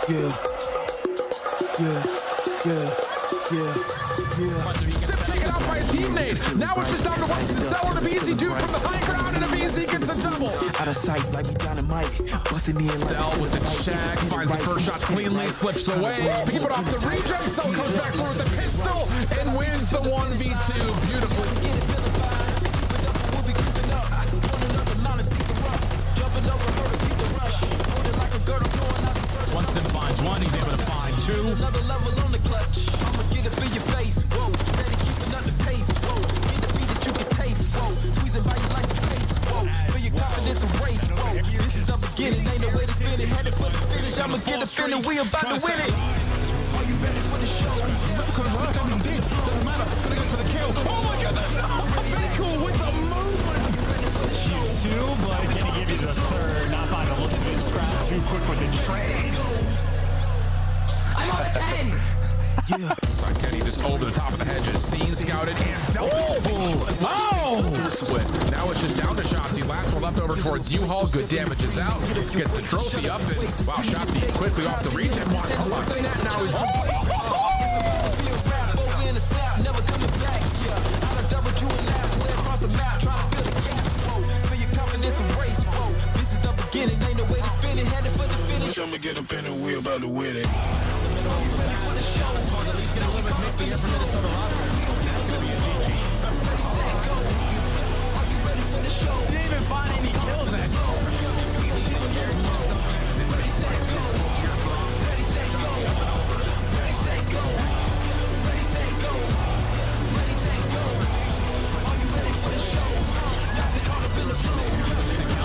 Sip taken out by a teammate. Now it's just down to Weiss to sell on Abizi, dude from the high ground, and Abizi gets a double. Out of sight, like we dynamite. Busting me in Cell with the check, finds the first shot cleanly, slips away. Keep it off the regen. Cell comes back through with the pistol and wins the 1v2 beautifully. Winston finds one, he's able to find two. Another level on the clutch. I'ma get up in your face, whoa. Steady keeping up the pace, whoa. Get the beat that you can taste, whoa. Squeezing by your license pace, whoa. Feel your confidence and race, whoa. This is the beginning, ain't no way to spin it. Headed for the finish, I'ma get up in it, we about to win it. Are you ready for the show? Doesn't matter, gonna go for the kill. Oh my goodness, no! Cool with the movement. Shoots two, but can he give you the third? Not by the looks of it. Scrap too quick with the trade. I'm on 10. Sorry, Kenny just over the top of the hedges. Seen, scouted, and oh! Split. Now it's just down to Shotzi. Last one left over towards U-Haul. Good damage is out. Gets the trophy up, and wow, Shotzi quickly off the regen. Collecting that now is. Never coming back, yeah. I done doubled you and laughed way across the map, trying to feel the case, whoa. Feel your confidence and race, whoa. This is the beginning, ain't no way to spin it, headed for the finish. I'ma get up in it, we about to win it. Mixing it from Minnesota Rocker. That's gonna be a GG. Didn't even find any kills at.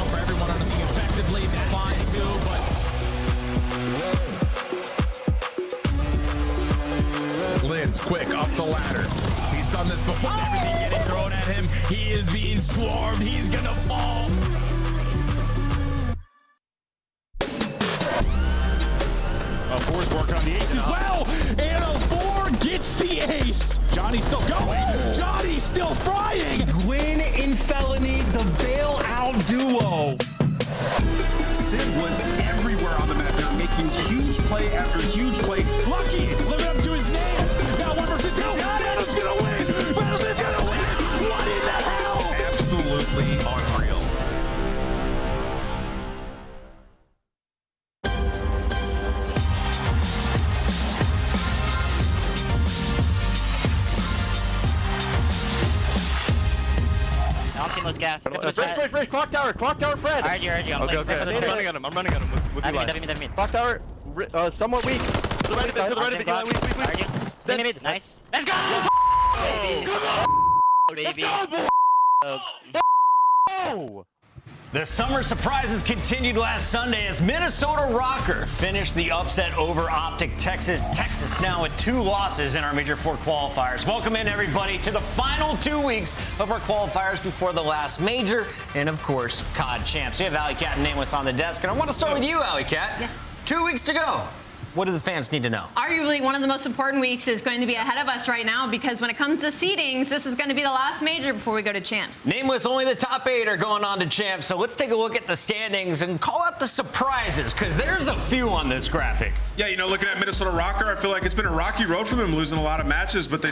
For everyone on this effectively, fine too, but Lynn's quick up the ladder. He's done this before. everything getting thrown at him. He is being swarmed. He's gonna fall. Four's working on the ace as well. And a four gets the ace. Johnny's still going. Johnny's still frying. Gwyn in Felony, the bailout duo. Sid was everywhere on the map. They're making huge play after huge play. Lucky, living up to his name. Now 1 versus 2. Adam's gonna win. Battleton's gonna win. What in the hell? Absolutely unreal. Almost gas. Fresh, clock tower, Fred. I heard you. Okay. I'm running at him. We'll be live. Clock tower, somewhat weak. To the right, weak. Nice. Let's go! Baby. Come on! Baby. Let's go, boy! Oh! The summer surprises continued last Sunday as Minnesota Rocker finished the upset over Optic Texas. Texas now with 2 losses in our Major IV Qualifiers. Welcome in, everybody, to the final 2 weeks of our qualifiers before the last major and, of course, COD champs. We have Alley Cat and Nameless on the desk, and I want to start with you, Alley Cat. Yes. 2 weeks to go. What do the fans need to know? Arguably, one of the most important weeks is going to be ahead of us right now because when it comes to seedings, this is going to be the last major before we go to champs. Nameless, only the top 8 are going on to champs, so let's take a look at the standings and call out the surprises, because there's a few on this graphic. Yeah, you know, looking at Minnesota Rocker, I feel like it's been a rocky road for them, losing a lot of matches, but they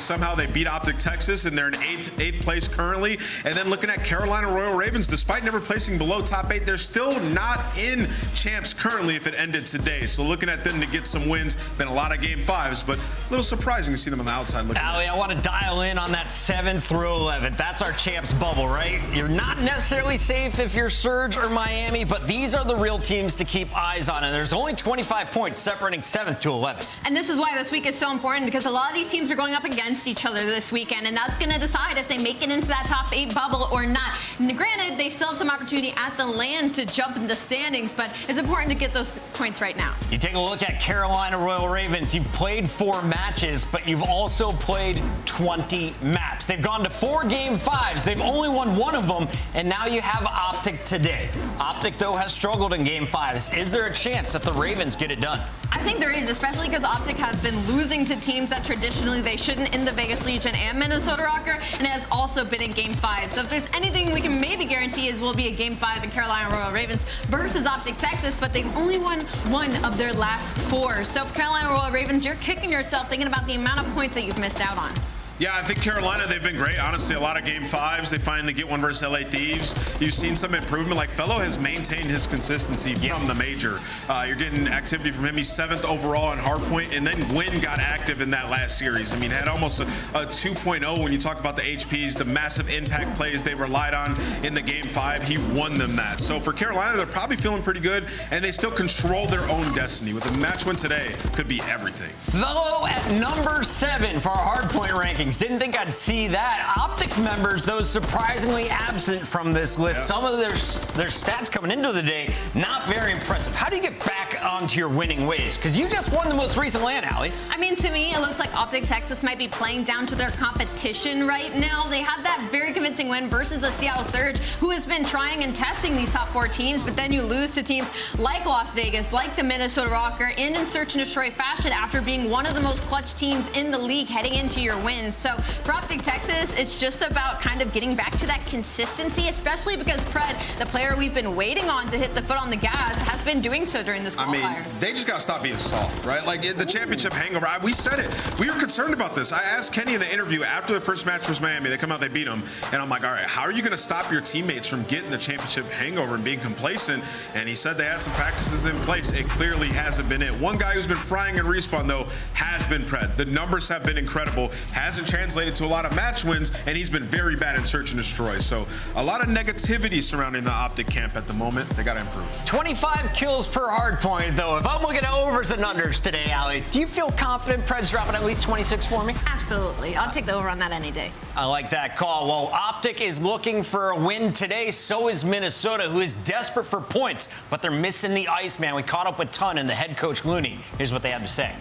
beat Optic Texas, and they're in 8th place currently. And then looking at Carolina Royal Ravens, despite never placing below top 8, they're still not in champs currently if it ended today. So looking at them to get some wins, been a lot of game 5s, but a little surprising to see them on the outside looking. Allie, I want to dial in on that 7th through 11th. That's our champs bubble, right? You're not necessarily safe if you're Surge or Miami, but these are the real teams to keep eyes on, and there's only 25 points separating 7th to 11th. And this is why this week is so important, because a lot of these teams are going up against each other this weekend, and that's going to decide if they make it into that top 8 bubble or not. And granted, they still have some opportunity at the land to jump in the standings, but it's important to get those points right now. You take a look at Carolina Royal Ravens. You've played 4 matches, but you've also played 20 maps. They've gone to 4 game 5s. They've only won 1 of them, and now you have Optic today. Optic, though, has struggled in game 5s. Is there a chance that the Ravens get it done? I think there is, especially because Optic has been losing to teams that traditionally they shouldn't in the Vegas Legion and Minnesota Rocker, and it has also been in Game 5. So if there's anything we can maybe guarantee is will be a Game 5 in Carolina Royal Ravens versus Optic Texas, but they've only won 1 of their last 4. So Carolina Royal Ravens, you're kicking yourself thinking about the amount of points that you've missed out on. Yeah, I think Carolina, they've been great. Honestly, a lot of Game 5s. They finally get one versus LA Thieves. You've seen some improvement. Like, Fellow has maintained his consistency from the major. You're getting activity from him. He's 7th overall on Hardpoint, and then Gwyn got active in that last series. I mean, had almost a 2.0 when you talk about the HPs, the massive impact plays they relied on in the Game 5. He won them that. So for Carolina, they're probably feeling pretty good, and they still control their own destiny. With a match win today, could be everything. Fellow at number 7 for our Hardpoint ranking. Didn't think I'd see that. Optic members, those surprisingly absent from this list. Yeah. Some of their stats coming into the day, not very impressive. How do you get back onto your winning ways? Because you just won the most recent LAN, Allie. I mean, to me, it looks like Optic Texas might be playing down to their competition right now. They had that very convincing win versus the Seattle Surge, who has been trying and testing these top 4 teams, but then you lose to teams like Las Vegas, like the Minnesota Rocker, in search and destroy fashion after being one of the most clutch teams in the league heading into your wins. So for Optic Texas, it's just about kind of getting back to that consistency, especially because Pred, the player we've been waiting on to hit the foot on the gas, has been doing so during this qualifier. I mean, they just got to stop being soft, right? Like the championship hangover, we said it. We were concerned about this. I asked Kenny in the interview after the first match was Miami. They come out, they beat them. And I'm like, all right, how are you going to stop your teammates from getting the championship hangover and being complacent? And he said they had some practices in place. It clearly hasn't been it. One guy who's been frying in Respawn, though, has been Pred. The numbers have been incredible. Hasn't translated to a lot of match wins, and he's been very bad in search and destroy. So a lot of negativity surrounding the Optic camp at the moment. They got to improve. 25 kills per Hardpoint, though. If I'm looking at overs and unders today, Allie, do you feel confident Pred's dropping at least 26 for me? Absolutely. I'll take the over on that any day. I like that call. Well, Optic is looking for a win today. So is Minnesota, who is desperate for points, but they're missing the Iceman. We caught up with Ton and the head coach, Looney. Here's what they had to say.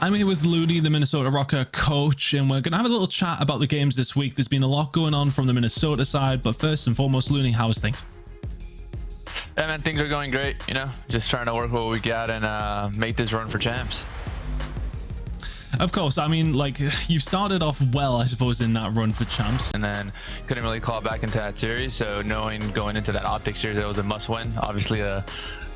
I'm here with Looney, the Minnesota Rocker coach, and we're going to have a little chat about the games this week. There's been a lot going on from the Minnesota side, but first and foremost, Looney, how is things? Yeah, man, things are going great, you know, just trying to work what we got and make this run for champs. Of course, I mean, like, you started off well, I suppose, in that run for champs. And then couldn't really claw back into that series, so knowing going into that Optic series, it was a must-win. Obviously, the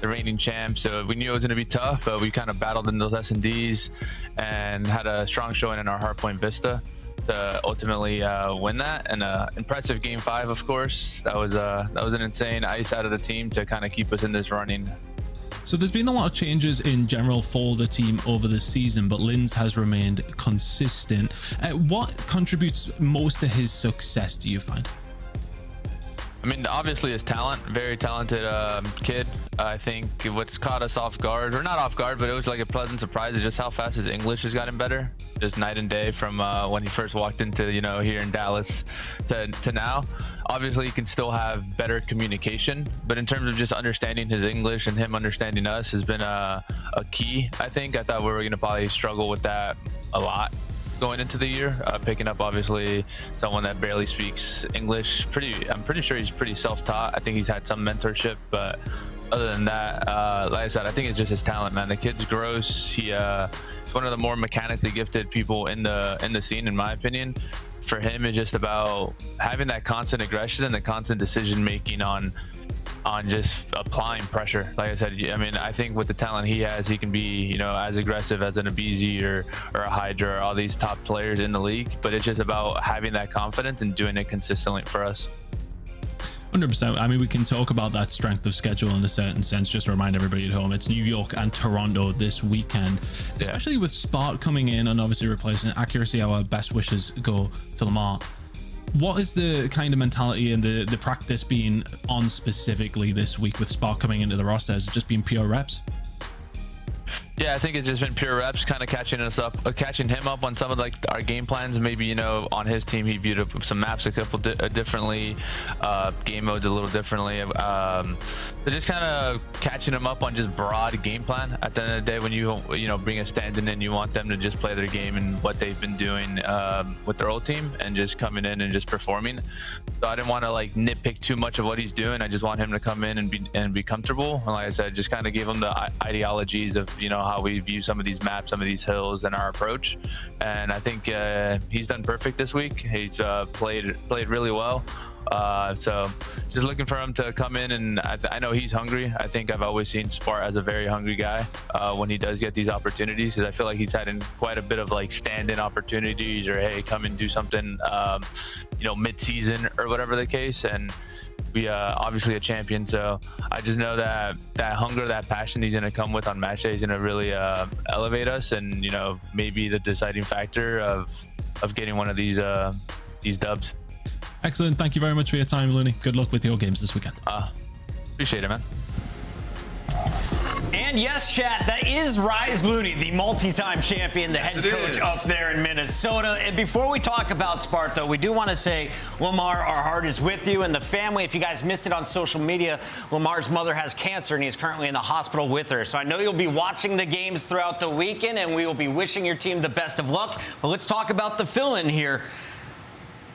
reigning champ, so we knew it was going to be tough, but we kind of battled in those SnDs and had a strong showing in our Hardpoint Vista to ultimately win that. And impressive Game 5, of course. That was an insane ice out of the team to kind of keep us in this running. So there's been a lot of changes in general for the team over the season, but Linz has remained consistent. What contributes most to his success, do you find? I mean, obviously his talent, very talented kid. I think what's caught us off guard, or not off guard, but it was like a pleasant surprise, is just how fast his English has gotten better. Just night and day from when he first walked into, you know, here in Dallas to now. Obviously, he can still have better communication, but in terms of just understanding his English and him understanding us has been a key, I think. I thought we were going to probably struggle with that a lot going into the year, picking up obviously someone that barely speaks English. I'm pretty sure he's pretty self-taught. I think he's had some mentorship, but other than that, like I said, I think it's just his talent, man. The kid's gross. He's one of the more mechanically gifted people in the scene, in my opinion. For him, it's just about having that constant aggression and the constant decision making on just applying pressure. Like I said, I mean, I think with the talent he has, he can be, you know, as aggressive as an Abizi or a Hydra or all these top players in the league. But it's just about having that confidence and doing it consistently for us. 100%. I mean, we can talk about that strength of schedule in a certain sense. Just to remind everybody at home, it's New York and Toronto this weekend, especially with Spark coming in and obviously replacing Accuracy. Our best wishes go to Lamar. What is the kind of mentality and the practice being on specifically this week with Spark coming into the roster? Has it just been pure reps? Yeah, I think it's just been pure reps, kind of catching him up on some of like our game plans. Maybe, you know, on his team he viewed some maps a couple differently, game modes a little differently. But just kind of catching him up on just broad game plan. At the end of the day, when you know bring a stand-in in, you want them to just play their game and what they've been doing with their old team and just coming in and just performing. So I didn't want to like nitpick too much of what he's doing. I just want him to come in and be comfortable. And like I said, just kind of give him the ideologies of, you know, how we view some of these maps, some of these hills, and our approach. And I think he's done perfect this week. He's played really well. So just looking for him to come in, and I know he's hungry. I think I've always seen Spart as a very hungry guy when he does get these opportunities, because I feel like he's had in quite a bit of like stand-in opportunities, or hey, come and do something, you know, mid-season or whatever the case. And we obviously a champion, so I just know that hunger, that passion he's gonna come with on match day is gonna really elevate us, and you know, maybe the deciding factor of getting one of these dubs. Excellent. Thank you very much for your time, Looney. Good luck with your games this weekend. Appreciate it, man. And yes, chat, that is Rise Looney, the multi-time champion, the head coach up there in Minnesota. And before we talk about Spart, though, we do want to say, Lamar, our heart is with you and the family. If you guys missed it on social media, Lamar's mother has cancer and he's currently in the hospital with her. So I know you'll be watching the games throughout the weekend, and we will be wishing your team the best of luck. But let's talk about the fill-in here.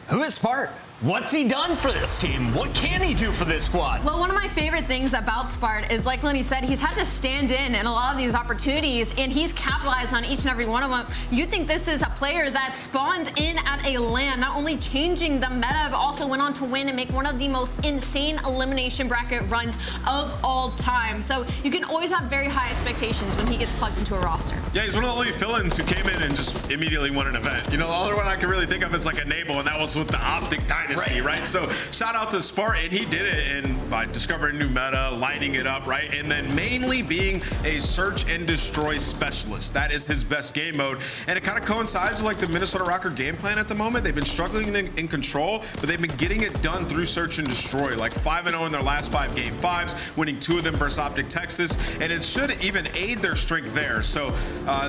Who is Spart? What's he done for this team? What can he do for this squad? Well, one of my favorite things about Spart is, like Looney said, he's had to stand in a lot of these opportunities, and he's capitalized on each and every one of them. You think this is a player that spawned in at a LAN, not only changing the meta, but also went on to win and make one of the most insane elimination bracket runs of all time. So you can always have very high expectations when he gets plugged into a roster. Yeah, he's one of the only fill-ins who came in and just immediately won an event. You know, the other one I can really think of is like Enable, and that was with the Optic Dynasty, right? So shout out to Spart, and he did it by discovering new meta, lighting it up, right? And then mainly being a search and destroy specialist. That is his best game mode. And it kind of coincides with like the Minnesota Rocker game plan at the moment. They've been struggling in control, but they've been getting it done through search and destroy. Like 5-0 in their last 5 game 5s, winning 2 of them versus Optic Texas. And it should even aid their strength there. So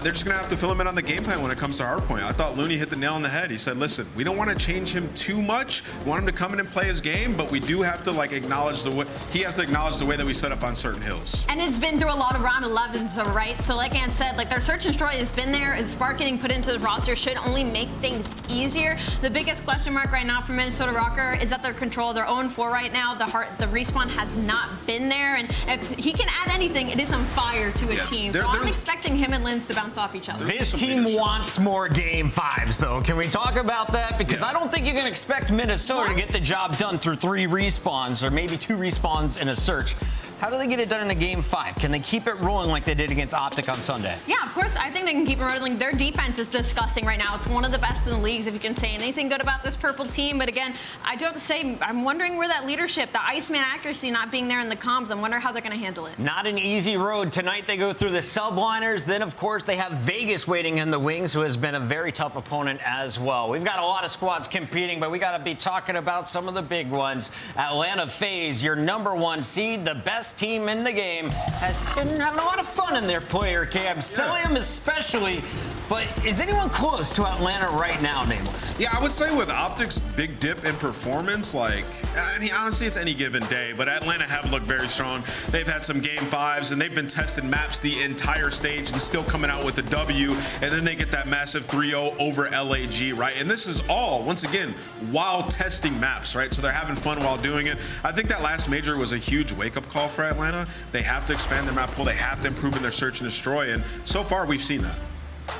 they're just gonna have to fill him in on the game plan when it comes to Hardpoint. I thought Looney hit the nail on the head. He said, listen, we don't want to change him too much. We want him to come in and play his game, but we do have to like acknowledge the way he has to acknowledge the way that we set up on certain hills. And it's been through a lot of round 11s, right? So like Ant said, like their search and destroy has been there. Is Spart getting put into the roster should only make things easier. The biggest question mark right now for Minnesota Rocker is that they're control their own 4 right now. The respawn has not been there, and if he can add anything, it is on fire to a team. So I'm expecting him and Lins to bounce off each other. His team wants more game 5s, though. Can we talk about that? Because I don't think you can expect Minnesota to get the job done through 3 respawns, or maybe 2 respawns in a search. How do they get it done in a game 5? Can they keep it rolling like they did against Optic on Sunday? Yeah, of course. I think they can keep it rolling. Their defense is disgusting right now. It's one of the best in the leagues, if you can say anything good about this purple team. But again, I do have to say, I'm wondering where that leadership, the Iceman accuracy not being there in the comms, I'm wondering how they're going to handle it. Not an easy road. Tonight they go through the subliners. Then, of course, they have Vegas waiting in the wings, who has been a very tough opponent as well. We've got a lot of squads competing, but we got to be talking about some of the big ones. Atlanta FaZe, your #1 seed, the best team in the game, has been having a lot of fun in their player camp. Celium especially. But is anyone close to Atlanta right now, Nameless? Yeah, I would say with Optic's big dip in performance, like, I mean, honestly, it's any given day, but Atlanta have looked very strong. They've had some game 5s, and they've been testing maps the entire stage and still coming out with the W, and then they get that massive 3-0 over LAG, right? And this is all, once again, while testing maps, right? So they're having fun while doing it. I think that last major was a huge wake-up call for Atlanta. They have to expand their map pool. They have to improve in their search and destroy, and so far we've seen that.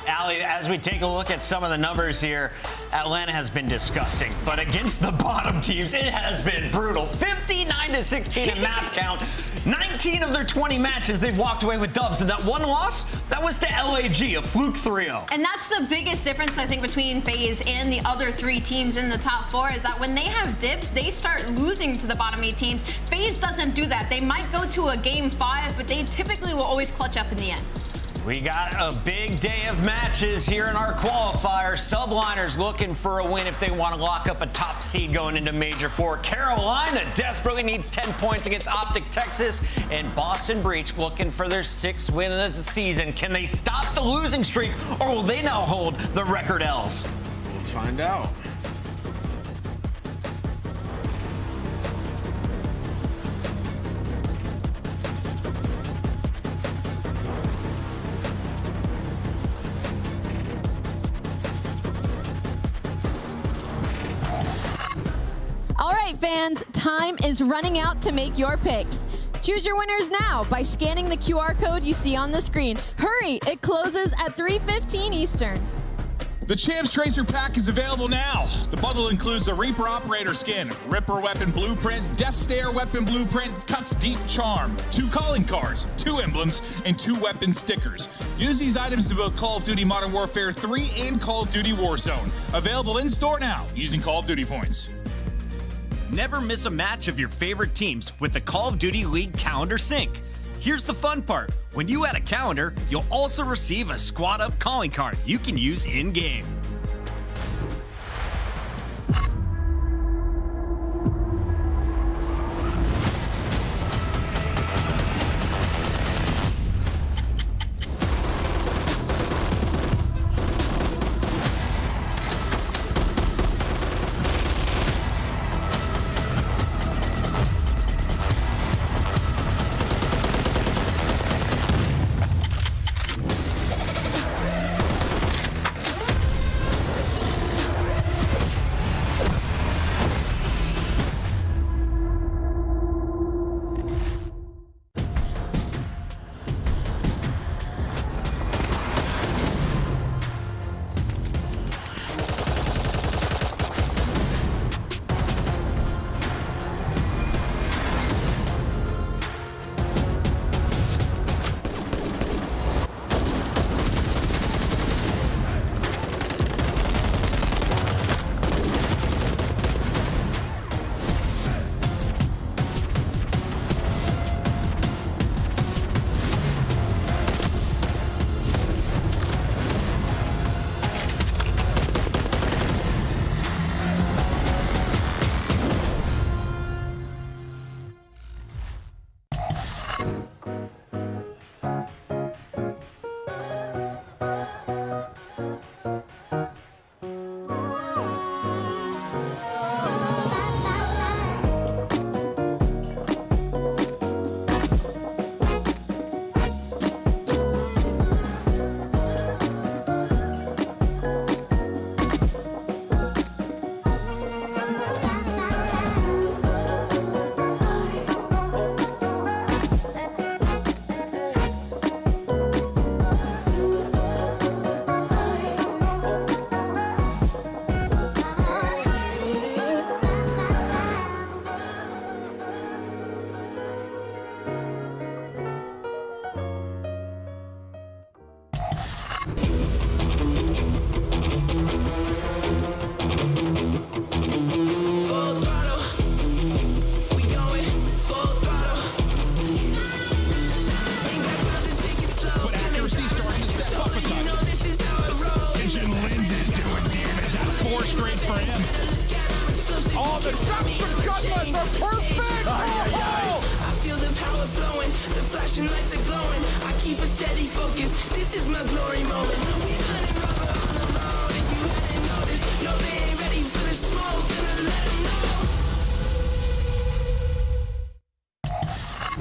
Ali, as we take a look at some of the numbers here, Atlanta has been disgusting, but against the bottom teams, it has been brutal. 59-16 in map count. 19 of their 20 matches, they've walked away with dubs, and that one loss, that was to LAG, a fluke 3-0. And that's the biggest difference, I think, between FaZe and the other 3 teams in the top 4, is that when they have dips, they start losing to the bottom 8 teams. FaZe doesn't do that. They might go to a game 5, but they typically will always clutch up in the end. We got a big day of matches here in our qualifier. Subliners looking for a win if they want to lock up a top seed going into Major 4. Carolina desperately needs 10 points against Optic Texas. And Boston Breach looking for their 6th win of the season. Can they stop the losing streak, or will they now hold the record L's? Let's find out. All right, fans, time is running out to make your picks. Choose your winners now by scanning the QR code you see on the screen. Hurry, it closes at 3:15 Eastern. The Champs Tracer Pack is available now. The bundle includes a Reaper Operator skin, Ripper Weapon Blueprint, Death Stare Weapon Blueprint, Cuts Deep Charm, 2 calling cards, 2 emblems, and 2 weapon stickers. Use these items in both Call of Duty Modern Warfare 3 and Call of Duty Warzone. Available in store now using Call of Duty points. Never miss a match of your favorite teams with the Call of Duty League Calendar Sync. Here's the fun part. When you add a calendar, you'll also receive a Squad Up calling card you can use in-game.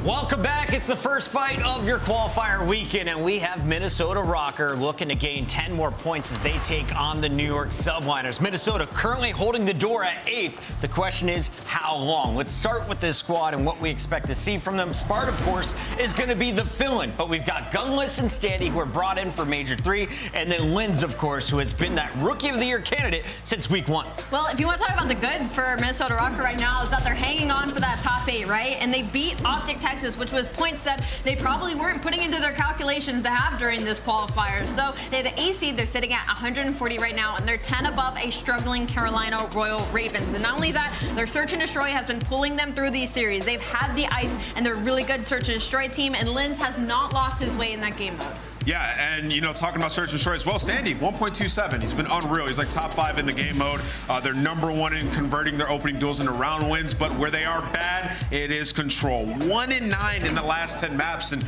Welcome back. It's the first fight of your qualifier weekend, and we have Minnesota Rocker looking to gain 10 more points as they take on the New York Subliners. Minnesota currently holding the door at 8th. The question is, how long? Let's start with this squad and what we expect to see from them. Spart, of course, is going to be the fill-in, but we've got Gunless and SnD, who are brought in for Major 3, and then Linz, of course, who has been that Rookie of the Year candidate since week 1. Well, if you want to talk about the good for Minnesota Rocker right now is that they're hanging on for that top 8, right? And they beat Optic Texas, which was points that they probably weren't putting into their calculations to have during this qualifier. So they have the A seed, they're sitting at 140 right now, and they're 10 above a struggling Carolina Royal Ravens. And not only that, their Search and Destroy has been pulling them through these series. They've had the ice, and they're a really good Search and Destroy team, and Linz has not lost his way in that game mode. Yeah, and talking about search and destroy as well, SnD 1.27. He's been unreal. He's like top 5 in the game mode. They're #1 in converting their opening duels into round wins, but where they are bad, it is control. 1 in 9 in the last 10 maps. And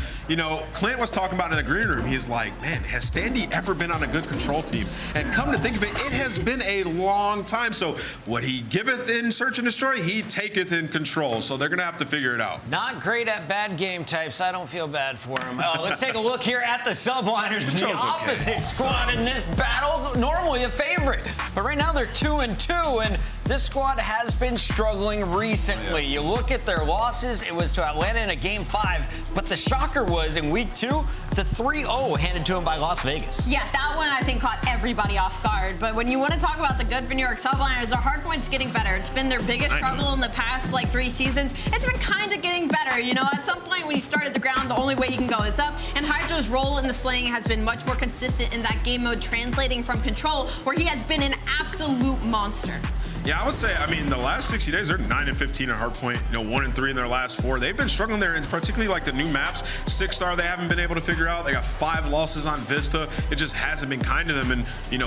Clint was talking about in the green room. He's like, man, has SnD ever been on a good control team? And come to think of it, it has been a long time. So what he giveth in search and destroy, he taketh in control. So they're gonna have to figure it out. Not great at bad game types. I don't feel bad for him. Let's take a look here at the Subliners, the opposite squad in this battle. Normally a favorite, but right now they're 2-2, and this squad has been struggling recently. You look at their losses, it was to Atlanta in a game 5, but the shocker was in week 2, the 3-0 handed to them by Las Vegas. Yeah, that one I think caught everybody off guard. But when you want to talk about the good for New York Subliners, their hardpoint's getting better. It's been their biggest struggle in the past 3 seasons. It's been kind of getting better. At some point when you start at the ground, the only way you can go is up. And Hydro's role in the slaying has been much more consistent in that game mode, translating from control, where he has been an absolute monster. Yeah, I would say, the last 60 days, they're 9-15 at Hardpoint, 1-3 in their last 4. They've been struggling there, and particularly the new maps. 6-star, they haven't been able to figure out. They got 5 losses on Vista. It just hasn't been kind to them. And,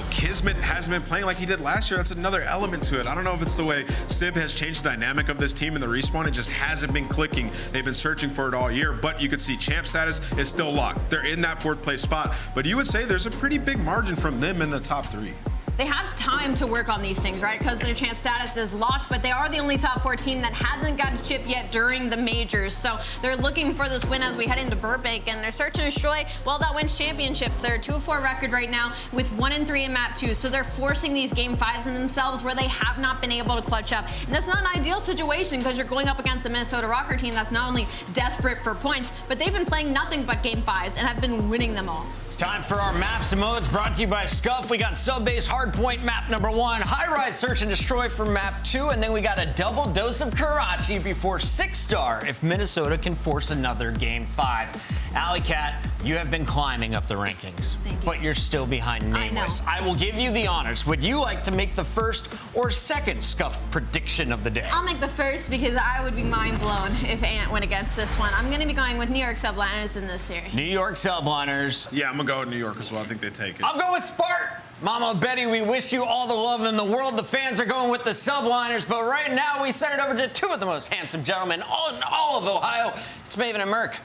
Kismet hasn't been playing like he did last year. That's another element to it. I don't know if it's the way Sib has changed the dynamic of this team in the respawn. It just hasn't been clicking. They've been searching for it all year, but you could see champ status is still locked. They're in that 4th place spot, but you would say there's a pretty big margin from them in the top 3. They have time to work on these things, right? Because their champ status is locked, but they are the only top 4 team that hasn't got a chip yet during the majors. So they're looking for this win as we head into Burbank, and their search and destroy, well, that wins championships. They're a 2-4 record right now with 1-3 in map 2. So they're forcing these game 5s in themselves where they have not been able to clutch up. And that's not an ideal situation because you're going up against the Minnesota Rocker team that's not only desperate for points, but they've been playing nothing but game 5s and have been winning them all. It's time for our maps and modes brought to you by Scuff. We got Subbase Hardpoint map #1, Highrise Search and Destroy for map 2, and then we got a double dose of Karachi before 6-star if Minnesota can force another game 5. Alley Cat, you have been climbing up the rankings, but you're still behind Nameless. I will give you the honors. Would you like to make the first or second Scuff prediction of the day? I'll make the first because I would be mind blown if Ant went against this one. I'm going to be going with New York Subliners in this series. New York Subliners. Yeah, I'm going to go with New York as well. I think they take it. I'll go with Spart. Mama Betty, we wish you all the love in the world. The fans are going with the Subliners, but right now we send it over to 2 of the most handsome gentlemen in all of Ohio. It's Maven and Merc.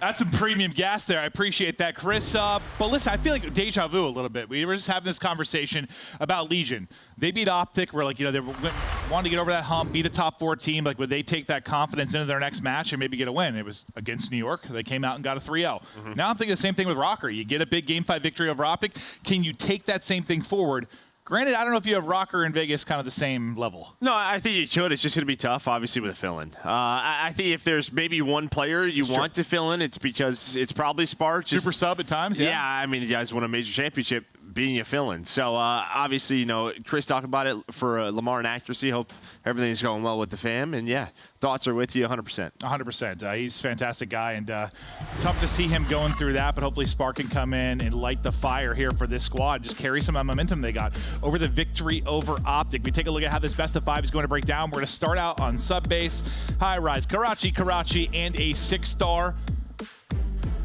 That's some premium gas there. I appreciate that, Chris. But listen, I feel like deja vu a little bit. We were just having this conversation about Legion. They beat Optic. We're like, they wanted to get over that hump, beat a top 4 team. Like, would they take that confidence into their next match and maybe get a win? It was against New York. They came out and got a 3-0. Now I'm thinking the same thing with Rocker. You get a big game 5 victory over Optic. Can you take that same thing forward? Granted, I don't know if you have Rocker and Vegas kind of the same level. No, I think you should. It's just going to be tough, obviously, with a fill-in. I think if there's maybe one player you want to fill in, it's because it's probably Spark. Super sub at times, yeah. Yeah, you guys won a major championship being a fill-in. So, obviously, Chris talked about it for Lamar and accuracy. Hope everything's going well with the fam. And, yeah, thoughts are with you 100%. 100%. He's a fantastic guy, and tough to see him going through that, but hopefully Spark can come in and light the fire here for this squad. Just carry some of the momentum they got over the victory over Optic. We take a look at how this best of 5 is going to break down. We're going to start out on Subbase, Highrise, Karachi, and a 6-star.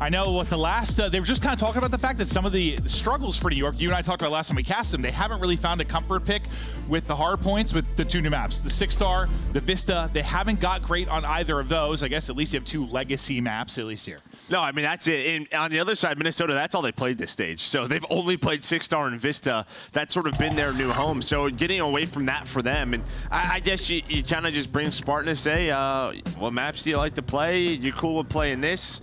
I know what the last, they were just kind of talking about the fact that some of the struggles for New York, you and I talked about last time we cast them, they haven't really found a comfort pick with the hard points with the 2 new maps. The 6-star, the Vista, they haven't got great on either of those. I guess at least you have 2 legacy maps at least here. No, that's it. And on the other side, Minnesota, that's all they played this stage. So they've only played 6-star and Vista. That's sort of been their new home. So getting away from that for them. And I guess you kind of just bring Spartan to say, what maps do you like to play? You cool with playing this?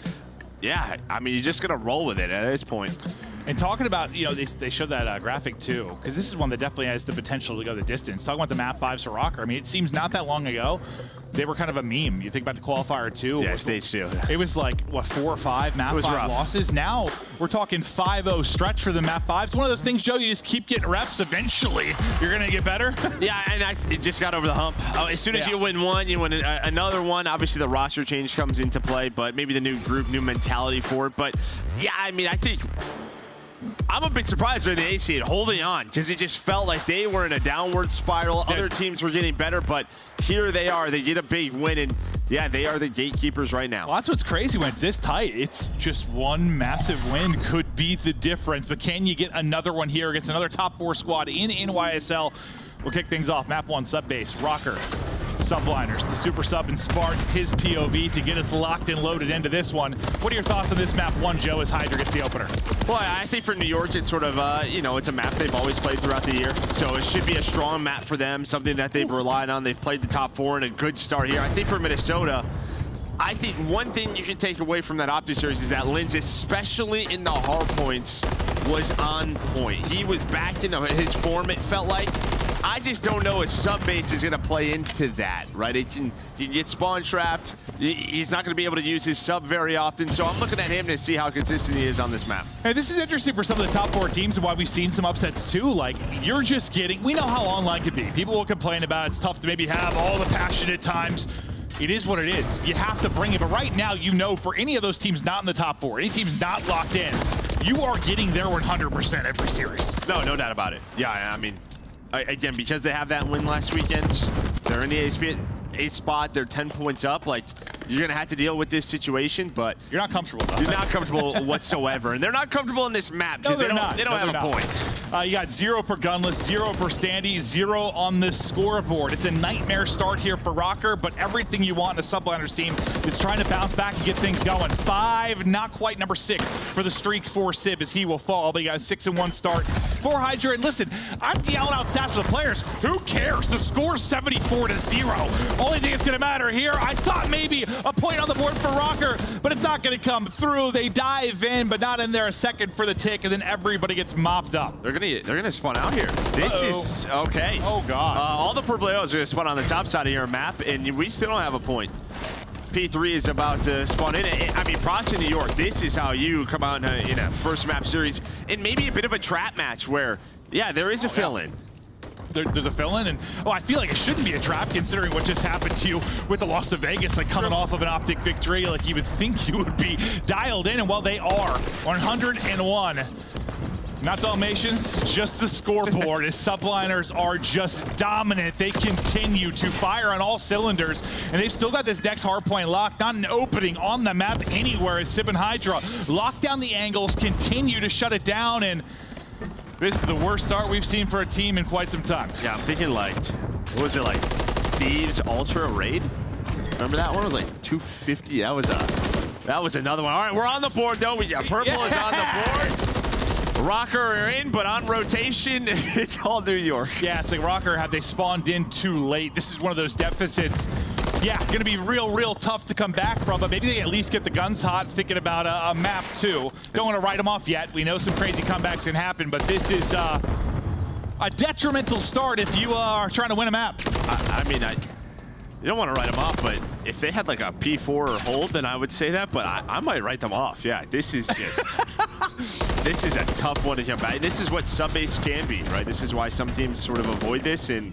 Yeah, you're just going to roll with it at this point. And talking about, they showed that graphic too, because this is one that definitely has the potential to go the distance. Talking about the map 5s for Rocker, it seems not that long ago, they were kind of a meme. You think about the qualifier 2. Yeah, stage 2. It was like, what, 4 or 5 map 5 losses? Now we're talking 5-0 stretch for the map 5s. One of those things, Joe, you just keep getting reps. Eventually, you're going to get better. Yeah, and it just got over the hump. As soon as you win one, you win another one. Obviously, the roster change comes into play, but maybe the new group, new mentality for it. But, yeah, I think I'm a bit surprised they're the AC holding on because it just felt like they were in a downward spiral. Other teams were getting better, but here they are. They get a big win, and yeah, they are the gatekeepers right now. Well, that's what's crazy when it's this tight. It's just one massive win could be the difference, but can you get another one here against another top 4 squad in NYSL? We'll kick things off. Map 1, Subbase, Rocker, Subliners, the super sub and Spark, his POV to get us locked and loaded into this one. What are your thoughts on this map 1, Joe, as Hydra gets the opener? Well, I think for New York, it's sort of, you know, it's a map they've always played throughout the year. So it should be a strong map for them, something that they've relied on. They've played the top 4 and a good start here. I think for Minnesota, I think one thing you can take away from that Optic series is that Linz, especially in the hardpoints, was on point. He was back in his form, it felt like. I just don't know if Subbase is going to play into that, right? It can get spawn trapped. He's not going to be able to use his sub very often, so I'm looking at him to see how consistent he is on this map. Hey, this is interesting for some of the top 4 teams and why we've seen some upsets too. Like, you're just getting, we know how online can be. People will complain about it. It's tough to maybe have all the passion at times. It is what it is. You have to bring it, but right now, you know, for any of those teams not in the top 4, any teams not locked in, you are getting there 100% every series. No doubt about it. Yeah, I mean, again, because they have that win last weekend, they're in the A spot, they're 10 points up. Like, you're going to have to deal with this situation, but you're not comfortable though. You're not comfortable whatsoever. And they're not comfortable in this map because they don't have a point. You got 0 for Gunless, 0 for SnD, 0 on the scoreboard. It's a nightmare start here for Rocker, but everything you want in a Subliners team is trying to bounce back and get things going. 5, not quite number 6 for the streak for Sib as he will fall. But you got a 6-1 start for Hydra. And listen, I'm yelling out stats for the players. Who cares? The score's 74-0. Only thing that's going to matter here, I thought maybe a point on the board for Rocker, but it's not going to come through. They dive in, but not in there a second for the tick, and then everybody gets mopped up. They're gonna spawn out here. This is okay. Oh god. All the purple arrows are gonna spawn on the top side of your map, and we still don't have a point. P3 is about to spawn in. I mean, props in New York. This is how you come out in a first map series, and maybe a bit of a trap match where, yeah, there is a fill-in. There's a fill-in, and I feel like it shouldn't be a trap considering what just happened to you with the loss of Vegas, like coming off of an Optic victory. Like, you would think you would be dialed in, and well, they are. 101. Not Dalmatians, just the scoreboard as Subliners are just dominant. They continue to fire on all cylinders, and they've still got this next hardpoint locked. Not an opening on the map anywhere as Sib and Hydra lock down the angles, continue to shut it down, and this is the worst start we've seen for a team in quite some time. Yeah, I'm thinking like, what was it, like Thieves Ultra Raid? Remember that one? It was like 250. That was another one. All right, we're on the board though. Purple is on the board. Rocker are in, but on rotation, it's all New York. Yeah, it's like Rocker, had they spawned in too late. This is one of those deficits. Yeah, gonna be real tough to come back from, but maybe they at least get the guns hot thinking about a map 2. Don't want to write them off yet. We know some crazy comebacks can happen, but this is a detrimental start if you are trying to win a map. I mean, you don't want to write them off, but if they had like a P4 or hold, then I would say that, but I might write them off. Yeah, this is just, this is a tough one to come back. This is what Subbase can be, right? This is why some teams sort of avoid this, and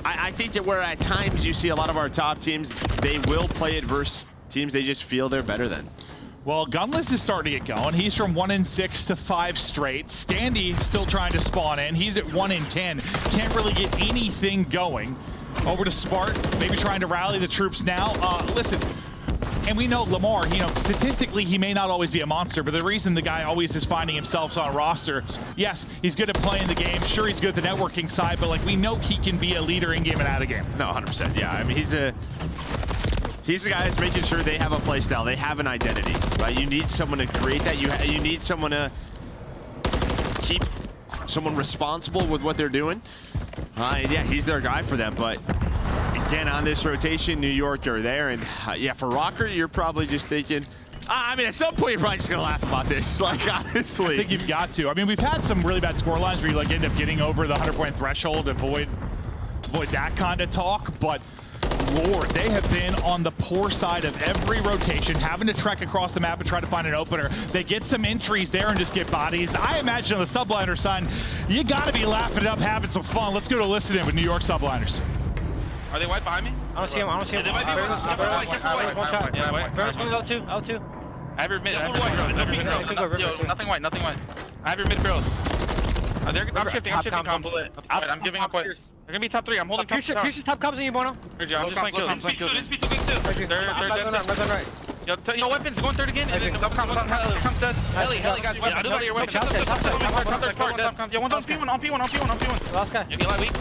I think that where at times you see a lot of our top teams, they will play it versus teams they just feel they're better than. Well, Gunless is starting to get going. He's from 1-6 to 5 straight. SnD still trying to spawn in. He's at 1-10. Can't really get anything going. Over to Spark, maybe trying to rally the troops now. Listen, and we know Lamar, you know, statistically he may not always be a monster, but the reason the guy always is finding himself on rosters, yes, he's good at playing the game. Sure, he's good at the networking side, but like we know he can be a leader in game and out of game. No, 100%. Yeah, I mean, he's a guy that's making sure they have a play style, they have an identity, right? You need someone to create that. You need someone to keep someone responsible with what they're doing. Yeah, he's their guy for them, but again, on this rotation, New York are there, and yeah, for Rocker, you're probably just thinking, I mean, at some point, you're probably just gonna laugh about this, like, honestly. I think you've got to. I mean, we've had some really bad score lines where you like end up getting over the 100-point threshold, avoid that kind of talk, but Lord, they have been on the poor side of every rotation, having to trek across the map and try to find an opener. They get some entries there and just get bodies. I imagine on the Subliner side, you gotta be laughing it up, having some fun. Let's go to listen in with New York Subliners. Are they white behind me? I don't see him. Yeah, they might be white. One shot. Yeah, white. First one, out two. I have your mid. Nothing white. I have your mid barrels. I'm shifting comms. I'm giving up. They're gonna be top 3. I'm holding top. Pierce's top comes in you, Bono. I'm just playing kills. They're dead. Yo, weapons going third again. And then double comes dead. Heli, guys. Weapons. Heli, your weapons. Yo, one's on P1. Last guy. Eli weak.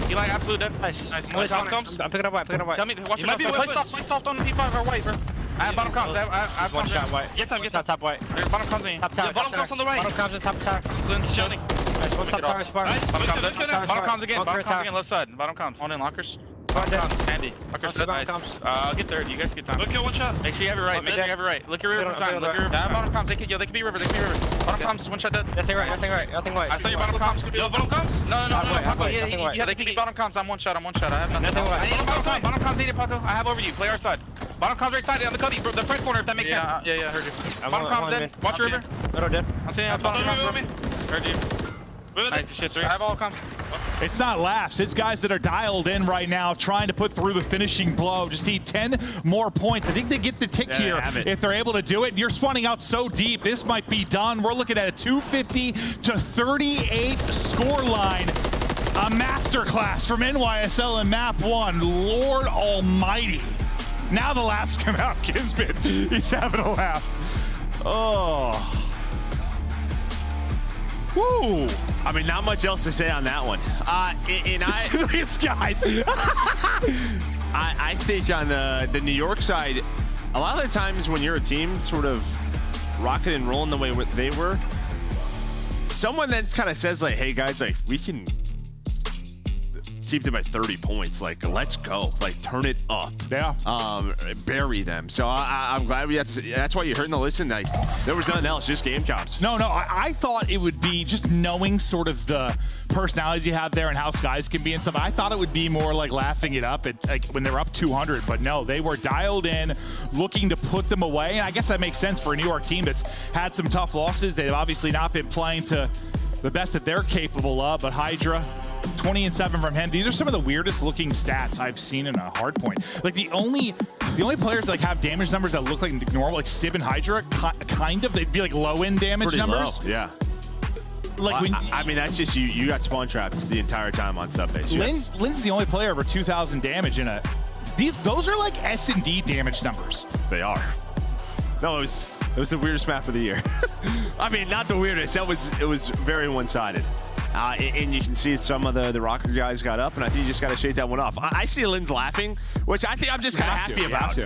Eli absolute dead. Nice. Top comes. I'm picking up white. Tell me, watch your play soft on P5 or white, bro. I have bottom comms. I have one shot white. Get time. Top white. Bottom comms in. Bottom comms on the right. Bottom comes in top tower. Shielding. Nice. One top tower spar. Nice. Bottom comms again. Bottom comms again. Left side. Bottom comms. On in lockers. Bottom comms. Sandy. Lockers dead. Nice. I'll get third. You guys get time. Look, kill one shot. Make sure you have it right. Make sure you have it right. Look your river from time. Look your river. Yeah, bottom comms. They can be river. Bottom comms. One shot dead. Nothing right. Nothing white. I saw you bottom comms. Yo, bottom comms. No. Yeah, they can be bottom comms. I'm one shot. I have nothing. Bottom comms needed, Paco. I have over you. Play our side. Bottom comms right side on the cubby. The front corner, if that makes sense. Yeah, heard you. Bottom comms dead. Watch your river. Middle dead. I'm seeing you. Bottom comms. Heard you. Nice shit, 3. I have all comms. It's not laps. It's guys that are dialed in right now trying to put through the finishing blow. Just need 10 more points. I think they get the tick here if they're able to do it. You're spawning out so deep. This might be done. We're looking at a 250 to 38 score line. A masterclass from NYSL in map 1. Lord almighty. Now the laps come out. Kismet, he's having a laugh. Oh. Woo. I mean, not much else to say on that one. These guys. I think on the New York side, a lot of the times when you're a team sort of rocking and rolling the way they were, someone then kind of says like, hey guys, like we can keep them at 30 points. Like, let's go. Like, turn it up. Yeah. Bury them. So I'm glad we had to. That's why you're hearing the listen. Like, there was nothing else, just game comps. No. I thought it would be just knowing sort of the personalities you have there and how skies can be and stuff. I thought it would be more like laughing it up at, like, when they're up 200, but no, they were dialed in, looking to put them away. And I guess that makes sense for a New York team that's had some tough losses. They've obviously not been playing to the best that they're capable of, but Hydra, 20-7 from him. These are some of the weirdest looking stats I've seen in a hardpoint. Like the only players that like have damage numbers that look like normal, like Sib and Hydra, kind of, they'd be like low end damage pretty numbers. Low, yeah. Like when I mean, that's just you got spawn trapped the entire time on Subbase. Lynn's the only player over 2,000 damage in a. Those are like SnD damage numbers. They are. No, it was the weirdest map of the year. I mean, not the weirdest. It was very one-sided. And you can see some of the Rocker guys got up, and I think you just got to shake that one off. I see Lynn's laughing, which I think I'm just kind of happy about.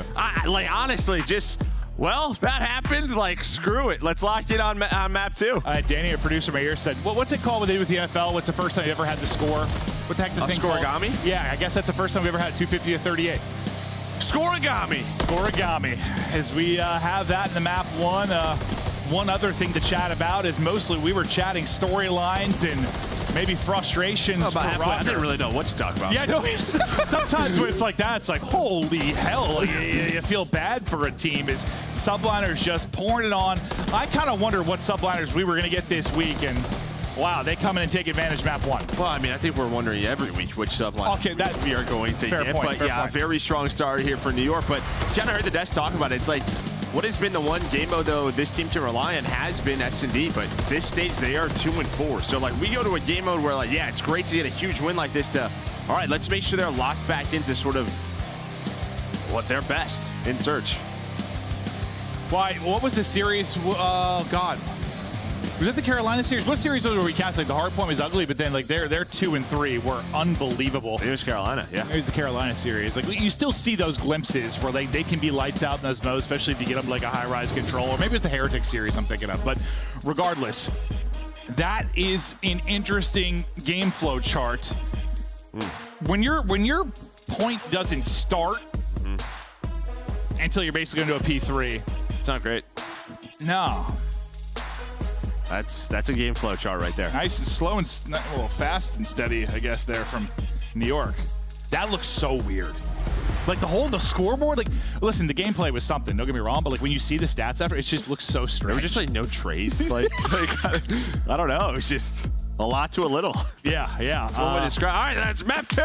Like, honestly, just, well, that happened. Like, screw it. Let's lock it on map 2. Danny, a producer my ear, said, what's it called when they do with the NFL? What's the first time you ever had the score? What the heck is the thing called? Scoregami? Yeah, I guess that's the first time we ever had 250 to 38. Scoregami. Scoregami. As we have that in the map 1. One other thing to chat about is mostly we were chatting storylines and maybe frustrations for Rocker. I didn't really know what to talk about. Yeah, no, sometimes when it's like that, it's like, holy hell, you feel bad for a team as Subliners just pouring it on. I kind of wonder what Subliners we were going to get this week, and wow, they come in and take advantage map 1. Well, I mean, I think we're wondering every week which subline that we are going to get. But yeah, very strong start here for New York. But kind of heard the desk talk about it. It's like, what has been the one game mode, though, this team can rely on has been SnD, but this stage, they are 2-4. So, like, we go to a game mode where, like, yeah, it's great to get a huge win like this to, all right, let's make sure they're locked back into sort of what they're best in search. Why, what was the series? Oh, God. Was that the Carolina series? What series was it where we cast? Like, the Hardpoint was ugly, but then, like, their 2-3 were unbelievable. It was Carolina, yeah. It was the Carolina series. Like, you still see those glimpses where they can be lights out in those modes, especially if you get them like a high-rise control, or maybe it's the Heretic series I'm thinking of. But regardless, that is an interesting game flow chart. When your point doesn't start until you're basically going to do a P3. It's not great. No. That's a game flow chart right there. Nice and slow and fast and steady, I guess, there from New York. That looks so weird. Like the scoreboard, like, listen, the gameplay was something, don't get me wrong, but like when you see the stats after, it just looks so strange. There were just like no trays. like I don't know. It was just a lot to a little. Yeah. All right, that's map 2.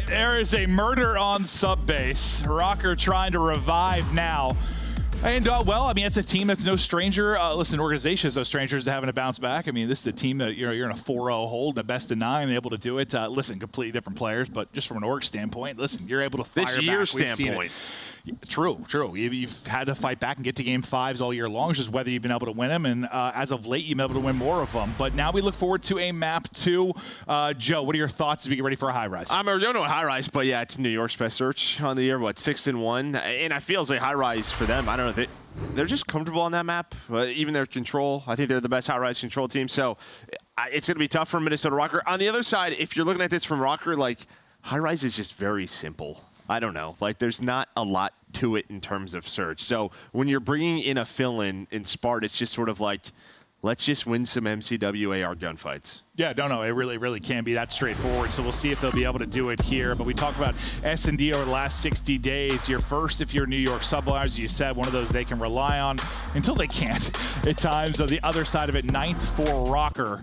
There is a murder on Subbase. Rocker trying to revive now. And, well, I mean, it's a team that's no stranger. Listen, organization is no strangers to having to bounce back. I mean, this is a team that you're in a 4-0 hold, a best of 9, and able to do it. Listen, completely different players, but just from an org standpoint, listen, you're able to fire this back. year's standpoint. True. You've had to fight back and get to game 5s all year long. It's just whether you've been able to win them, and as of late, you've been able to win more of them. But now we look forward to a map 2. Joe, what are your thoughts as we get ready for a Highrise? I don't know Highrise, but yeah, it's New York's best search on the year. What, 6-1, and I feel like Highrise for them. I don't know. They're just comfortable on that map. Even their control, I think they're the best Highrise control team. So it's going to be tough for Minnesota Rocker. On the other side, if you're looking at this from Rocker, like Highrise is just very simple. I don't know. Like, there's not a lot to it in terms of search. So when you're bringing in a fill-in in Spart, it's just sort of like, let's just win some MCW AR gunfights. Yeah, no, it really can be that straightforward. So we'll see if they'll be able to do it here. But we talked about SnD over the last 60 days. You're first if you're New York Subbase. You said one of those they can rely on until they can't at times. On the other side of it, 9th for Rocker,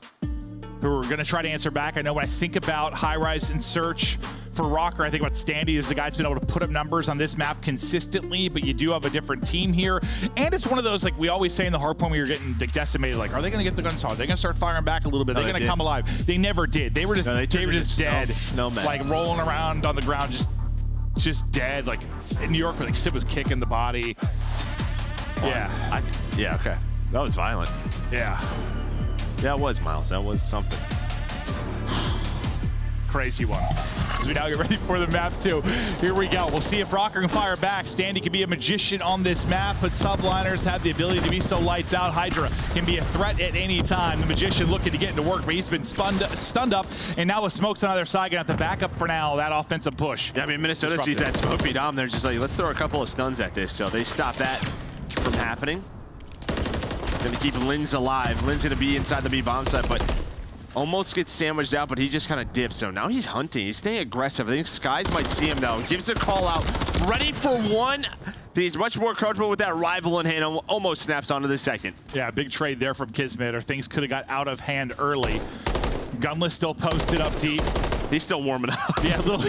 who are going to try to answer back. I know when I think about Highrise and search for Rocker, I think about SnD as the guy that's been able to put up numbers on this map consistently, but you do have a different team here. And it's one of those, like we always say in the Hardpoint, when you're getting decimated, like, are they going to get the guns hard? Are they going to start firing back a little bit? Are they going to come alive? They never did. They were just, they were just dead. Snowmen. Like rolling around on the ground, just dead. Like in New York, where like Sid was kicking the body. Yeah. Yeah, okay. That was violent. Yeah. Yeah, it was, Miles. That was something. Crazy one. As we now get ready for the map 2. Here we go. We'll see if Rocker can fire back. SnD can be a magician on this map, but Subliners have the ability to be so lights out. Hydra can be a threat at any time. The magician looking to get into work, but he's been stunned up, and now with smokes on the other side, gonna have to back up for now, that offensive push. Yeah, I mean, Minnesota sees that smoke beat on. They're just like, let's throw a couple of stuns at this. So they stop that from happening. Gonna keep Linz alive. Linz gonna be inside the B bomb site, but almost gets sandwiched out, but he just kind of dips. So now he's hunting. He's staying aggressive. I think Skies might see him though. Gives a call out. Ready for one. He's much more comfortable with that rival in hand. Almost snaps onto the second. Yeah, big trade there from Kismet, or things could have got out of hand early. Gunless still posted up deep. He's still warming up. Yeah, a little.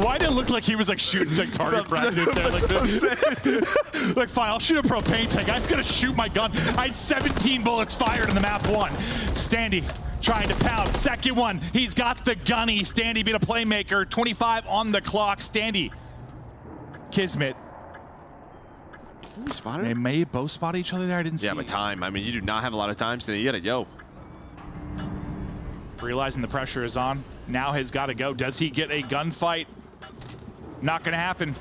Why did it look like he was like shooting like target practice there like this? Like, fine, I'll shoot a propane tank. I was gonna shoot my gun. I had 17 bullets fired in the map 1. SnD trying to pound. Second one, he's got the gunny. SnD being a playmaker. 25 on the clock. SnD. Kismet. They may both spot each other there. I didn't see. Yeah, but time. I mean, you do not have a lot of time, so you gotta go. Realizing the pressure is on. Now has got to go. Does he get a gunfight? Not going to happen.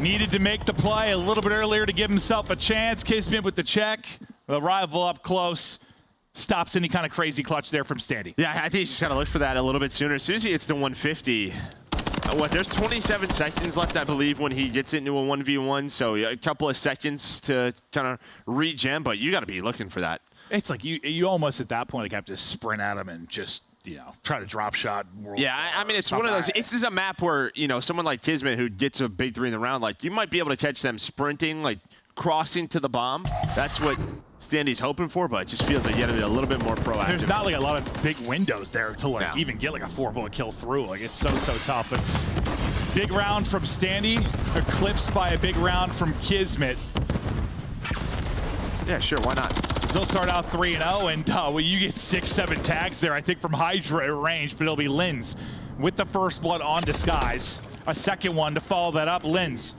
Needed to make the play a little bit earlier to give himself a chance. Kismet with the check. The rival up close. Stops any kind of crazy clutch there from SnD. Yeah, I think he's just got to look for that a little bit sooner. As soon as he gets to 150, there's 27 seconds left, I believe, when he gets into a 1v1. So a couple of seconds to kind of regen, but you got to be looking for that. It's like you almost at that point like have to sprint at him and just, you know, try to drop shot. Yeah, I mean, it's one of those. It's just a map where, you know, someone like Kismet who gets a big 3 in the round, like you might be able to catch them sprinting, like crossing to the bomb. That's what SnD's hoping for, but it just feels like you got to be a little bit more proactive. There's not like a lot of big windows there to like even get like a 4-bullet kill through. Like it's so tough. But big round from SnD, eclipsed by a big round from Kismet. Yeah, sure, why not? They'll start out 3-0, and well, you get 6-7 tags there, I think, from Hydra at range, but it'll be Linz with the first blood on Disguise. A second one to follow that up. Linz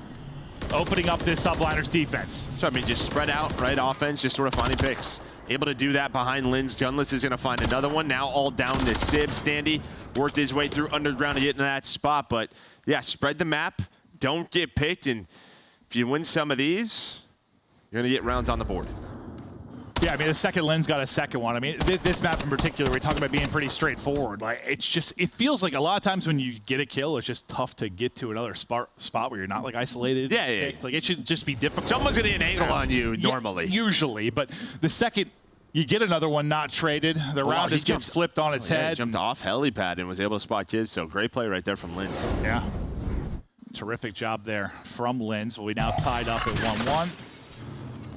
opening up this Subliners defense. So, I mean, just spread out, right? Offense, just sort of finding picks. Able to do that behind Linz. Gunless is going to find another one. Now all down to Sib. SnD worked his way through underground to get into that spot, but yeah, spread the map. Don't get picked, and if you win some of these, you're going to get rounds on the board. Yeah, I mean, the second Linz got a second one. I mean, this map in particular, we talk about being pretty straightforward. Like, it's just, it feels like a lot of times when you get a kill, it's just tough to get to another spot where you're not, like, isolated. Yeah. Like, it should just be difficult. Someone's going to get an angle on you normally. Usually, but the second you get another one not traded, the round just gets flipped on its head. He jumped off helipad and was able to spot kids, so great play right there from Linz. Yeah. Terrific job there from Linz. Well, we now tied up at 1-1.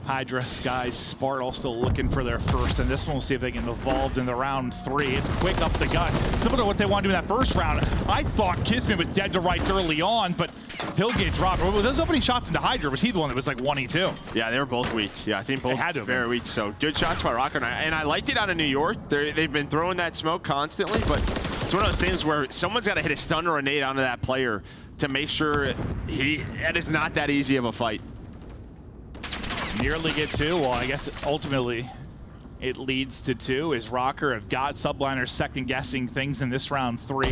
Hydra, Skies, Spart all still looking for their first, and this one we'll see if they get involved in the round 3. It's quick up the gut. Similar to what they wanted to do in that first round. I thought Kismet was dead to rights early on, but he'll get dropped. Well, those opening shots into Hydra, was he the one that was like 1E2? Yeah, they were both weak. Yeah, I think both had to have very been. weak. So good shots by Rocker. And I liked it out of New York. They've been throwing that smoke constantly, but it's one of those things where someone's got to hit a stun or a nade onto that player to make sure it is not that easy of a fight. Nearly get 2. Well, I guess ultimately it leads to 2 as Rocker have got Subliners second-guessing things in this round 3.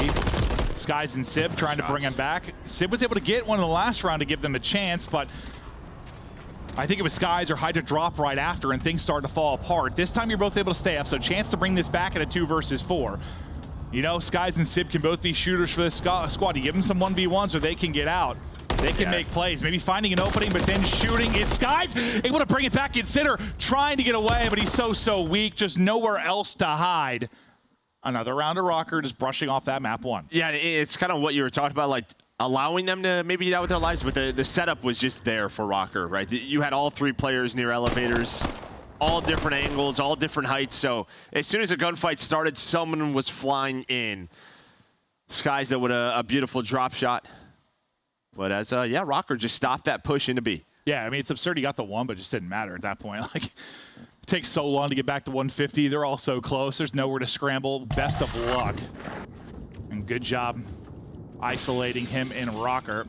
Skies and Sib trying to bring him back. Sib was able to get one in the last round to give them a chance, but I think it was Skies or Hydra drop right after and things started to fall apart. This time you're both able to stay up, so chance to bring this back at a 2 versus 4. You know, Skies and Sib can both be shooters for this squad. You give them some 1v1s or they can get out. They can make plays, maybe finding an opening, but then shooting. It's Skies able to bring it back. Consider trying to get away, but he's so weak, just nowhere else to hide. Another round of Rocker just brushing off that map 1. Yeah, it's kind of what you were talking about, like allowing them to maybe get out with their lives, but the setup was just there for Rocker, right? You had all 3 players near elevators, all different angles, all different heights. So as soon as a gunfight started, someone was flying in. Skies though with a beautiful drop shot. But as, yeah, Rocker just stopped that push into B. Yeah, I mean, it's absurd he got the 1, but it just didn't matter at that point. Like, it takes so long to get back to 150. They're all so close. There's nowhere to scramble. Best of luck. And good job isolating him in Rocker.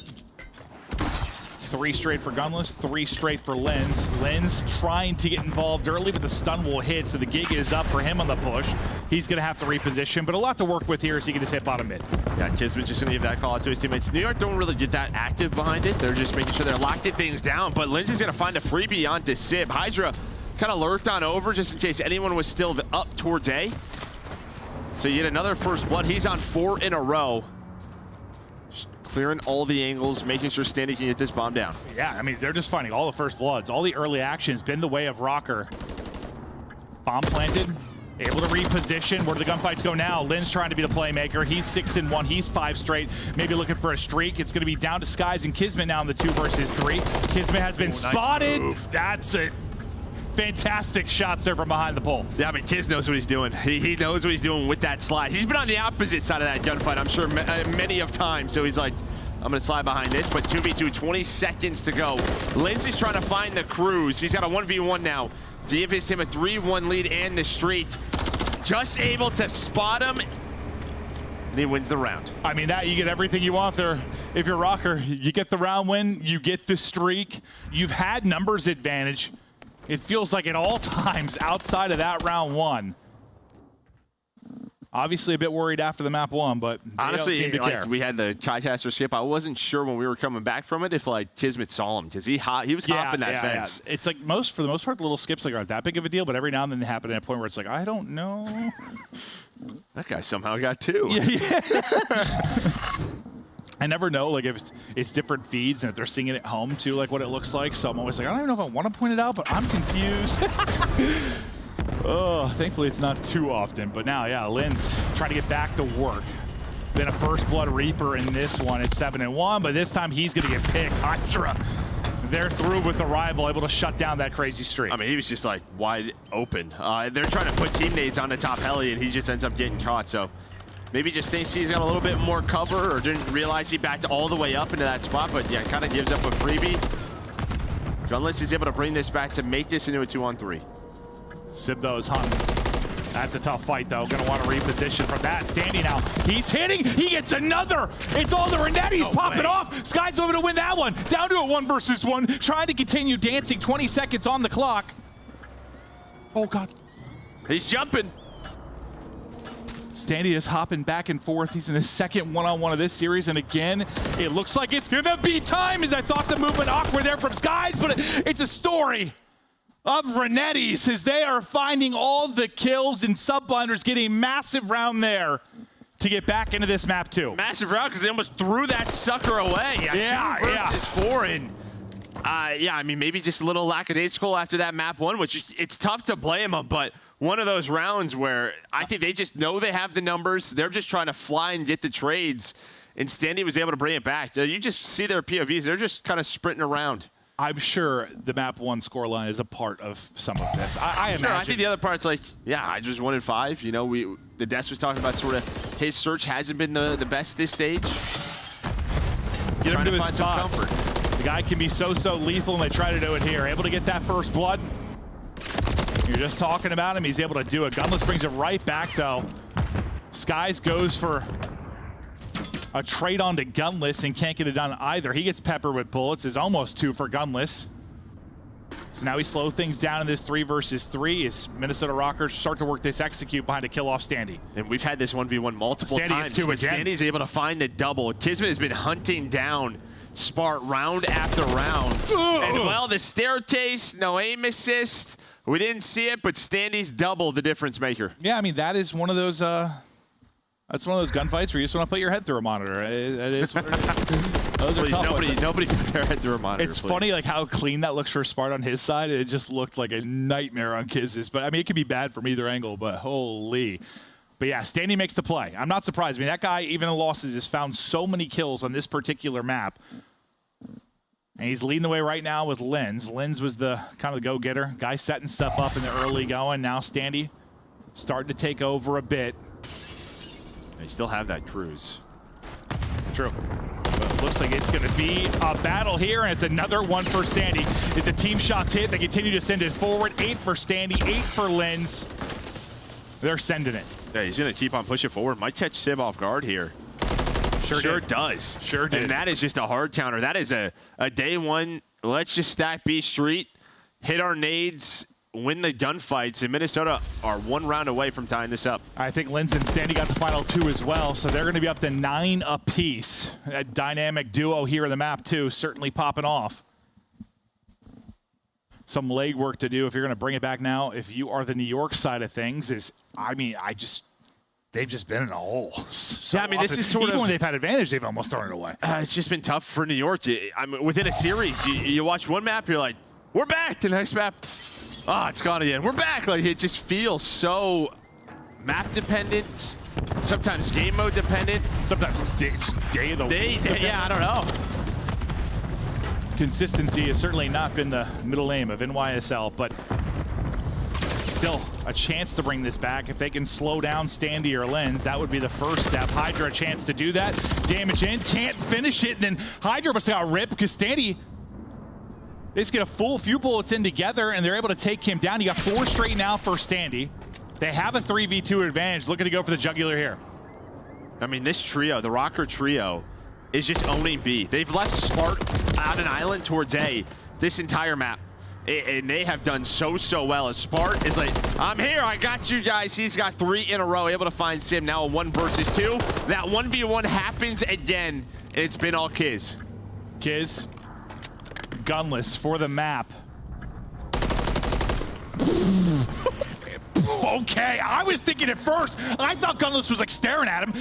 3 straight for Gunless, 3 straight for Lens. Lens trying to get involved early, but the stun will hit, so the gig is up for him on the push. He's going to have to reposition, but a lot to work with here as he can just hit bottom mid. Yeah, Kismet's just going to give that call out to his teammates. New York don't really get that active behind it. They're just making sure they're locking things down, but Lens is going to find a freebie onto Sib. Hydra kind of lurked on over just in case anyone was still up towards A. So you get another first blood. He's on 4 in a row. Clearing all the angles, making sure SnD can get this bomb down. Yeah, I mean, they're just finding all the first bloods. All the early action's been the way of Rocker. Bomb planted, able to reposition. Where do the gunfights go now? Lynn's trying to be the playmaker. He's 6 in 1. He's 5 straight. Maybe looking for a streak. It's going to be down to Skies and Kismet now in the 2 versus 3. Kismet has been spotted. Nice. That's it. Fantastic shots there from behind the pole. Yeah, I mean, Kiz knows what he's doing. He knows what he's doing with that slide. He's been on the opposite side of that gunfight, I'm sure, many of times. So he's like, I'm going to slide behind this, but 2v2, 20 seconds to go. Lindsay's trying to find the cruise. He's got a 1v1 now to give his team a 3-1 lead and the streak. Just able to spot him, and he wins the round. I mean, that you get everything you want there. If you're Rocker, you get the round win, you get the streak. You've had numbers advantage. It feels like at all times outside of that round 1. Obviously a bit worried after the map 1, but honestly, like care. We had the Kaicaster skip. I wasn't sure when we were coming back from it if like Kismet saw him because he was hopping that fence. Yeah. It's like for the most part, the little skips like aren't that big of a deal, but every now and then they happen at a point where it's like, I don't know. That guy somehow got 2. Yeah. I never know, like, if it's different feeds and if they're seeing it at home, too, like, what it looks like. So I'm always like, I don't even know if I want to point it out, but I'm confused. Oh, thankfully it's not too often. But now, yeah, Lynn's trying to get back to work. Been a First Blood Reaper in this one. It's 7-1, but this time he's going to get picked. Hydra, they're through with the rival, able to shut down that crazy streak. I mean, he was just, like, wide open. They're trying to put team nades on the top heli, and he just ends up getting caught, so... Maybe just thinks he's got a little bit more cover or didn't realize he backed all the way up into that spot, but yeah, kind of gives up a freebie. Gunless is able to bring this back to make this into a 2-on-3. Sib, though, is hunting. That's a tough fight, though. Gonna want to reposition from that. SnD now. He's hitting. He gets another. It's all the Renetti's popping off. Sky's over to win that one. Down to a 1 versus 1. Trying to continue dancing. 20 seconds on the clock. Oh, God. He's jumping. SnD is hopping back and forth. He's in the second one-on-one of this series, and again, it looks like it's gonna be time, as I thought the movement awkward there from Skies, but it's a story of Renetti's as they are finding all the kills and Subliners getting a massive round there to get back into this map too. Massive round because they almost threw that sucker away. Yeah, 2 versus 4, and yeah, I mean, maybe just a little lackadaisical after that map 1, which it's tough to blame them, but one of those rounds where I think they just know they have the numbers. They're just trying to fly and get the trades, and SnD was able to bring it back. You just see their POVs. They're just kind of sprinting around. I'm sure the map 1 scoreline is a part of some of this. I imagine. Sure, I think the other part's like, yeah, I just 1-5. You know, the Des was talking about sort of his search hasn't been the best this stage. Get him to his find some spots. comfort. The guy can be so lethal, and they try to do it here. Able to get that first blood. You're just talking about him. He's able to do it. Gunless brings it right back, though. Skies goes for a trade on to Gunless and can't get it done either. He gets peppered with bullets. Is almost 2 for Gunless. So now we slow things down in this 3 versus 3 as Minnesota Rockers start to work this execute behind a kill off SnD. And we've had this 1v1 multiple times. SnD's able to find the double. Kismet has been hunting down Spart round after round. And well, the staircase, no aim assist. We didn't see it, but SnD's double the difference maker. Yeah, I mean, that is one of those that's one of those gunfights where you just want to put your head through a monitor. It is what it is. Those are tough ones. Nobody put their head through a monitor. It's funny like how clean that looks for Spart on his side. It just looked like a nightmare on Kiz's. But I mean, it could be bad from either angle, but holy. But yeah, SnD makes the play. I'm not surprised. I mean, that guy, even in losses, has found so many kills on this particular map. And he's leading the way right now with Lens. Lens was the kind of the go-getter. Guy setting stuff up in the early going. Now SnD starting to take over a bit. They still have that cruise. True. But it looks like it's going to be a battle here, and it's another one for SnD. If the team shots hit, they continue to send it forward. 8 for SnD, 8 for Lens. They're sending it. Yeah, he's going to keep on pushing forward. Might catch Sib off guard here. Sure does. Sure did. And that is just a hard counter. That is a day one. Let's just stack B Street, hit our nades, win the gunfights, and Minnesota are 1 round away from tying this up. I think Lens and SnD got the final 2 as well, so they're going to be up to 9 apiece. A dynamic duo here in the map, too, certainly popping off. Some leg work to do if you're going to bring it back now. If you are the New York side of things, they've just been in a hole. So yeah, I mean, this is even when they've had advantage, they've almost thrown it away. It's just been tough for New York. I mean, within a series, you watch one map, you're like, we're back. The next map, it's gone again. We're back. Like, it just feels so map dependent, sometimes game mode dependent, sometimes day of the week. Yeah, I don't know. Consistency has certainly not been the middle name of NYSL, but still a chance to bring this back. If they can slow down SnD or Lens, that would be the first step. Hydra a chance to do that. Damage in, can't finish it, and then Hydra must got ripped because SnD, they just get a few bullets in together, and they're able to take him down. You got 4 straight now for SnD. They have a 3v2 advantage, looking to go for the jugular here. I mean, this trio, the Rocker trio, is just owning B. They've left Spart on an island towards A this entire map. And they have done so well. As Spart is like, I'm here, I got you guys. He's got 3 in a row, able to find Sim. Now a 1 versus 2. That 1v1 happens again, and it's been all Kiz. Kiz, gunless for the map. Okay, I was thinking at first, I thought Gunless was like staring at him.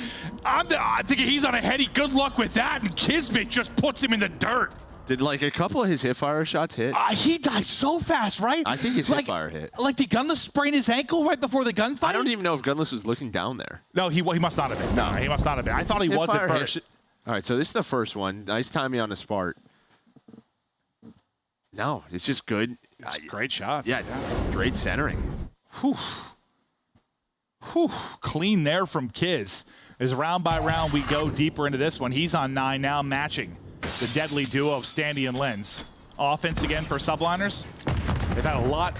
I'm thinking he's on a heady. Good luck with that, and Kismet just puts him in the dirt. Did like a couple of his hipfire shots hit? He died so fast, right? I think his hipfire hit. Like, did Gunless sprain his ankle right before the gunfight? I don't even know if Gunless was looking down there. No, he must not have been. No, he must not have been. I thought he was at first. All right, so this is the first one. Nice timing on the Spart. No, it's just good. Great shots. Yeah, great centering. Whew. Clean there from Kiz. As round by round we go deeper into this one. He's on 9 now, matching the deadly duo of SnD and Lens. Offense again for subliners. They've had a lot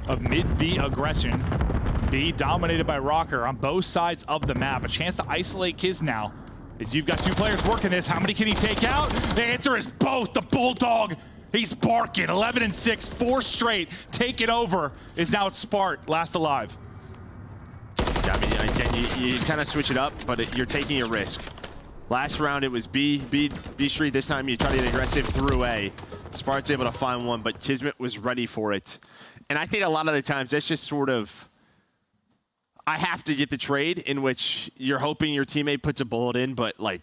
of mid-B aggression. B dominated by Rocker on both sides of the map. A chance to isolate Kiz now. As you've got 2 players working this, how many can he take out? The answer is both. The Bulldog, he's barking. 11 and 6, 4 straight. Take it over. Is now it's Spart, last alive. I mean, again, you kind of switch it up, but you're taking a risk. Last round, it was B Street. This time, you try to get aggressive through A. Spart's able to find one, but Kismet was ready for it. And I think a lot of the times, that's just sort of, I have to get the trade in which you're hoping your teammate puts a bullet in, but like,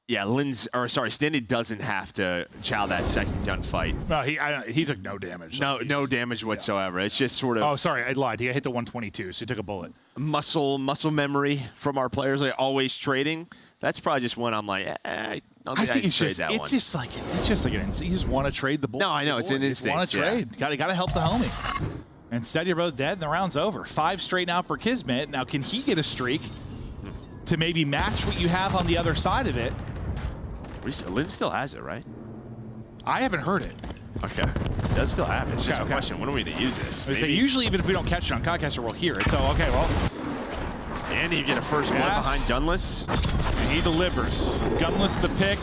yeah, SnD doesn't have to chow that second gunfight. No, he took no damage. No damage whatsoever. Yeah. It's just sort of. Oh, sorry, I lied. He hit the 122, so he took a bullet. Muscle memory from our players. Like always trading. That's probably just one I'm like, I don't think I can trade that one. It's just like an instinct. You just want to trade the bullet. No, I know it's an instinct. You want to trade. Got to help the homie. Instead, you're both dead, and the round's over. 5 straight now for Kismet. Now, can he get a streak to maybe match what you have on the other side of it? Lynn still has it, right? I haven't heard it. Okay. It does still have it. It's just a question. When are we going to use this? Usually, even if we don't catch it on Codcaster, we'll hear it. So, okay, well. And you get a first blood behind Gunless. And he delivers. Gunless the pick.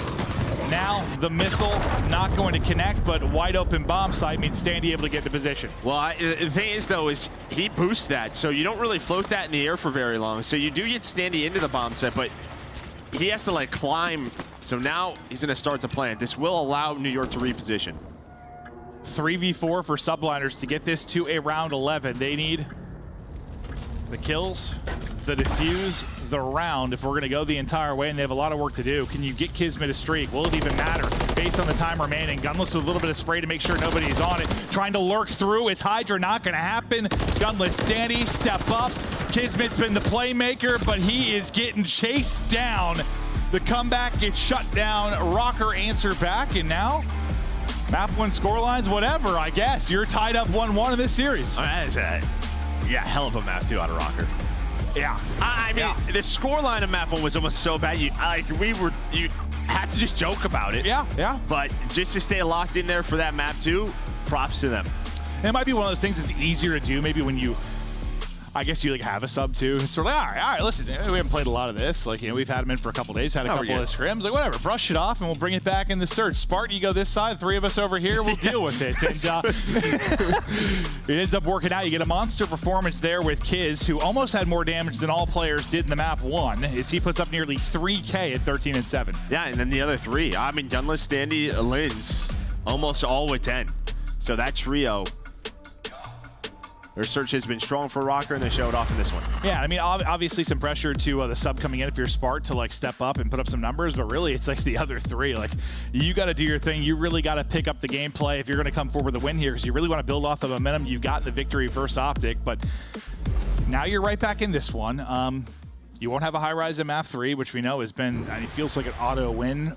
Now the missile not going to connect, but wide open bomb site means SnD able to get into position. Well, the thing is, though, is he boosts that, so you don't really float that in the air for very long. So you do get SnD into the bomb set, but he has to, like, climb. So now he's going to start the plant. This will allow New York to reposition. 3v4 for Subliners to get this to a round 11. They need the kills, the defuse, the round if we're going to go the entire way, and they have a lot of work to do. Can you get Kismet a streak? Will it even matter based on the time remaining? Gunless with a little bit of spray to make sure nobody's on it. Trying to lurk through. It's Hydra not going to happen. Gunless SnD, step up. Kismet's been the playmaker, but he is getting chased down. The comeback gets shut down. Rocker answer back, and now map 1 scorelines, whatever, I guess. You're tied up 1-1 in this series. That is a hell of a map, too, out of Rocker. Yeah. I mean, the scoreline of map 1 was almost so bad. You had to just joke about it. Yeah. But just to stay locked in there for that map 2, props to them. And it might be one of those things that's easier to do maybe when you, I guess you like have a sub too. It's sort of like, all right, listen, we haven't played a lot of this. Like, we've had them in for a couple days, had a couple of scrims. Like, whatever, brush it off and we'll bring it back in the search. Spartan, you go this side, 3 of us over here, we'll deal with it. And it ends up working out. You get a monster performance there with Kiz, who almost had more damage than all players did in the map 1, as he puts up nearly 3K at 13-7. Yeah, and then the other 3. I mean, Gunless, SnD, Linz, almost all with 10. So that trio. Their search has been strong for Rocker, and they showed off in this one. Yeah, I mean, obviously some pressure to the sub coming in if you're Spart to, like, step up and put up some numbers, but really it's like the other 3. Like, you got to do your thing. You really got to pick up the gameplay if you're going to come forward with a win here, because you really want to build off the momentum you got in the victory versus Optic. But now you're right back in this one. You won't have a Highrise in map 3, which we know has been, it feels like an auto win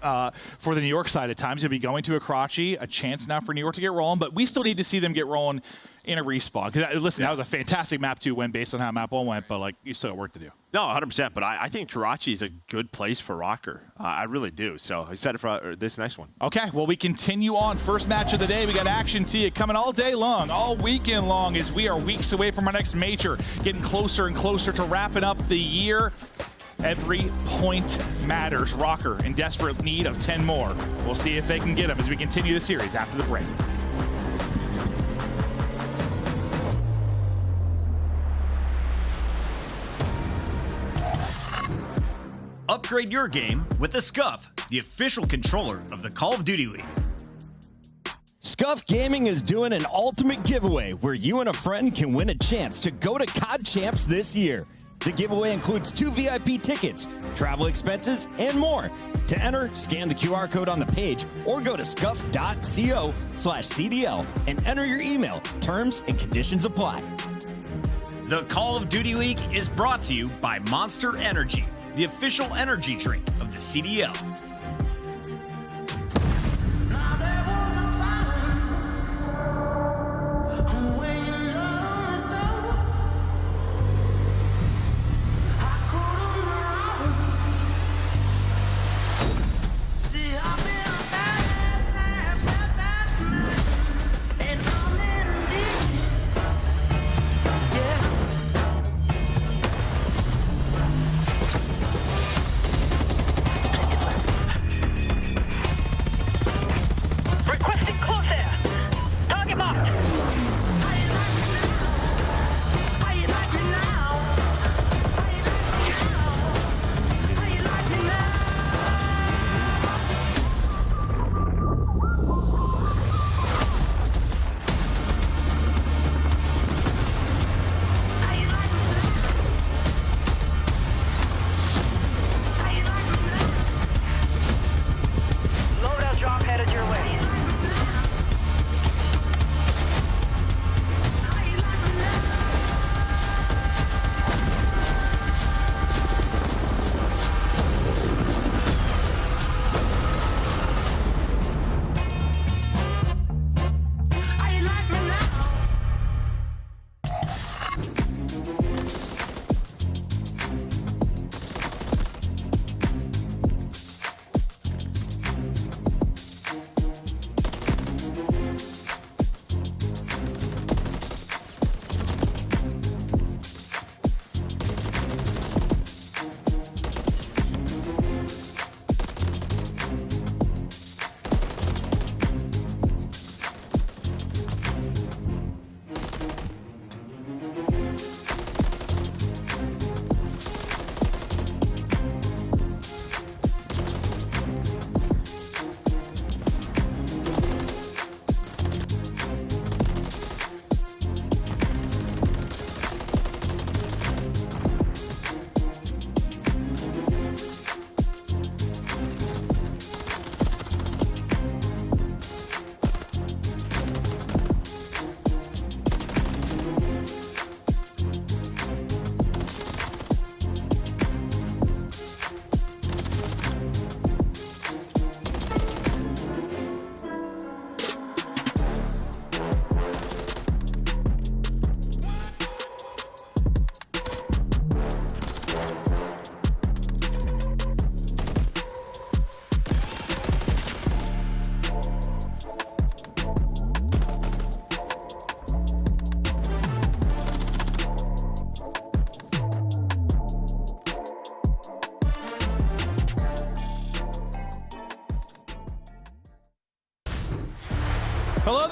for the New York side at times. You'll be going to a Karachi, a chance now for New York to get rolling, but we still need to see them get rolling in a respawn. Because listen, that was a fantastic map 2 win based on how map 1 went, but like, you still got work to do. No, 100%, but I think Karachi is a good place for Rocker. I really do. So I set it for this next one. Okay, well, we continue on. First match of the day. We got action to you coming all day long, all weekend long, as we are weeks away from our next major, getting closer and closer to wrapping up the year. Every point matters. Rocker in desperate need of 10 more. We'll see if they can get them as we continue the series after the break. Upgrade your game with the Scuff, the official controller of the Call of Duty League. Scuff Gaming is doing an ultimate giveaway where you and a friend can win a chance to go to COD Champs this year. The giveaway includes 2 VIP tickets, travel expenses, and more. To enter, scan the QR code on the page or go to scuff.co/CDL and enter your email. Terms and conditions apply. The Call of Duty League is brought to you by Monster Energy, the official energy drink of the CDL.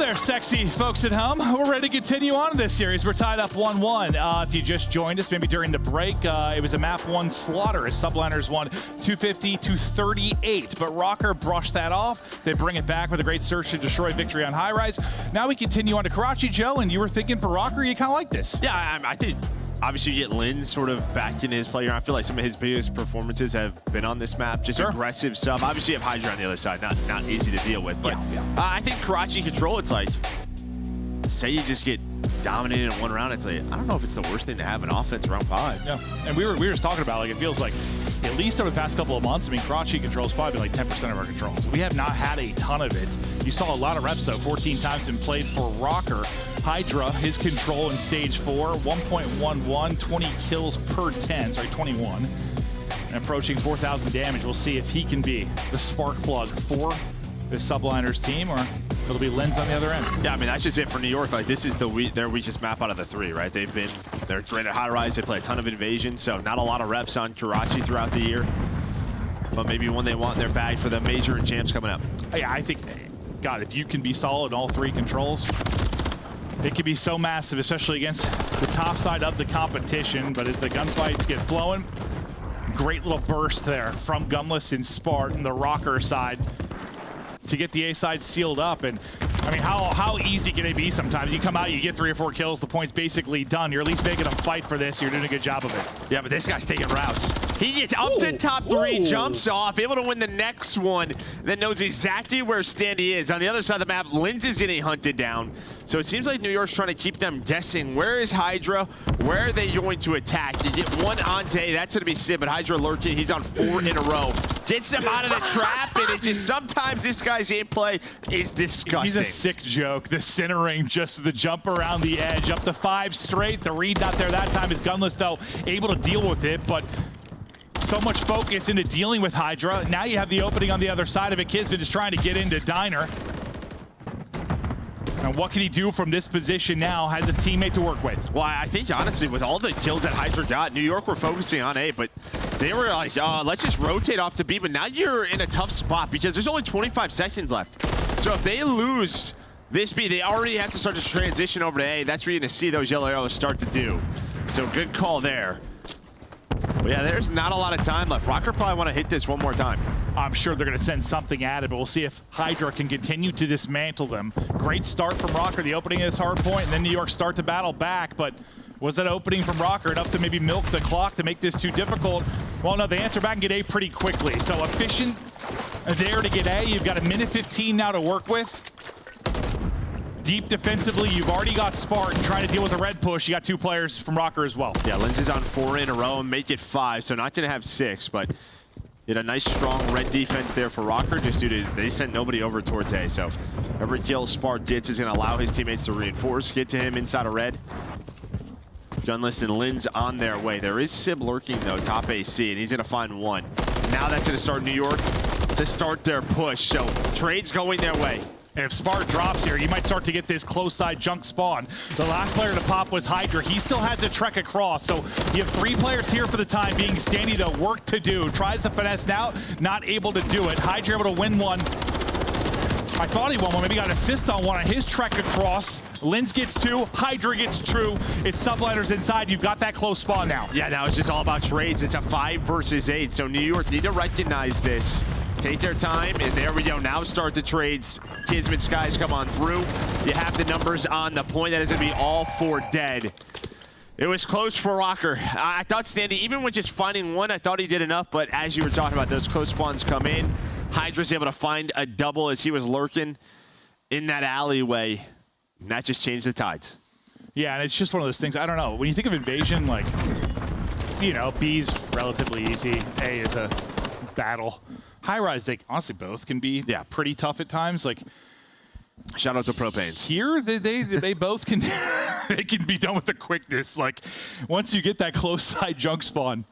there, sexy folks at home. We're ready to continue on in this series. We're tied up 1-1. If you just joined us, maybe during the break, it was a map 1 slaughter as Subliners won 250-38. But Rocker brushed that off. They bring it back with a great search and destroy victory on Highrise. Now we continue on to Karachi, Joe, and you were thinking for Rocker, you kind of like this. Yeah, I think obviously you get Lin sort of back in his play. I feel like some of his biggest performances have been on this map. Just aggressive sub. Obviously you have Hydra on the other side, not easy to deal with. But I think Karachi control, it's like, say you just get dominated in one round, it's like, I don't know if it's the worst thing to have in offense round 5. Yeah, and we were just talking about, like, it feels like at least over the past couple of months, I mean, Karachi control's probably been like 10% of our controls. We have not had a ton of it. You saw a lot of reps though, 14 times been played for Rocker. Hydra, his control in stage 4, 1.11, 20 kills per 10, sorry, 21. And approaching 4,000 damage. We'll see if he can be the spark plug for this Subliners team, or if it'll be Lens on the other end. Yeah, I mean, that's just it for New York. Like, this is their weakest map out of the 3, right? They're great at Highrise. They play a ton of invasion, so not a lot of reps on Karachi throughout the year. But maybe one they want in their bag for the Major and Champs coming up. Yeah, I think, God, if you can be solid in all 3 controls, it can be so massive, especially against the top side of the competition. But as the gunfights get flowing, great little burst there from Gunless and Spartan, the Rocker side, to get the A side sealed up. And I mean, how easy can it be sometimes? You come out, you get 3 or 4 kills, the point's basically done. You're at least making them fight for this. You're doing a good job of it. Yeah, but this guy's taking routes. He gets up to top 3, jumps off, able to win the next one, then knows exactly where SnD is. On the other side of the map, Linz is getting hunted down. So it seems like New York's trying to keep them guessing. Where is Hydra? Where are they going to attack? You get one on Tay, that's going to be Sid, but Hydra lurking. He's on 4 in a row. Gets him out of the trap, and it just, sometimes this guy's gameplay is disgusting. He's a sick joke. The centering, just the jump around the edge, up to 5 straight. The read not there that time. Is Gunless, though, able to deal with it, but so much focus into dealing with Hydra. Now you have the opening on the other side of it. Kisman is trying to get into Diner. And what can he do from this position now? Has a teammate to work with. Well, I think, honestly, with all the kills that Hydra got, New York were focusing on A, but they were like, let's just rotate off to B. But now you're in a tough spot because there's only 25 seconds left. So if they lose this B, they already have to start to transition over to A. That's where you're going to see those yellow arrows start to do. So good call there. But yeah, there's not a lot of time left. Rocker probably want to hit this one more time. I'm sure they're going to send something at it, but we'll see if Hydra can continue to dismantle them. Great start from Rocker, the opening of this hard point, and then New York start to battle back, but was that opening from Rocker enough to maybe milk the clock to make this too difficult? Well, no, they answer back and get A pretty quickly. So efficient there to get A. You've got 1:15 now to work with. Deep defensively, you've already got Spartan trying to deal with a red push. You got 2 players from Rocker as well. Yeah, Lindsay's on 4 in a row and make it 5, so not going to have 6, but did a nice, strong red defense there for Rocker, just due to they sent nobody over towards A. So every kill Spark gets is going to allow his teammates to reinforce, get to him inside of red. Gunless and Linz on their way. There is Sib lurking, though, top AC, and he's going to find 1. Now that's going to start New York to start their push, so trades going their way. And if Spart drops here, you might start to get this close side junk spawn. The last player to pop was Hydra. He still has a trek across. So you have 3 players here for the time being. SnD, though, work to do. Tries to finesse now, not able to do it. Hydra able to win one. I thought he won one. Maybe got an assist on one on his trek across. Linz gets 2, Hydra gets 2. It's Subliners inside. You've got that close spawn now. Yeah, now it's just all about trades. It's a 5 versus 8. So New York need to recognize this. Take their time, and there we go. Now start the trades. Kismet Skies come on through. You have the numbers on the point. That is going to be all 4 dead. It was close for Rocker. I thought SnD, even with just finding 1, I thought he did enough, but as you were talking about, those close spawns come in. Hydra's able to find a double as he was lurking in that alleyway, and that just changed the tides. Yeah, and it's just one of those things, I don't know. When you think of invasion, like, you know, B's relatively easy. A is a battle. Highrise, they honestly both can be pretty tough at times. Like, shout out to Propanes. Here, they both can they can be done with the quickness. Like, once you get that close side junk spawn,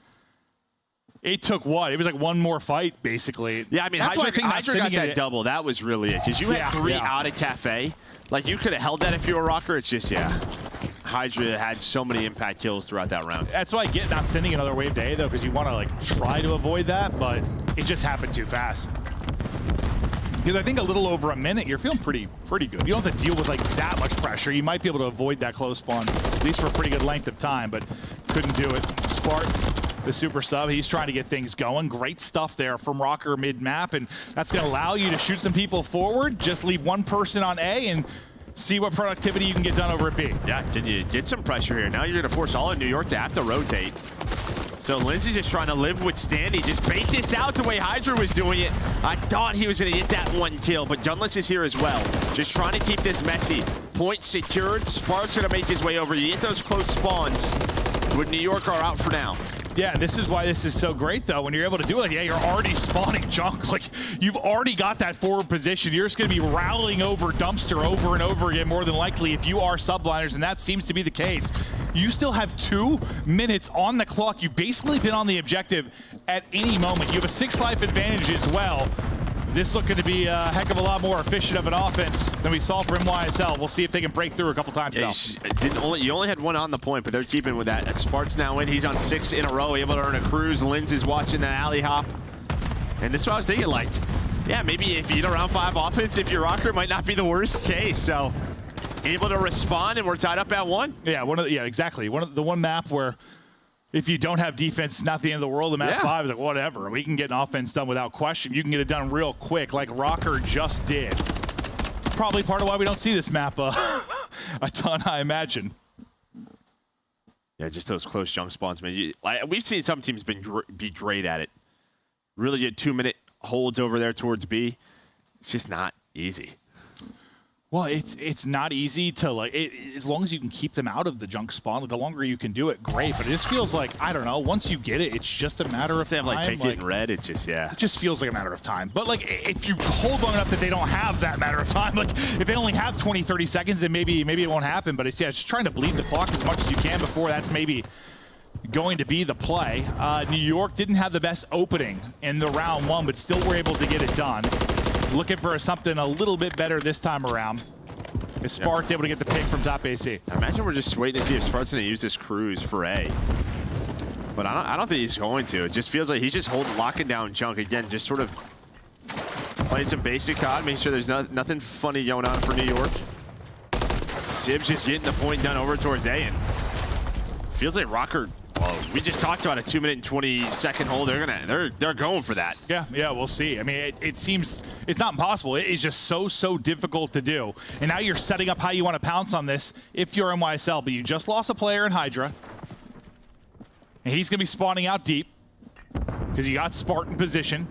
it took what? It was like 1 more fight, basically. Yeah, I mean, Hydra got that double. That was really it. Because you had 3 out of Cafe. Like, you could have held that if you were a Rocker. It's just, Hydra had so many impact kills throughout that round. That's why I get not sending another wave to A, though, because you want to, like, try to avoid that, but it just happened too fast. Because I think a little over a minute, you're feeling pretty good. You don't have to deal with like that much pressure. You might be able to avoid that close spawn, at least for a pretty good length of time, but couldn't do it. Spart, the super sub, he's trying to get things going. Great stuff there from Rocker mid-map, and that's going to allow you to shoot some people forward, just leave one person on A, and see what productivity you can get done over at B. Yeah, can you get some pressure here? Now you're going to force all of New York to have to rotate. So Lindsay's just trying to live with SnD. Just bait this out the way Hydra was doing it. I thought he was going to get that one kill, but Gunless is here as well. Just trying to keep this messy. Point secured. Spark's going to make his way over. You get those close spawns, but New York are out for now. Yeah, this is why this is so great, though. When you're able to do it, yeah, you're already spawning junk. Like, you've already got that forward position. You're just going to be rallying over Dumpster over and over again, more than likely, if you are subliners, and that seems to be the case. You still have 2 minutes on the clock. You've basically been on the objective at any moment. You have a 6 life advantage as well. This is looking to be a heck of a lot more efficient of an offense than we saw from NYSL. We'll see if they can break through a couple times now. You only had one on the point, but they're keeping with that. Spart's now in. He's on 6 in a row, able to earn a cruise. Linz is watching the alley hop. And this is what I was thinking, like, yeah, maybe if you get a round 5 offense, if you're Rocker, it might not be the worst case. So able to respond, and we're tied up at 1. Yeah, exactly. The one map where if you don't have defense, it's not the end of the world. The map 5 is like, whatever. We can get an offense done without question. You can get it done real quick, like Rocker just did. Probably part of why we don't see this map a ton, I imagine. Yeah, just those close junk spawns, man. We've seen some teams be great at it. Really good 2-minute holds over there towards B. It's just not easy. Well, it's not easy to, like, as long as you can keep them out of the junk spawn, the longer you can do it, great. But it just feels like, I don't know, once you get it, it's just a matter of time. They have, like, take it in red, it's just, yeah. It just feels like a matter of time. But, like, if you hold long enough that they don't have that matter of time, like, if they only have 20, 30 seconds, then maybe it won't happen. But it's, yeah, just trying to bleed the clock as much as you can before that's maybe going to be the play. New York didn't have the best opening in the round 1, but still were able to get it done. Looking for something a little bit better this time around. Is Spart's able to get the pick from top AC? I imagine we're just waiting to see if Spart's going to use this cruise for A. But I don't think he's going to. It just feels like he's just locking down junk again, just sort of playing some basic COD, making sure there's nothing funny going on for New York. Sib's just getting the point done over towards A, and feels like Rocker. Well, we just talked about a 2-minute and 20-second hold. They're going for that. Yeah, we'll see. I mean, it seems it's not impossible. It is just so difficult to do. And now you're setting up how you want to pounce on this if you're NYSL, but you just lost a player in Hydra. And he's going to be spawning out deep because you got Spartan position.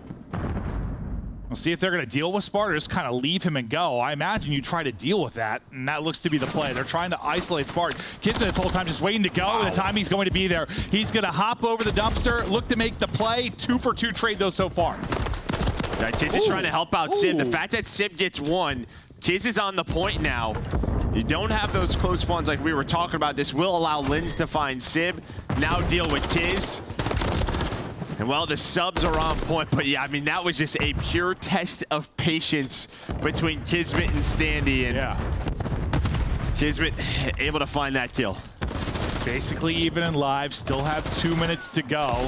We'll see if they're going to deal with Sparta or just kind of leave him and go. I imagine you try to deal with that, and that looks to be the play. They're trying to isolate Sparta. Kismet this whole time just waiting to go. Wow. The time he's going to be there. He's going to hop over the dumpster, look to make the play. 2-for-2 trade, though, so far. Yeah, Kiz is trying to help out Sib. The fact that Sib gets 1, Kiz is on the point now. You don't have those close spawns like we were talking about. This will allow Linz to find Sib. Now deal with Kiz. And well, the subs are on point, but yeah, I mean, that was just a pure test of patience between Kismet and SnD, and Kismet able to find that kill. Basically even in live, still have 2 minutes to go.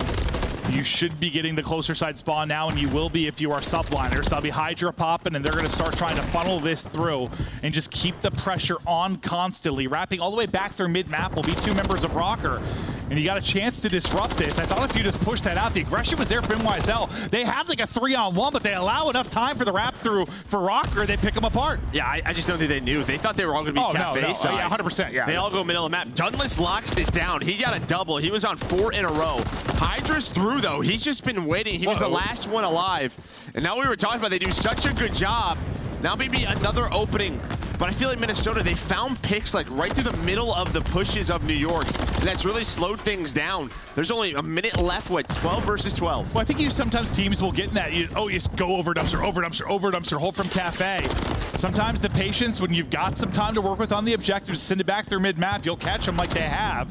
You should be getting the closer side spawn now, and you will be if you are subliners. That'll be Hydra popping, and they're going to start trying to funnel this through and just keep the pressure on constantly. Wrapping all the way back through mid-map will be 2 members of Rocker. And you got a chance to disrupt this. I thought if you just pushed that out, the aggression was there for NYSL. They have like a 3-on-1, but they allow enough time for the wrap through for Rocker. They pick them apart. Yeah, I just don't think they knew. They thought they were all going to be cafe side. Yeah, 100%. Yeah. They all go middle of the map. Gunless locks this down. He got a double. He was on 4 in a row. Hydra's through, though. He's just been waiting. He was the last one alive. And now we were talking about they do such a good job. Now maybe another opening. But I feel like Minnesota, they found picks like right through the middle of the pushes of New York. And that's really slowed things down. There's only a minute left, what, 12 versus 12? Well, I think sometimes teams will get in that. You just go over dumpster, over dumpster, over dumpster, hold from cafe. Sometimes the patience, when you've got some time to work with on the objectives, send it back through mid-map, you'll catch them like they have.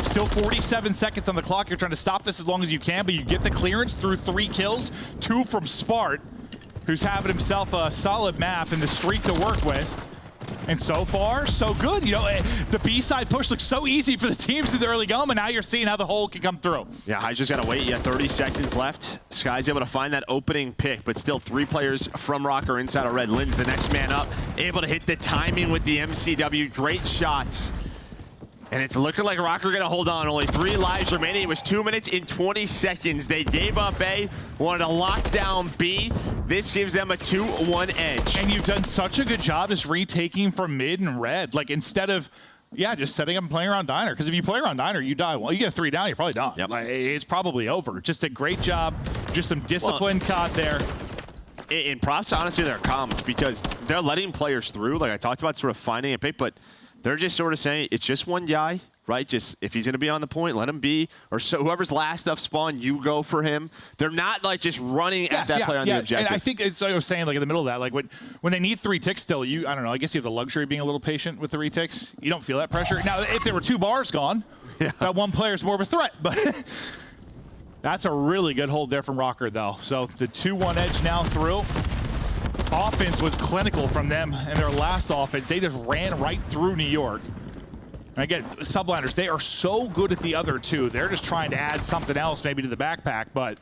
Still 47 seconds on the clock. You're trying to stop this as long as you can, but you get the clearance through 3 kills, 2 from Spart, who's having himself a solid map and the streak to work with. And so far, so good. You know, the B-side push looks so easy for the teams in the early game, and now you're seeing how the hole can come through. Yeah, I just got to wait. Yeah, 30 seconds left. Sky's able to find that opening pick, but still 3 players from Rocker inside of red. Lynn's the next man up, able to hit the timing with the MCW. Great shots. And it's looking like Rocker going to hold on. Only 3 lives remaining. It was 2 minutes and 20 seconds. They gave up A, wanted to lock down B. This gives them a 2-1 edge. And you've done such a good job just retaking from mid and red. Like, instead of, yeah, just setting up and playing around Diner. Because if you play around Diner, you die. Well, you get 3 down, you're probably done. Yep. Like, it's probably over. Just a great job. Just some discipline caught there. In props, honestly, they're comms because they're letting players through. Like I talked about, sort of finding a pick, but they're just sort of saying it's just one guy, right? Just if he's going to be on the point, let him be. Or so whoever's last of spawn, you go for him. They're not like just running at that player on the objective. And I think it's like I was saying, like in the middle of that, like when they need 3 ticks still, I don't know, I guess you have the luxury of being a little patient with the reticks. You don't feel that pressure. Now, if there were 2 bars gone, that one player's more of a threat. But that's a really good hold there from Rocker, though. So the 2-1 edge now through. Offense was clinical from them in their last offense. They just ran right through New York. And again, Subliners, they are so good at the other 2. They're just trying to add something else maybe to the backpack, but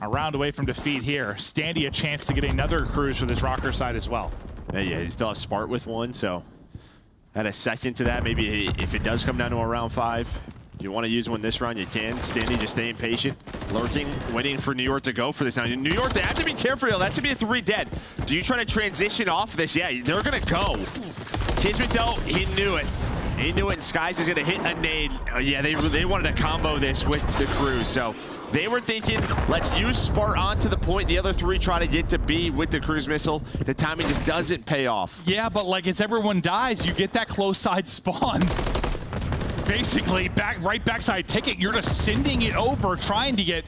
a round away from defeat here. SnD a chance to get another cruise for this Rocker side as well. Yeah, you still have Spart with 1, so add a second to that. Maybe if it does come down to a round 5, you want to use one this round, you can. SnD just staying patient, lurking, waiting for New York to go for this. Now, in New York, they have to be careful. That's going to be a 3 dead. Do you try to transition off this? Yeah, they're going to go. Kismet, though, he knew it. He knew it, and Skies is going to hit a nade. Yeah, they wanted to combo this with the cruise. So they were thinking, let's use Spart onto the point. The other 3 try to get to B with the cruise missile. The timing just doesn't pay off. Yeah, but like as everyone dies, you get that close side spawn. Basically, right backside ticket, you're just sending it over, trying to get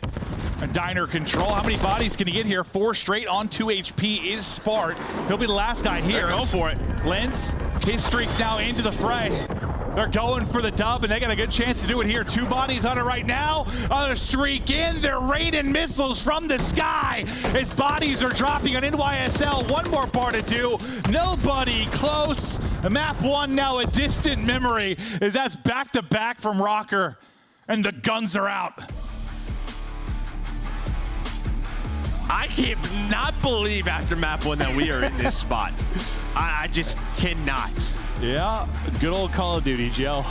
a Diner control. How many bodies can he get here? 4 straight on 2 HP is Spart. He'll be the last guy here. Go for it. Lens, his streak now into the fray. They're going for the dub, and they got a good chance to do it here. 2 bodies on it right now. Other streak in. They're raining missiles from the sky as bodies are dropping on NYSL. 1 more bar to do. Nobody close. Map 1 now a distant memory as that's back-to-back from Rocker, and the guns are out. I cannot believe after map 1 that we are in this spot. I just cannot. Yeah, good old Call of Duty, Joe.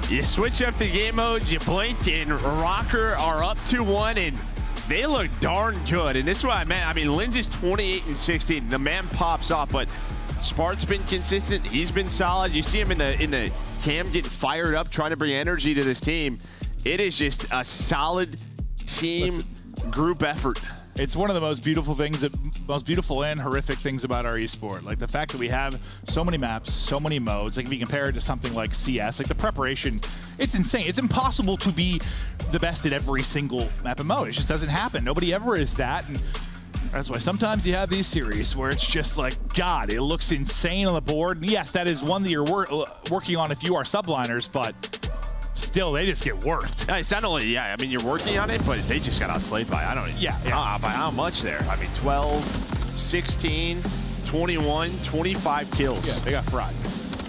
You switch up the game modes, you blink, and Rocker are up 2-1, and they look darn good. And this is what I meant. I mean, Lynn's is 28 and 16. The man pops off, but Spart's been consistent. He's been solid. You see him in the cam getting fired up, trying to bring energy to this team. It is just a solid team group effort. It's one of the most beautiful things, most beautiful and horrific things about our esport. Like the fact that we have so many maps, so many modes. Like if you compare it to something like CS, like the preparation, it's insane. It's impossible to be the best at every single map and mode. It just doesn't happen. Nobody ever is that. And that's why sometimes you have these series where it's just like, God, it looks insane on the board. And yes, that is one that you're working on if you are subliners, but still, they just get worked. It's not only, I mean, you're working on it, but they just got outslayed by, by how much there? I mean, 12, 16, 21, 25 kills. Yeah, they got fried.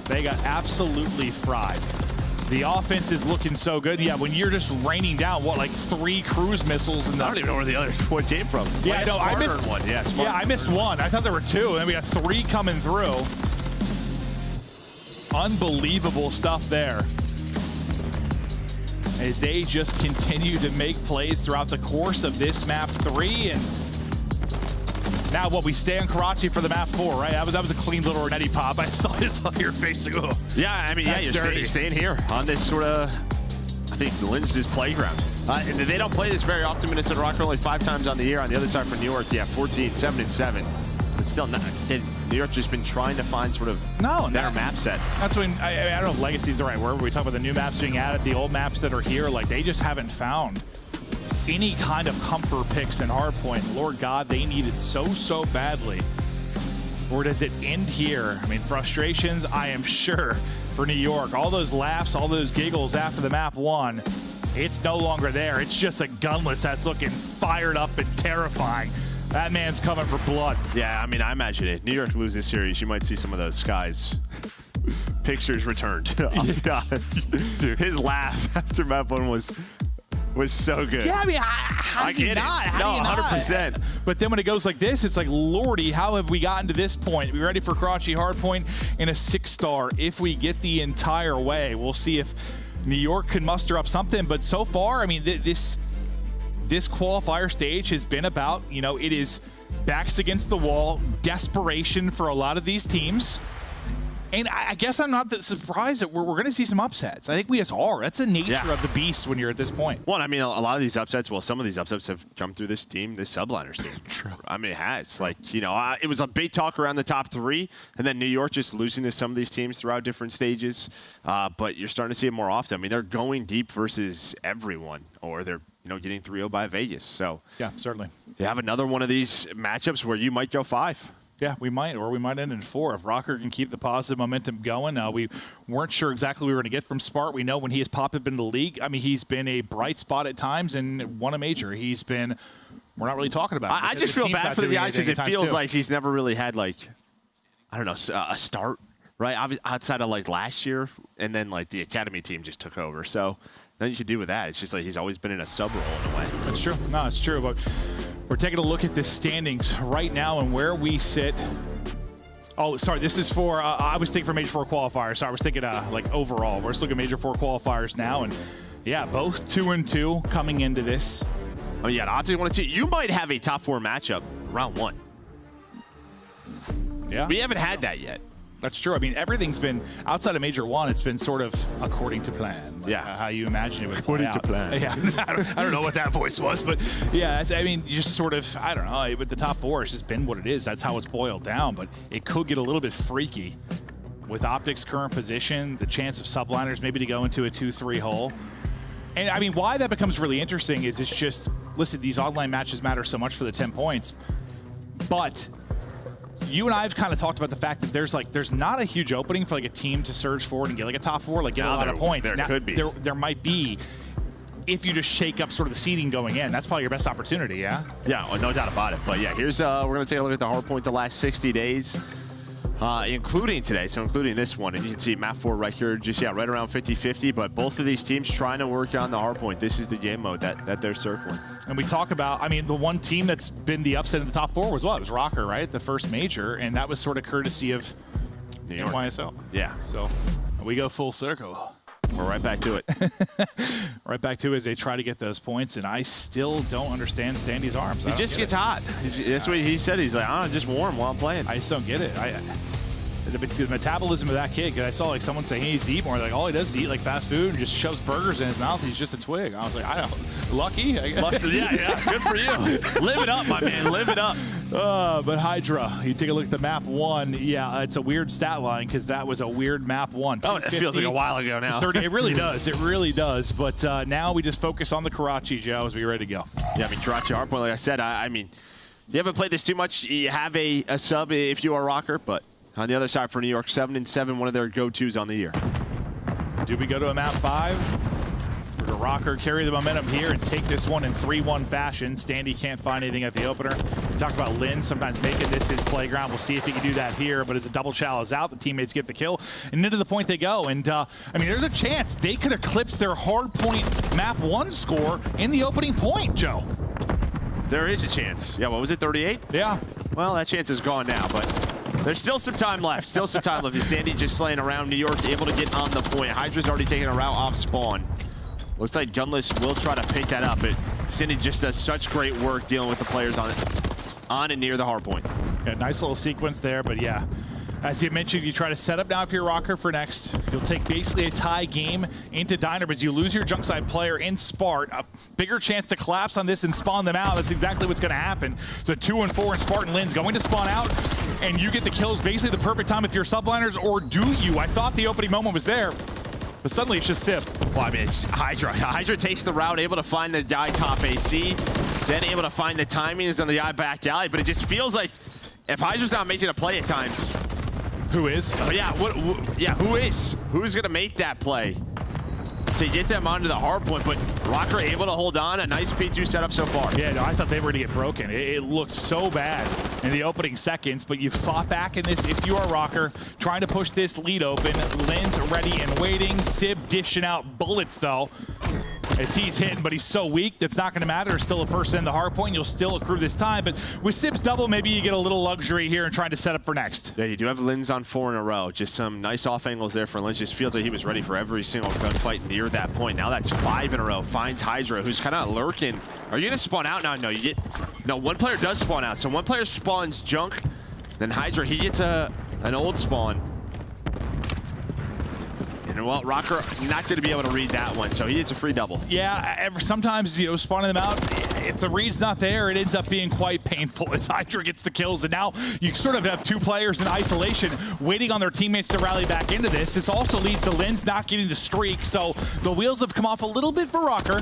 They got absolutely fried. The offense is looking so good. Yeah, when you're just raining down, what, like 3 cruise missiles? And I don't even know where the other one came from. Yeah, no, I missed one. Yeah, I missed 1. I thought there were 2, and then we got 3 coming through. Unbelievable stuff there, as they just continue to make plays throughout the course of this map 3. And now we stay on Karachi for the map 4, right? That was a clean little Renetti pop. I saw this on your face. Oh, yeah, I mean, you're staying here on this sort of, I think, Lynn's playground. And they don't play this very often. Minnesota Rocker only 5 times on the year. On the other side for New York, 14, 7 and 7. But still, New York's just been trying to find sort of their map set. That's when, I don't know if legacy is the right word, but we talk about the new maps being added, the old maps that are here, like they just haven't found any kind of comfort picks in Hardpoint. Lord God, they need it so badly. Or does it end here? I mean, frustrations, I am sure, for New York. All those laughs, all those giggles after the map 1, it's no longer there. It's just a gunless that's looking fired up and terrifying. That man's coming for blood. Yeah, I mean, I imagine it. New York loses series, you might see some of those skies. Pictures returned. I'll be honest. His laugh after map 1 was so good. Yeah, I mean, how do you not? How do you not? 100%. But then when it goes like this, it's like, Lordy, how have we gotten to this point? We ready for Karachi Hardpoint in a 6-star if we get the entire way. We'll see if New York can muster up something. But so far, I mean, this qualifier stage has been about, you know, it is backs against the wall, desperation for a lot of these teams. And I guess I'm not that surprised that we're going to see some upsets. I think we just are. That's the nature of the beast when you're at this point. Well, I mean, a lot of these upsets, well, some of these upsets have jumped through this team, this Subliners team. True. I mean, it has. Like, you know, it was a big talk around the top 3, and then New York just losing to some of these teams throughout different stages. But you're starting to see it more often. I mean, they're going deep versus everyone, or they're, you know, getting 3-0 by Vegas. So yeah, certainly. You have another one of these matchups where you might go 5. Yeah, we might, or we might end in 4 if Rocker can keep the positive momentum going. We weren't sure exactly what we were going to get from Spart. We know when he has popped up into the league, I mean, he's been a bright spot at times and won a major. He's been, we're not really talking about it. I just feel bad for the guy because it feels like he's never really had, like, I don't know, a start, right? Outside of, like, last year, and then, like, the academy team just took over. So nothing you should do with that. It's just like he's always been in a sub role in a way. That's true. No, it's true. But we're taking a look at the standings right now and where we sit. Oh, sorry, this is for, I was thinking for Major 4 qualifiers. So I was thinking like overall. We're just looking at Major 4 qualifiers now. And yeah, both 2-2 coming into this. Oh, yeah, I'll tell you 1-2. You might have a top 4 matchup round 1. Yeah. We haven't had that yet. That's true. I mean, everything's been, outside of Major 1, it's been sort of according to plan. Like, yeah. How you imagine it would play out. According to plan. Yeah. I don't know what that voice was, but yeah, I mean, you just sort of, I don't know, with the top 4, it's just been what it is. That's how it's boiled down, but it could get a little bit freaky with Optic's current position, the chance of Subliners maybe to go into a 2-3 hole. And I mean, why that becomes really interesting is it's just, listen, these online matches matter so much for the 10 points, but you and I have kind of talked about the fact that there's not a huge opening for like a team to surge forward and get like a top 4, like get a lot of points. There could be. There might be if you just shake up sort of the seeding going in. That's probably your best opportunity, yeah? Yeah, well, no doubt about it. But yeah, here's we're going to take a look at the Hardpoint the last 60 days, including today, so including this one. And you can see map 4 right here, just, yeah, right around 50-50. But both of these teams trying to work on the Hardpoint. This is the game mode that they're circling. And we talk about, I mean, the one team that's been the upset in the top 4 was what? It was Rocker, right? The first major. And that was sort of courtesy of NYSL. Yeah. So we go full circle. We're right back to it. Right back to it as they try to get those points, and I still don't understand Standy's arms. He just gets hot. That's what he said. He's like, I'm just warm while I'm playing. I just don't get it. The metabolism of that kid, because I saw like someone saying he needs to eat more. Like all he does is eat like fast food and just shoves burgers in his mouth. He's just a twig. I was like, I don't. Lucky. I guess. Yeah. Good for you. Live it up, my man. Live it up. But Hydra, you take a look at the map 1. Yeah, it's a weird stat line because that was a weird map 1. Oh, it feels like a while ago now. 30. It really does. It really does. But now we just focus on the Karachi, Joe, as we ready to go. Yeah, I mean, Karachi Hardpoint, like I said, I mean, you haven't played this too much. You have a sub if you are a Rocker, but on the other side for New York, 7-7, one of their go-tos on the year. Do we go to a map 5? We're going to Rocker carry the momentum here and take this one in 3-1 fashion. Standy can't find anything at the opener. We talked about Lin sometimes making this his playground. We'll see if he can do that here, but as a double chalice out, the teammates get the kill, and into the point they go. And, I mean, there's a chance they could eclipse their Hardpoint map 1 score in the opening point, Joe. There is a chance. Yeah, what was it, 38? Yeah. Well, that chance is gone now, but there's still some time left. Still some time left. Standy just slaying around New York, able to get on the point. Hydra's already taking a route off spawn. Looks like Gunless will try to pick that up, but Standy just does such great work dealing with the players on and near the hardpoint. Yeah, nice little sequence there, but yeah. As you mentioned, you try to set up now if you're Rocker for next. You'll take basically a tie game into Diner, but you lose your junk side player in Spart. A bigger chance to collapse on this and spawn them out. That's exactly what's going to happen. So 2-4 and Spartan Lin's going to spawn out, and you get the kills basically the perfect time if you're subliners, or do you? I thought the opening moment was there, but suddenly it's just Sip. Well, I mean, it's Hydra. Hydra takes the route, able to find the guy top AC, then able to find the timings on the guy back alley, but it just feels like if Hydra's not making a play at times, who is? Yeah, who is? Who's going to make that play? to get them onto the hard point, but Rocker able to hold on. A nice P2 setup so far. Yeah, no, I thought they were going to get broken. It looked so bad in the opening seconds, but you fought back in this. If you are Rocker, trying to push this lead open. Lin's ready and waiting. Sib dishing out bullets, though, as he's hitting, but he's so weak, that's not going to matter. There's still a person in the hard point. You'll still accrue this time, but with Sib's double, maybe you get a little luxury here and trying to set up for next. Yeah, you do have Lin's on 4 in a row. Just some nice off angles there for Lin. Just feels like he was ready for every single gunfight near that point. Now that's 5 in a row. Finds Hydra, who's kind of lurking. Are you going to spawn out now? No, you get... No, one player does spawn out. So one player spawns junk, then Hydra, he gets an old spawn. And well, Rocker not going to be able to read that one, so he gets a free double. Yeah, sometimes, you know, spawning them out, if the read's not there, it ends up being quite painful as Hydra gets the kills. And now you sort of have 2 players in isolation waiting on their teammates to rally back into this. This also leads to Lin's not getting the streak, so the wheels have come off a little bit for Rocker.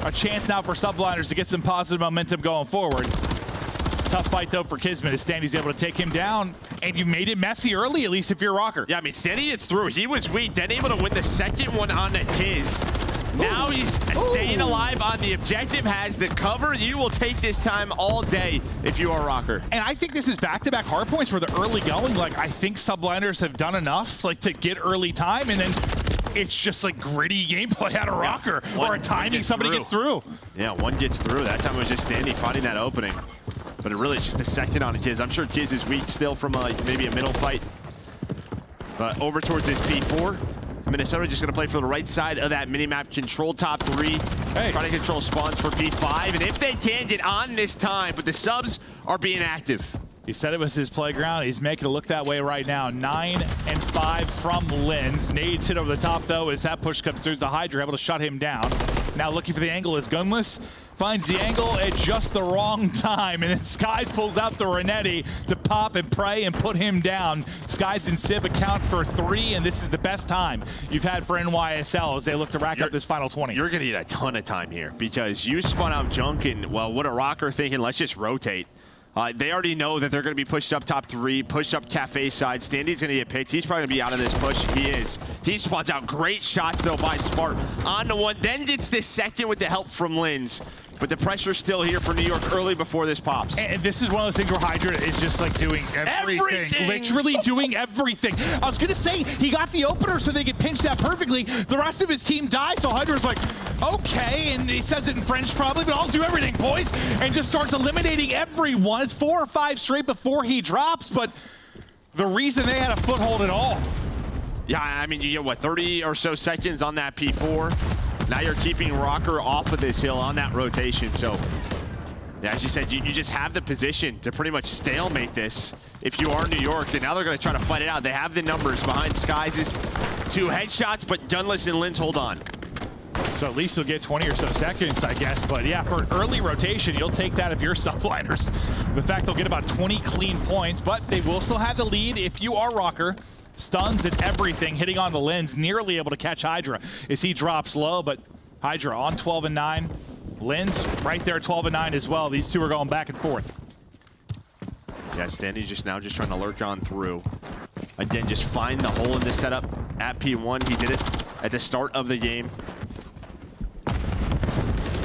A chance now for Subliners to get some positive momentum going forward. Tough fight, though, for Kismet as SnD's able to take him down, and you made it messy early, at least if you're Rocker. Yeah, I mean, SnD gets through. He was weak, then able to win the second one on the Kiz. Now he's staying alive on the objective, has the cover. You will take this time all day if you are Rocker. And I think this is back-to-back hard points where the early going, like, I think Subliners have done enough, like, to get early time, and then it's just like gritty gameplay out of Rocker, or a timing somebody gets through. Yeah, one gets through. That time it was just SnD finding that opening. But it really is just a second on Kiz. I'm sure Kiz is weak still from maybe a middle fight. But over towards this P4. Minnesota just going to play for the right side of that minimap. Control top 3. Trying to control spawns for P5. And if they can get on this time, but the subs are being active. He said it was his playground. He's making it look that way right now. 9 and 5 from Linz. Nades hit over the top, though, as that push comes through. The Hydra able to shut him down. Now looking for the angle is Gunless. Finds the angle at just the wrong time. And then Skies pulls out the Renetti to pop and pray and put him down. Skies and Sib account for 3, and this is the best time you've had for NYSL as they look to rack up this final 20. You're going to need a ton of time here because you spun out junk, and, well, what a Rocker thinking, let's just rotate. They already know that they're going to be pushed up top 3, pushed up Cafe side. SnD's going to get picked. He's probably going to be out of this push. He is. He spawns out great shots, though, by Smart on the one. Then gets this second with the help from Linz. But the pressure's still here for New York early before this pops. And this is one of those things where Hydra is just like doing everything. Literally doing everything. I was going to say, he got the opener so they could pinch that perfectly. The rest of his team dies, so Hydra's like, okay, and he says it in French probably, but I'll do everything, boys, and just starts eliminating everyone. It's 4 or 5 straight before he drops, but the reason they had a foothold at all. Yeah, I mean, you get, what, 30 or so seconds on that P4. Now you're keeping Rocker off of this hill on that rotation. So, yeah, as you said, you just have the position to pretty much stalemate this if you are New York. And now they're going to try to fight it out. They have the numbers behind Skies' 2 headshots, but Gunless and Linz hold on. So at least you'll get 20 or so seconds, I guess. But yeah, for an early rotation, you'll take that if you're Subliners. The fact they'll get about 20 clean points, but they will still have the lead if you are Rocker. Stuns and everything, hitting on the Linz, nearly able to catch Hydra as he drops low, but Hydra on 12 and 9. Linz right there, 12 and 9 as well. These two are going back and forth. Yeah, SnD just now just trying to lurk on through. Again, just find the hole in this setup at P1. He did it at the start of the game.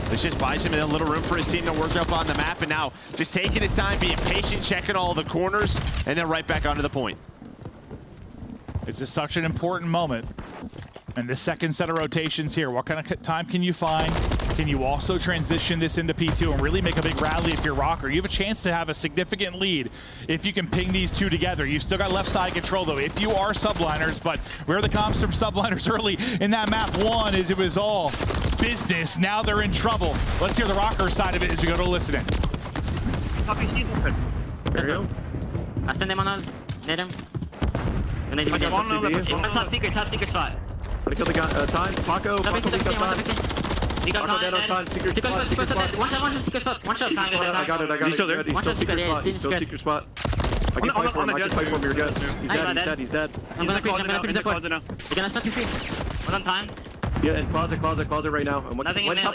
This just buys him a little room for his team to work up on the map, and now just taking his time, being patient, checking all the corners, and then right back onto the point. It's just such an important moment. And the second set of rotations here, what kind of time can you find? Can you also transition this into P2 and really make a big rally if you're Rocker? You have a chance to have a significant lead if you can ping these two together. You've still got left side control, though, if you are Subliners, but where are the comps from Subliners early in that map 1 is it was all business. Now they're in trouble. Let's hear the Rocker side of it as we go to listening. Top secret spot. Kill the guy, time, Paco, He got time, secret spot. One shot, time. I got it. He's still there? One shot, secret spot. I can fight for him, I can fight for him, you're good. He's dead. I'm gonna freeze the point. You're gonna start to freeze. One on time. Yeah, and closet right now. Nothing in middle.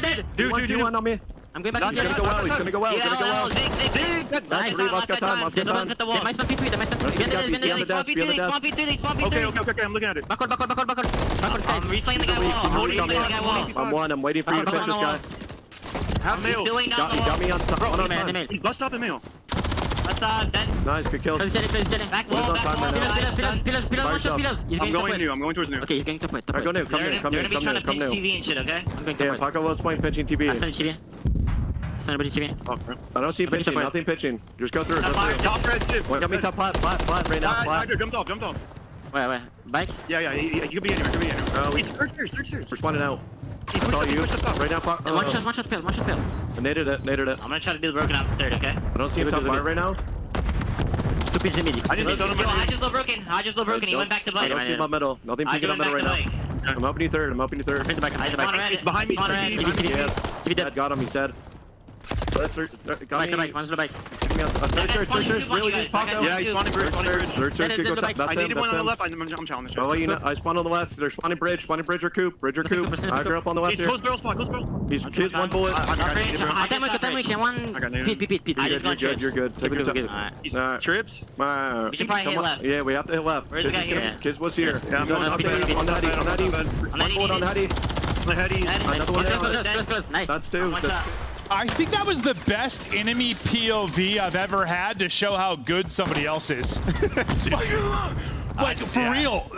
Dead. Dude, one on me. I'm going back He's gonna go well. He's gonna go well. He's gonna go well. Zig. Nice. Lost got time. There's one at the wall. They might spawn P3. They might spawn P3. They spawn P3. Okay. I'm looking at it. Backward. I'm replaying the guy wall. I'm one. I'm waiting for you to finish this guy. Have mail. He got me on top. He bust up the mail. That's dead. Nice, good kill. Back wall. Pillars. I'm going towards new. Okay, he's going to put. Alright, go new. Come new. They're gonna be trying to pinch TV and shit, okay? I'm going to Yeah, put. Taco was playing pitching TB. I send TV. Somebody TV. I don't see pitching. Nothing pitching. Just go through. Top red shit. Got me top flat right now. Flat. Jumped off. Wait. Bike? Yeah, he could be anywhere. Search. Responding out. That's all you. Right now. One shot fail. I naded it. I'm gonna try to do the broken out third, okay? I don't see him top fire right now. Two pitches immediately. I just low broken. He went back to bike. I don't see him on middle. Nothing peeking on middle right now. I'm opening third. He's behind me. Dead. Got him. He's dead. Got me. One's the bike. Really good pop out. Yeah, he's spawning bridge. I needed one on the left. I'm challenging. Oh, you know, I spawned on the left. They're spawning bridge or coop. I grew up on the left here. Close barrel spawn. He's one bullet. I You're good. Take your time. He's trips. We should probably hit left. Yeah, we have to hit left. Where's the guy here? Kids was here. Yeah, I'm going on Hattie. Another one down. Nice. That's two. I think that was the best enemy POV I've ever had to show how good somebody else is. Like, for real,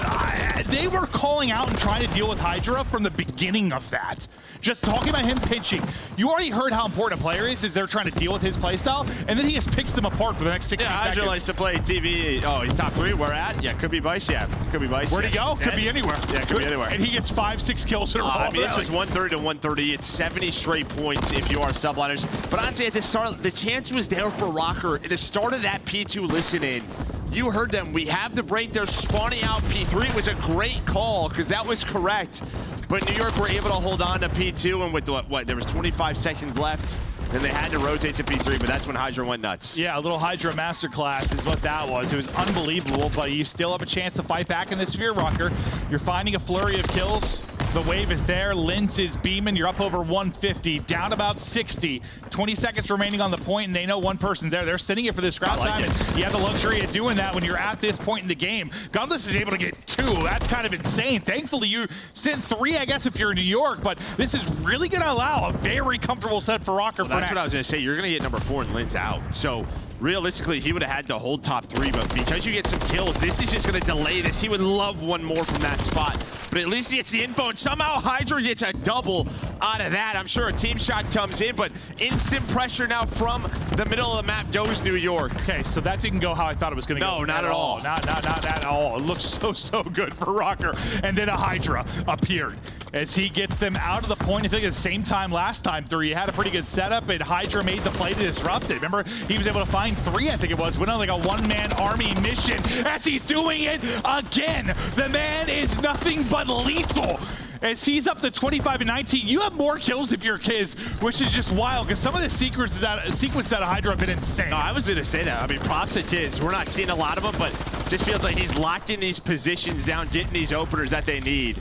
they were calling out and trying to deal with Hydra from the beginning of that. Just talking about him pinching. You already heard how important a player is they're trying to deal with his playstyle, and then he just picks them apart for the next 60 seconds. Hydra likes to play TV. Oh, he's top 3. Where at? Yeah, could be Vice. Yeah, could be Vice. Where'd he go? Could be anywhere. Yeah, could be anywhere. And he gets 5-6 kills in a row. I mean, this was 130 to 130. It's 70 straight points if you are subliners. But honestly, at the start, the chance was there for Rocker. At the start of that P2 listen-in, you heard them. We have the break. They're spawning out P3. It was a great call because that was correct. But New York were able to hold on to P2, and with what there was 25 seconds left, and they had to rotate to P3, but that's when Hydra went nuts. Yeah, a little Hydra masterclass is what that was. It was unbelievable, but you still have a chance to fight back in this Sphere, Rocker. You're finding a flurry of kills. The wave is there. Lintz is beaming. You're up over 150, down about 60. 20 seconds remaining on the point, and they know one person's there. They're sitting it for this scrap time, and you have the luxury of doing that when you're at this point in the game. Godless is able to get 2. That's kind of insane. Thankfully, you sent 3, I guess, if you're in New York, but this is really going to allow a very comfortable set for Rocker for That's what I was going to say. You're going to get number 4 and Lintz out. So realistically, he would have had to hold top 3, but because you get some kills, this is just going to delay this. He would love one more from that spot, but at least he gets the info, and somehow Hydra gets a double out of that. I'm sure a team shot comes in, but instant pressure now from the middle of the map goes New York. Okay, so that didn't go how I thought it was going to go. No, not at all. Not at all. It looks so good for Rocker. And then a Hydra appeared as he gets them out of the point. I think at the same time last time through, he had a pretty good setup, and Hydra made the play to disrupt it. Remember, he was able to find 3, I think it was, went on like a one-man army mission as he's doing it again. The man is nothing but lethal. As he's up to 25 and 19, you have more kills if you're Kiz, which is just wild because some of the sequences out of Hydra have been insane. No, I was going to say that. I mean, props to Kiz. We're not seeing a lot of them, but just feels like he's locked in these positions down, getting these openers that they need.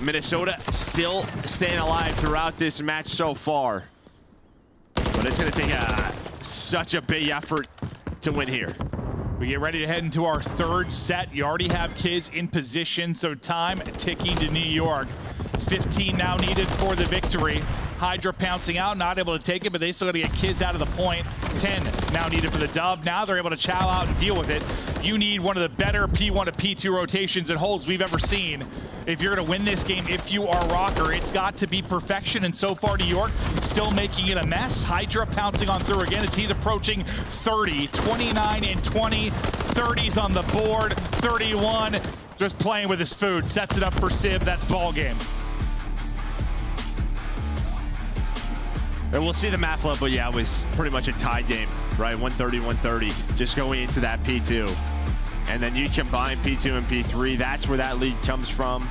Minnesota still staying alive throughout this match so far, but it's going to take such a big effort to win here. We get ready to head into our 3rd set. You already have Kiz in position, so time ticking to New York. 15 now needed for the victory. Hydra pouncing out, not able to take it, but they still got to get Kiz out of the point. 10 now needed for the dub. Now they're able to chow out and deal with it. You need one of the better P1 to P2 rotations and holds we've ever seen. If you're going to win this game, if you are Rocker, it's got to be perfection, and so far New York still making it a mess. Hydra pouncing on through again as he's approaching 30, 29 and 20, 30s on the board, 31, just playing with his food, sets it up for Sib. That's ball game. And we'll see the math flip, but yeah, it was pretty much a tie game, right? 130-130, just going into that P2. And then you combine P2 and P3, that's where that lead comes from.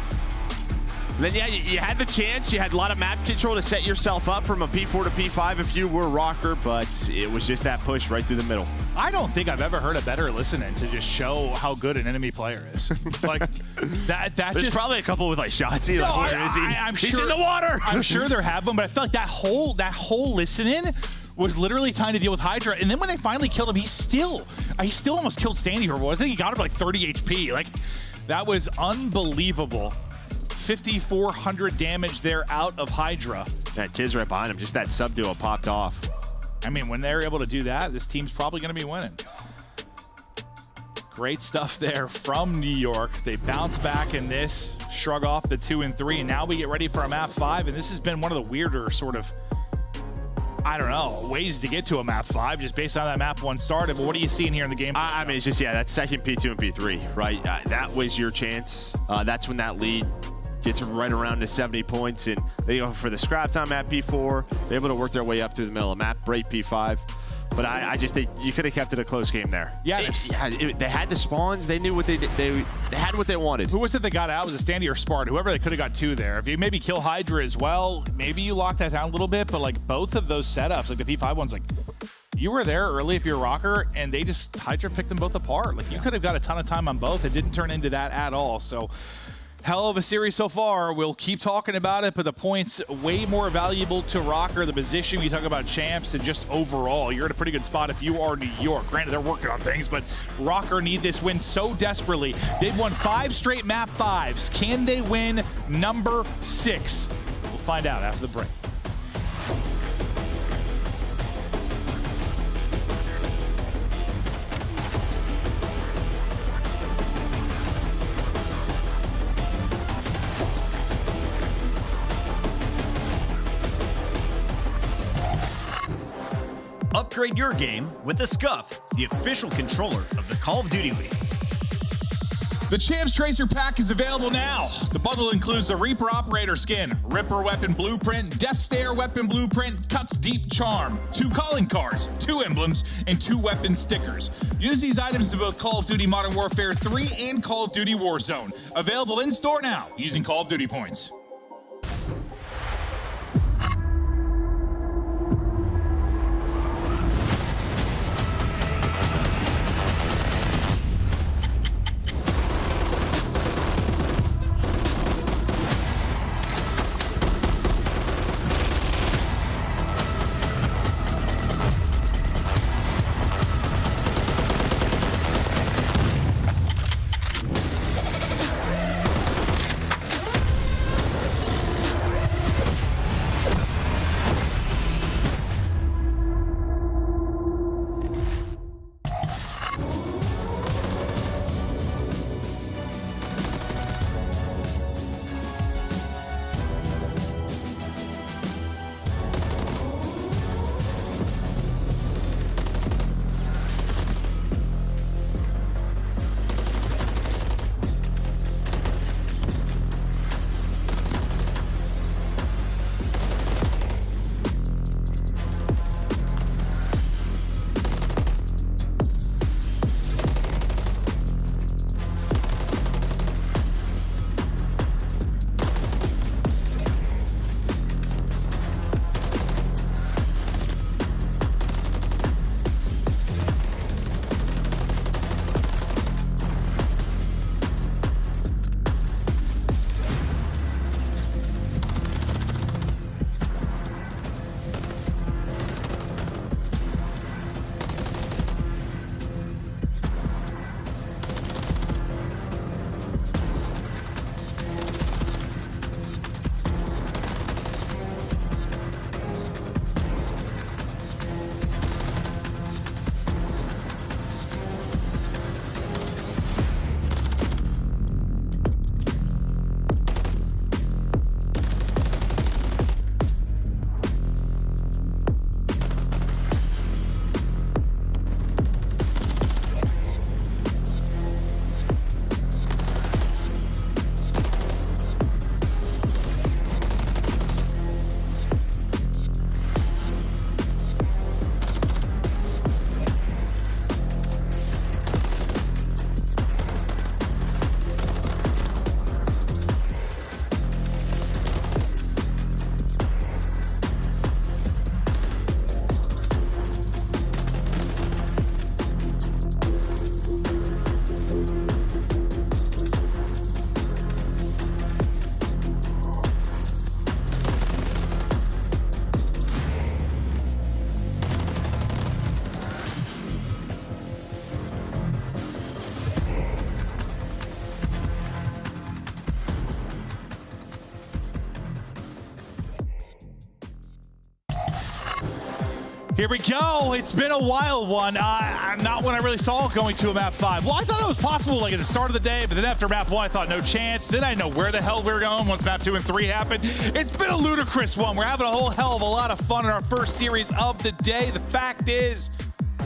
Then, yeah, you had the chance. You had a lot of map control to set yourself up from a P4 to P5 if you were Rocker, but it was just that push right through the middle. I don't think I've ever heard a better listening to just show how good an enemy player is. Like that. There's just probably a couple with like Shotzzy. No, like, where is he? I'm He's sure, in the water. I'm sure there have them, but I feel like that whole listening was literally trying to deal with Hydra. And then when they finally killed him, he still almost killed Standy for one. I think he got him like 30 HP. Like that was unbelievable. 5,400 damage there out of Hydra. That kid's right behind him. Just that sub duo popped off. I mean, when they're able to do that, this team's probably going to be winning. Great stuff there from New York. They bounce back in this, shrug off the 2 and 3, and now we get ready for a map 5. And this has been one of the weirder sort of, I don't know, ways to get to a map 5 just based on that map 1 started. But what are you seeing here in the game? I mean, it's just, yeah, that second P2 and P3, right? That was your chance. That's when that lead gets right around to 70 points, and they go for the scrap time at P4. They're able to work their way up through the middle of the map, break P5. But I just think you could have kept it a close game there. Yeah, they had the spawns. They knew what they had what they wanted. Who was it that got out? Was it Standy or Spart? Whoever, they could have got 2 there. If you maybe kill Hydra as well, maybe you lock that down a little bit. But like both of those setups, like the P5 one's like, you were there early if you're a Rocker, and they just, Hydra picked them both apart. Like you could have got a ton of time on both. It didn't turn into that at all. So hell of a series so far. We'll keep talking about it, but the points way more valuable to Rocker. The position, you talk about champs, and just overall, you're in a pretty good spot if you are New York. Granted, they're working on things, but Rocker need this win so desperately. They've won 5 straight map 5s. Can they win number 6? We'll find out after the break. Upgrade your game with the Scuff, the official controller of the Call of Duty League. The Champs Tracer Pack is available now. The bundle includes the Reaper Operator skin, Ripper Weapon Blueprint, Death Stare Weapon Blueprint, Cuts Deep Charm, 2 calling cards, 2 emblems, and 2 weapon stickers. Use these items in both Call of Duty Modern Warfare 3 and Call of Duty Warzone. Available in store now using Call of Duty points. Here we go. It's been a wild one. Not one I really saw going to a map 5. Well, I thought it was possible like at the start of the day, but then after map 1, I thought no chance. Then I know where the hell we were going once map 2 and 3 happened. It's been a ludicrous one. We're having a whole hell of a lot of fun in our first series of the day. The fact is,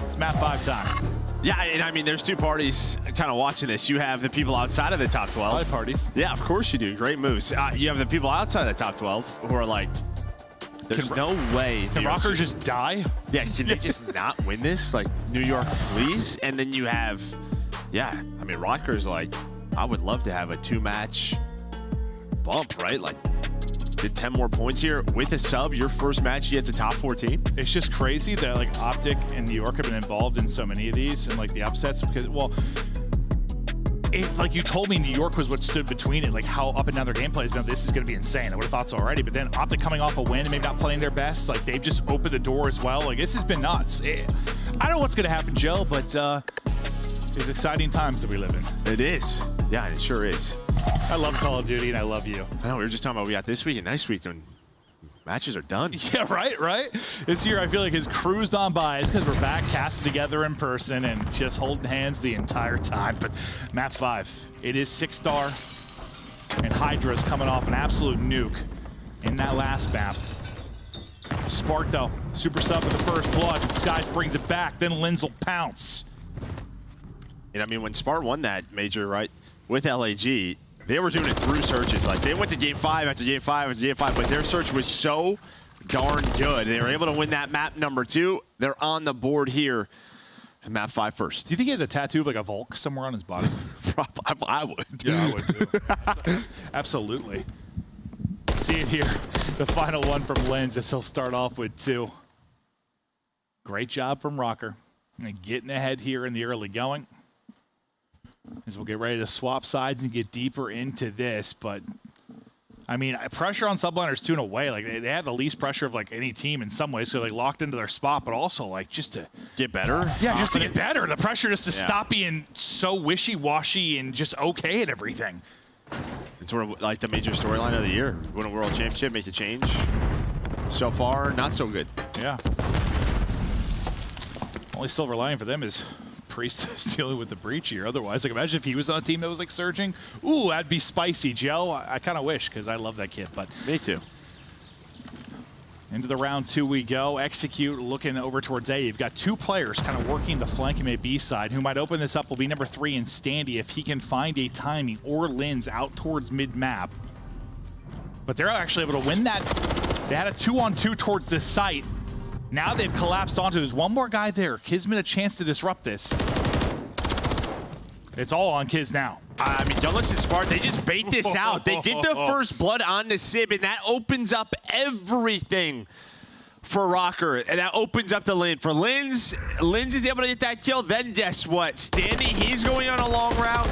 it's map 5 time. Yeah, and I mean, there's two parties kind of watching this. You have the people outside of the top 12. 5 parties. Yeah, of course you do. Great moves. You have the people outside of the top 12 who are like, there's no way. Can Rocker just die? Yeah, can they just not win this? Like, New York, please? And then you have, yeah, I mean, Rocker's like, I would love to have a 2-match bump, right? Like, get 10 more points here with a sub. Your first match, you get to top 14. It's just crazy that, like, Optic and New York have been involved in so many of these and, like, the upsets because, well, like you told me New York was what stood between it, like how up and down their gameplay has been. This is going to be insane. I would have thought so already, but then Optic coming off a win and maybe not playing their best, like they've just opened the door as well. Like this has been nuts. I don't know what's going to happen, Joe, but it's exciting times that we live in. It is. Yeah, it sure is. I love Call of Duty and I love you. I know, we were just talking about we got this week and next week when matches are done. Yeah, right? This year I feel like has cruised on by. It's because we're back casted together in person and just holding hands the entire time. But map 5, it is 6-star. And Hydra's coming off an absolute nuke in that last map. Spark though, super sub with the first blood. Skies brings it back, then Linz will pounce. And I mean, when Spart won that major, right, with LAG, they were doing it through searches. Like, they went to game 5 after game 5 after game 5, but their search was so darn good. They were able to win that map number 2. They're on the board here at map 5 first. Do you think he has a tattoo of like a Volk somewhere on his body? I would. Yeah, I would too. Absolutely. See it here. The final one from Linz as he'll start off with 2. Great job from Rocker. And getting ahead here in the early going. As we'll get ready to swap sides and get deeper into this, but I mean, pressure on subliners too in a way. Like they have the least pressure of like any team in some ways, so they locked into their spot, but also like just to get better. Yeah, just to get better. The pressure just to stop being so wishy-washy and just okay at everything. It's sort of like the major storyline of the year. Win a world championship, make a change. So far, not so good. Yeah. Only silver lining for them is Priest dealing with the breach here. Otherwise, like imagine if he was on a team that was like surging. Ooh, that'd be spicy, Joe. I kind of wish because I love that kid, but me too. Into the round 2 we go. Execute looking over towards A. You've got 2 players kind of working the flank and B side. Who might open this up will be number 3 in SnD if he can find a timing or Linz out towards mid-map. But they're actually able to win that. They had a 2-on-2 towards this site. Now they've collapsed onto. There's one more guy there. Kismet a chance to disrupt this. It's all on Kiz now. I mean, don't listen, Spart. They just bait this out. They get the first blood on the Sib, and that opens up everything for Rocker. And that opens up the Linz. For Linz is able to get that kill. Then guess what? SnD, he's going on a long route.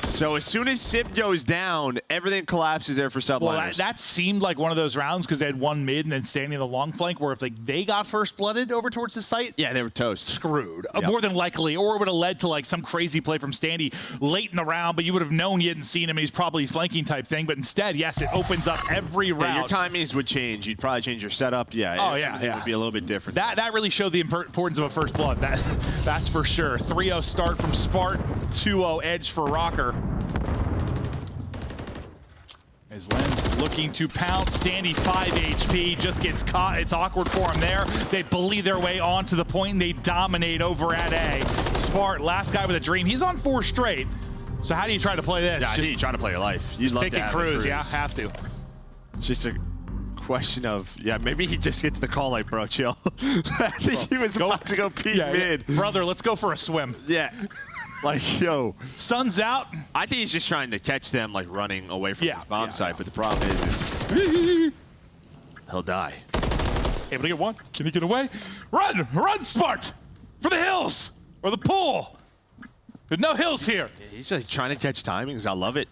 So as soon as Sib goes down, everything collapses there for subliners. Well, that seemed like one of those rounds because they had one mid and then standing the long flank where if like they got first blooded over towards the site, yeah, they were toast. Screwed. More than likely, or it would have led to like some crazy play from SnD late in the round, but you would have known you hadn't seen him. He's probably flanking type thing, but instead, yes, it opens up every round. Yeah, your timings would change. You'd probably change your setup. Yeah. Oh, yeah. It would be a little bit different. That really showed the importance of a first blood. That's for sure. 3-0 start from Spart, 2-0 edge for Rocker. As Linz looking to pounce, SnD 5 HP, just gets caught. It's awkward for him there. They bully their way onto the point and they dominate over at A. Spart, last guy with a dream. He's on 4 straight. So how do you try to play this? Yeah, you try to play your life. You love pick and cruise, yeah, have to. It's just a question of, yeah, maybe he just gets the call like, bro, chill. I think he was about to go peek mid. Brother, let's go for a swim. Yeah. Like, yo. Sun's out. I think he's just trying to catch them, like, running away from his bomb site. But the problem is he'll die. Able to get one. Can he get away? Run! Run, Spart! For the hills! Or the pool! There's no hills here. Yeah, he's like trying to catch timings. I love it.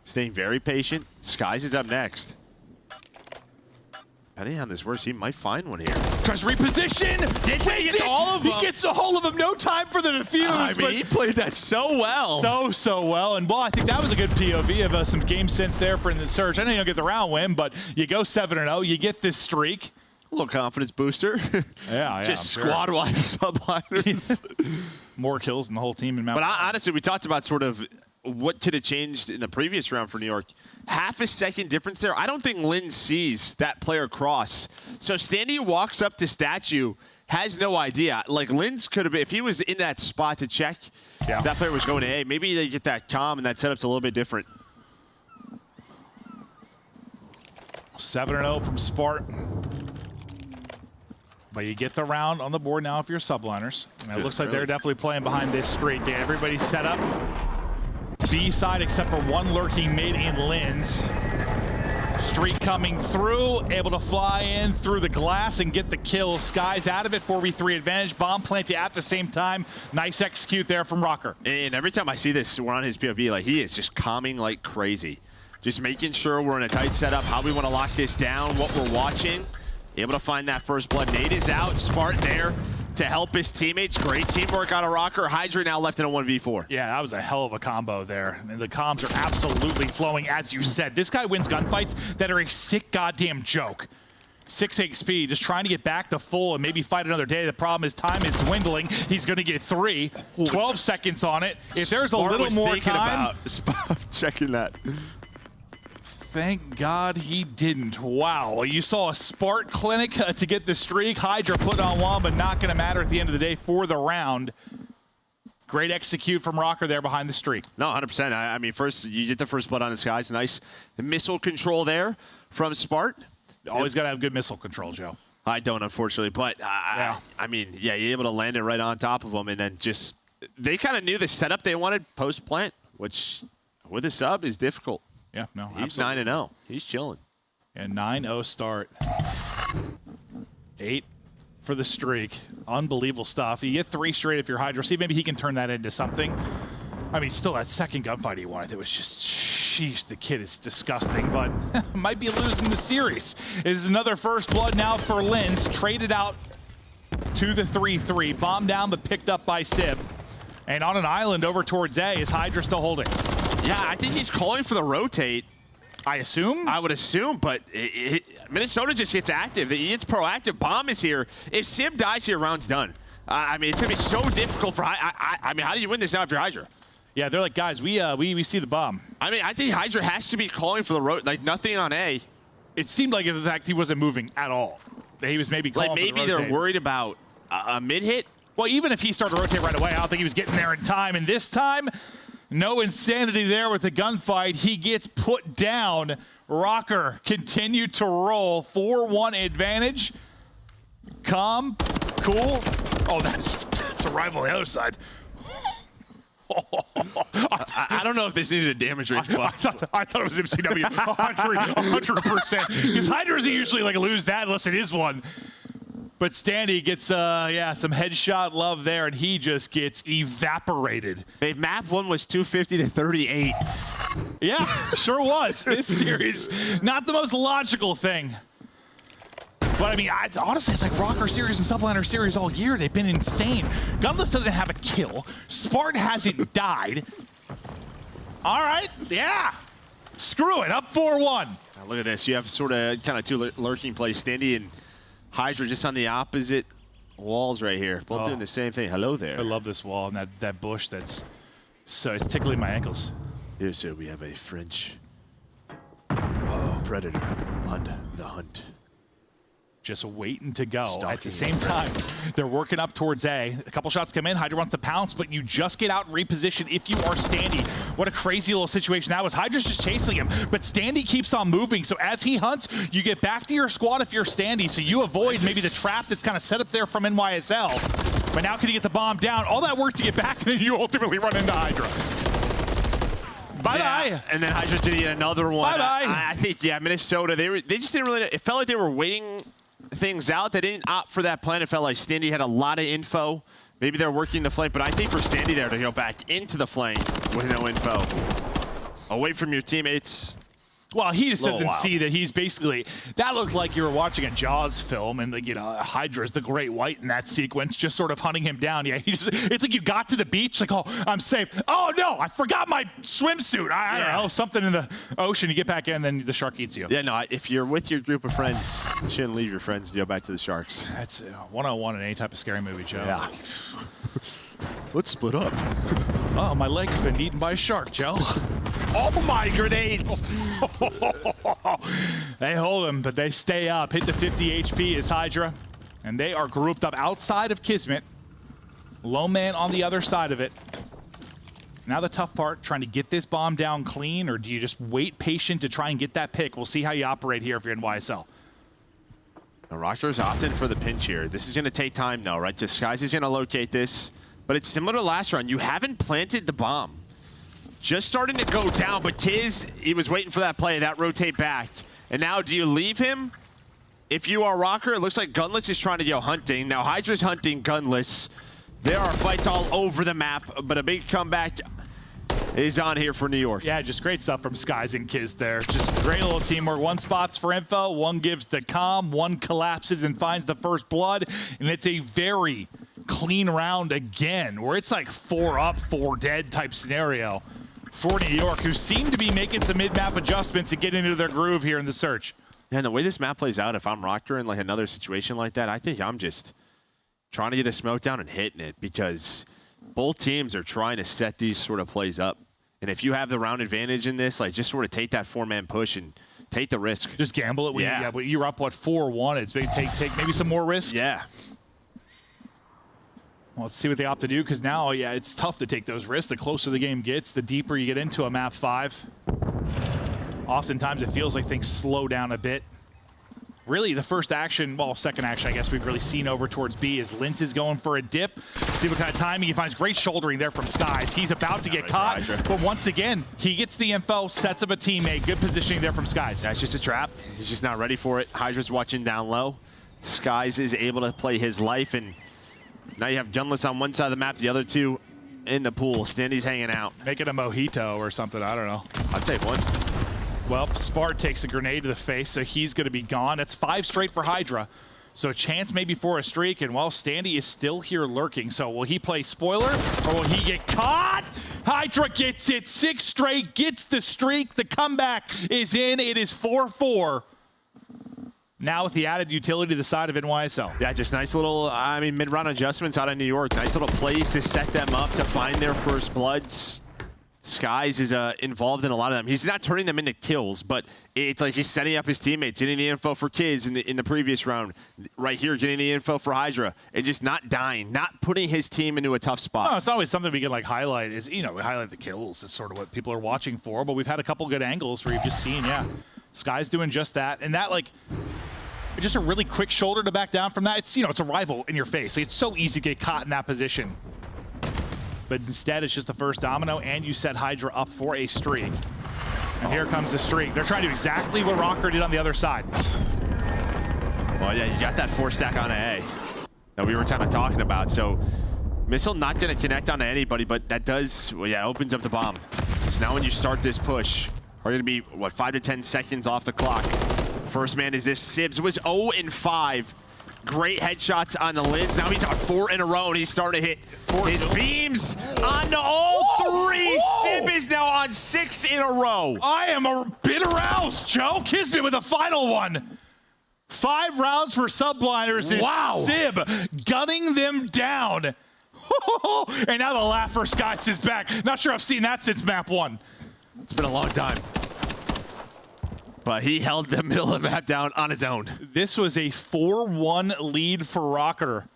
Staying very patient. Skies is up next. Depending on this works, he might find one here. Tries to reposition. He gets all of them. He gets a hold of him. No time for the defuse. I mean, he played that so well. So well. And, well, I think that was a good POV of some game sense there for the surge. I know you don't get the round win, but you go 7-0. You get this streak. little confidence booster. Yeah, Just squad wide subliners. More kills than the whole team in Mount. But honestly, we talked about sort of what could have changed in the previous round for New York. Half a second difference there. I don't think Lynn sees that player cross. So SnD walks up to Statue, has no idea. Like, Lynn's could have been, if he was in that spot to check, that player was going to A. Maybe they get that calm and that setup's a little bit different. 7-0 from Spart. But you get the round on the board now if you're subliners. And it looks like they're definitely playing behind this streak. Everybody's set up. B side except for one lurking mid in Lynn's. Streak coming through, able to fly in through the glass and get the kill. Sky's out of it, 4v3 advantage. Bomb planted at the same time. Nice execute there from Rocker. And every time I see this, we're on his POV, like, he is just calming like crazy. Just making sure we're in a tight setup, how we want to lock this down, what we're watching. Able to find that first blood. Nate is out, Spart there to help his teammates. Great teamwork out of Rocker. Hydra now left in a 1v4. Yeah, that was a hell of a combo there. And the comms are absolutely flowing, as you said. This guy wins gunfights that are a sick goddamn joke. 6 XP, just trying to get back to full and maybe fight another day. The problem is time is dwindling. He's going to get 3. 12 seconds on it. If there's a little more time. Checking that. Thank God he didn't. Wow, you saw a Spart clinic to get the streak. Hydra put on one, but not going to matter at the end of the day for the round. Great execute from Rocker there behind the streak. No, 100%. I mean, first, you get the first blood on the skies. Nice missile control there from Spart. Always got to have good missile control, Joe. I don't, unfortunately, but I mean, yeah, you're able to land it right on top of them, and then just, they kind of knew the setup they wanted post-plant, which with a sub is difficult. Yeah, no, he's 9-0. He's chilling. And 9-0 start. 8 for the streak. Unbelievable stuff. You get 3 straight if you're Hydra. See, maybe he can turn that into something. I mean, still that second gunfight he won, it was just, sheesh, the kid is disgusting, but might be losing the series. Is another first blood now for Linz. Traded out to the 3-3. Bombed down, but picked up by Sib. And on an island over towards A, is Hydra still holding? Yeah, I think he's calling for the rotate. I assume? I would assume, but Minnesota just gets active. It's proactive. Bomb is here. If Sib dies here, round's done. I mean, it's going to be so difficult for I mean, how do you win this now if you're Hydra? Yeah, they're like, guys, we see the bomb. I mean, I think Hydra has to be calling for the rotate, like nothing on A. It seemed like, in fact, he wasn't moving at all. He was maybe calling like maybe for the rotate. They're worried about a mid-hit. Well, even if he started to rotate right away, I don't think he was getting there in time. And this time, no insanity there with the gunfight. He gets put down. Rocker continued to roll. 4-1 advantage. Calm, cool. Oh, that's a rival on the other side. I don't know if this needed a damage range buff. I thought it was MCW 100%. Because Hydra doesn't usually like lose that unless it is one. But SnD gets, some headshot love there, and he just gets evaporated. Hey, map 1 was 250 to 38. Yeah, sure was. This series, not the most logical thing. But, I mean, honestly, it's like Rocker series and Subliner series all year. They've been insane. Gunless doesn't have a kill. Spart hasn't died. All right, yeah. Screw it, up 4-1. Now look at this. You have sort of kind of 2 lurking plays. SnD and Hydra just on the opposite walls right here. Both doing the same thing. Hello there. I love this wall and that bush it's tickling my ankles. Here, sir, we have a French predator on the hunt. Just waiting to go. At the same time, they're working up towards A. A couple shots come in. Hydra wants to pounce, but you just get out and reposition if you are SnD. What a crazy little situation that was. Hydra's just chasing him, but SnD keeps on moving. So as he hunts, you get back to your squad if you're SnD. So you avoid maybe the trap that's kind of set up there from NYSL. But now can you get the bomb down? All that work to get back, and then you ultimately run into Hydra. Bye-bye. Yeah, and then Hydra's doing another one. Bye-bye. I think, Minnesota, they just didn't really, it felt like they were waiting things out. They didn't opt for that plan. It felt like SnD had a lot of info. Maybe they're working the flank, but I think for SnD there to go back into the flank with no info, away from your teammates, Well, he just doesn't see that he's basically, that looked like you were watching a Jaws film and Hydra's the great white in that sequence, just sort of hunting him down. Yeah, it's like you got to the beach, like, oh, I'm safe. Oh no, I forgot my swimsuit. I don't know, something in the ocean. You get back in, then the shark eats you. Yeah, no, if you're with your group of friends, you shouldn't leave your friends to go back to the sharks. That's 101 in any type of scary movie, Joe. Yeah. Let's split up. Oh, my leg's been eaten by a shark, Joe. Oh my grenades! They hold them, but they stay up. Hit the 50 HP is Hydra, and they are grouped up outside of Kismet. Low man on the other side of it. Now the tough part, trying to get this bomb down clean, or do you just wait patient to try and get that pick? We'll see how you operate here if you're in YSL. Now, Rocker's opting for the pinch here. This is going to take time, though, right? Disguise is going to locate this, but it's similar to last round. You haven't planted the bomb. Just starting to go down, but Kiz, he was waiting for that play, that rotate back. And now, do you leave him? If you are Rocker, it looks like Gunless is trying to go hunting. Now, Hydra's hunting Gunless. There are fights all over the map, but a big comeback is on here for New York. Yeah, just great stuff from Skies and Kiz there. Just great little teamwork. One spots for info, one gives the comm, one collapses and finds the first blood, and it's a very clean round again, where it's like 4 up, 4 dead type scenario for New York, who seem to be making some mid-map adjustments and getting into their groove here in the search. Yeah, and the way this map plays out, if I'm Rocker in like another situation like that, I think I'm just trying to get a smoke down and hitting it, because both teams are trying to set these sort of plays up. And if you have the round advantage in this, like, just sort of take that 4-man push and take the risk. Just gamble it. Yeah, but you're up, what, 4-1? It's maybe take maybe some more risk? Yeah. Well, let's see what they opt to do, because now, yeah, it's tough to take those risks. The closer the game gets, the deeper you get into a map 5. Oftentimes it feels like things slow down a bit. Really, the first action, well, second action, I guess we've really seen over towards B is Lintz is going for a dip. See what kind of timing he finds. Great shouldering there from Skies. He's about to get caught, but once again, he gets the info, sets up a teammate. Good positioning there from Skies. That's just a trap. He's just not ready for it. Hydra's watching down low. Skies is able to play his life, and now you have Gunless on one side of the map, the other two in the pool. SnD's hanging out. Make it a mojito or something, I don't know. I'll take one. Well, Spart takes a grenade to the face, so he's going to be gone. That's 5 straight for Hydra. So a chance maybe for a streak, and while SnD is still here lurking, so will he play spoiler, or will he get caught? Hydra gets it, 6 straight, gets the streak. The comeback is in. It is 4-4. Now with the added utility to the side of NYSL. Yeah, just nice little, mid-round adjustments out of New York. Nice little plays to set them up to find their first bloods. Skies is involved in a lot of them. He's not turning them into kills, but it's like he's setting up his teammates, getting the info for Kiz in the previous round. Right here, getting the info for Hydra, and just not dying, not putting his team into a tough spot. No, it's not always something we can like highlight. Is we highlight the kills. It's sort of what people are watching for. But we've had a couple good angles where you've just seen, Skies doing just that, and that just a really quick shoulder to back down from that. It's it's a rival in your face. Like, it's so easy to get caught in that position. But instead, it's just the first domino, and you set Hydra up for a streak. And here comes the streak. They're trying to do exactly what Rocker did on the other side. Well, yeah, you got that 4-stack on A that we were kind of talking about. So Missile not going to connect onto anybody, but that does, opens up the bomb. So now when you start this push, we're going to be, 5 to 10 seconds off the clock. First man is this. Sibs was 0-5. Great headshots on the lids. Now he's on 4 in a row, and he's starting to hit his beams onto all 3. Sib is now on 6 in a row. I am a bit aroused, Joe. Kismet with a final one. 5 rounds for Subliners is Sib gunning them down. And now the laugh for Skies is back. Not sure I've seen that since map 1. It's been a long time. But he held the middle of the map down on his own. This was a 4-1 lead for Rocker.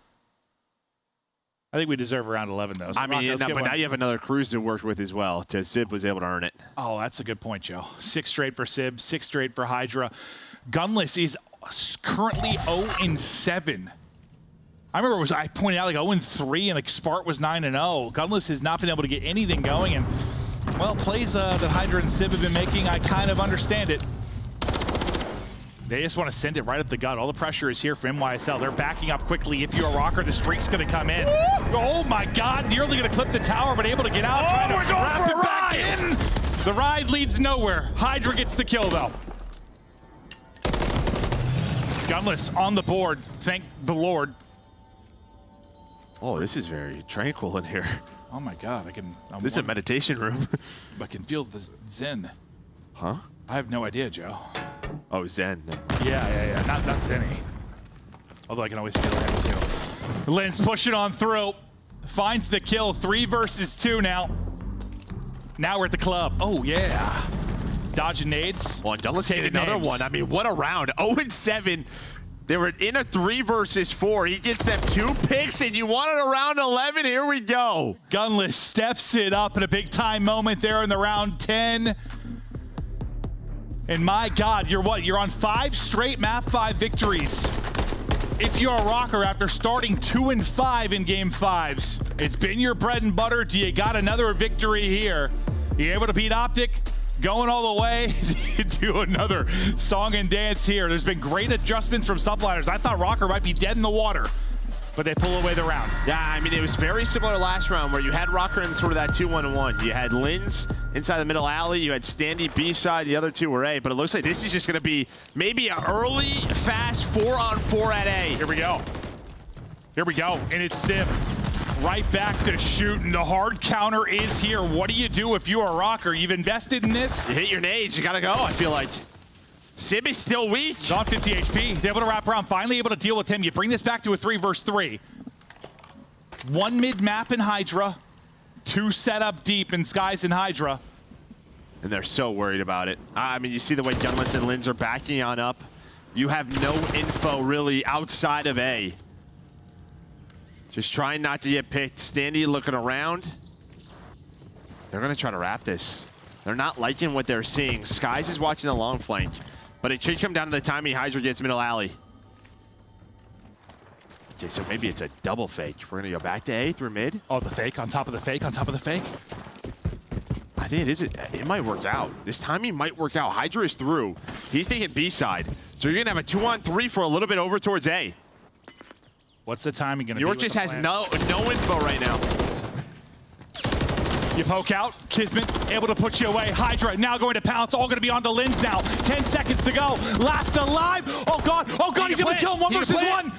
I think we deserve around 11, though. So but now you have another cruise to work with as well, because Sib was able to earn it. Oh, that's a good point, Joe. 6 straight for Sib, 6 straight for Hydra. Gunless is currently 0-7. I remember I pointed out 0-3, and Spart was 9-0. Gunless has not been able to get anything going, and, plays that Hydra and Sib have been making, I kind of understand it. They just want to send it right up the gut. All the pressure is here for NYSL. They're backing up quickly. If you're a Rocker, the streak's going to come in. Oh my God, nearly going to clip the tower, but able to get out. Trying to wrap it back in. The ride leads nowhere. Hydra gets the kill, though. Gunless on the board. Thank the Lord. Oh, this is very tranquil in here. Oh my God, This is a meditation room. I can feel the zen. Huh? I have no idea, Joe. Oh, zen. Yeah. Not Zenny. Although I can always feel that too. Lynn's pushing on through. Finds the kill. 3 versus 2 now. Now we're at the club. Oh, yeah. Dodging nades. Well, let's hit another one. I mean, what a round. 0-7. They were in a 3 versus 4. He gets them 2 picks, and you wanted a round 11. Here we go. Gunless steps it up in a big-time moment there in the round 10. And my God, you're what? You're on 5 straight map 5 victories. If you're a rocker after starting 2-5 in game 5s, it's been your bread and butter. Do you got another victory here? You able to beat Optic? Going all the way to another song and dance here. There's been great adjustments from Subliners. I thought Rocker might be dead in the water, but they pull away the round. Yeah, I mean, it was very similar to last round where you had Rocker in sort of that 2-1-1. You had Linz inside the middle alley. You had SnD B side. The other 2 were A. But it looks like this is just going to be maybe an early, fast 4-on-4 at A. Here we go. Here we go. And it's Sib. Right back to shooting. The hard counter is here. What do you do if you're a rocker? You've invested in this. You hit your nades. You got to go, I feel like. Sib is still weak. He's on 50 HP. They're able to wrap around. Finally able to deal with him. You bring this back to a 3 versus 3. 1 mid-map in Hydra. 2 set up deep in Skies and Hydra. And they're so worried about it. I mean, you see the way Gunless and Linz are backing on up. You have no info really outside of A. Just trying not to get picked. SnD looking around. They're going to try to wrap this. They're not liking what they're seeing. Skies is watching the long flank. But it should come down to the timing Hydra gets middle alley. Okay, so maybe it's a double fake. We're going to go back to A through mid. Oh, the fake on top of the fake on top of the fake. I think it is. It might work out. This timing might work out. Hydra is through. He's taking B side. So you're going to have a 2-on-3 for a little bit over towards A. What's the timing going to be? York just has no info right now. You poke out. Kismet able to put you away. Hydra now going to pounce. All going to be on to Linz now. 10 seconds to go. Last alive. Oh, God. Oh, God. He's able to kill him 1 versus 1.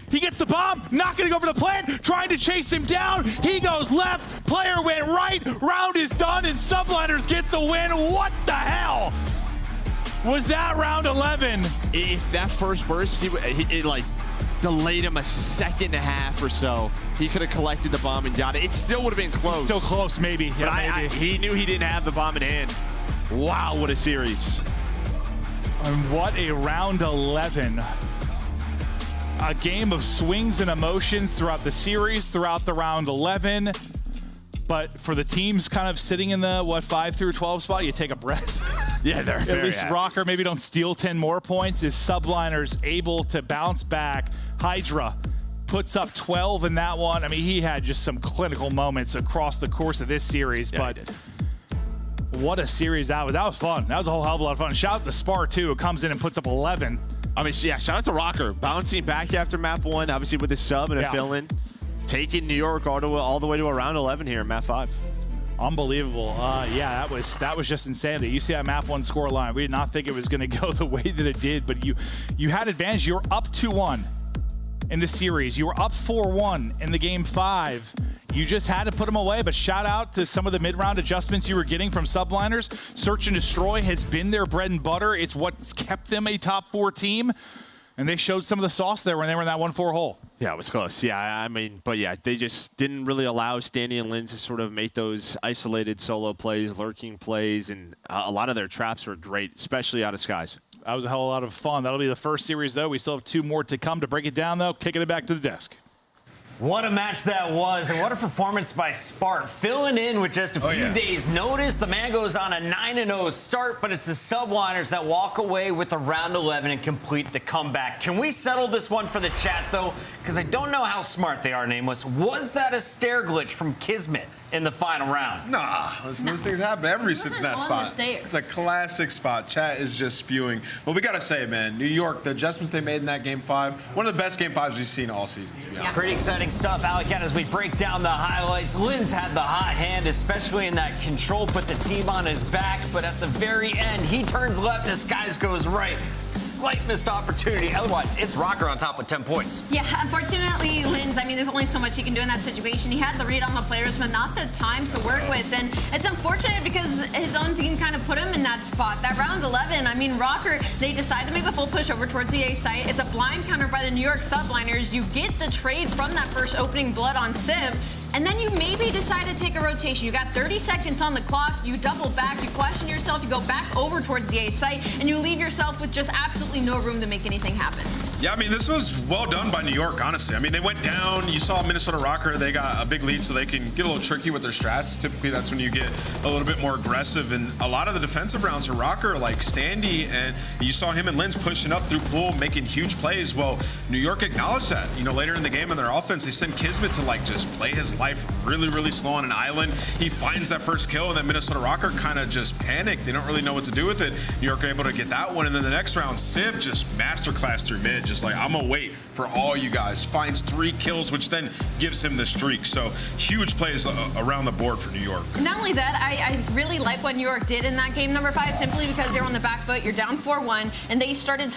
He gets the bomb. Not going to go for the plan. Trying to chase him down. He goes left. Player went right. Round is done, and Subliners get the win. What the hell was that round 11? If that first burst, it like delayed him a 1.5 seconds or so, he could have collected the bomb and got it. It still would have been close. Still close, maybe. But Yeah, maybe. he knew he didn't have the bomb in hand. Wow, what a series. And what a round 11. A game of swings and emotions throughout the series, throughout the round 11. But for the teams kind of sitting in the, 5 through 12 spot, you take a breath. Yeah, they're At very least happy. Rocker maybe don't steal 10 more points. Is Subliners able to bounce back? Hydra puts up 12 in that one. I mean, he had just some clinical moments across the course of this series, but what a series that was. That was fun. That was a whole hell of a lot of fun. Shout out to Spar, too, who comes in and puts up 11. I mean, yeah, shout out to Rocker. Bouncing back after map 1, obviously with his sub and a fill-in. Taking New York all the way to a round 11 here in map 5. Unbelievable. Yeah, that was just insanity. You see that map 1 score line. We did not think it was going to go the way that it did, but you had advantage. You were up 2-1 in the series. You were up 4-1 in the game 5. You just had to put them away, but shout out to some of the mid-round adjustments you were getting from Subliners. Search and Destroy has been their bread and butter. It's what's kept them a top 4 team, and they showed some of the sauce there when they were in that 1-4 hole. Yeah, it was close. Yeah, I mean, but yeah, they just didn't really allow SnD and Linz to sort of make those isolated solo plays, lurking plays, and a lot of their traps were great, especially out of Skies. That was a hell of a lot of fun. That'll be the first series, though. We still have 2 more to come. To break it down, though, kicking it back to the desk. What a match that was, and what a performance by Spart. Filling in with just a few days' notice. The man goes on a 9-0 start, but it's the Subliners that walk away with the round 11 and complete the comeback. Can we settle this one for the chat, though? Because I don't know how smart they are, Nameless. Was that a stair glitch from Kismet? in the final round. Nah, listen, those things happen. Everybody sits in that spot. It's a classic spot. Chat is just spewing. But we got to say, man, New York, the adjustments they made in that Game 5, one of the best Game 5s we've seen all season, to be honest. Pretty exciting stuff, Alec, as we break down the highlights. Linz had the hot hand, especially in that control, put the team on his back, but at the very end, he turns left as Skies goes right. Slight missed opportunity. Otherwise, it's Rocker on top with 10 points. Yeah, unfortunately, Linz, I mean, there's only so much he can do in that situation. He had the read on the players, but not the time to work with. And it's unfortunate because his own team kind of put him in that spot. That round 11, I mean, Rocker, they decide to make the full push over towards the A site. It's a blind counter by the New York subliners. You get the trade from that first opening blood on Civ. And then you maybe decide to take a rotation. You got 30 seconds on the clock. You double back. You question yourself. You go back over towards the A site, and you leave yourself with just absolutely no room to make anything happen. Yeah, I mean, this was well done by New York, honestly. I mean, they went down. You saw Minnesota Rocker. They got a big lead, so they can get a little tricky with their strats. Typically, that's when you get a little bit more aggressive. And a lot of the defensive rounds for Rocker, like SnD, and you saw him and Linz pushing up through pool, making huge plays. Well, New York acknowledged that. You know, later in the game in their offense, they sent Kismet to, like, just play his life really, really slow on an island. He finds that first kill, and then Minnesota Rocker kind of just panicked. They don't really know what to do with it. New York are able to get that one, and then the next round, Civ just masterclass through mid, just like, I'm gonna wait for all you guys. Finds 3 kills, which then gives him the streak. So huge plays around the board for New York. Not only that, I really like what New York did in that game number 5, simply because they were on the back foot. You're down 4-1, and they started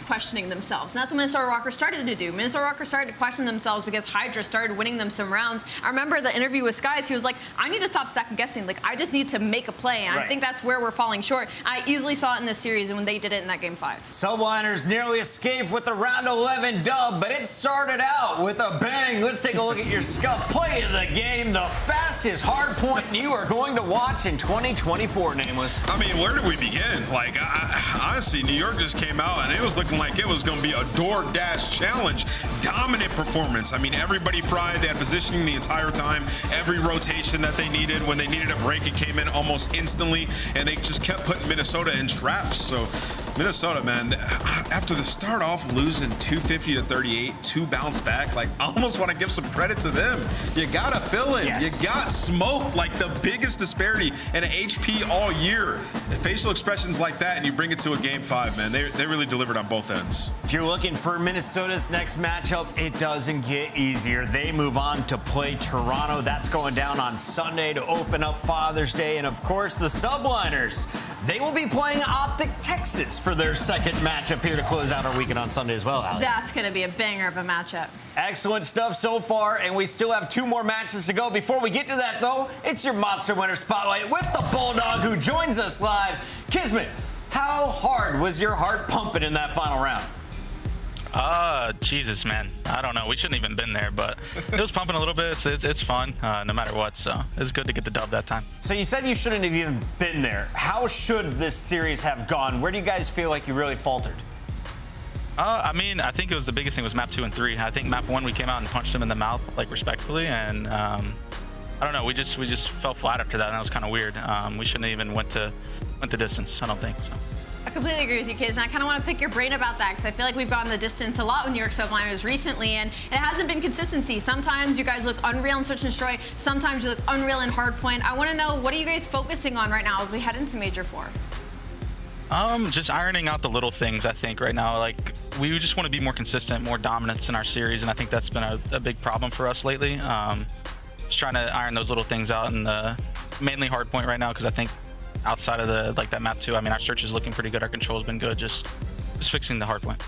questioning themselves. And that's what Minnesota Rocker started to do. Minnesota Rocker started to question themselves because Hydra started winning them some rounds. I remember the interview with Skies. He was like, I need to stop second guessing. Like, I just need to make a play. And I think that's where we're falling short. I easily saw it in this series and when they did it in that game 5. Subliners nearly escaped with the round 11 dub, but it started out with a bang. Let's take a look at your Scuff play of the game. The fastest hard point you are going to watch in 2024, Nameless. I mean, where did we begin? Like, honestly, New York just came out and it was looking like it was going to be a DoorDash challenge. Dominant performance. I mean, everybody fried. They had positioning the entire time. Every rotation that they needed. When they needed a break, it came in almost instantly, and they just kept putting Minnesota in traps. So Minnesota, man, after the start off losing 250 to 38, 2 bounce back, like, I almost want to give some credit to them. You got to fill in. You got smoke, like the biggest disparity in an HP all year. Facial expressions like that, and you bring it to a game 5, man. They really delivered on both ends. If you're looking for Minnesota's next matchup, it doesn't get easier. They move on to play Toronto. That's going down on Sunday to open up Father's Day. And of course, the Subliners, they will be playing Optic Texas for their second matchup here to close out our weekend on Sunday as well, Allie. That's going to be a banger of a matchup. Excellent stuff so far, and we still have 2 more matches to go. Before we get to that, though, it's your Monster Winner Spotlight with the Bulldog, who joins us live. Kismet, how hard was your heart pumping in that final round? Jesus, man. I don't know. We shouldn't even been there, but it was pumping a little bit. So it's fun, no matter what. So it's good to get the dub that time. So you said you shouldn't have even been there. How should this series have gone? Where do you guys feel like you really faltered? I mean, I think it was the biggest thing was map 2 and 3. I think map 1 we came out and punched him in the mouth, like, respectfully, and I don't know. We just fell flat after that, and that was kind of weird. We shouldn't have even went the distance. I don't think so. I completely agree with you, kids, and I kind of want to pick your brain about that because I feel like we've gone the distance a lot with New York Subliners recently, and it hasn't been consistency. Sometimes you guys look unreal in Search and Destroy. Sometimes you look unreal in Hardpoint. I want to know, what are you guys focusing on right now as we head into Major 4? Just ironing out the little things, I think, right now. Like, we just want to be more consistent, more dominance in our series, and I think that's been a big problem for us lately. Just trying to iron those little things out in the mainly Hardpoint right now, because I think outside of that map 2, I mean, our search is looking pretty good. Our control has been good. Just fixing the hard point.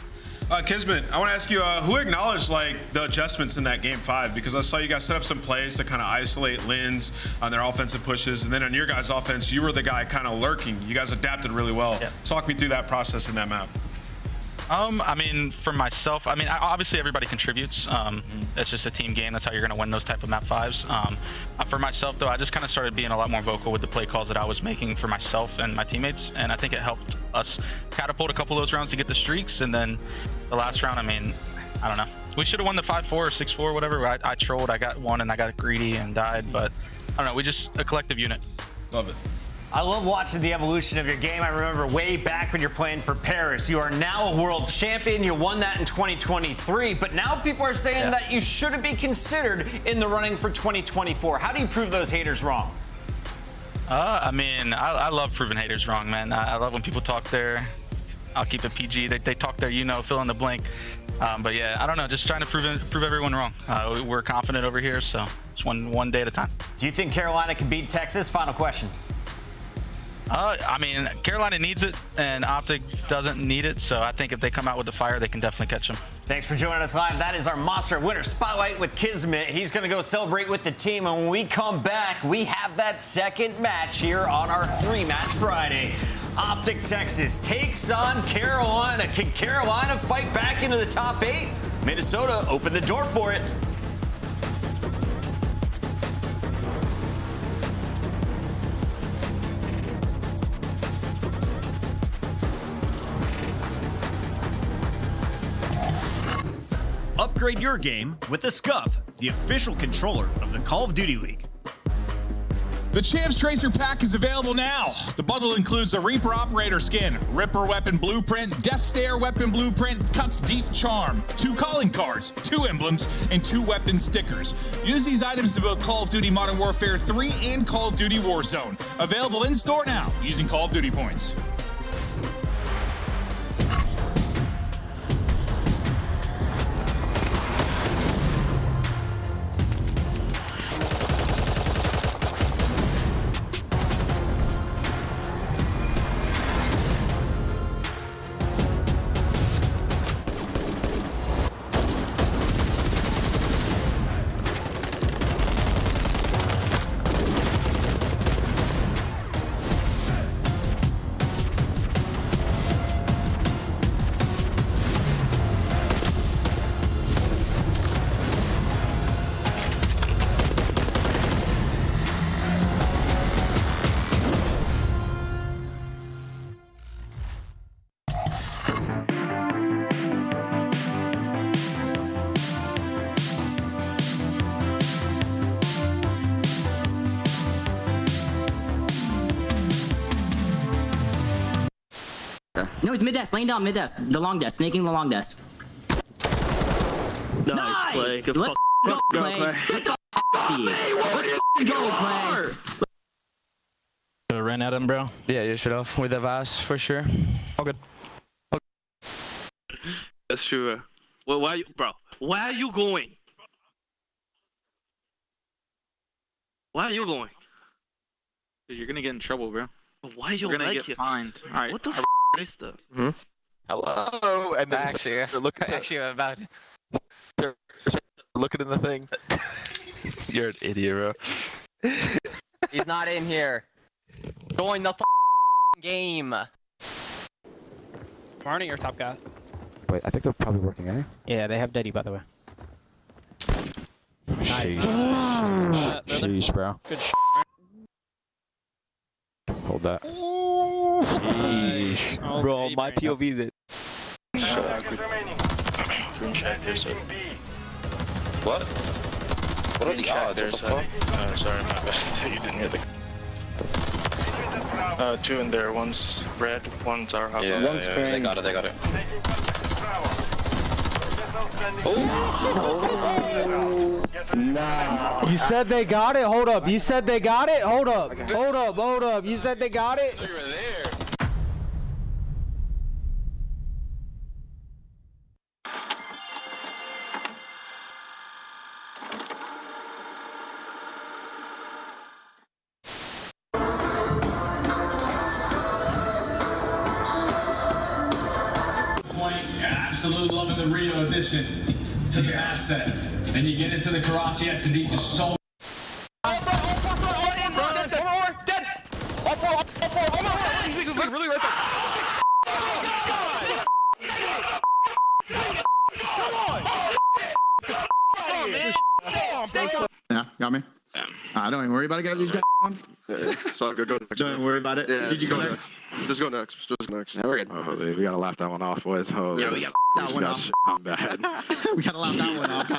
Kismet, I want to ask you, who acknowledged, like, the adjustments in that game 5? Because I saw you guys set up some plays to kind of isolate Linz on their offensive pushes, and then on your guys' offense, you were the guy kind of lurking. You guys adapted really well. Yeah. Talk me through that process in that map. I mean, for myself, I mean, obviously everybody contributes. It's just a team game. That's how you're going to win those type of map 5s. For myself, though, I just kind of started being a lot more vocal with the play calls that I was making for myself and my teammates, and I think it helped us catapult a couple of those rounds to get the streaks. And then the last round, I mean, I don't know. We should have won the 5-4 or 6-4, whatever. I trolled. I got one, and I got greedy and died. But I don't know. We just a collective unit. Love it. I love watching the evolution of your game. I remember way back when you're playing for Paris. You are now a world champion. You won that in 2023, but now people are saying that you shouldn't be considered in the running for 2024. How do you prove those haters wrong? I mean, I love proving haters wrong, man. I love when people talk their, I'll keep it PG, they talk their, fill in the blank. But yeah, I don't know, just trying to prove everyone wrong. We're confident over here, so it's one day at a time. Do you think Carolina can beat Texas? Final question. I mean, Carolina needs it, and Optic doesn't need it, so I think if they come out with the fire, they can definitely catch them. Thanks for joining us live. That is our Monster Winner Spotlight with Kismet. He's going to go celebrate with the team, and when we come back, we have that second match here on our 3-match Friday. Optic Texas takes on Carolina. Can Carolina fight back into the top 8? Minnesota opened the door for it. Upgrade your game with the Scuff, the official controller of the Call of Duty League. The Champs Tracer Pack is available now. The bundle includes a Reaper Operator skin, Ripper Weapon Blueprint, Death Stare Weapon Blueprint, Cuts Deep Charm, 2 calling cards, 2 emblems, and 2 weapon stickers. Use these items in both Call of Duty Modern Warfare 3 and Call of Duty Warzone. Available in store now using Call of Duty points. No, he's mid desk, laying down mid desk, the long desk, snaking the long desk. Nice, Clay. Good Let's go, Clay. Let's go, Clay. Ran at him, bro. Yeah, you should have with the Vast for sure. All good. That's true. Well, why are you, bro? Why are you going? Why are you going? Dude, you're gonna get in trouble, bro. Why are you gonna like get it? fined? All right. What the f is that? Hello, and then actually about looking in the thing. You're an idiot, bro. He's not in here. Join the game. Marnie or top guy? Wait, I think they're probably working, eh? Yeah, they have Deddy, by the way. Nice. Sheesh, bro. Good Hold that. Sheesh. Okay, bro, my POV that. What? What are the odds? Sorry, my bad. You didn't hear the. 2 in there. One's red, one's our house. Yeah, one's they got it. Oh. Nah. You said they got it? Hold up. You said they got it? Hold up. Hold up. You said they got it? They were there. Absolutely loving the Rio addition to the asset. And you get into the Karachi SnD just so. Really right there. Yeah, got me. Don't even worry about it, guys. These guys on. So go next. Don't worry about it. Yeah, Did you go next? Just go next. Just go next. Yeah, we're good. Oh, we gotta laugh that one off, boys. Oh, yeah, we got that one off. I'm bad. We gotta laugh that one off.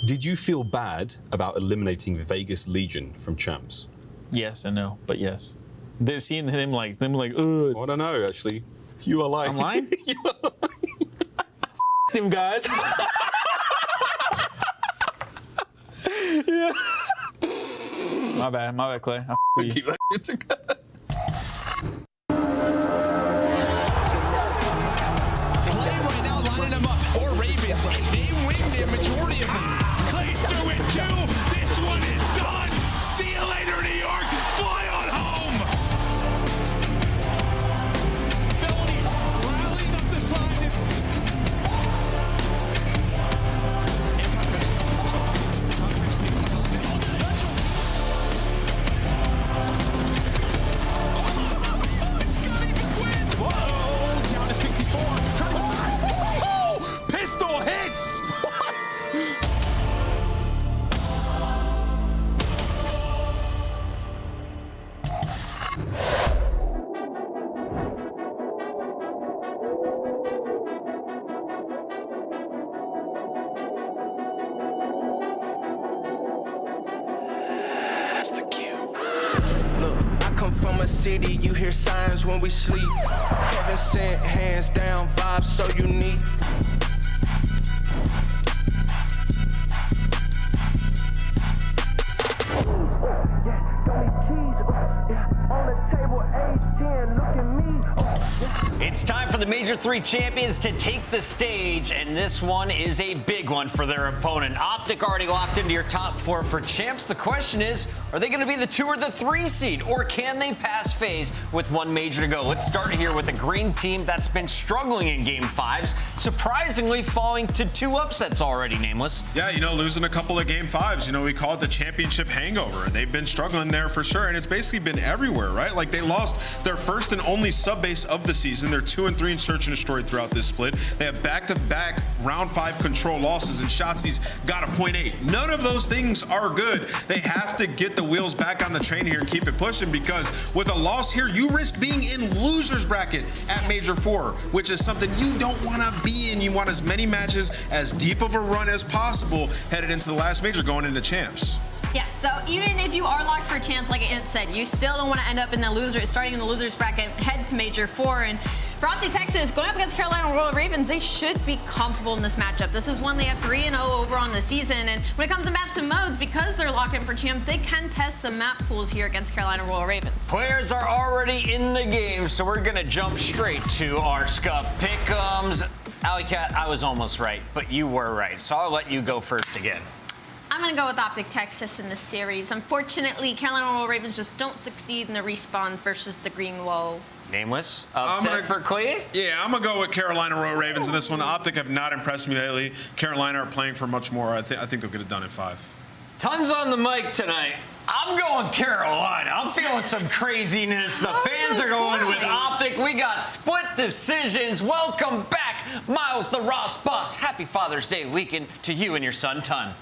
Did you feel bad about eliminating Vegas Legion from Champs? Yes and no, but yes. They're seeing him like, ugh. I don't know, actually. You are lying. I'm lying? You are lying. Them guys. Yeah. My bad, Clay. I keep that shit together. Right now lining them up for Ravens. They win the majority of them. Clay's through it too. This one is done. See you later, New York. Fly on home. Felonies rallying up the side. Down to 64. Oh, pistol hits. What? That's the cue. Look, I come from a city, you hear sirens when we sleep. Heaven sent, hands down, vibes so unique. It's time for the Major 3 champions to take the stage, and this one is a big one for their opponent. Optic already locked into your top 4 for champs. The question is, are they going to be the 2 or the 3 seed, or can they pass phase with 1 major to go? Let's start here with the green team that's been struggling in Game 5s, surprisingly falling to 2 upsets already, Nameless. Yeah, you know, losing a couple of Game 5s, you know, we call it the championship hangover. They've been struggling there for sure, and it's basically been everywhere, right? Like, they lost their first and only Subbase of the season. They're 2-3 in search and destroy throughout this split. They have back-to-back round 5 control losses, and Shotzi's got a 0.8. None of those things are good. They have to get the wheels back on the train here and keep it pushing, because with a loss here, you risk being in loser's bracket at Major 4, which is something you don't want to be in. You want as many matches, as deep of a run as possible headed into the last major going into champs. Yeah, so even if you are locked for a chance, like it said, you still don't want to end up in the starting in the losers bracket, head to Major 4. And for Optic Texas, going up against Carolina Royal Ravens, they should be comfortable in this matchup. This is one they have 3-0 over on the season. And when it comes to maps and modes, because they're locked in for champs, they can test some map pools here against Carolina Royal Ravens. Players are already in the game, so we're going to jump straight to our Scuff pick'ems. Alley Cat, I was almost right, but you were right, so I'll let you go first again. I'm going to go with Optic Texas in this series. Unfortunately, Carolina Royal Ravens just don't succeed in the respawns versus the green wall. Nameless. Upset for Clay? Yeah, I'm going to go with Carolina Royal Ravens in this one. Optic have not impressed me lately. Carolina are playing for much more. I think they'll get it done in 5. Tons on the mic tonight. I'm going Carolina. I'm feeling some craziness. The fans are going with Optic. We got split decisions. Welcome back, Miles the Ross Boss. Happy Father's Day weekend to you and your son, Ton.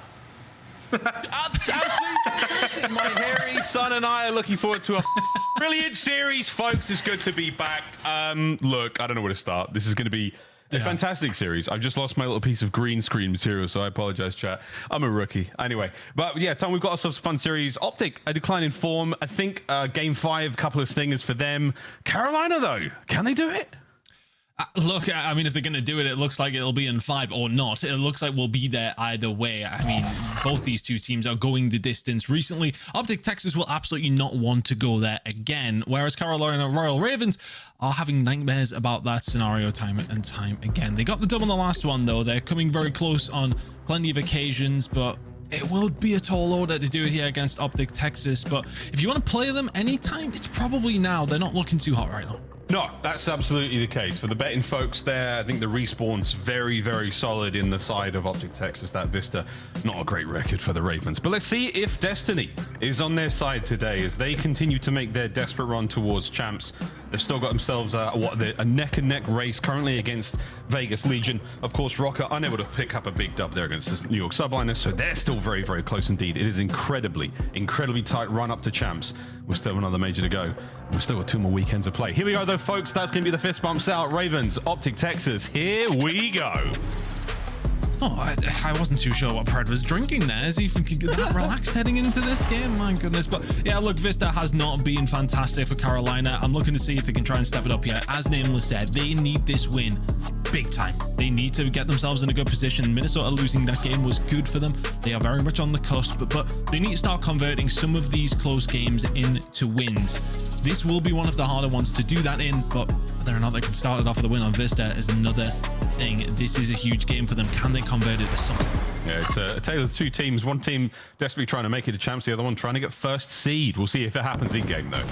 Absolutely. My hairy son and I are looking forward to a brilliant series, folks. It's good to be back. Look, I don't know where to start. This is going to be a fantastic series. I've just lost my little piece of green screen material, so I apologize, chat. I'm a rookie. Anyway, but yeah, Tom, we've got ourselves a fun series. Optic, a decline in form. I think Game 5, a couple of stingers for them. Carolina, though, can they do it? Look, I mean, if they're going to do it, it looks like it'll be in 5 or not. It looks like we'll be there either way. I mean, both these two teams are going the distance recently. Optic Texas will absolutely not want to go there again, whereas Carolina Royal Ravens are having nightmares about that scenario time and time again. They got the dub on the last one, though. They're coming very close on plenty of occasions, but it will be a tall order to do it here against Optic Texas. But if you want to play them anytime, it's probably now. They're not looking too hot right now. No, that's absolutely the case. For the betting folks there, I think the respawn's very, very solid in the side of Optic Texas. That Vista, not a great record for the Ravens. But let's see if Destiny is on their side today as they continue to make their desperate run towards champs. They've still got themselves a neck-and-neck race currently against Vegas Legion. Of course, Rocker unable to pick up a big dub there against the New York Subliners, so they're still very, very close indeed. It is incredibly tight run up to champs. We've still another major to go. We've still got 2 more weekends of play. Here we go, though, folks. That's going to be the fist bumps out. Ravens, Optic Texas. Here we go. Oh, I wasn't too sure what Pred was drinking there. Is he that relaxed heading into this game? My goodness. But yeah, look, Vista has not been fantastic for Carolina. I'm looking to see if they can try and step it up here. As Nameless said, they need this win big time. They need to get themselves in a good position. Minnesota losing that game was good for them. They are very much on the cusp, but they need to start converting some of these close games into wins. This will be one of the harder ones to do that in, but whether or not they can start it off with a win on Vista is another thing. This is a huge game for them. Can they convert it to something? Yeah, it's a tale of two teams. One team desperately trying to make it to champs, the other one trying to get first seed. We'll see if it happens in game though.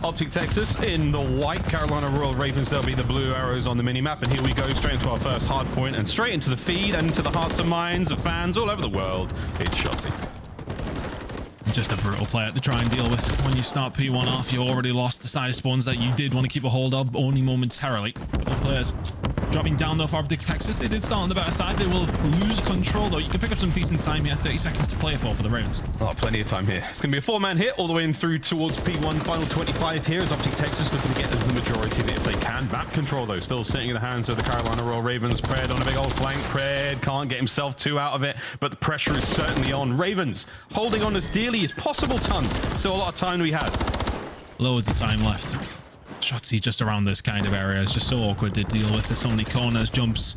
Optic Texas in the white, Carolina Royal Ravens, they'll be the blue arrows on the mini-map. And here we go, straight into our first hard point and straight into the feed and into the hearts and minds of fans all over the world. It's Shotzi. Just a brutal player to try and deal with. When you start P1 off, you already lost the side of spawns that you did want to keep a hold of, only momentarily. Couple of players dropping down though for Optic Texas. They did start on the better side. They will lose control though. You can pick up some decent time here. 30 seconds to play for the Ravens. Oh, plenty of time here. It's going to be a four-man hit all the way in through towards P1. Final 25 here is Optic Texas looking to get as the majority of it if they can. Map control though, still sitting in the hands of the Carolina Royal Ravens. Pred on a big old flank. Pred can't get himself two out of it, but the pressure is certainly on. Ravens holding on as dearly as possible. Still a lot of time we had. Loads of time left. Shotzi just around this kind of area is just so awkward to deal with. There's so many corners, jumps,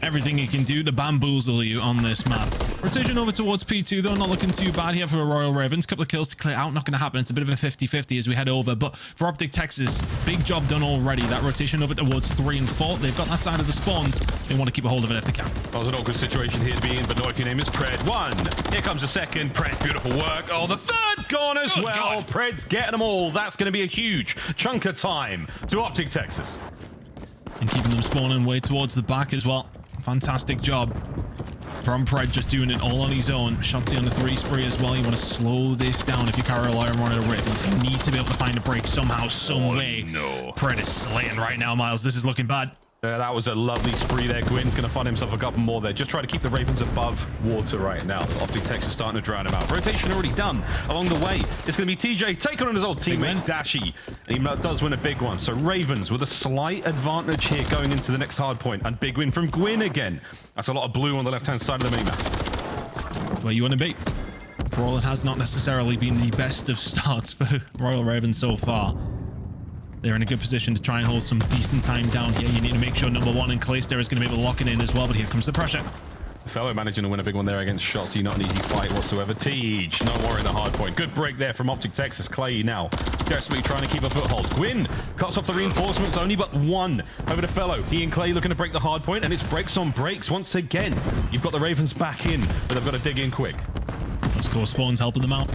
everything you can do to bamboozle you on this map. Rotation over towards P2 though, not looking too bad here for the Royal Ravens. Couple of kills to clear out, not going to happen. It's a bit of a 50-50 as we head over, but for Optic Texas, big job done already. That rotation over towards 3 and 4. They've got that side of the spawns. They want to keep a hold of it if they can. Well, it's an awkward situation here to be in, but no, if your name is Pred. One. Here comes the second. Pred, beautiful work. Oh, the third gone as well. God. Pred's getting them all. That's going to be a huge chunk of time to Optic Texas. And keeping them spawning way towards the back as well. Fantastic job from Pred, just doing it all on his own. Shotzi on the 3 spree as well. You want to slow this down if you're Carolina running a Ravens. You need to be able to find a break somehow, some way. No. Pred is slaying right now, Miles. This is looking bad. That was a lovely spree there. Gwyn's going to find himself a couple more there. Just try to keep the Ravens above water right now. Optic Texas starting to drown him out. Rotation already done. Along the way, it's going to be TJ taking on his old teammate, Dashi. And he does win a big one. So Ravens with a slight advantage here going into the next hard point. And big win from Gwyn again. That's a lot of blue on the left-hand side of the minimap. Where you want to be. For all, it has not necessarily been the best of starts for Royal Ravens so far. They're in a good position to try and hold some decent time down here. You need to make sure number 1 and Clayster is going to be able to lock it in as well, but here comes the pressure. Fellow managing to win a big one there against Shotzi. Not an easy fight whatsoever. Tej, no worry in the hard point. Good break there from Optic Texas. Clay now desperately trying to keep a foothold. Gwyn cuts off the reinforcements, only but 1 over to Fellow. He and Clay looking to break the hard point, and it's breaks on breaks once again. You've got the Ravens back in, but they've got to dig in quick. Those close spawns helping them out.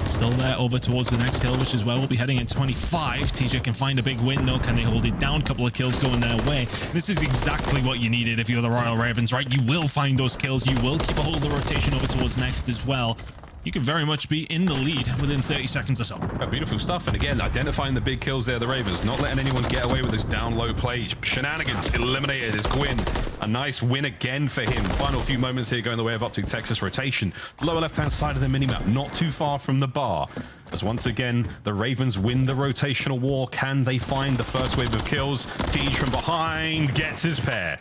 Still there over towards the next hill, which is where we'll be heading in 25. TJ can find a big win though. Can they hold it down? Couple of kills going their way. This is exactly what you needed if you're the Royal Ravens, right? You will find those kills. You will keep a hold of the rotation over towards next as well. You can very much be in the lead within 30 seconds or so. Beautiful stuff. And again, identifying the big kills there, the Ravens. Not letting anyone get away with this down low play. Shenanigans eliminated is Gwyn. A nice win again for him. Final few moments here going the way of Optic Texas rotation. Lower left-hand side of the minimap, not too far from the bar. As once again, the Ravens win the rotational war. Can they find the first wave of kills? Tej from behind gets his pair.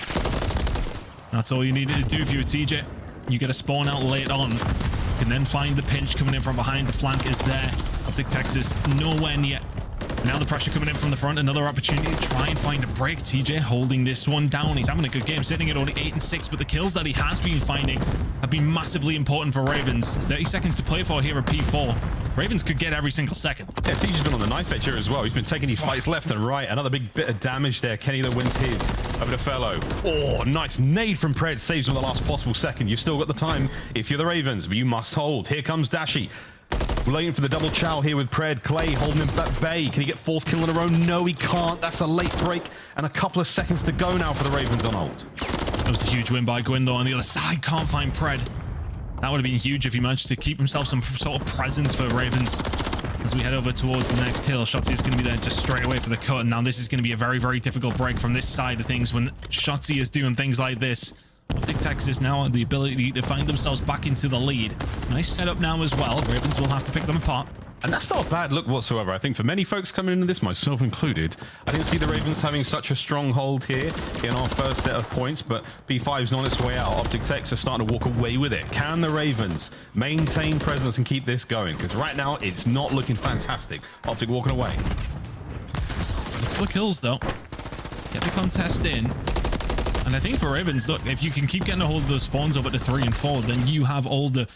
That's all you needed to do if you were TJ. You get a spawn out late on. You can then find the pinch coming in from behind. The flank is there. Optic Texas nowhere near. Now the pressure coming in from the front. Another opportunity to try and find a break. TJ holding this one down. He's having a good game, sitting at only 8 and 6, but the kills that he has been finding have been massively important for Ravens. 30 seconds to play for here at P4. Ravens could get every single second. Yeah, TJ's been on the knife edge here as well. He's been taking these fights left and right. Another big bit of damage there. Kenny that wins his. Over to Fellow. Oh, nice nade from Pred. Saves him at the last possible second. You've still got the time if you're the Ravens, but you must hold. Here comes Dashi. We're waiting for the double chow here with Pred. Clay holding him at bay. Can he get 4th kill in a row? No, he can't. That's a late break. And a couple of seconds to go now for the Ravens on hold. That was a huge win by Gwyn, though. On the other side, can't find Pred. That would have been huge if he managed to keep himself some sort of presence for Ravens. As we head over towards the next hill, Shotzi is going to be there just straight away for the cut. And now this is going to be a very, very difficult break from this side of things when Shotzi is doing things like this. Optic Texas now have the ability to find themselves back into the lead. Nice setup now as well. Ravens will have to pick them apart. And that's not a bad look whatsoever. I think for many folks coming into this, myself included, I didn't see the Ravens having such a strong hold here in our first set of points, but B5's on its way out. Optic Techs are starting to walk away with it. Can the Ravens maintain presence and keep this going? Because right now, it's not looking fantastic. Optic walking away. A couple of kills, though. Get the contest in. And I think for Ravens, look, if you can keep getting a hold of those spawns up at the 3 and 4, then you have all the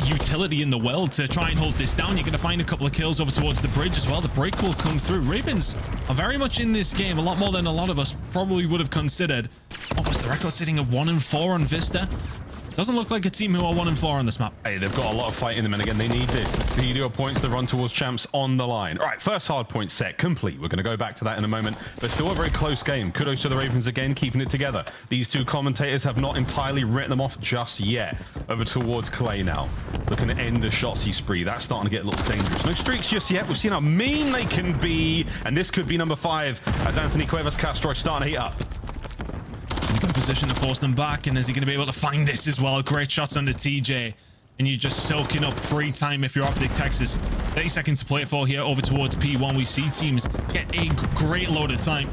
utility in the world to try and hold this down. You're going to find a couple of kills over towards the bridge as well. The break will come through. Ravens are very much in this game, a lot more than a lot of us probably would have considered. What was the record sitting at 1 and 4 on Vista? Doesn't look like a team who are 1 and 4 on this map. Hey, they've got a lot of fight in them, and again, they need this. The CDO points, the run towards champs on the line. All right, first hard point set complete. We're going to go back to that in a moment, but still a very close game. Kudos to the Ravens again, keeping it together. These two commentators have not entirely written them off just yet. Over towards Clay now, looking to end the Shotzzy spree. That's starting to get a little dangerous. No streaks just yet. We've seen how mean they can be, and this could be number 5 as Anthony Cuevas Castro is starting to heat up. Good position to force them back, and is he going to be able to find this as well? Great shots under TJ, and you're just soaking up free time if you're Optic Texas. 30 seconds to play it for here over towards P1. We see teams get a great load of time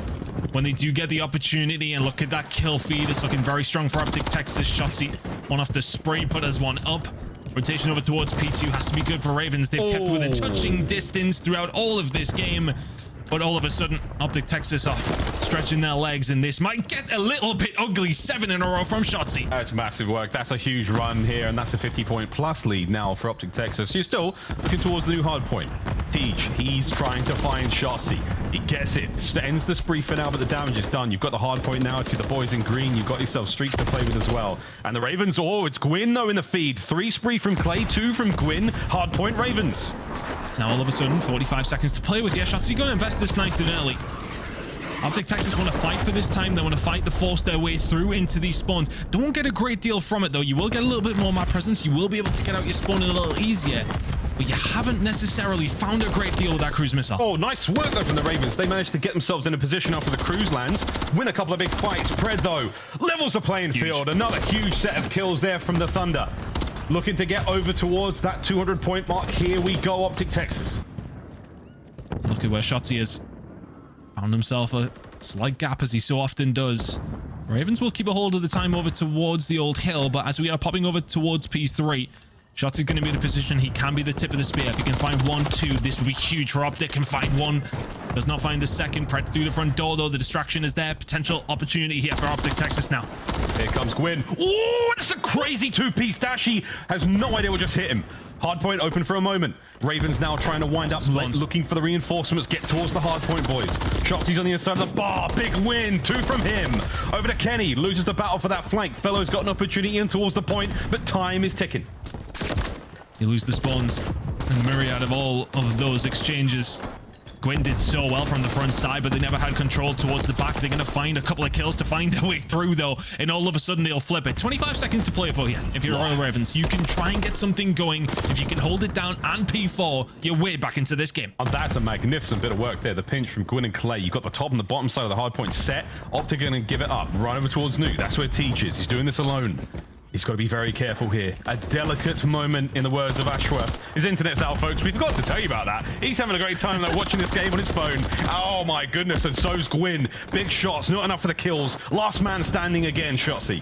when they do get the opportunity, and look at that kill feed. It's looking very strong for Optic Texas. Shotzzy, one off the spray, put us one up. Rotation over towards P2 has to be good for Ravens. They've kept within touching distance throughout all of this game. But all of a sudden, Optic Texas are stretching their legs, and this might get a little bit ugly. 7 in a row from Shotzzy. That's massive work. That's a huge run here, and that's a 50-point plus lead now for Optic Texas. You're still looking towards the new hard point. Teach, he's trying to find Shotzzy. He gets it. Ends the spree for now, but the damage is done. You've got the hard point now to the boys in green. You've got yourself streaks to play with as well. And the Ravens, it's Gwyn though in the feed. 3 spree from Clay, 2 from Gwyn. Hard point Ravens. Now all of a sudden, 45 seconds to play with. Yeah, Shotzzy going to invest this nice and early. Optic Texas want to fight for this time. They want to fight to force their way through into these spawns. Don't get a great deal from it, though. You will get a little bit more map presence. You will be able to get out your spawn a little easier. But you haven't necessarily found a great deal with that cruise missile. Oh, nice work, though, from the Ravens. They managed to get themselves in a position after the cruise lands. Win a couple of big fights. Pred, though, levels the playing field. Another huge set of kills there from the Thunder. Looking to get over towards that 200-point mark. Here we go, Optic Texas. Look at where Shotzzy is. Found himself a slight gap, as he so often does. Ravens will keep a hold of the time over towards the old hill, but as we are popping over towards P3, Shotzzy's going to be in a position he can be the tip of the spear. If he can find 1, 2, this will be huge for Optic. Can find 1, does not find the second. Pred through the front door, though. The distraction is there. Potential opportunity here for Optic Texas now. Here comes Gwyn. Oh, it's a crazy 2-piece dash. He has no idea what just hit him. Hardpoint open for a moment. Ravens now trying to wind up, looking for the reinforcements. Get towards the hardpoint, boys. Shotzzy's on the inside of the bar. Big win. 2 from him. Over to Kenny. Loses the battle for that flank. Fellow's got an opportunity in towards the point, but time is ticking. You lose the spawns and myriad of all of those exchanges. Gwyn did so well from the front side, but they never had control towards the back. They're going to find a couple of kills to find their way through, though, and all of a sudden they'll flip it. 25 seconds to play for you. If you're Royal Ravens, you can try and get something going. If you can hold it down and P4, you're way back into this game. And that's a magnificent bit of work there. The pinch from Gwyn and Clay. You've got the top and the bottom side of the hard point set. Optic going to give it up. Run over towards Nuke. That's where Teach is. He's doing this alone. He's got to be very careful here. A delicate moment, in the words of Ashworth. His internet's out, folks. We forgot to tell you about that. He's having a great time, though, watching this game on his phone. Oh, my goodness. And so's Gwyn. Big shots. Not enough for the kills. Last man standing again, Shotzzy.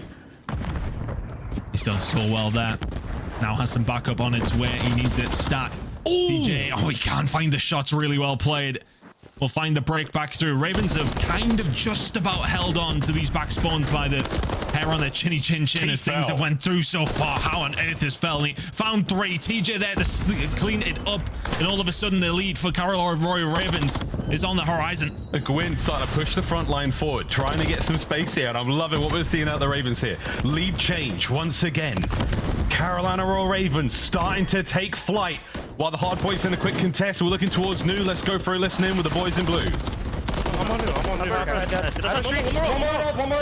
He's done so well there. Now has some backup on its way. He needs it stat. TJ, he can't find the shots. Really well played. We'll find the break back through. Ravens have kind of just about held on to these back spawns by the hair on their chinny chin as things have went through so far. How on earth is Felny? Found 3. TJ there to clean it up, and all of a sudden the lead for Karachi Royal Ravens is on the horizon. Gwyn starting to push the front line forward, trying to get some space here, and I'm loving what we're seeing out of the Ravens here. Lead change once again. Carolina Royal Ravens starting to take flight while the hard point's in a quick contest. We're looking towards New. Let's go for a listen in with the boys in blue. I'm on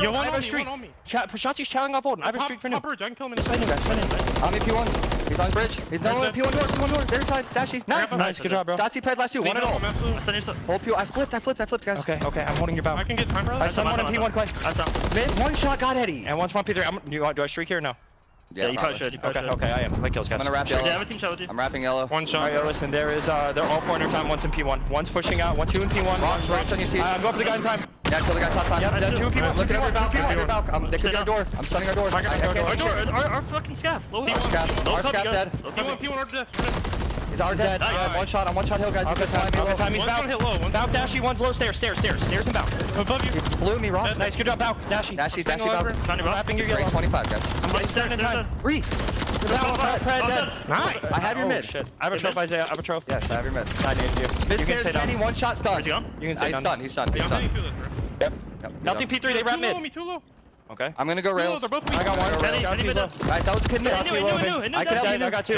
New. I have a streak. Shotzzy's challenging off Odin. I have a streak for New. I'm killing him. I'm in P1. He's on bridge. He's no P1 door. Their side. Dashy. Nice. Good job, bro. Shotzzy Pred last 2. 1 and all. Hold P1. I flipped, guys. Okay. I'm holding your back. I can get time, bro. I saw one in P1, Clay. Missed. 1 shot got Eddie. And one's from P3. Do I streak here or no? Yeah, you probably should. Okay, I am. My kills, guys. I'm gonna wrap yellow. Yeah, I have a team shot with you. I'm wrapping yellow. One shot. All right, listen, they're all 4 in their time. One's in P1. One's pushing out. 1, 2 in P1. Rocks on your team. I'm going for the guy in time. Yeah, kill the guy top time. Yeah, 2 in P1. Look at every balcony. They could get a door. I'm stunning our door. Our fucking scaff. Low Our scaff dead. P1 dead. He's our dead. I'm one shot hill, guys. Time. He's One's hit low. Bow Dashy, one's low. Stairs and bow. Above you. He blew me, Ross. Nice, good job, bow. Dashy bow. I'm wrapping your yellow. 25, guys. I'm getting 7 in time. Reach. Nice. I have your mid. Shit. I have a trophy, Isaiah. I have a trophy. Yes, I have your mid. I need you. Mid stairs, Penny, 1 shot stun. Where's he gone? You can say done. He's stunned. Yep. Nothing P3, they wrap mid. Too low. Okay. I'm gonna go rails. I got one. Alright, that was a kid mid. I can help you. I got 2.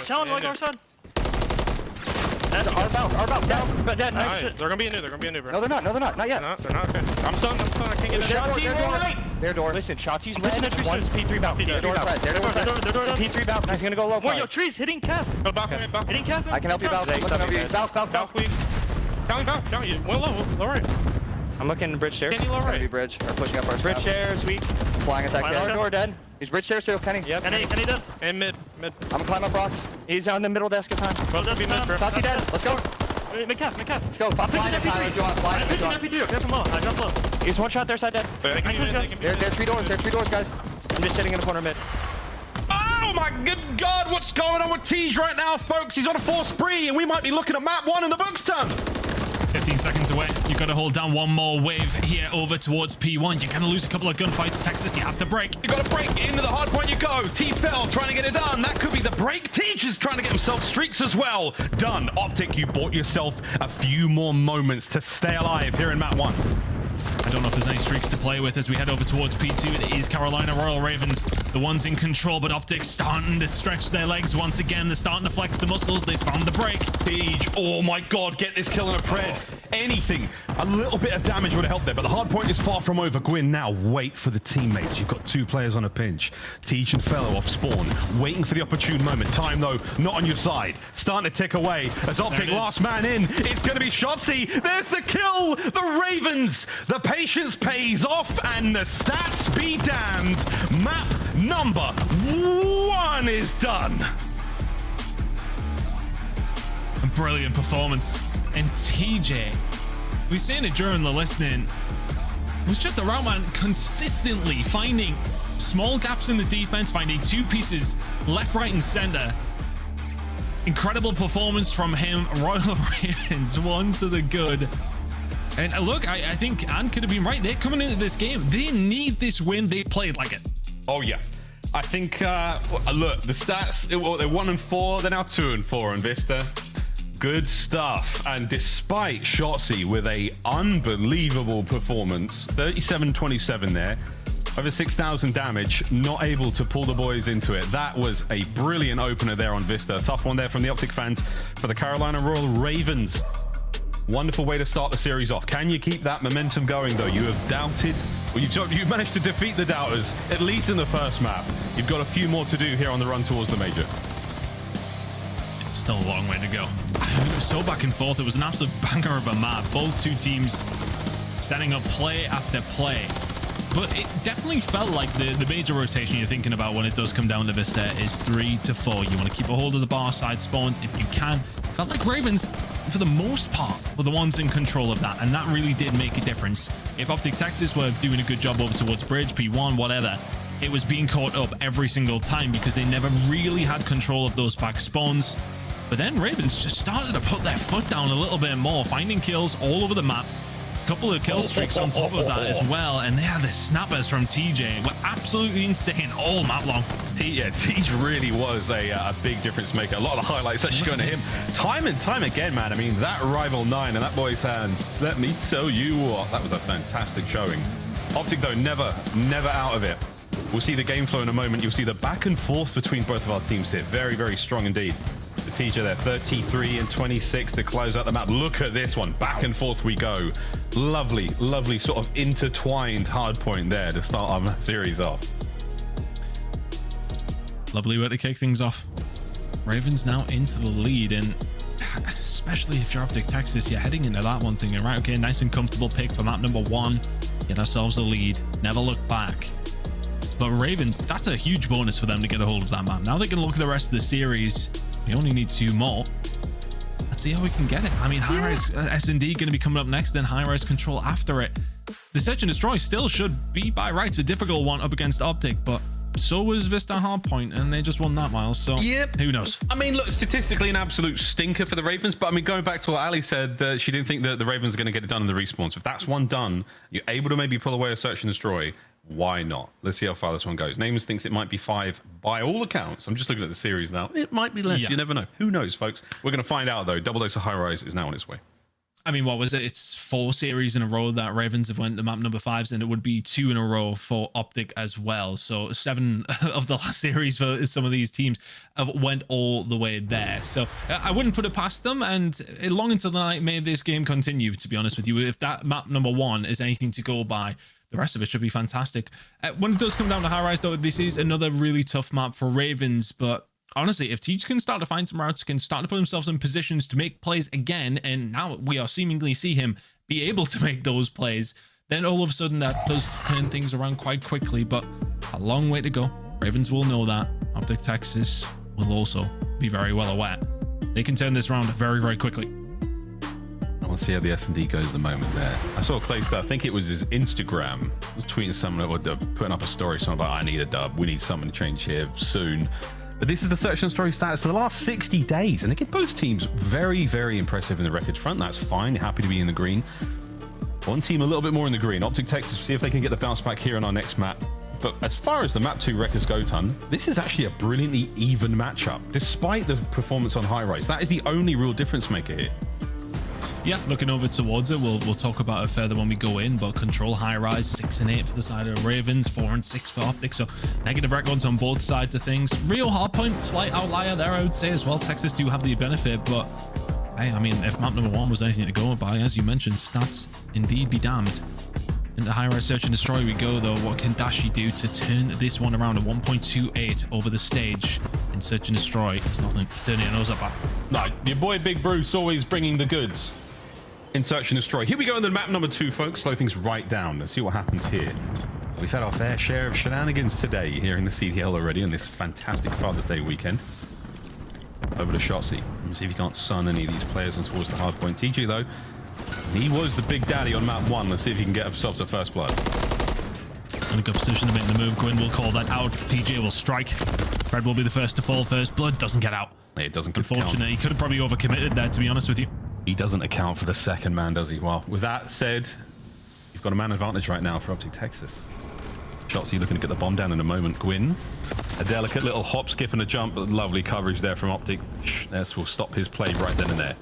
Challenge like our side. Our down. But dead. Nice. They're gonna be a new, bro. No, they're not. Not yet. No, they're not. Okay. I'm stunned. I can't get it. Their door. Listen, Shotzi's red. One's P3 bout. Their door. P3 bout. He's gonna go low. Yo, trees hitting calf. Hitting calf. I can help you, Val. Val, please. Down you. Well, low right. I'm looking bridge stairs. Kenny, low right. Bridge. They're pushing up our bridge stairs. Weak. Flying attack. Our door dead. He's bridge stairs too. Kenny. Yep. Kenny dead. And mid. I'm gonna climb up rocks. He's on the middle desk of time. Both of you mid, bro. Shotzi dead. Let's go. Mid-calf. Let's go. Pop flying at time if you want. Flying if you want. I jump low. He's 1 shot there, side dead. They're 3 doors, guys. I'm just sitting in the corner mid. Oh my good God, what's going on with Tej right now, folks? He's on a 4 spree, and we might be looking at map 1 in the books, Tom. 15 seconds away. You've got to hold down one more wave here over towards P1. You're going to lose a couple of gunfights, Texas. You have to break. You got to break. Into the hard point you go. T-Fell trying to get it done. That could be the break. Tej is trying to get himself streaks as well. Done. Optic, you bought yourself a few more moments to stay alive here in map 1. I don't know if there's any streaks to play with as we head over towards P2. It is Carolina Royal Ravens, the ones in control, but Optic starting to stretch their legs once again. They're starting to flex the muscles. They found the break. Tej, oh my God, get this kill in a pred. Anything, a little bit of damage would have helped there, but the hard point is far from over. Gwyn, now wait for the teammates. You've got 2 players on a pinch. Tej and Fellow off spawn, waiting for the opportune moment. Time, though, not on your side. Starting to tick away as Optic last man in. It's going to be Shotzi. There's the kill. The Ravens. The patience pays off, and the stats be damned. Map number 1 is done. A brilliant performance. And TJ, we've seen it during the listening, was just a route man consistently finding small gaps in the defense, finding 2 pieces left, right, and center. Incredible performance from him. Royal Ravens, 1 to the good. And look, I think Ann could have been right. They're coming into this game. They need this win. They played like it. Oh, yeah. I think, look, the stats, they're 1 and 4. They're now 2 and 4 on Vista. Good stuff. And despite Shotzi with a unbelievable performance, 37-27 there, over 6,000 damage, not able to pull the boys into it. That was a brilliant opener there on Vista. A tough one there from the Optic fans for the Carolina Royal Ravens. Wonderful way to start the series off. Can you keep that momentum going, though? You have doubted. Well, you've managed to defeat the doubters, at least in the first map. You've got a few more to do here on the run towards the major. Still a long way to go. It was so back and forth. It was an absolute banger of a map. Both 2 teams setting up play after play. But it definitely felt like the major rotation you're thinking about when it does come down to Vista is 3 to 4. You want to keep a hold of the bar side spawns if you can. Felt like Ravens, for the most part, were the ones in control of that, and that really did make a difference. If Optic Texas were doing a good job over towards Bridge, P1, whatever, it was being caught up every single time because they never really had control of those back spawns. But then Ravens just started to put their foot down a little bit more, finding kills all over the map. A couple of kill streaks on top of that as well. And they had the snappers from TJ. Were absolutely insane all map long. Tej really was a big difference maker. A lot of the highlights actually going to him. Time and time again, man. I mean, that Rival 9 in that boy's hands. Let me tell you what, that was a fantastic showing. Optic, though, never out of it. We'll see the game flow in a moment. You'll see the back and forth between both of our teams here. Very, very strong indeed. The teacher there, 33 and 26 to close out the map. Look at this one. Back and forth we go. Lovely, lovely sort of intertwined hard point there to start our series off. Lovely way to kick things off. Ravens now into the lead, and especially if you're Optic Texas, you're heading into that one thinking, right, okay, nice and comfortable pick for map number 1. Get ourselves a lead. Never look back. But Ravens, that's a huge bonus for them to get a hold of that map. Now they can look at the rest of the series. We only need 2 more. Let's see how we can get it. I mean, Highrise SnD going to be coming up next, then Highrise Control after it. The Search and Destroy still should be, by rights, a difficult one up against Optic, but so was Vista Hardpoint, and they just won that, Miles. So who knows? I mean, look, statistically an absolute stinker for the Ravens, but I mean, going back to what Ali said, that she didn't think that the Ravens are going to get it done in the respawn. So if that's one done, you're able to maybe pull away a Search and Destroy. Why not? Let's see how far this one goes. Namers thinks it might be 5 by all accounts. I'm just looking at the series now. It might be less. You never know. Who knows, folks? We're going to find out, though. Double Dose of Highrise is now on its way. I mean, what was it? It's 4 series in a row that Ravens have went to map number 5s, and it would be 2 in a row for Optic as well. So 7 of the last series for some of these teams have went all the way there. So I wouldn't put it past them, and long until the night may this game continue, to be honest with you. If that map number 1 is anything to go by, the rest of it should be fantastic. When it does come down to Highrise, though, this is another really tough map for Ravens, but honestly, if Teach can start to find some routes, can start to put themselves in positions to make plays again, and now we are seemingly see him be able to make those plays, then all of a sudden that does turn things around quite quickly, but a long way to go. Ravens will know that. Optic Texas will also be very well aware. They can turn this around very, very quickly. We'll see how the SnD goes at the moment there. I saw Claystar, I think it was his Instagram, was tweeting someone or putting up a story, something about, I need a dub, we need something to change here soon. But this is the Search and Destroy stats for the last 60 days, and again, both teams very, very impressive in the wreckage front. That's fine, happy to be in the green. One team a little bit more in the green. Optic Texas, see if they can get the bounce back here on our next map. But as far as the map 2 records go, Ton, this is actually a brilliantly even matchup, despite the performance on Highrise. That is the only real difference maker here. Yeah, looking over towards it, we'll talk about it further when we go in, but Control Highrise 6 and 8 for the side of Ravens, 4 and 6 for Optic, so negative records on both sides of things. Rio Hardpoint, slight outlier there, I would say as well. Texas do have the benefit, but hey, I mean, if map number 1 was anything to go by, as you mentioned, stats indeed be damned. Into Highrise Search and Destroy we go, though. What can Dashi do to turn this one around? A 1.28 over the stage in Search and Destroy. It's nothing. Turning your nose up at. No, your boy Big Bruce always bringing the goods in Search and Destroy. Here we go on the map number 2, folks. Slow things right down. Let's see what happens here. We've had our fair share of shenanigans today here in the CDL already on this fantastic Father's Day weekend. Over to Shotzi. Let's see if you can't sun any of these players on towards the hard point. TG, though, he was the big daddy on map 1. Let's see if he can get himself to first blood. In a good position to make the move. Gwyn will call that out. TJ will strike. Fred will be the first to fall. First blood doesn't get out. It doesn't. Unfortunately, he could have probably overcommitted there, to be honest with you. He doesn't account for the second man, does he? Well, with that said, you've got a man advantage right now for Optic Texas. Shotzi looking to get the bomb down in a moment. Gwyn, a delicate little hop, skip, and a jump, but lovely coverage there from Optic. This will stop his play right then and there.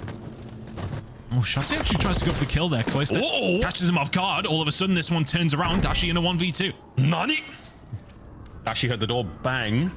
Oh, Shotzi actually tries to go for the kill there. Clayster catches him off guard. All of a sudden, this one turns around. Dashi in a 1v2. Nani? Dashi heard the door bang.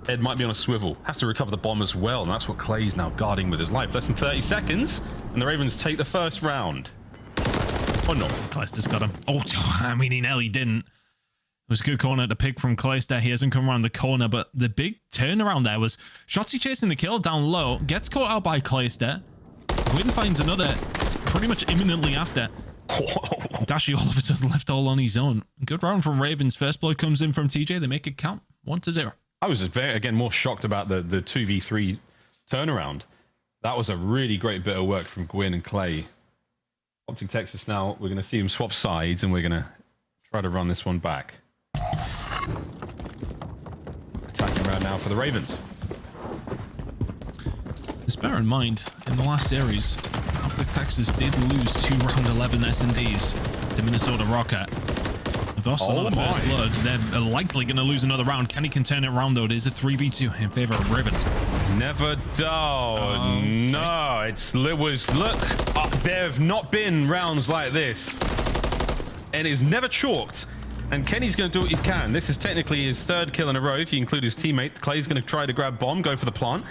Ed might be on a swivel. Has to recover the bomb as well, and that's what Clay's now guarding with his life. Less than 30 seconds, and the Ravens take the first round. Oh, no. Clayster's got him. Oh, I mean, he nearly didn't. It was a good corner to pick from Clayster. He hasn't come around the corner, but the big turnaround there was Shotzi chasing the kill down low, gets caught out by Clayster. Gwyn finds another pretty much imminently after. Dashi all of a sudden left all on his own. Good round from Ravens. First blow comes in from TJ. They make it count. 1-0. I was just again more shocked about the 2v3 turnaround. That was a really great bit of work from Gwyn and Clay. Optic Texas now, we're going to see him swap sides, and we're going to try to run this one back. Attacking around now for the Ravens. Just bear in mind, in the last series, Optic Texas did lose 2 round 11 SnDs to Minnesota Rocket. If they're still on the first blood, they're likely going to lose another round. Kenny can turn it around, though. It is a 3v2 in favor of Ravens. Never down. No, it was, look, there have not been rounds like this. And it's never chalked. And Kenny's going to do what he can. This is technically his 3rd kill in a row, if you include his teammate. Clay's going to try to grab bomb, go for the plant.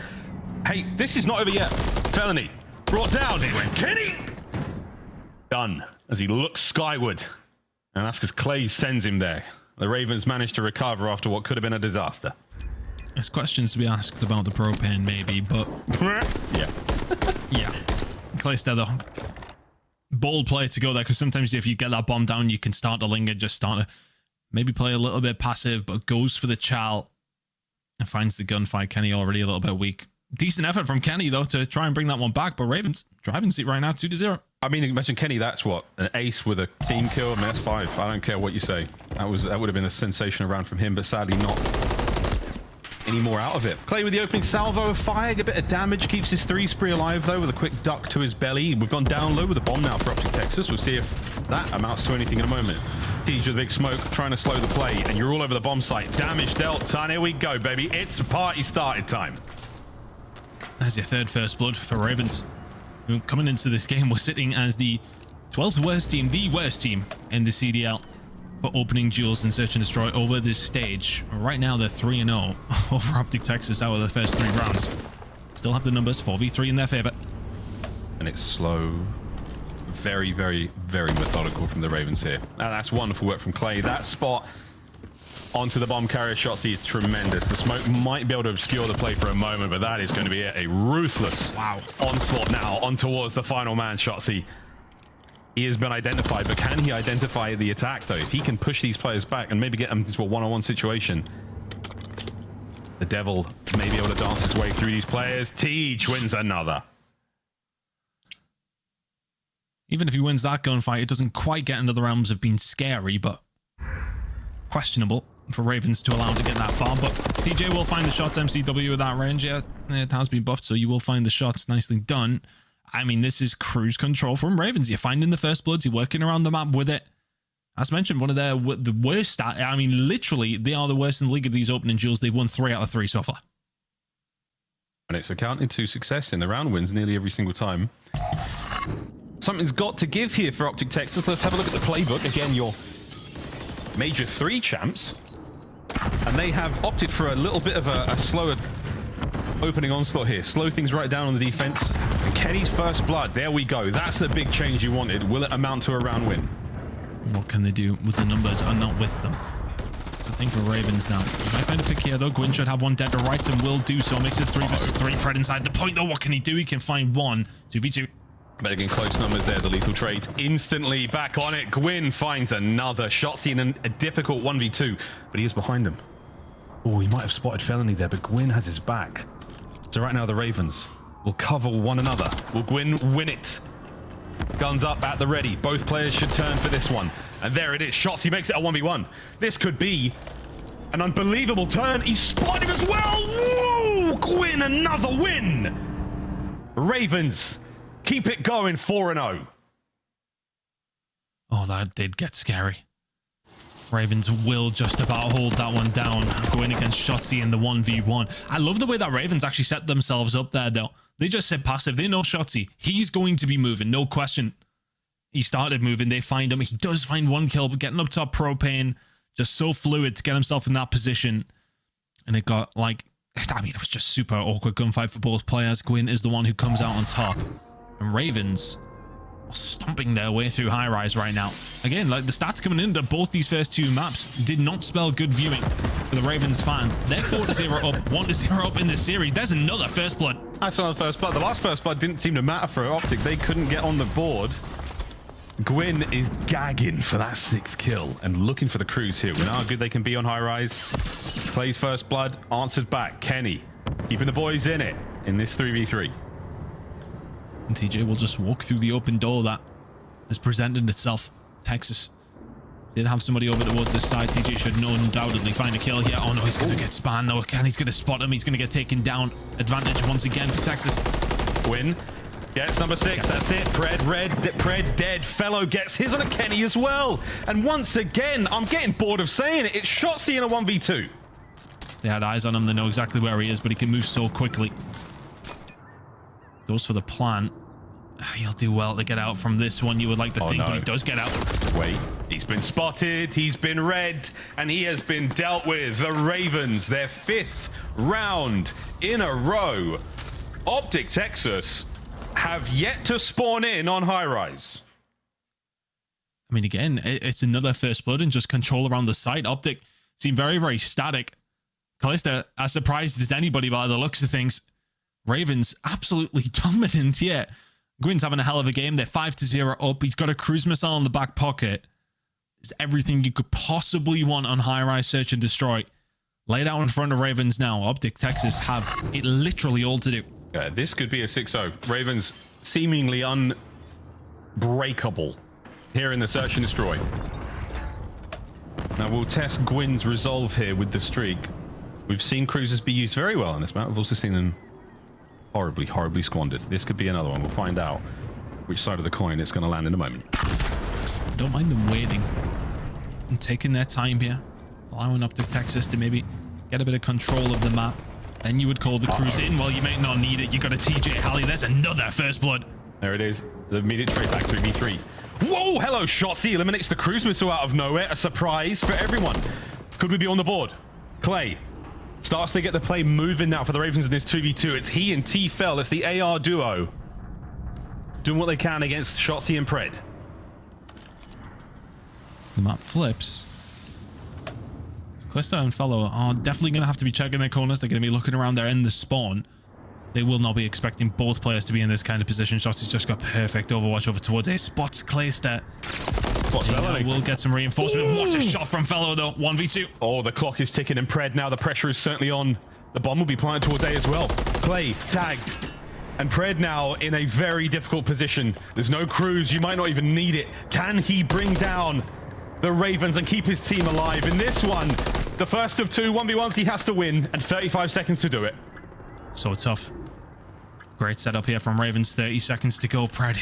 Hey, this is not over yet. Felony. Brought down. Kenny! Done. As he looks skyward. And that's because Clay sends him there. The Ravens managed to recover after what could have been a disaster. There's questions to be asked about the propane, maybe, but... yeah. Yeah. Clayster, though. Bold play to go there, because sometimes if you get that bomb down, you can start to linger, just start to maybe play a little bit passive, but goes for the Chal and finds the gunfight. Kenny already a little bit weak. Decent effort from Kenny, though, to try and bring that one back. But Ravens driving seat right now, 2-0. I mean, imagine Kenny, that's what? An ace with a team kill? I mean, that's 5. I don't care what you say. That would have been a sensational round from him, but sadly not any more out of it. Clay with the opening salvo of fire, a bit of damage, keeps his 3 spree alive, though, with a quick duck to his belly. We've gone down low with a bomb now for Optic Texas. We'll see if that amounts to anything in a moment. Teej with a big smoke, trying to slow the play, and you're all over the bomb site. Damage dealt, and here we go, baby. It's party started time. There's your third first blood for Ravens. Coming into this game, we're sitting as the 12th worst team, the worst team in the CDL for opening duels and search and destroy over this stage. Right now, they're 3-0 over Optic Texas out of the first 3 rounds. Still have the numbers, 4v3 in their favor. And it's slow. Very, very, very methodical from the Ravens here. Now, that's wonderful work from Clay. That spot onto the bomb carrier Shotzzy is tremendous. The smoke might be able to obscure the play for a moment, but that is going to be a ruthless onslaught now on towards the final man, Shotzzy. He has been identified, but can he identify the attack, though? If he can push these players back and maybe get them into a one-on-one situation, the Devil may be able to dance his way through these players. Teej wins another. Even if he wins that gunfight, it doesn't quite get into the realms of being scary, but questionable for Ravens to allow him to get that far. But TJ will find the shots, MCW with that range. Yeah, it has been buffed, so you will find the shots. Nicely done. I mean, this is cruise control from Ravens. You're finding the first bloods. You're working around the map with it. As mentioned, one of the worst. I mean, literally, they are the worst in the league of these opening duels. They've won 3 out of 3 so far. And it's accounted to success in the round wins nearly every single time. Something's got to give here for Optic Texas. Let's have a look at the playbook. Again, your Major 3 champs. And they have opted for a little bit of a slower opening onslaught here. Slow things right down on the defense. And Kenny's first blood. There we go. That's the big change you wanted. Will it amount to a round win? What can they do with the numbers are not with them? It's the thing for Ravens now. Might find a pick here, though. Gwyn should have one dead to rights and will do so. Makes it 3 versus 3. Fred inside the point, though. What can he do? He can find one. 2v2. But again, close numbers there. The lethal trades instantly back on it. Gwyn finds another shot. Seeing a difficult 1v2, but he is behind him. Oh, he might have spotted Felony there, but Gwyn has his back. So right now, the Ravens will cover one another. Will Gwyn win it? Guns up at the ready. Both players should turn for this one. And there it is. Shots. He makes it a 1v1. This could be an unbelievable turn. He spotted him as well. Woo! Gwyn, another win. Ravens keep it going, 4-0. Oh, that did get scary. Ravens will just about hold that one down. Going against Shotzzy in the 1v1. I love the way that Ravens actually set themselves up there, though. They just sit passive. They know Shotzzy. He's going to be moving, no question. He started moving. They find him. He does find one kill, but getting up top Propane, just so fluid to get himself in that position. And it got, like, I mean, it was just super awkward gunfight for both players. Gwyn is the one who comes out on top. And Ravens are stomping their way through Highrise right now. Again, like the stats coming into both these first 2 maps did not spell good viewing for the Ravens fans. They're 4-0 up, 1-0 up in this series. There's another first blood. That's another first blood. The last first blood didn't seem to matter for Optic. They couldn't get on the board. Gwyn is gagging for that 6th kill and looking for the cruise here. We know how good they can be on Highrise. Plays first blood, answered back. Kenny keeping the boys in it in this 3v3. And TJ will just walk through the open door that has presented itself. Texas did have somebody over towards this side. TJ should undoubtedly find a kill here. Oh no, he's going to get spanned though. Kenny's going to spot him. He's going to get taken down. Advantage once again for Texas. Gwyn gets number 6. That's it. Pred dead. Fellow gets his on a Kenny as well. And once again, I'm getting bored of saying it. It's Shotzzy in a 1v2. They had eyes on him. They know exactly where he is, but he can move so quickly. Goes for the plant. He'll do well to get out from this one, you would like to think, but he does get out. Wait, he's been spotted, he's been red, and he has been dealt with. The Ravens, their 5th round in a row. Optic Texas have yet to spawn in on Highrise. I mean, again, it's another first blood and just control around the site. Optic seem very, very static. Callista, as surprised as anybody by the looks of things. Ravens absolutely dominant, yeah. Gwyn's having a hell of a game. They're 5-0 up. He's got a cruise missile in the back pocket. is everything you could possibly want on Highrise Search and Destroy. Laid out in front of Ravens now. Optic Texas have it literally all to do. This could be a 6-0. Ravens seemingly unbreakable here in the Search and Destroy. Now we'll test Gwyn's resolve here with the streak. We've seen cruisers be used very well on this map. We've also seen them horribly, horribly squandered. This could be another one. We'll find out which side of the coin it's going to land in a moment. Don't mind them waiting and taking their time here, allowing Optic Texas to maybe get a bit of control of the map. Then you would call the cruise in. Well, you might not need it. You got a TJ Halley. There's another first blood. There it is. The immediate trade back 3v3. Whoa, hello, Shotzi eliminates the cruise missile out of nowhere. A surprise for everyone. Could we be on the board? Clay starts to get the play moving now for the Ravens in this 2v2. It's he and T-Fell. It's the AR duo doing what they can against Shotzi and Pred. The map flips. Callisto and Fellow are definitely going to have to be checking their corners. They're going to be looking around there in the spawn. They will not be expecting both players to be in this kind of position. Shotzi's just got perfect overwatch over towards A. Spots Callisto. We'll get some reinforcement. Ooh. What a shot from Fellow though. 1v2. Oh, the clock is ticking in Pred now. The pressure is certainly on. The bomb will be planted towards A as well. Clay tagged. And Pred now in a very difficult position. There's no cruise. You might not even need it. Can he bring down the Ravens and keep his team alive? In this one, the first of two 1v1s he has to win, and 35 seconds to do it. So tough. Great setup here from Ravens. 30 seconds to go. Pred.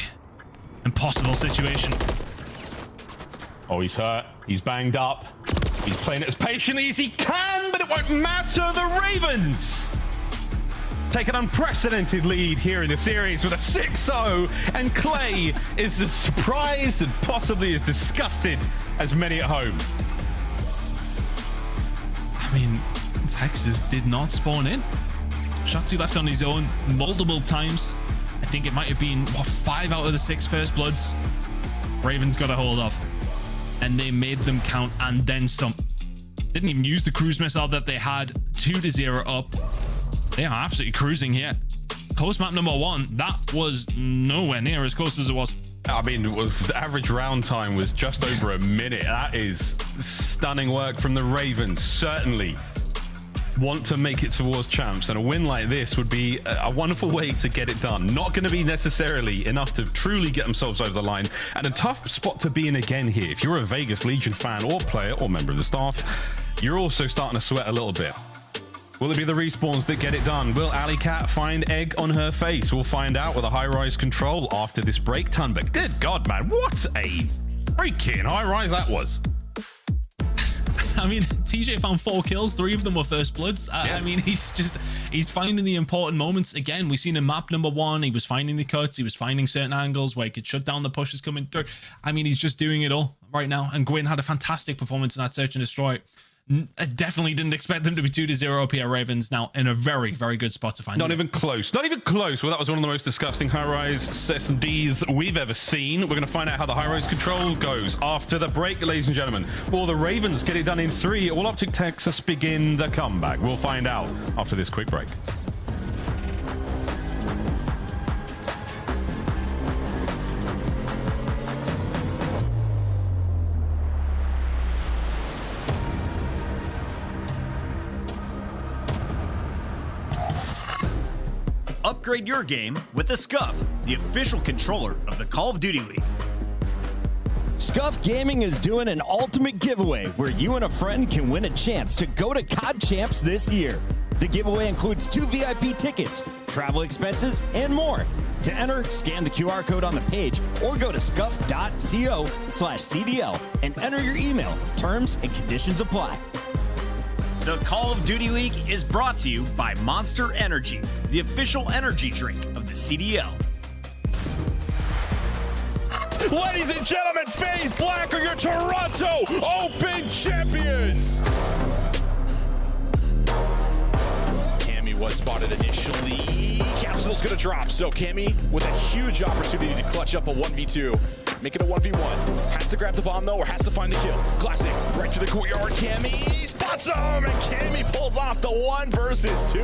Impossible situation. Oh, he's hurt. He's banged up. He's playing it as patiently as he can, but it won't matter. The Ravens take an unprecedented lead here in the series with a 6-0, and Clay is as surprised and possibly as disgusted as many at home. I mean, Texas did not spawn in. Shotzi left on his own multiple times. I think it might have been, what, 5 out of the 6 first bloods Ravens got a hold of. And they made them count and then some. Didn't even use the cruise missile that they had. 2-0 up. They are absolutely cruising here. Close map number 1. That was nowhere near as close as it was. I mean, the average round time was just over a minute. That is stunning work from the Ravens. Certainly want to make it towards champs, and a win like this would be a wonderful way to get it done. Not going to be necessarily enough to truly get themselves over the line, and a tough spot to be in again here. If you're a Vegas Legion fan or player or member of the staff, you're also starting to sweat a little bit. Will it be the respawns that get it done? Will Alley Cat find egg on her face? We'll find out with a Highrise control after this break. But good God, man, what a freaking Highrise that was. I mean, TJ found 4 kills. 3 of them were first bloods. I mean, he's finding the important moments. Again, we've seen in map number 1, he was finding the cuts. He was finding certain angles where he could shut down the pushes coming through. I mean, he's just doing it all right now. And Gwyn had a fantastic performance in that Search and Destroy. I definitely didn't expect them to be 2-0 up here. Ravens now in a very, very good spot to find. Not even close. Not even close. Well, that was one of the most disgusting Highrise SnDs we've ever seen. We're going to find out how the Highrise control goes after the break, ladies and gentlemen. Will the Ravens get it done in 3? Will Optic Texas begin the comeback? We'll find out after this quick break. Upgrade your game with the SCUF, the official controller of the Call of Duty League. SCUF Gaming is doing an ultimate giveaway where you and a friend can win a chance to go to COD Champs this year. The giveaway includes 2 VIP tickets, travel expenses, and more. To enter, scan the QR code on the page or go to scuf.co/CDL and enter your email. Terms and conditions apply. The Call of Duty League is brought to you by Monster Energy, the official energy drink of the CDL. Ladies and gentlemen, FaZe Black are your Toronto Open champions! Cammy was spotted initially. Capsule's gonna drop, so Cammy with a huge opportunity to clutch up a 1v2. Make it a 1v1. Has to grab the bomb though, or has to find the kill. Classic, right to the courtyard. Cammy spots him, and Cammy pulls off the 1 versus 2.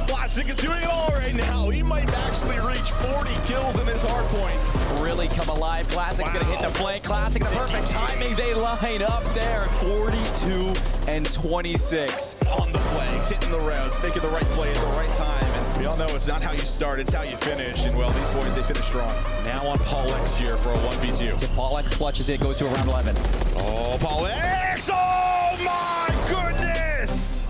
Classic is doing it all right now. He might actually reach 40 kills in this hardpoint. Really everybody come alive. Classic's gonna hit the flank. Classic, the perfect timing. They line up there. 42 and 26 on the flanks, hitting the routes, making the right play at the right time. And we all know it's not how you start, it's how you finish. And well, these boys, they finish strong. Now on Paul X here for a 1v2. So Paul X clutches it, goes to around 11. Oh, Paul X! Oh my goodness!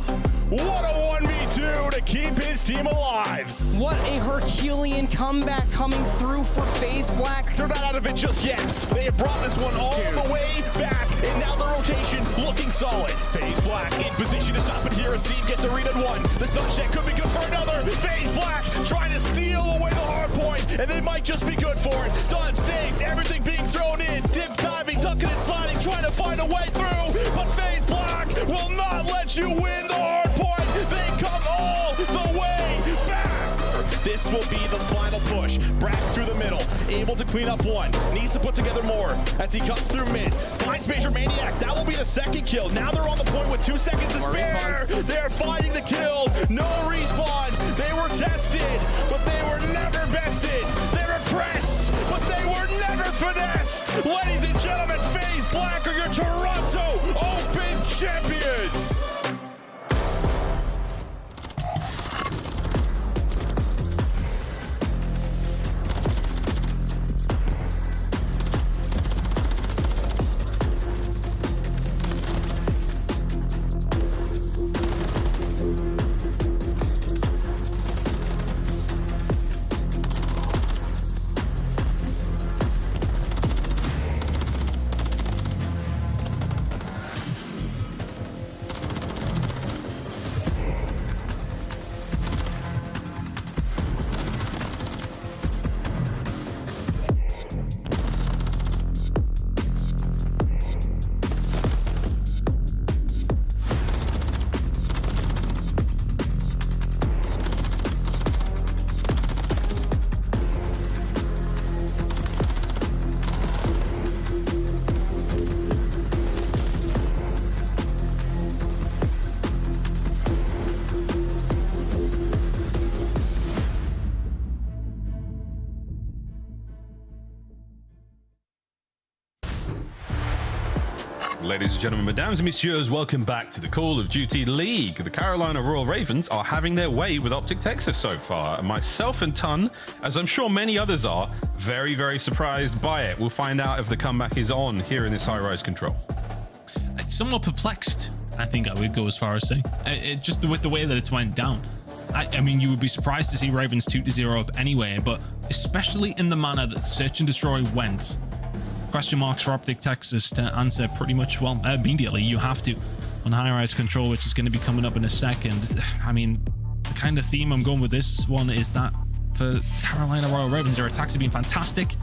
What a 1v2 to keep his team alive. What a Herculean comeback coming through for FaZe Black. They're not out of it just yet. They have brought this one all the way back, and now the rotation looking solid. FaZe Black in position to stop it here. A seed gets arenaed one. The sunset could be good for another. FaZe Black trying to steal away the hard point, and they might just be good for it. Stun, snakes, everything being thrown in. Dip diving, ducking and sliding, trying to find a way through. But FaZe Black will not let you win the hard point. They come all the way back. This will be the final push. Brack through the middle, able to clean up one. Needs to put together more as he cuts through mid. Finds Major Maniac. That will be the second kill. Now they're on the point with 2 seconds to spare. They're finding the kills. No respawns. They were tested, but they were never bested. They were pressed, but they were never finessed. Ladies and gentlemen, FaZe Black are your Toronto Open champions. Ladies and gentlemen, mesdames and messieurs, welcome back to the Call of Duty League. The Carolina Royal Ravens are having their way with Optic Texas so far. And myself and Ton, as I'm sure many others are, very, very surprised by it. We'll find out if the comeback is on here in this high-rise control. Somewhat perplexed, I think I would go as far as saying. Just with the way that it's went down. I mean, you would be surprised to see Ravens 2-0 up anyway, but especially in the manner that the Search and Destroy went. Question marks for Optic Texas to answer pretty much, well, immediately. You have to on high-rise control, which is going to be coming up in a second. I mean, the kind of theme I'm going with this one is that for Carolina Royal Ravens, their attacks have been fantastic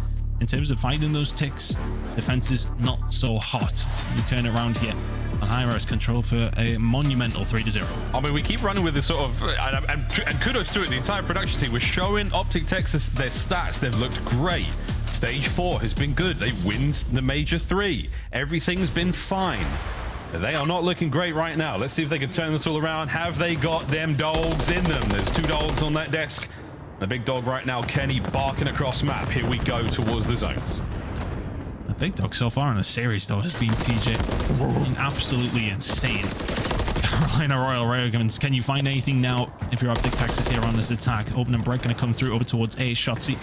in terms of finding those ticks. Defense is not so hot. You turn it around here on high-rise control for a monumental 3-0. I mean, we keep running with this sort of, and kudos to it, the entire production team. We're showing Optic Texas their stats. They've looked great. Stage 4 has been good. They win the Major 3. Everything's been fine. They are not looking great right now. Let's see if they can turn this all around. Have they got them dogs in them? There's 2 dogs on that desk. The big dog right now, Kenny, barking across map. Here we go towards the zones. The big dog so far in the series, though, has been TJ. Been absolutely insane. Carolina Royal Ravens, can you find anything now if you're Optic Texas here on this attack? Open and break going to come through over towards A. Shotzi.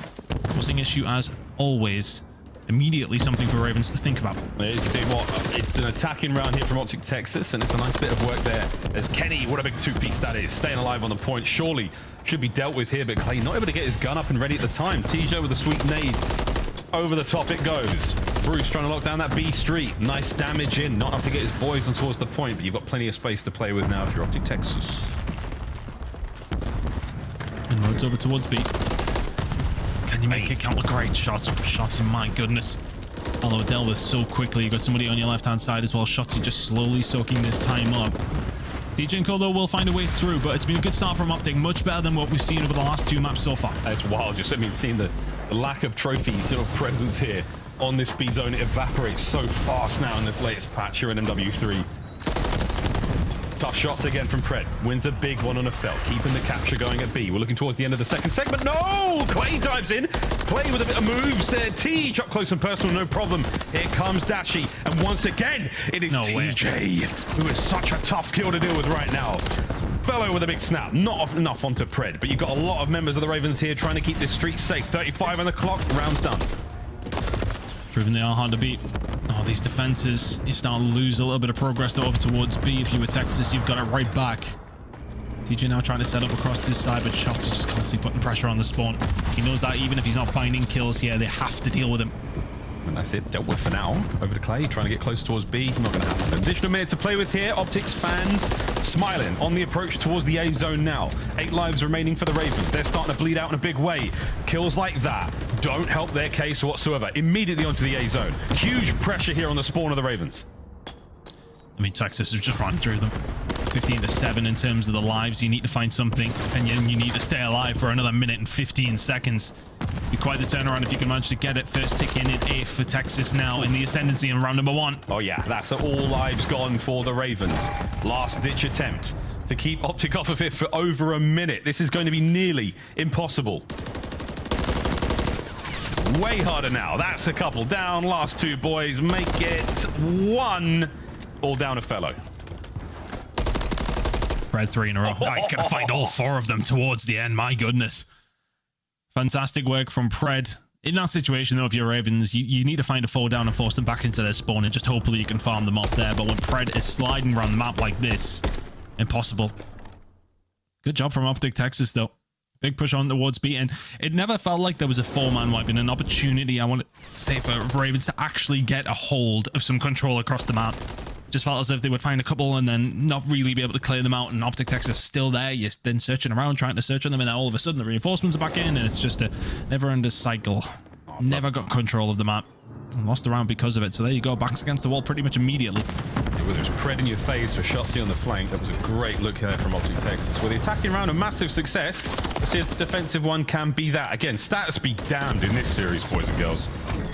Causing issue as always. Immediately something for Ravens to think about. It's an attacking round here from Optic Texas, and it's a nice bit of work there. As Kenny, what a big 2-piece that is, staying alive on the point. Surely should be dealt with here, but Clay not able to get his gun up and ready at the time. TJ with a sweet nade. Over the top it goes. Bruce trying to lock down that B street. Nice damage in. Not enough to get his boys on towards the point, but you've got plenty of space to play with now if you're Optic Texas. And roads over towards B. Can you make it count? Great shots. Shotzi, my goodness. Although dealt with so quickly. You've got somebody on your left-hand side as well. Shotzi just slowly soaking this time up. DJ and Kodo will find a way through, but it's been a good start from Optic. Much better than what we've seen over the last 2 maps so far. It's wild. Just, I mean, seeing the lack of trophy sort of presence here on this B zone. It evaporates so fast now in this latest patch here in MW3. Tough shots again from Pred. Wins a big one on a felt. Keeping the capture going at B. We're looking towards the end of the second segment. No! Clay dive Lives in. Play with a bit of moves there. T up close and personal, no problem. Here comes Dashi. And once again, it is TJ, who is such a tough kill to deal with right now. Fellow with a big snap. Not enough onto Pred, but you've got a lot of members of the Ravens here trying to keep this streak safe. 35 on the clock. Round's done. Proving they are hard to beat. Oh, these defenses, you start to lose a little bit of progress over towards B. If you were Texas, you've got it right back. TJ now trying to set up across this side, but Shots just constantly putting pressure on the spawn. He knows that even if he's not finding kills here, they have to deal with him. And that's it, dealt with for now. Over to Clay, trying to get close towards B. Not going to happen. An additional minute to play with here. Optics fans smiling on the approach towards the A zone now. 8 lives remaining for the Ravens. They're starting to bleed out in a big way. Kills like that don't help their case whatsoever. Immediately onto the A zone. Huge pressure here on the spawn of the Ravens. I mean, Texas has just run through them. 15-7 in terms of the lives. You need to find something, and you need to stay alive for another minute and 15 seconds. Be quite the turnaround if you can manage to get it. First tick in 8th for Texas now in the ascendancy in round number 1. Oh yeah, that's all lives gone for the Ravens. Last ditch attempt to keep Optic off of it for over a minute. This is going to be nearly impossible. Way harder now. That's a couple down. Last 2 boys make it 1. All down a fellow. Red 3 in a row. Oh, he's going to find all 4 of them towards the end. My goodness. Fantastic work from Pred. In that situation, though, if you're Ravens, you need to find a 4 down and force them back into their spawn, and just hopefully you can farm them off there. But when Pred is sliding around the map like this, impossible. Good job from Optic Texas, though. Big push on towards B, and it never felt like there was a 4-man wipe and an opportunity, I want to say, for Ravens to actually get a hold of some control across the map. Just felt as if they would find a couple and then not really be able to clear them out, and Optic Texas is still there. You're then searching around, trying to search on them, and then all of a sudden the reinforcements are back in, and it's just a never-ending cycle. Never got control of the map. And lost the round because of it. So there you go, backs against the wall pretty much immediately. Whether it's Pred in your face or Shotzi on the flank, that was a great look there from Optic Texas. With the attacking round a massive success, let's see if the defensive one can be that. Again, status be damned in this series, boys and girls.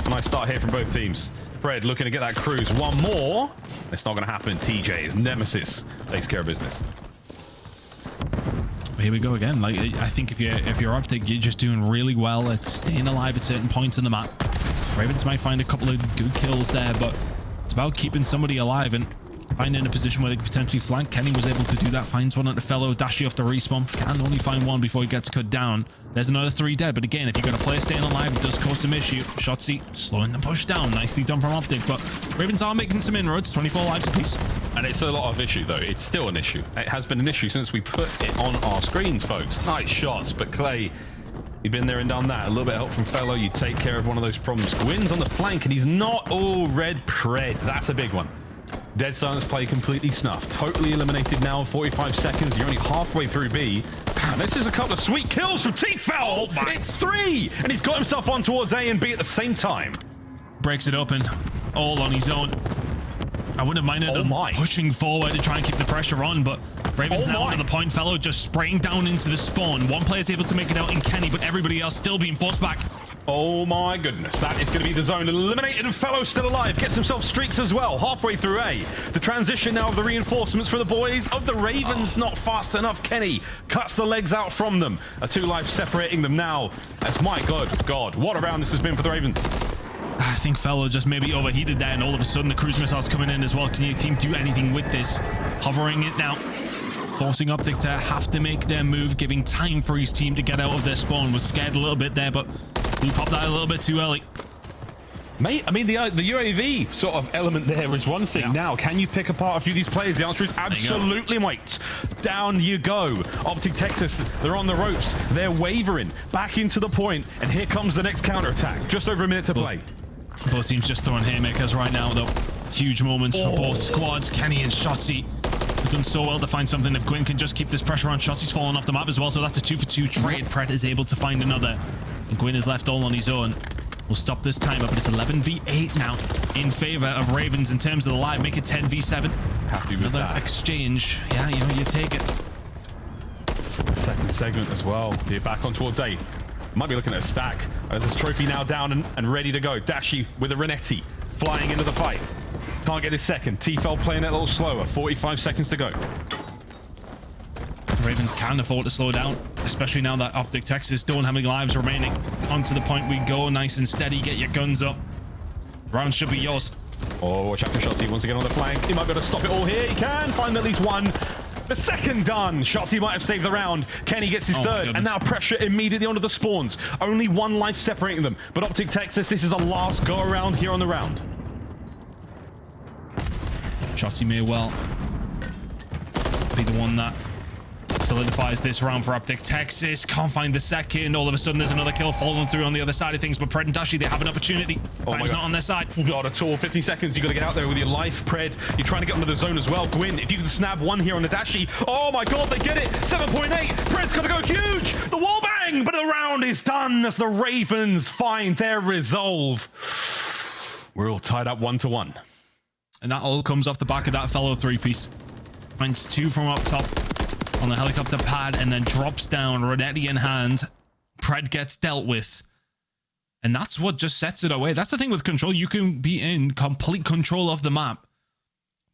A nice start here from both teams. Pred looking to get that cruise. One more. It's not going to happen. TJ, his nemesis, takes care of business. Here we go again. Like, I think if you're Optic, you're just doing really well at staying alive at certain points in the map. Ravens might find a couple of good kills there, but it's about keeping somebody alive and finding a position where they could potentially flank. Kenny was able to do that. Finds one at the fellow. Dashi off the respawn. Can only find one before he gets cut down. There's another 3 dead, but again, if you're going to play staying alive, it does cause some issue. Shotzi slowing the push down. Nicely done from Optic, but Ravens are making some inroads. 24 lives apiece. And it's a lot of issue, though. It's still an issue. It has been an issue since we put it on our screens, folks. Nice shots, but Clay, you've been there and done that. A little bit of help from Fellow. You take care of one of those problems. Gwyn's on the flank, and he's not all red Pred. That's a big one. Dead Silence play completely snuffed. Totally eliminated now. 45 seconds. You're only halfway through B. And this is a couple of sweet kills from T-Fel. Oh, it's 3. And he's got himself on towards A and B at the same time. Breaks it open. All on his own. I wouldn't have minded him pushing forward to try and keep the pressure on, but Ravens now under the point. Fellow just spraying down into the spawn. One player's able to make it out in Kenny, but everybody else still being forced back. Oh my goodness, that is going to be the zone. Eliminated and Fellow still alive. Gets himself streaks as well, halfway through A. The transition now of the reinforcements for the boys of the Ravens, not fast enough. Kenny cuts the legs out from them. A 2 life separating them now. As my God, what a round this has been for the Ravens. I think Fellow just maybe overheated there, and all of a sudden the cruise missiles coming in as well. Can your team do anything with this? Hovering it now. Forcing Optic to have to make their move, giving time for his team to get out of their spawn. Was scared a little bit there, but he popped that a little bit too early. Mate, I mean, the UAV sort of element there is one thing. Yeah. Now, can you pick apart a few of these players? The answer is absolutely, mate. Down you go. Optic Texas, they're on the ropes. They're wavering back into the point, and here comes the next counterattack. Just over a minute to play. Both teams just throwing haymakers right now, though. Huge moments for both squads. Kenny and Shotzi have done so well to find something. If Gwyn can just keep this pressure on, Shotzi's fallen off the map as well, so that's a 2-for-2 trade. Pred is able to find another, and Gwyn is left all on his own. We'll stop this timer, but it's 11v8 now in favor of Ravens in terms of the live. Make it 10v7. Happy with another that. Exchange. Yeah, you know, you take it. Second segment as well. You're back on towards A. Might be looking at a stack. There's a trophy now down and ready to go. Dashi with a Renetti flying into the fight. Can't get his second. T-Fel playing it a little slower. 45 seconds to go. Ravens can afford to slow down. especially now that Optic Texas don't have any lives remaining. Onto the point we go, nice and steady. Get your guns up. Round should be yours. Oh, watch out for Shotzi once again on the flank. He might be able to stop it all here. He can find at least one. The second done. Shotzi might have saved the round. Kenny gets his third, and now pressure immediately onto the spawns. Only one life separating them. But Optic Texas, this is the last go around here on the round. Shotzi may well be the one that solidifies this round for Optic Texas. Can't find the second. All of a sudden, there's another kill falling through on the other side of things. But Pred and Dashi, they have an opportunity. Time's not on their side. Not at all. 15 seconds. You got to get out there with your life, Pred. You're trying to get under the zone as well. Gwyn, if you can snap one here on the Dashi. Oh my God, they get it. 7.8. Pred's got to go huge. The wall bang, but the round is done as the Ravens find their resolve. We're all tied up 1-1. And that all comes off the back of that fellow three-piece. Finds two from up top on the helicopter pad and then drops down, Ronetti in hand. Pred gets dealt with. And that's what just sets it away. That's the thing with control. You can be in complete control of the map.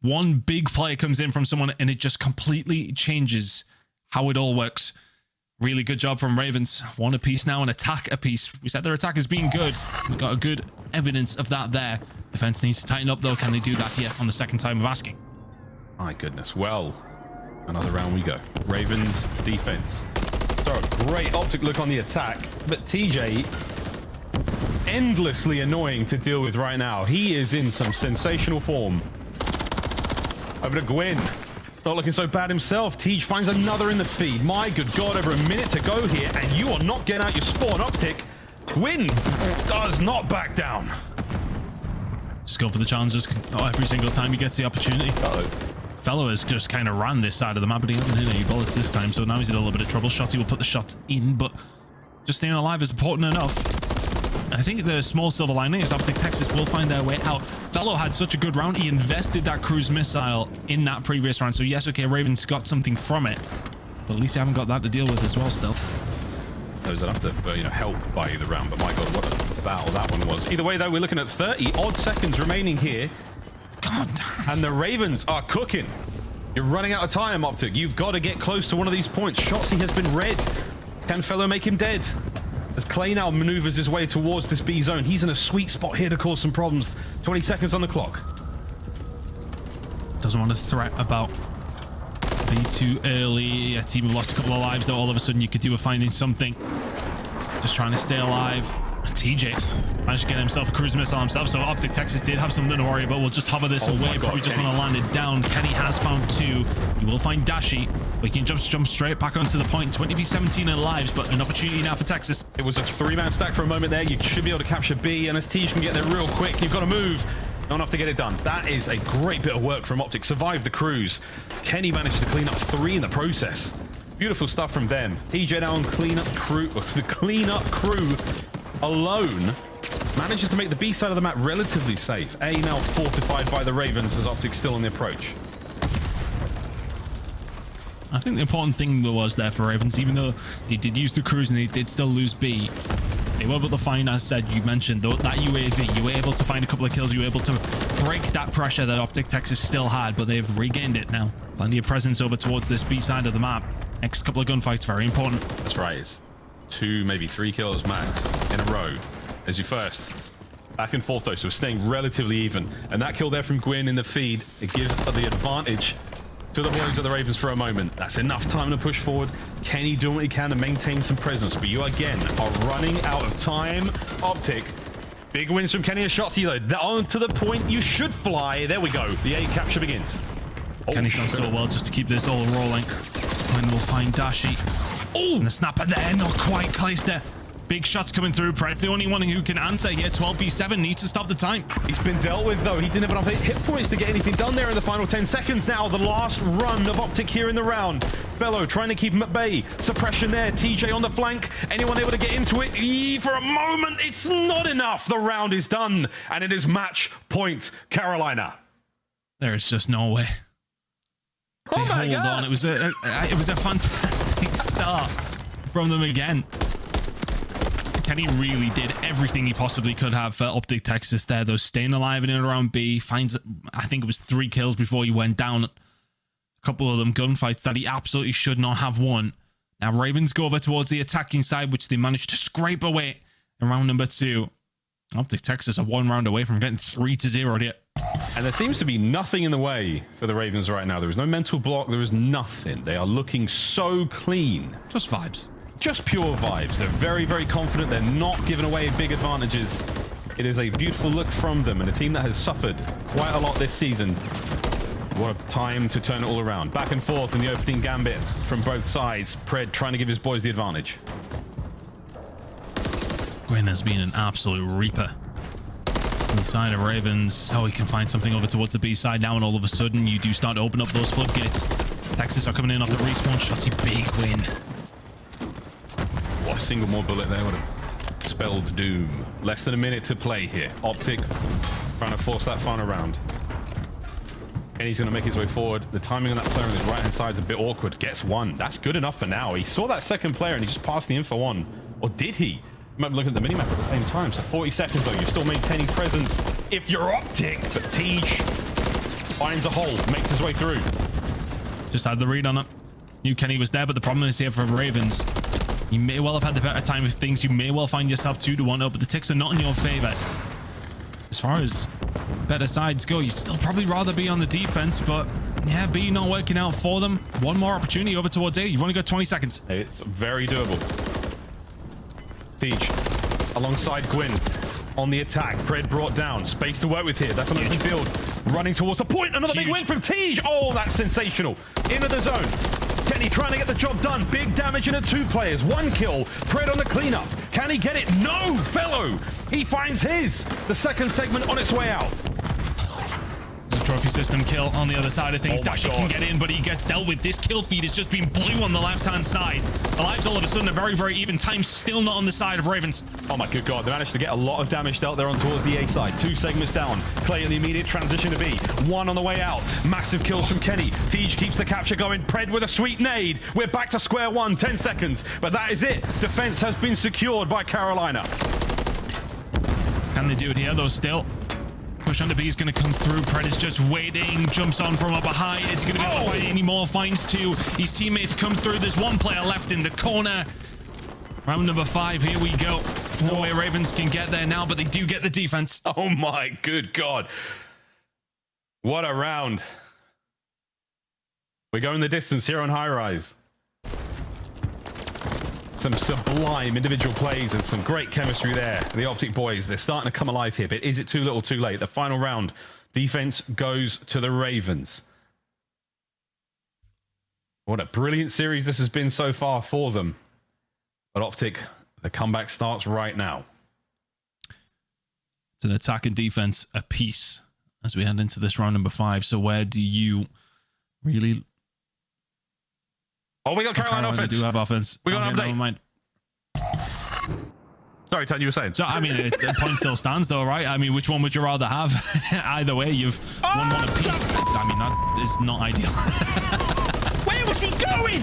One big play comes in from someone and it just completely changes how it all works. Really good job from Ravens. One apiece now, an attack apiece. We said their attack has been good. We got a good evidence of that there. Defense needs to tighten up though. Can they do that here on the second time of asking? My goodness. Well, another round we go. Ravens defense. So a great Optic look on the attack, but TJ endlessly annoying to deal with right now. He is in some sensational form. Over to Gwyn. Not looking so bad himself. Tej finds another in the feed. My good God, over a minute to go here, and you are not getting out your spawn. Optic. Gwyn does not back down. Just go for the challenges every single time he gets the opportunity. Fellow has just kind of ran this side of the map, but he hasn't hit any bullets this time, so now he's in a little bit of trouble. Shotzi will put the shots in, but just staying alive is important enough. I think the small silver lining is Optic Texas will find their way out. Fellow had such a good round. He invested that cruise missile in that previous round. So yes, okay, Ravens got something from it, but at least you haven't got that to deal with as well still. Those that have to help buy the round, but my God, what a battle that one was. Either way, though, we're looking at 30 odd seconds remaining here. God. And the Ravens are cooking. You're running out of time, Optic. You've got to get close to one of these points. Shotzi has been red. Can Fellow make him dead? As Clay now maneuvers his way towards this B zone, he's in a sweet spot here to cause some problems. 20 seconds on the clock. Doesn't want to threat about be too early. A team have lost a couple of lives, though. All of a sudden, you could do with finding something. Just trying to stay alive. TJ managed to get himself a cruise missile himself, so Optic Texas did have something to worry about. We'll just hover this away. Probably just want to land it down. Kenny has found two. He will find Dashi. We can jump straight back onto the point. 20v17 in lives, but an opportunity now for Texas. It was a three-man stack for a moment there. You should be able to capture B, and as Tej can get there real quick, you've got to move. Not enough to get it done. That is a great bit of work from Optic. Survived the cruise. Kenny managed to clean up 3 in the process. Beautiful stuff from them. TJ now on cleanup crew. The cleanup crew alone manages to make the B side of the map relatively safe. A now fortified by the Ravens as Optic still on the approach. I think the important thing was there for Ravens, even though they did use the cruise and they did still lose B, they were able to find, as said, you mentioned, that UAV. You were able to find a couple of kills. You were able to break that pressure that Optic Texas still had, but they've regained it now. Plenty of presence over towards this B side of the map. Next couple of gunfights, very important. That's right. It's 2, maybe 3 kills max in a row as you first. Back and forth though, so staying relatively even. And that kill there from Gwyn in the feed, it gives the advantage to the Warriors of the Ravens for a moment. That's enough time to push forward. Kenny doing what he can to maintain some presence, but you again are running out of time. Optic. Big wins from Kenny and Shotzi though. On to the point you should fly. There we go. The A capture begins. Kenny's done so well just to keep this all rolling. And we'll find Dashi. Oh, and the snapper there, not quite placed there. Big shots coming through. Pred's the only one who can answer here. 12v7 needs to stop the time. He's been dealt with though. He didn't have enough hit points to get anything done there in the final 10 seconds now. The last run of Optic here in the round. Fellow trying to keep him at bay. Suppression there. TJ on the flank. Anyone able to get into it? For a moment, it's not enough. The round is done. And it is match point Carolina. There's just no way. Oh my God. On. It was a fantastic start from them again. Kenny really did everything he possibly could have for Optic Texas there, though. Staying alive in and around B, finds, I think it was 3 kills before he went down. A couple of them gunfights that he absolutely should not have won. Now Ravens go over towards the attacking side, which they managed to scrape away in round number 2. Optic Texas are 1 round away from getting 3-0 here. And there seems to be nothing in the way for the Ravens right now. There is no mental block. There is nothing. They are looking so clean. Just vibes. Just pure vibes. They're very, very confident. They're not giving away big advantages. It is a beautiful look from them, and a team that has suffered quite a lot this season. What a time to turn it all around. Back and forth in the opening gambit from both sides. Pred trying to give his boys the advantage. Gwyn has been an absolute reaper. Inside of Ravens. Oh, he can find something over towards the B side now, and all of a sudden you do start to open up those floodgates. Texas are coming in off the respawn shots. Big win. What a single more bullet there would have spelled doom. Less than a minute to play here. Optic trying to force that final round. And he's going to make his way forward. The timing on that player on his right-hand side is a bit awkward. Gets one. That's good enough for now. He saw that second player and he just passed the info on. Or did he? You might be looking at the minimap at the same time. So 40 seconds though. You're still maintaining presence if you're Optic. But Tej finds a hole. Makes his way through. Just had the read on it. Knew Kenny was there, but the problem is here for Ravens. You may well have had the better time of things. You may well find yourself 2-1 up, but the ticks are not in your favor. As far as better sides go, you'd still probably rather be on the defense, but yeah, B not working out for them. One more opportunity over towards A. You've only got 20 seconds. It's very doable. Tej alongside Gwyn on the attack. Pred brought down. Space to work with here. That's an open field. Running towards the point. Another big win from Tej. Oh, that's sensational. Into the zone. Kenny trying to get the job done. Big damage into 2 players. 1 kill. Pred on the cleanup. Can he get it? No, fellow. He finds his. The second segment on its way out. There's a trophy system kill on the other side of things. Dashy can get in, but he gets dealt with. This kill feed has just been blue on the left-hand side. The lives all of a sudden are very, very even. Time still not on the side of Ravens. Oh my good God. They managed to get a lot of damage dealt there on towards the A side. 2 segments down. Clay in the immediate transition to B. 1 on the way out. Massive kills from Kenny. Tej keeps the capture going. Pred with a sweet nade. We're back to square one. 10 seconds. But that is it. Defense has been secured by Carolina. Can they do it here though still? Push under B is going to come through. Pred is just waiting. Jumps on from up behind. Is he going to be able to fight anymore? Finds 2. His teammates come through. There's 1 player left in the corner. Round number 5. Here we go. No way Ravens can get there now, but they do get the defense. Oh my good God. What a round. We're going the distance here on Highrise. Some sublime individual plays and some great chemistry there. The Optic boys, they're starting to come alive here, but is it too little too late? The final round, defense goes to the Ravens. What a brilliant series this has been so far for them. But Optic, the comeback starts right now. It's an attack and defense apiece as we head into this round number 5. So where do you really... Oh, we got Carolina offense. We do have offense. We got an update. Never mind. Sorry, Tad, you were saying. So, I mean, the point still stands, though, right? I mean, which one would you rather have? Either way, you've won one apiece. I mean, that is not ideal. Where was he going?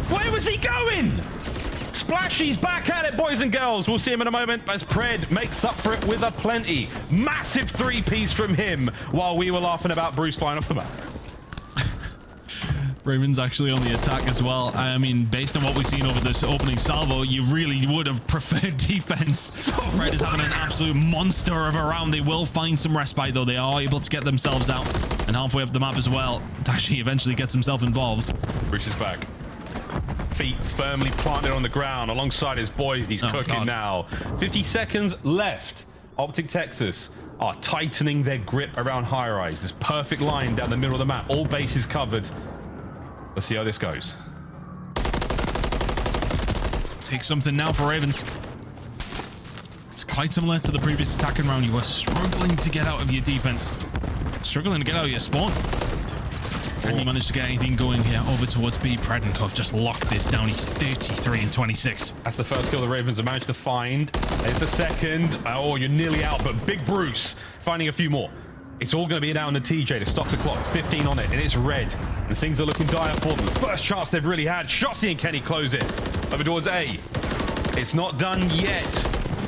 Where was he going? Splashy's back at it, boys and girls. We'll see him in a moment as Pred makes up for it with a plenty. Massive 3-piece from him while we were laughing about Bruce flying off the map. Ravens actually on the attack as well. I mean, based on what we've seen over this opening salvo, you really would have preferred defense. Pred is having an absolute monster of a round. They will find some respite, though. They are able to get themselves out and halfway up the map as well. Dashi eventually gets himself involved. Bruce is back. Feet firmly planted on the ground alongside his boys. He's cooking now. 50 seconds left. Optic Texas are tightening their grip around Highrise. This perfect line down the middle of the map. All bases covered. Let's see how this goes. Take something now for Ravens. It's quite similar to the previous attacking round. You were struggling to get out of your defense. Struggling to get out of your spawn. Can you manage to get anything going here over towards B? Predenkov just locked this down. He's 33 and 26. That's the first kill the Ravens have managed to find. There's the second. Oh, you're nearly out, but Big Bruce finding a few more. It's all going to be down to TJ to stop the clock. 15 on it, and it's red. And things are looking dire for them. First chance they've really had. Shotzi and Kenny close it. Over towards A. It's not done yet.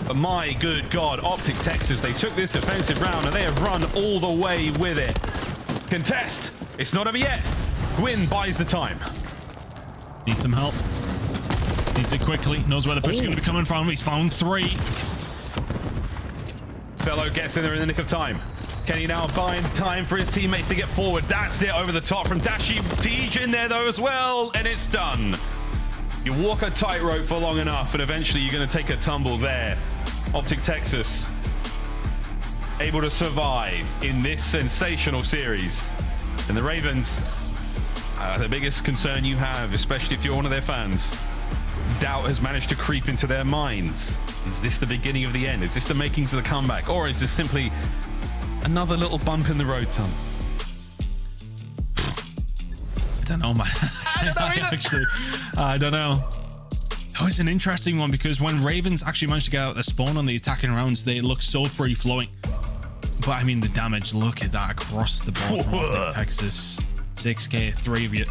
But my good God, Optic Texas, they took this defensive round, and they have run all the way with it. Contest. It's not over yet. Gwyn buys the time. Needs some help. Needs it quickly. Knows where the push is going to be coming from. He's found 3. Fellow gets in there in the nick of time. Can he now find time for his teammates to get forward? That's it over the top from Dashi. Tej in there though as well, and it's done. You walk a tightrope for long enough, and eventually you're going to take a tumble there. Optic Texas able to survive in this sensational series. And the Ravens, the biggest concern you have, especially if you're one of their fans, doubt has managed to creep into their minds. Is this the beginning of the end? Is this the makings of the comeback? Or is this simply another little bump in the road, Tom? I don't know, man. I don't know. Oh, it's an interesting one because when Ravens actually managed to get out the spawn on the attacking rounds, they look so free-flowing. But I mean, the damage, look at that across the board from Optic Texas. 6K, 3 of you.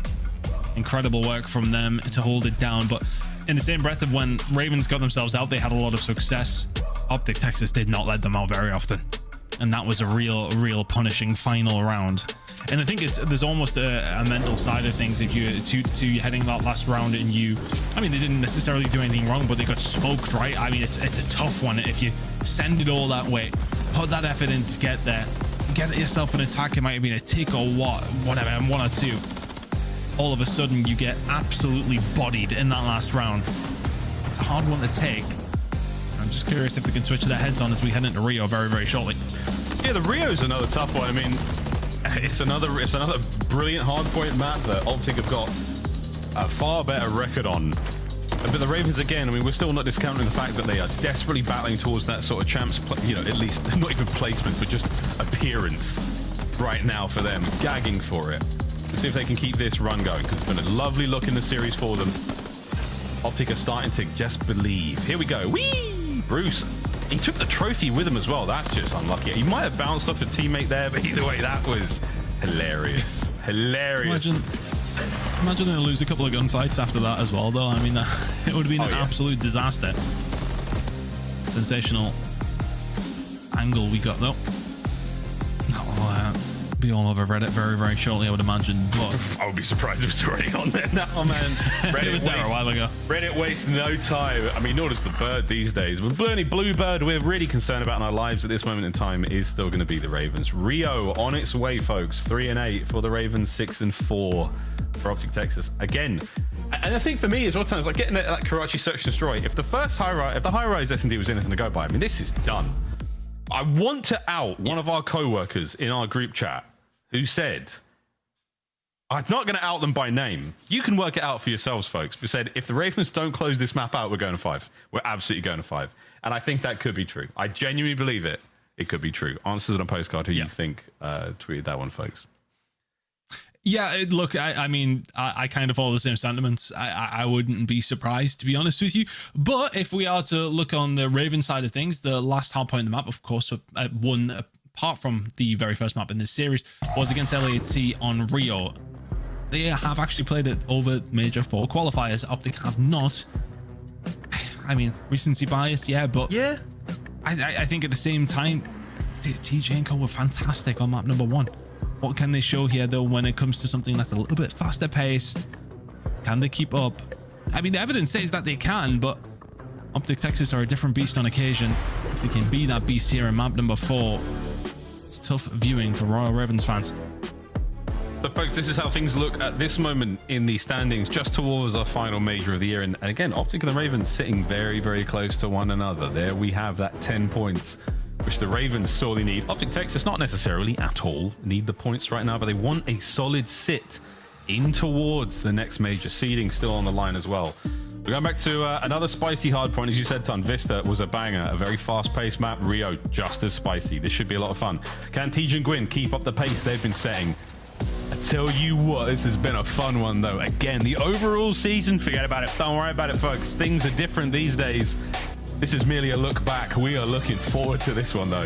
Incredible work from them to hold it down. But in the same breath of when Ravens got themselves out, they had a lot of success. Optic Texas did not let them out very often. And that was a real punishing final round. And I think there's almost a mental side of things if you to heading that last round and I mean, they didn't necessarily do anything wrong, but they got smoked, right? I mean, it's a tough one. If you send it all that way, put that effort in to get there, get yourself an attack, it might have been a tick or whatever, and 1 or 2. All of a sudden, you get absolutely bodied in that last round. It's a hard one to take. I'm just curious if they can switch their heads on as we head into Rio very shortly. Yeah, the Rio's another tough one. I mean, it's another brilliant hardpoint map that Optic have got a far better record on. But the Ravens, again, I mean, we're still not discounting the fact that they are desperately battling towards that sort of champs, at least not even placement, but just appearance right now for them, gagging for it. Let's see if they can keep this run going, because it's been a lovely look in the series for them. Optic are starting to just believe. Here we go. Whee! Bruce, he took the trophy with him as well. That's just unlucky. He might have bounced off a teammate there, but either way, that was hilarious. Hilarious. Imagine they lose a couple of gunfights after that as well, though. I mean, it would have been an absolute disaster. Sensational angle we got, though. That will be all over Reddit very shortly, I would imagine. But I would be surprised if it's already on there now, man. It was there a while ago. Reddit wastes no time. I mean, nor does the bird these days. But Bluebird, we're really concerned about in our lives at this moment in time is still going to be the Ravens. Rio on its way, folks. 3-8 for the Ravens, 6-4 for Optic Texas. Again, and I think for me as well, times like getting that Karachi Search and Destroy. If the Highrise SnD was anything to go by, I mean, this is done. I want to out one of our co-workers in our group chat who said, I'm not going to out them by name. You can work it out for yourselves, folks. But said, if the Ravens don't close this map out, we're going to 5. We're absolutely going to 5. And I think that could be true. I genuinely believe it. It could be true. Answers on a postcard. Who you think tweeted that one, folks? Yeah, look, I mean, I kind of follow the same sentiments. I wouldn't be surprised, to be honest with you. But if we are to look on the Raven side of things, the last hardpoint in the map, of course, one apart from the very first map in this series, was against LAT on Rio. They have actually played it over Major IV Qualifiers. Optic have not. I mean, recency bias, yeah, but yeah, I think at the same time, TJ and Co were fantastic on map number 1. What can they show here, though, when it comes to something that's a little bit faster paced? Can they keep up? I mean, the evidence says that they can, but Optic Texas are a different beast on occasion. If they can be that beast here in map number 4, it's tough viewing for Royal Ravens fans. So, folks, this is how things look at this moment in the standings, just towards our final major of the year. And again, Optic and the Ravens sitting very close to one another. There we have that 10 points. Which the Ravens sorely need. Optic Texas not necessarily at all need the points right now, but they want a solid sit in towards the next major. Seeding still on the line as well. We're going back to another spicy hard point. As you said, Ton, Vista was a banger, a very fast-paced map. Rio just as spicy. This should be a lot of fun. Can Tej and Gwyn keep up the pace they've been setting? I tell you what, this has been a fun one, though. Again, the overall season, forget about it. Don't worry about it, folks. Things are different these days. This is merely a look back. We are looking forward to this one, though.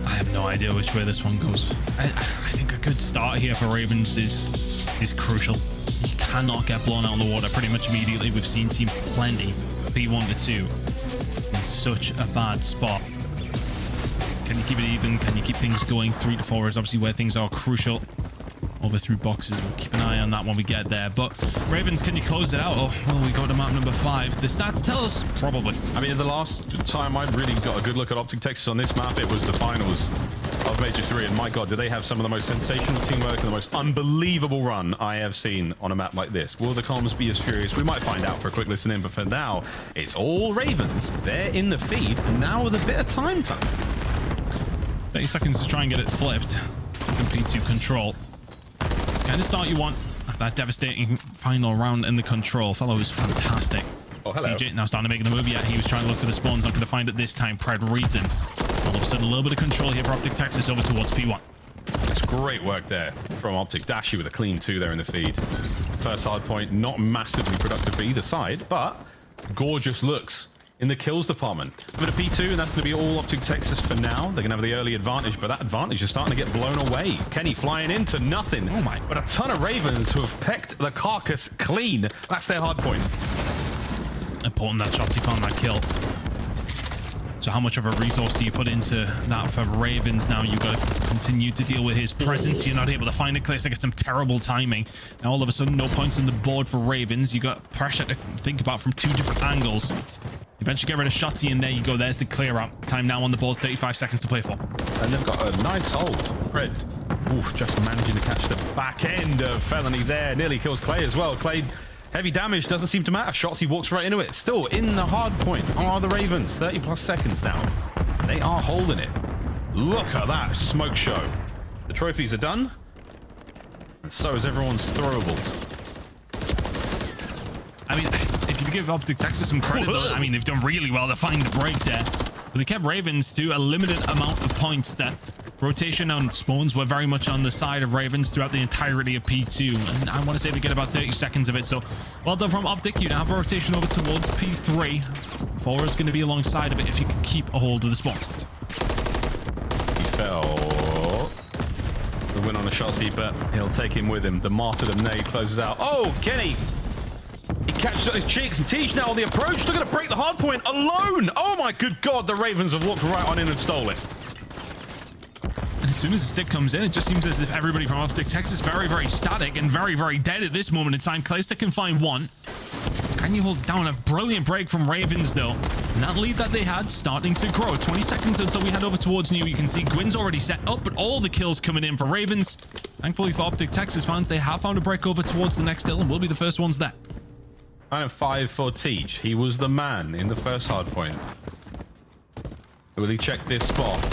I have no idea which way this one goes. I think a good start here for Ravens is crucial. You cannot get blown out of the water pretty much immediately. We've seen Team Plenty be 1-2 in such a bad spot. Can you keep it even? Can you keep things going? 3-4 is obviously where things are crucial. over through boxes. We'll keep an eye on that when we get there. But Ravens, can you close it out? Oh, well, we go to map number 5. The stats tell us probably. I mean, the last time I really got a good look at Optic Texas on this map, it was the finals of Major 3, and my god, do they have some of the most sensational teamwork and the most unbelievable run I have seen on a map like this. Will the comms be as furious? We might find out for a quick listen in, but for now, it's all Ravens. They're in the feed, and now with a bit of time. 30 seconds to try and get it flipped. Some P2 control. It's the kind of start you want after that devastating final round in the control. Fellow was fantastic. Oh, hello. TJ now starting to make the move. Yeah, he was trying to look for the spawns. Not going to find it this time. Pred reads him. All of a sudden, a little bit of control here for Optic Texas over towards P1. That's great work there from Optic. Dashy with a clean 2 there in the feed. First hard point, not massively productive for either side, but gorgeous looks in the kills department. With a P2, and that's going to be all Optic Texas for now. They're going to have the early advantage, but that advantage is starting to get blown away. Kenny flying into nothing. Oh my. But a ton of Ravens who have pecked the carcass clean. That's their hard point. Important that Shotzi found that kill. So how much of a resource do you put into that for Ravens now? You've got to continue to deal with his presence. You're not able to find it. Clear, get some terrible timing. Now all of a sudden, no points on the board for Ravens. You got pressure to think about from 2 different angles. Eventually get rid of Shotzi, and there you go. There's the clear out. Time now on the board, 35 seconds to play for. And they've got a nice hold. Fred, just managing to catch the back end of Felony there. Nearly kills Clay as well. Clay, heavy damage, doesn't seem to matter. Shotzi walks right into it. Still in the hard point are the Ravens. 30 plus seconds now. They are holding it. Look at that smoke show. The trophies are done. And so is everyone's throwables. I mean, if you give Optic Texas some credit, though, I mean, they've done really well to find the break there. But they kept Ravens to a limited amount of points. That rotation on spawns were very much on the side of Ravens throughout the entirety of P2. And I want to say they get about 30 seconds of it. So well done from Optic. You now have a rotation over towards P3. 4 is going to be alongside of it if you can keep a hold of the spawns. He fell. The win on a Shotzi, but he'll take him with him. The martyrdom nade closes out. Oh, Kenny! He catches his cheeks, and Tej now on the approach. They're going to break the hard point alone. Oh my good god, the Ravens have walked right on in and stole it. And as soon as the stick comes in, it just seems as if everybody from Optic Texas is very, very static and very, very dead at this moment in time. Clayster can find 1. Can you hold down? A brilliant break from Ravens, though. And that lead that they had starting to grow. 20 seconds until we head over towards New. You can see Gwyn's already set up, but all the kills coming in for Ravens. Thankfully for Optic Texas fans, they have found a break over towards the next hill and will be the first ones there. 5 for Tej. He was the man in the first hard point. Will he check this spot?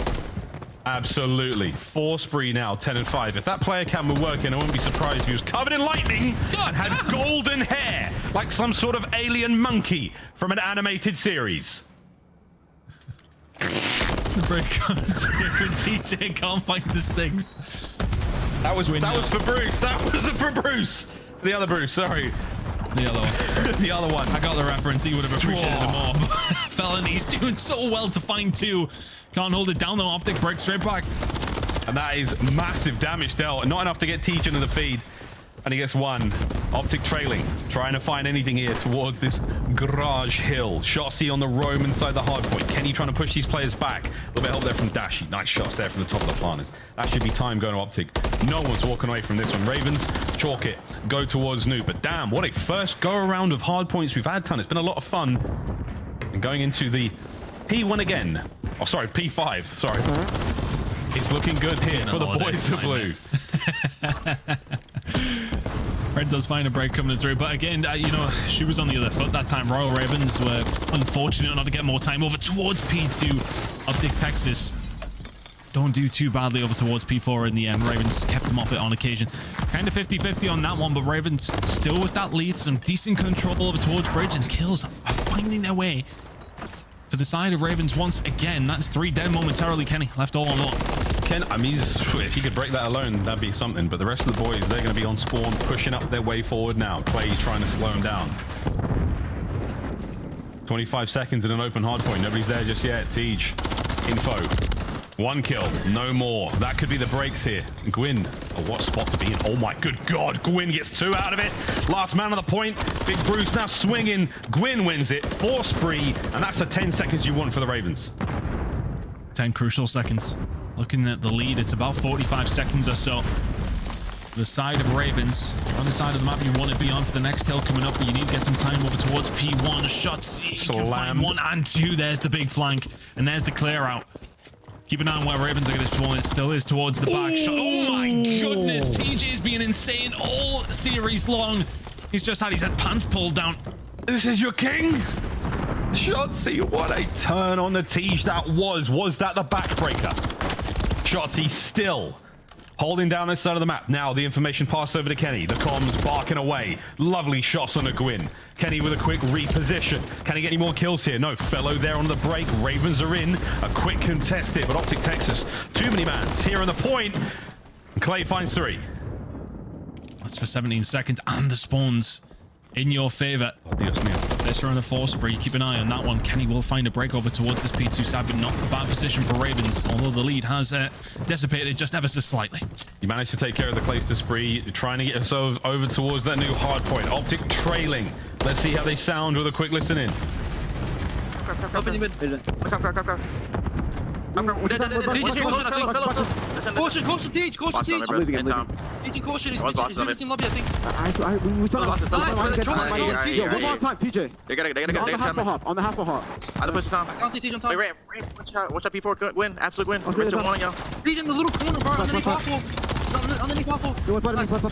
Absolutely. 4 spree now, 10 and 5. If that player cam were working, I wouldn't be surprised if he was covered in lightning and had golden hair, like some sort of alien monkey from an animated series. The break comes here, and TJ can't find the 6th. That was for Bruce. That was for Bruce. The other Bruce, sorry. The other one. The other one. I got the reference. He would have appreciated it more. Felony's doing so well to find 2. Can't hold it down though. Optic breaks straight back. And that is massive damage dealt. Not enough to get Tej into the feed. And he gets 1. Optic trailing. Trying to find anything here towards this garage hill. Shotzi on the roam inside the hard point. Kenny trying to push these players back. A little bit of help there from Dashy. Nice shots there from the top of the planters. That should be time going to Optic. No one's walking away from this one. Ravens, chalk it. Go towards Snoop. But damn, what a first go around of hard points we've had, ton. It's been a lot of fun. And going into the P1 again. Oh, sorry, P5. Sorry. It's looking good here for the boys of blue. Red does find a break coming through, but again, you know, she was on the other foot that time. Royal Ravens were unfortunate not to get more time over towards P2. Optic Texas don't do too badly over towards P4 in the end. Ravens kept them off it on occasion. Kind of 50-50 on that one, but Ravens still with that lead. Some decent control over towards Bridge, and kills are finding their way to the side of Ravens once again. That's 3 dead momentarily. Kenny left all alone. Ken, I mean, if he could break that alone, that'd be something. But the rest of the boys, they're going to be on spawn, pushing up their way forward now. Clay's trying to slow him down. 25 seconds in an open hard point. Nobody's there just yet. Tej, info. 1 kill, no more. That could be the breaks here. Gwyn, what spot to be in? Oh my good god, Gwyn gets 2 out of it. Last man on the point. Big Bruce now swinging. Gwyn wins it. 4 spree, and that's the 10 seconds you want for the Ravens. 10 crucial seconds. Looking at the lead, it's about 45 seconds or so. The side of Ravens. On the side of the map you want to be on for the next hill coming up, but you need to get some time over towards P1. Shots. You can find 1 and 2. There's the big flank. And there's the clear out. Keep an eye on where Ravens are going to spawn. It still is towards the back. Oh my goodness. TJ is being insane all series long. He's just had his pants pulled down. This is your king. Shotzzy, what a turn on the Tej that was. Was that the backbreaker? Shotzzy still holding down this side of the map. Now the information passed over to Kenny. The comms barking away. Lovely shots on the Gwyn. Kenny with a quick reposition. Can he get any more kills here? No. Fellow there on the break. Ravens are in. A quick contest here, but Optic Texas, too many mans here on the point. Clay finds 3. That's for 17 seconds, and the spawns in your favor. Oh, Dios mío. This round of 4 spree. Keep an eye on that one. Kenny will find a break over towards this P2 side, but not a bad position for Ravens, although the lead has dissipated just ever so slightly. You managed to take care of the Clayster spree, trying to get yourself over towards that new hard point. Optic trailing. Let's see how they sound with a quick listen in. Caution, caution, Tej, caution, Tej. I'm leaving. TJ, caution, he's in lobby, I think. We still one more time, TJ. They gotta On the half a hop. On the half a hop. Other person, Tom. I can't see Tej on top. Wait, watch out, P4 win, absolute win. Rest of one of y'all. Tej in the little corner, bro. Underneath Waffle. Underneath Waffle. We're gonna push. Come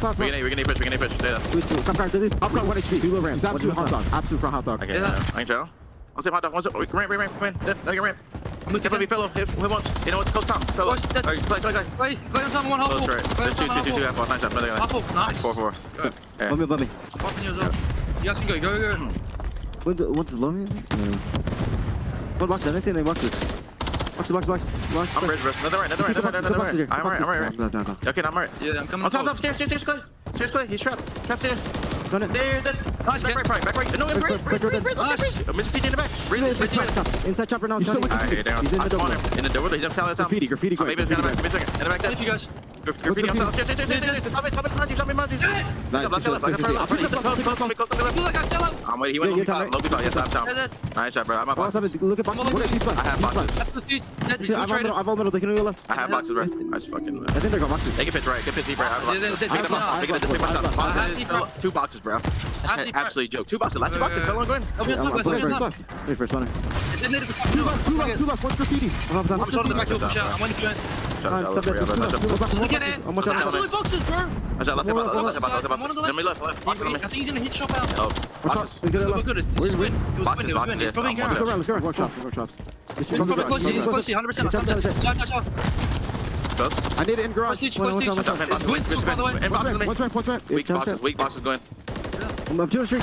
back, up front, 1 HP. Dual ramp. Absolute hot dog. Absolute front hot dog. Okay, I can tell. I'll say hot dog. Ramp. Get ramp. Everybody fellow, who wants? You know what's called Tom? Fellow. Play. Play on top of 1 Waffle. Close, right. There's 2 half. Nice shot. Another guy. Waffle, nice. 4. Good. Love me. Popping yours up. You guys can go. What's the low? What box? I didn't see any boxes. Box. I'm bridge. Another right. I'm right. No. Okay, I'm right. Yeah, I'm coming. On top, stairs, Clay. Stairs, Clay. He's trapped. Trapped stairs. Run it. There. Nice, back right. No, break. Mr. TJ in the back. Breathe. Inside chopper now. He's down. In the door. He's up top. Graffiti. Maybe it's in the back. In the back. Thank you guys. Graffiti on top. Stairs. I'm waiting. He went low B. Yes, I'm down. Nice shot, bro. I'm up. Look at boxes. I have boxes. I've all middle. They can go left. I have boxes, bro. Nice fucking. I think they got boxes. They can pitch right. Get pitch deep right. Make it 2 boxes, bro. That's absolutely joke. 2 boxes. Last 2 boxes. Fell on going. Wait for spawning. 2 left. What's graffiti? I'm shot in the back hill. I'm waiting for you. Get in. Absolute boxes, bro. Let me left. I think he's gonna hit shop out. Boxes. We're good. It's just win. It was win. It's probably Let's go around. Watch shops. It's probably closely. It's closely. 100%. Shot. I need it in garage. It's wins, by the way. What's right? Weak boxes going. I'm doing straight.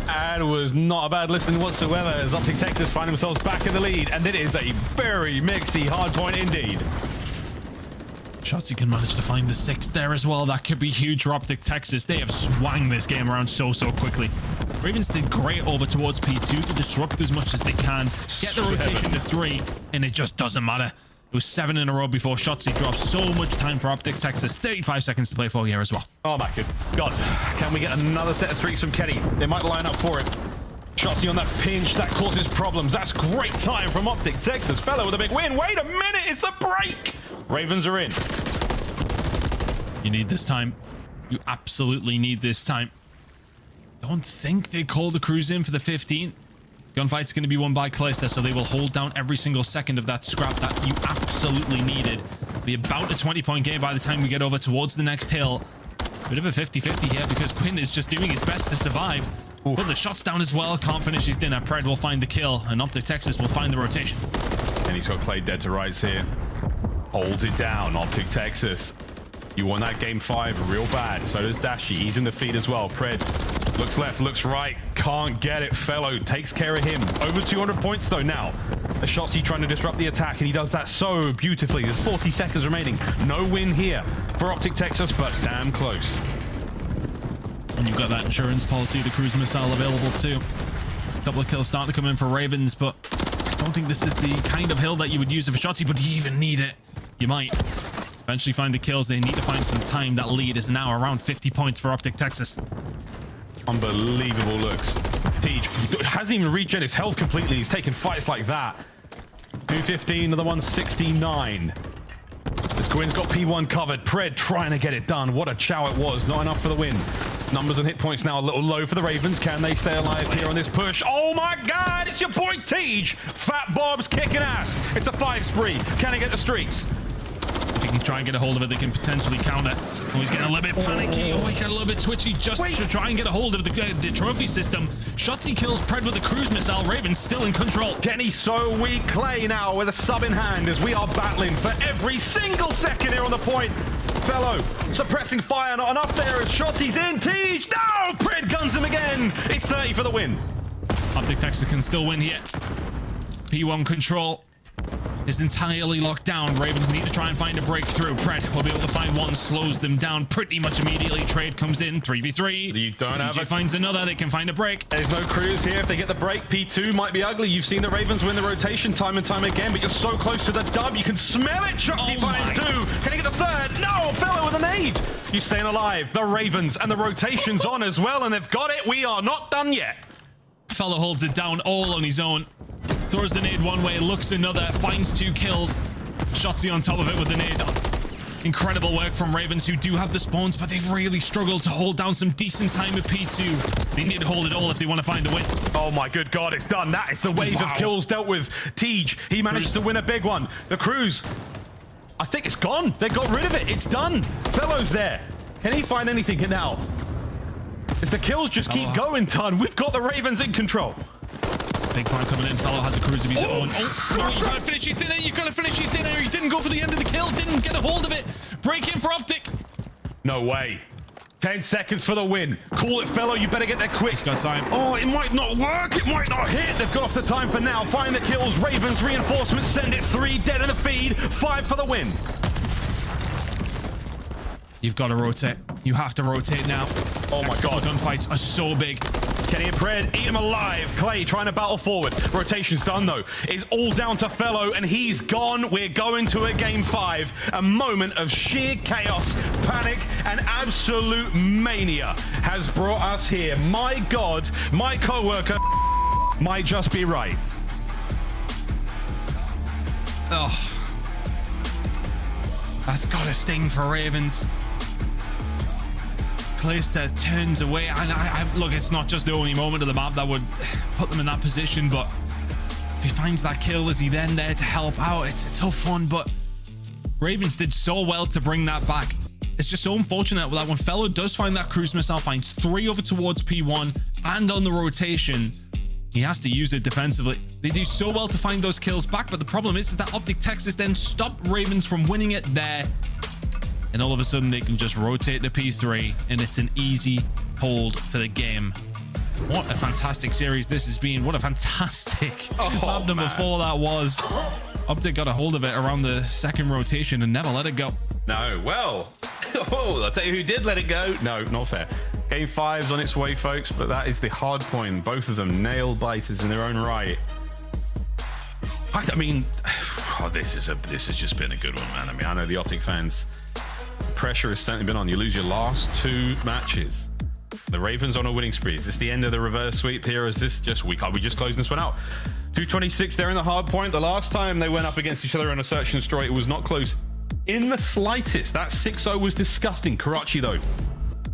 And it was not a bad listen whatsoever as Optic Texas find themselves back in the lead, and it is a very mixy hard point indeed. Shotzzy can manage to find the 6th there as well. That could be huge for Optic Texas. They have swung this game around so quickly. Ravens did great over towards P2 to disrupt as much as they can, get the rotation to 3, and it just doesn't matter. It was 7 in a row before Shotzzy dropped. So much time for Optic Texas. 35 seconds to play for here as well. Oh my good God. Can we get another set of streaks from Kenny? They might line up for it. Shotzzy on that pinch. That causes problems. That's great time from Optic Texas. Fellow with a big win. Wait a minute. It's a break. Ravens are in. You need this time. You absolutely need this time. Don't think they called the cruise in for the 15th. Gunfight's going to be won by Clayster, so they will hold down every single second of that scrap that you absolutely needed. Be about a 20-point game by the time we get over towards the next hill. Bit of a 50-50 here because Quinn is just doing his best to survive. Put the shots down as well. Can't finish his dinner. Pred will find the kill, and Optic Texas will find the rotation. And he's got Clay dead to rights here. Holds it down, Optic Texas. You won that game 5 real bad. So does Dashi. He's in the feed as well. Pred looks left, looks right. Can't get it. Fellow takes care of him. Over 200 points though now. A Shotzzy trying to disrupt the attack, and he does that so beautifully. There's 40 seconds remaining. No win here for Optic Texas, but damn close. And you've got that insurance policy, the cruise missile available too. A couple of kills starting to come in for Ravens, but I don't think this is the kind of hill that you would use for Shotzzy, but do you even need it? You might. Eventually find the kills. They need to find some time. That lead is now around 50 points for Optic Texas. Unbelievable looks. Tej hasn't even regen his health completely. He's taking fights like that. 215 to the 169. This Gwyn's got P1 covered. Pred trying to get it done. What a chow it was. Not enough for the win. Numbers and hit points now a little low for the Ravens. Can they stay alive here on this push? Oh my God, it's your boy Tej. Fat Bob's kicking ass. It's a 5 spree. Can he get the streaks? If he can try and get a hold of it, they can potentially counter. Oh, he's getting a little bit panicky. Oh, he got a little bit twitchy just to try and get a hold of the trophy system. Shotzzy kills Pred with the cruise missile. Ravens still in control. Kenny so weak. Clay now with a sub in hand as we are battling for every single second here on the point. Fellow suppressing fire, not enough there as Shotzi's in. Tej, no! Pred guns him again. It's 30 for the win. Optic Texas can still win here. P1 control is entirely locked down. Ravens need to try and find a breakthrough. Pred will be able to find one, slows them down pretty much immediately. Trade comes in, 3v3. You don't have finds another, they can find a break. There's no cruise here. If they get the break, P2 might be ugly. You've seen the Ravens win the rotation time and time again, but you're so close to the dub, you can smell it. Shotzi finds 2. Can he get the 3rd? No, Fellow with a nade. You staying alive. The Ravens and the rotation's on as well, and they've got it. We are not done yet. Fellow holds it down all on his own. Throws the nade one way, looks another, finds 2 kills. Shotzi on top of it with the nade. Incredible work from Ravens, who do have the spawns, but they've really struggled to hold down some decent time with P2. They need to hold it all if they want to find a win. Oh my good God, it's done. That is the wave of kills dealt with. Tej, he managed to win a big one. The Cruise, I think it's gone. They got rid of it. It's done. Fellow's there. Can he find anything now? As the kills just keep going, Ton. We've got the Ravens in control. Big plan coming in. Fellow has a cruise of his own. Oh, you gotta finish your thin air. You gotta finish your thin air. He didn't go for the end of the kill. Didn't get a hold of it. Break in for Optic. No way. 10 seconds for the win. Call it, Fellow. You better get there quick. He's got time. Oh, it might not work. It might not hit. They've got off the time for now. Find the kills. Ravens reinforcements send it. 3 dead in the feed. 5 for the win. You've got to rotate. You have to rotate now. Oh my God. Gunfights are so big. Kenny and Pred, eat him alive. Clay trying to battle forward. Rotation's done though. It's all down to Fellow and he's gone. We're going to a game 5. A moment of sheer chaos, panic, and absolute mania has brought us here. My God, my co-worker might just be right. Oh. That's got to sting for Ravens. Clayster turns away, and look, it's not just the only moment of the map that would put them in that position, but if he finds that kill, is he then there to help out? It's a tough one, but Ravens did so well to bring that back. It's just so unfortunate that when Fellow does find that cruise missile, finds 3 over towards P1 and on the rotation, he has to use it defensively. They do so well to find those kills back, but the problem is that Optic Texas then stopped Ravens from winning it there. And all of a sudden they can just rotate the P3 and it's an easy hold for the game. What a fantastic series this has been. What a fantastic map number 4 that was. Optic got a hold of it around the 2nd rotation and never let it go. No, well, I'll tell you who did let it go. No, not fair. Game 5's on its way, folks, but that is the hard point. Both of them nail biters in their own right. I mean, this has just been a good one, man. I mean, I know the Optic fans, pressure has certainly been on. You lose your last 2 matches. The Ravens on a winning spree. Is this the end of the reverse sweep here? Or is this just we just closing this one out? 226 there in the hard point. The last time they went up against each other in a search and destroy, it was not close in the slightest. That 6-0 was disgusting. Karachi, though,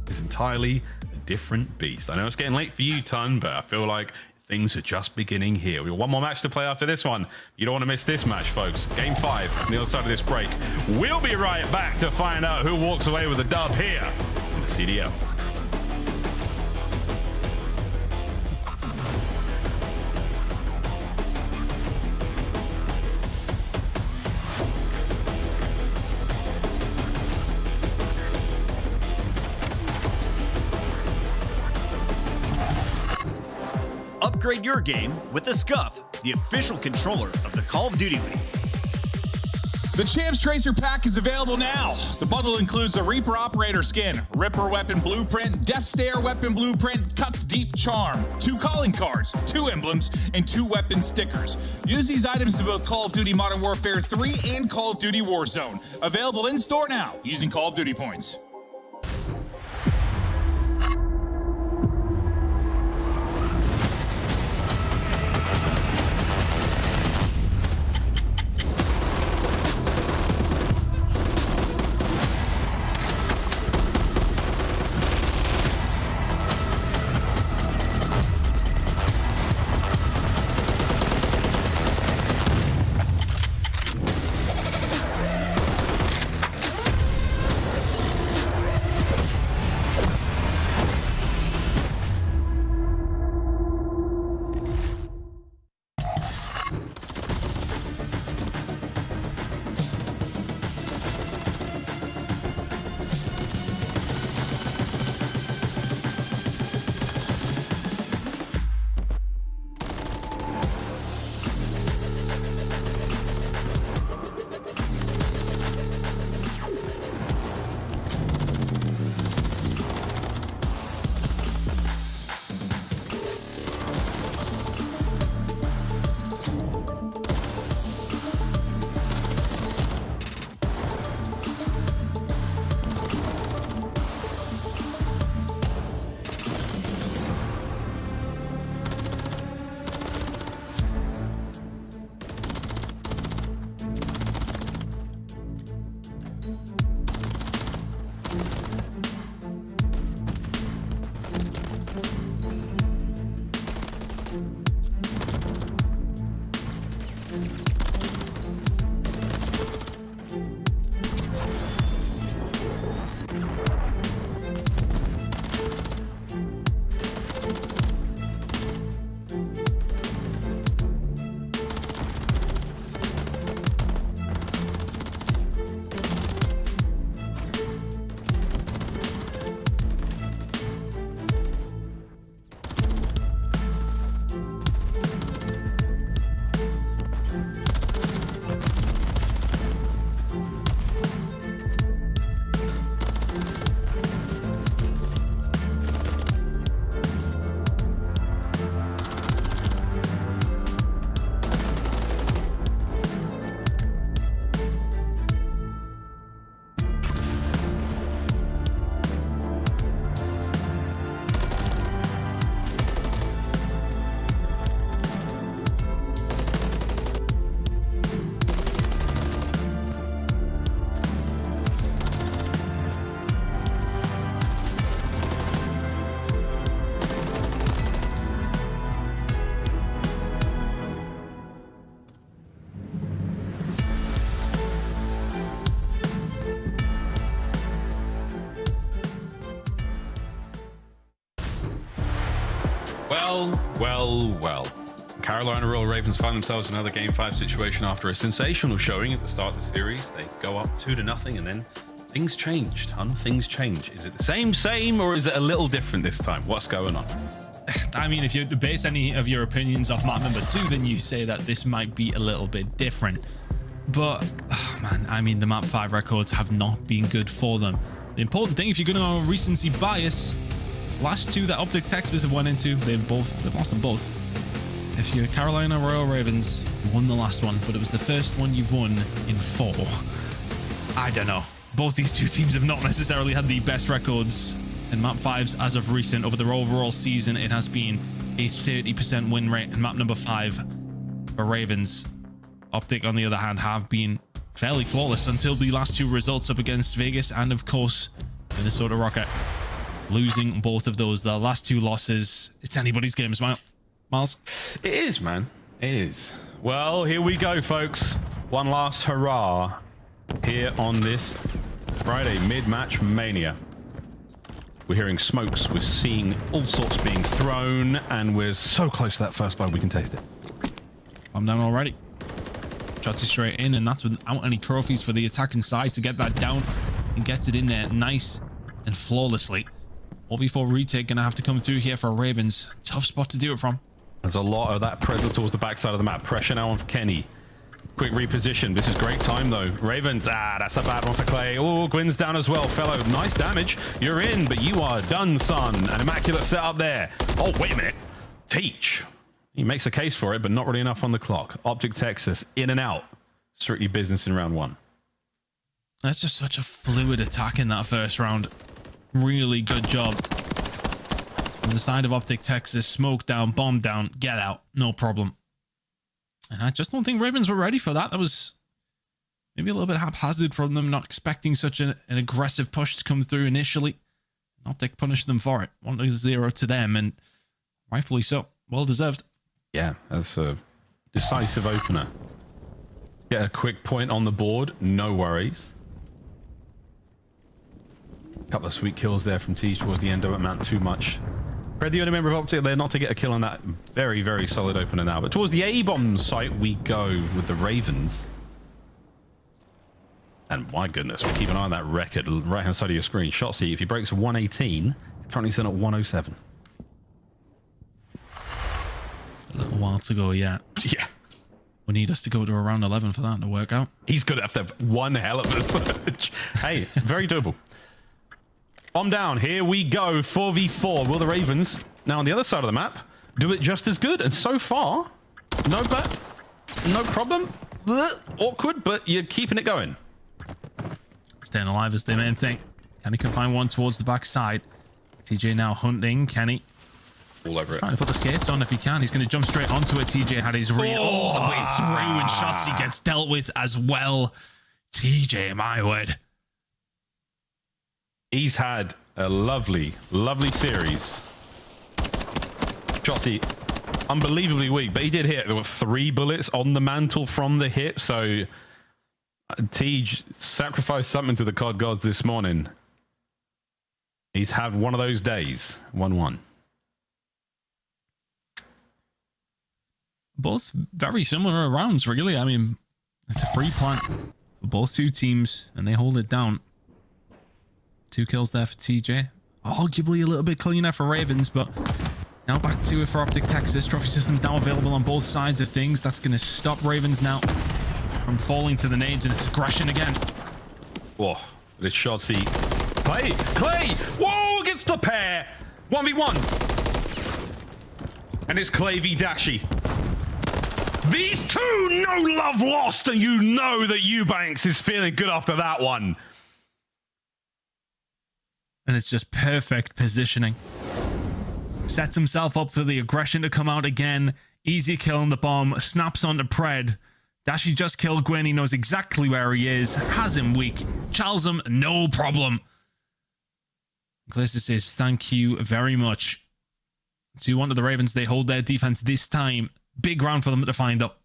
is entirely a different beast. I know it's getting late for you, Ton, but I feel like things are just beginning here. We've got one more match to play after this one. You don't want to miss this match, folks. Game 5 on the other side of this break. We'll be right back to find out who walks away with the dub here in the CDL. Upgrade your game with the Scuff, the official controller of the Call of Duty League. The Champs Tracer pack is available now. The bundle includes a Reaper Operator skin, Ripper Weapon Blueprint, Death Stare Weapon Blueprint, Cuts Deep Charm, 2 calling cards, 2 emblems, and 2 weapon stickers. Use these items in both Call of Duty Modern Warfare 3 and Call of Duty Warzone. Available in store now using Call of Duty points. Well. Carolina Royal Ravens find themselves in another Game 5 situation after a sensational showing at the start of the series. They go up 2-0, and then things changed. Things change. Is it the same, or is it a little different this time? What's going on? I mean, if you base any of your opinions off map number 2, then you say that this might be a little bit different. But, oh man, I mean, the map 5 records have not been good for them. The important thing, if you're going to go on recency bias, last 2 that Optic Texas have went into, they've lost them both. If you're Carolina Royal Ravens, you won the last one, but it was the first one you've won in 4. I don't know. Both these 2 teams have not necessarily had the best records in map 5s as of recent. Over their overall season, it has been a 30% win rate in map number 5 for Ravens. Optic, on the other hand, have been fairly flawless until the last 2 results up against Vegas and, of course, Minnesota Rocket. Losing both of those. The last 2 losses, it's anybody's game, Miles. It is, man. It is. Well, here we go, folks. One last hurrah here on this Friday mid-match mania. We're hearing smokes, we're seeing all sorts being thrown, and we're so close to that first blood we can taste it. I'm down already. Shots it straight in, and that's without any trophies for the attacking side to get that down and gets it in there nice and flawlessly. 4v4 retake gonna have to come through here for Ravens. Tough spot to do it from. There's a lot of that presence towards the backside of the map. Pressure now on Kenny. Quick reposition. This is great time, though. Ravens. That's a bad one for Clay. Oh, Gwyn's down as well, fellow. Nice damage. You're in, but you are done, son. An immaculate setup there. Oh, wait a minute. Teach. He makes a case for it, but not really enough on the clock. Optic Texas, in and out. Strictly business in round 1. That's just such a fluid attack in that first round. Really good job. On the side of Optic Texas, smoke down, bomb down, get out, no problem. And I just don't think Ravens were ready for that. That was maybe a little bit haphazard from them, not expecting such an aggressive push to come through initially. Optic punished them for it. 1-0 to them, and rightfully so. Well deserved. Yeah, that's a decisive opener. Get a quick point on the board, no worries. Couple of sweet kills there from Teach towards the end. Don't amount too much. Fred, the only member of Optic there not to get a kill on that very, very solid opener now. But towards the A-bomb site we go with the Ravens. And my goodness, we'll keep an eye on that record right-hand side of your screen. Shotzi, if he breaks 118, he's currently sitting at 107. A little while to go, yeah. Yeah. We need us to go to around 11 for that to work out. He's going to have one hell of a search. Hey, very doable. Bomb down. Here we go. 4v4. Will the Ravens, now on the other side of the map, do it just as good? And so far, no problem. Awkward, but you're keeping it going. Staying alive is the main thing. Kenny can find one towards the back side. TJ now hunting. Kenny all over it. Trying to put the skates on if he can. He's going to jump straight onto it. TJ had his read all the way through, and Shotzi gets dealt with as well. TJ, my word. He's had a lovely, lovely series. Shotzi, unbelievably weak, but he did hit. There were 3 bullets on the mantle from the hit, so Tej sacrificed something to the COD gods this morning. He's had one of those days. 1-1. Both very similar rounds, really. I mean, it's a free plant for both 2 teams, and they hold it down. 2 kills there for TJ. Arguably a little bit cleaner for Ravens, but now back to it for Optic Texas. Trophy system now available on both sides of things. That's going to stop Ravens now from falling to the nades, and it's aggression again. Whoa, this Shotzi. Clay! Whoa, against the pair! 1v1. And it's Clay v Dashy. These 2, no love lost, and you know that Eubanks is feeling good after that one. And it's just perfect positioning. Sets himself up for the aggression to come out again. Easy kill on the bomb. Snaps onto Pred. Dashi just killed Gwyn. He knows exactly where he is. Has him weak. Charles him. No problem. Calista says, thank you very much. 2-1 to the Ravens. They hold their defense this time. Big round for them to find up.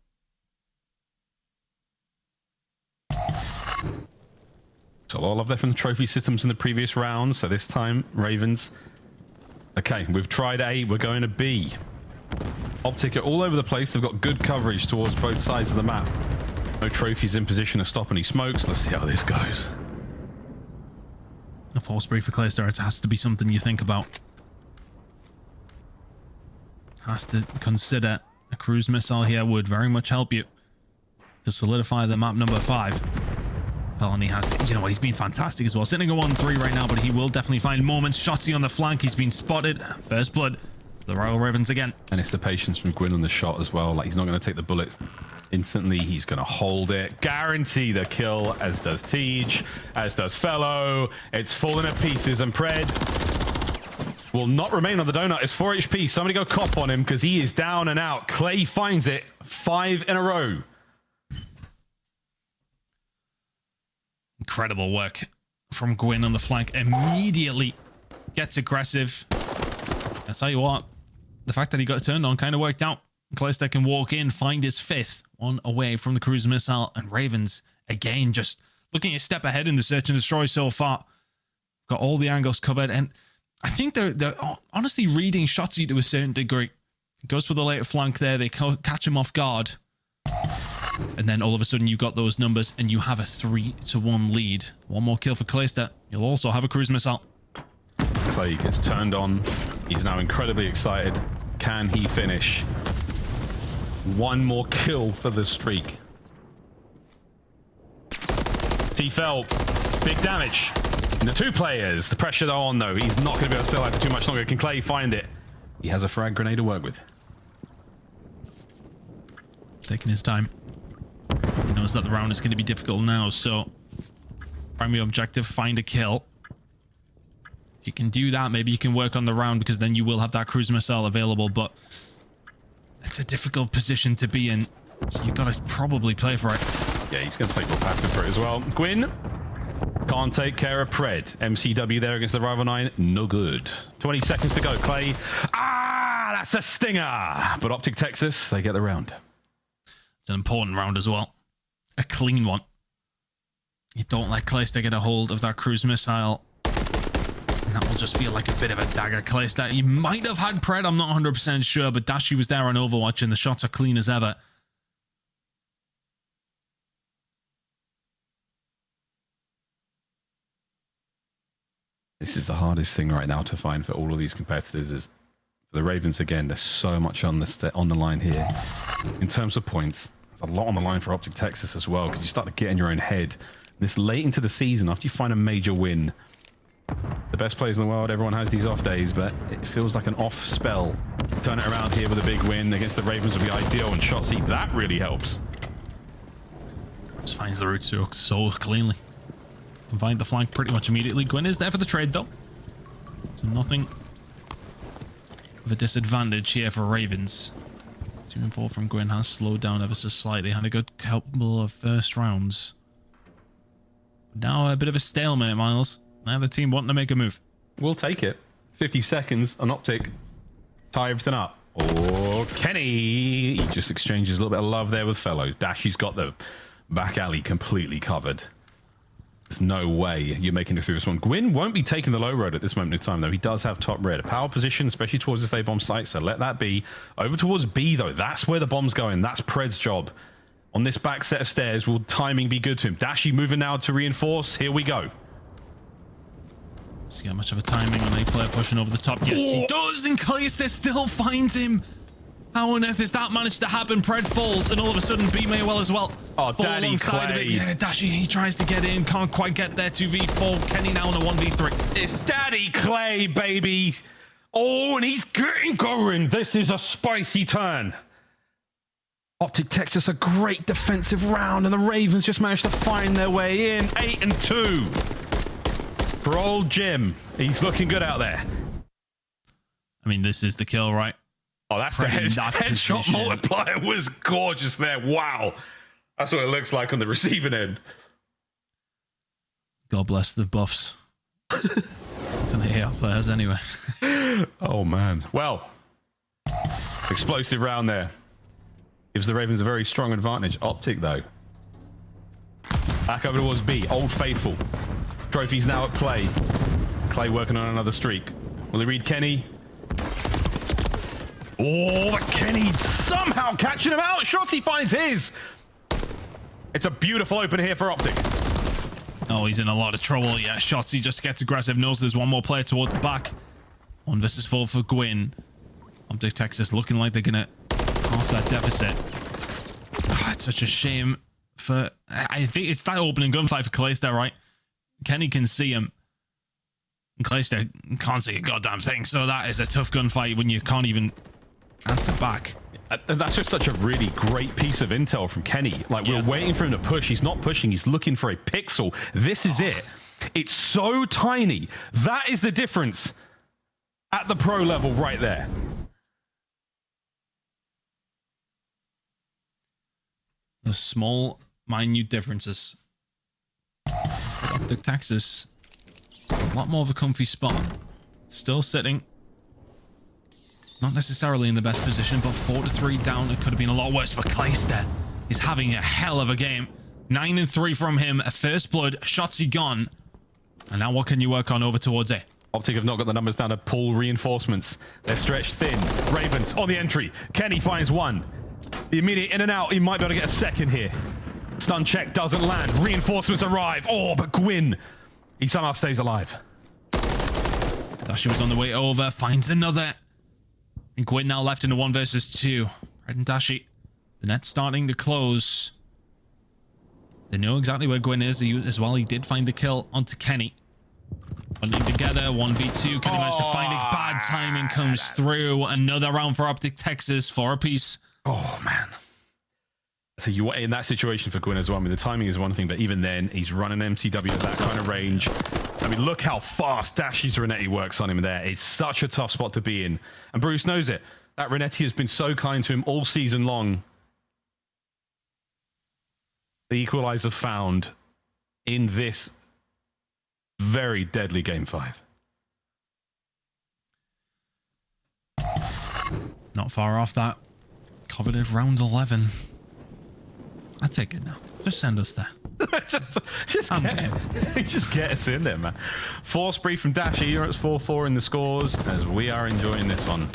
So a lot of love there from the trophy systems in the previous round. So this time, Ravens. Okay, we've tried A. We're going to B. Optic are all over the place. They've got good coverage towards both sides of the map. No trophies in position to stop any smokes. Let's see how this goes. A false break for Clayster. It has to be something you think about. Has to consider a cruise missile here would very much help you to solidify the map number 5. Felony has, you know what, he's been fantastic as well. Sitting at 1-3 right now, but he will definitely find moments. Shotsy on the flank. He's been spotted. First blood. The Royal Ravens again. And it's the patience from Gwyn on the shot as well. Like, he's not going to take the bullets instantly. He's going to hold it. Guarantee the kill, as does Tej, as does Fellow. It's falling to pieces, and Pred will not remain on the donut. It's 4 HP. Somebody go cop on him because he is down and out. Clay finds it. 5 in a row. Incredible work from Gwyn on the flank. Immediately gets aggressive. I tell you what, the fact that he got turned on kind of worked out. Clayster can walk in, find his 5th, 1 away from the cruise missile, and Ravens again just looking a step ahead in the search and destroy so far. Got all the angles covered, and I think they're honestly reading Shotsy to a certain degree. Goes for the later flank there. They catch him off guard, and then all of a sudden you've got those numbers, and you have a 3-1 lead. 1 more kill for Clayster. You'll also have a cruise missile. Clay gets turned on. He's now incredibly excited. Can he finish? 1 more kill for the streak. T fell. Big damage. And the 2 players. The pressure on though. He's not going to be able to stay alive for too much longer. Can Clay find it? He has a frag grenade to work with. Taking his time. He knows that the round is going to be difficult now, so primary objective, find a kill. If you can do that, maybe you can work on the round, because then you will have that cruise missile available, but it's a difficult position to be in, so you've got to probably play for it. Yeah, he's going to play for passive for it as well. Gwyn can't take care of Pred. MCW there against the Rival 9. No good. 20 seconds to go. Clay. Ah, that's a stinger. But Optic Texas, they get the round. It's an important round as well. A clean one. You don't let Clayster get a hold of that cruise missile, and that will just feel like a bit of a dagger. Clayster, he might have had Pred, I'm not 100% sure, but Dashi was there on Overwatch, and the shots are clean as ever. This is the hardest thing right now to find for all of these competitors. Is for the Ravens again. There's so much on the line here. In terms of points, there's a lot on the line for Optic Texas as well, because you start to get in your own head. This late into the season, after you find a major win, the best players in the world, everyone has these off days, but it feels like an off spell. Turn it around here with a big win against the Ravens would be ideal, and Shotsy, that really helps. Just finds the route so cleanly. Can find the flank pretty much immediately. Gwyn is there for the trade though, so nothing of a disadvantage here for Ravens. 2 and 4 from Gwyn has slowed down ever so slightly. Had a good couple of first rounds. Now a bit of a stalemate, Miles. Now the team wanting to make a move. We'll take it. 50 seconds on Optic. Tie everything up. Oh, Kenny! He just exchanges a little bit of love there with Fellow. Dashy's got the back alley completely covered. There's no way you're making it through this one. Gwyn won't be taking the low road at this moment in time, though. He does have top red. A power position, especially towards this A bomb site, so let that be. Over towards B, though. That's where the bomb's going. That's Pred's job. On this back set of stairs, will timing be good to him? Dashy moving now to reinforce. Here we go. Does he get much of a timing on a player pushing over the top? Yes, he does, and Clayster still finds him. How on earth has that managed to happen? Pred falls, and all of a sudden B may well as well. Oh, fall Daddy alongside of it. Clay. Yeah, Dashi, he tries to get in, can't quite get there. 2v4, Kenny now on a 1v3. It's Daddy Clay, baby. Oh, and he's getting going. This is a spicy turn. Optic Texas, a great defensive round, and the Ravens just managed to find their way in. 8 and 2. For old Jim, he's looking good out there. I mean, this is the kill, right? Oh, that's the headshot multiplier was gorgeous there. Wow. That's what it looks like on the receiving end. God bless the buffs. For the AR players anyway. Oh, man. Well, explosive round there. Gives the Ravens a very strong advantage. Optic, though. Back over towards B. Old Faithful. Trophies now at play. Clay working on another streak. Will he read Kenny? Oh, but Kenny somehow catching him out. Shotzi finds his. It's a beautiful open here for Optic. Oh, he's in a lot of trouble. Yeah, Shotzi just gets aggressive. Knows there's one more player towards the back. 1 versus 4 for Gwyn. Optic Texas looking like they're going to half that deficit. Oh, it's such a shame for... I think it's that opening gunfight for Calista, right? Kenny can see him. And Calista can't see a goddamn thing. So that is a tough gunfight when you can't even answer back. That's just such a really great piece of intel from Kenny. Like, we're waiting for him to push. He's not pushing. He's looking for a pixel. This is it. It's so tiny. That is the difference at the pro level right there. The small, minute differences. Optic Texas, a lot more of a comfy spot. Still sitting. Not necessarily in the best position, but 4-3 down. It could have been a lot worse, but Calista is having a hell of a game. 9-3 from him. A first blood. Shotzi gone. And now what can you work on over towards A? Optic have not got the numbers down to pull reinforcements. They're stretched thin. Ravens on the entry. Kenny finds one. The immediate in and out. He might be able to get a second here. Stun check doesn't land. Reinforcements arrive. Oh, but Gwyn, he somehow stays alive. Dashi was on the way over. Finds another. And Gwyn now left in a 1 versus 2. Red and Dashi. The net's starting to close. They know exactly where Gwyn is as well. He did find the kill onto Kenny. Bundling together, 1v2. Kenny managed to find it. Bad timing comes through. Another round for Optic Texas. 4 apiece. Oh, man. So you in that situation for Gwyn as well. I mean, the timing is one thing, but even then, he's running MCW at that kind of range. I mean, look how fast Dashi's Renetti works on him there. It's such a tough spot to be in. And Bruce knows it. That Renetti has been so kind to him all season long. The equalizer found in this very deadly game 5. Not far off that coveted round 11. I'll take it now. Just send us there. just get us in there, man. 4 spree from Dashi. You're at 4-4 in the scores as we are enjoying this one.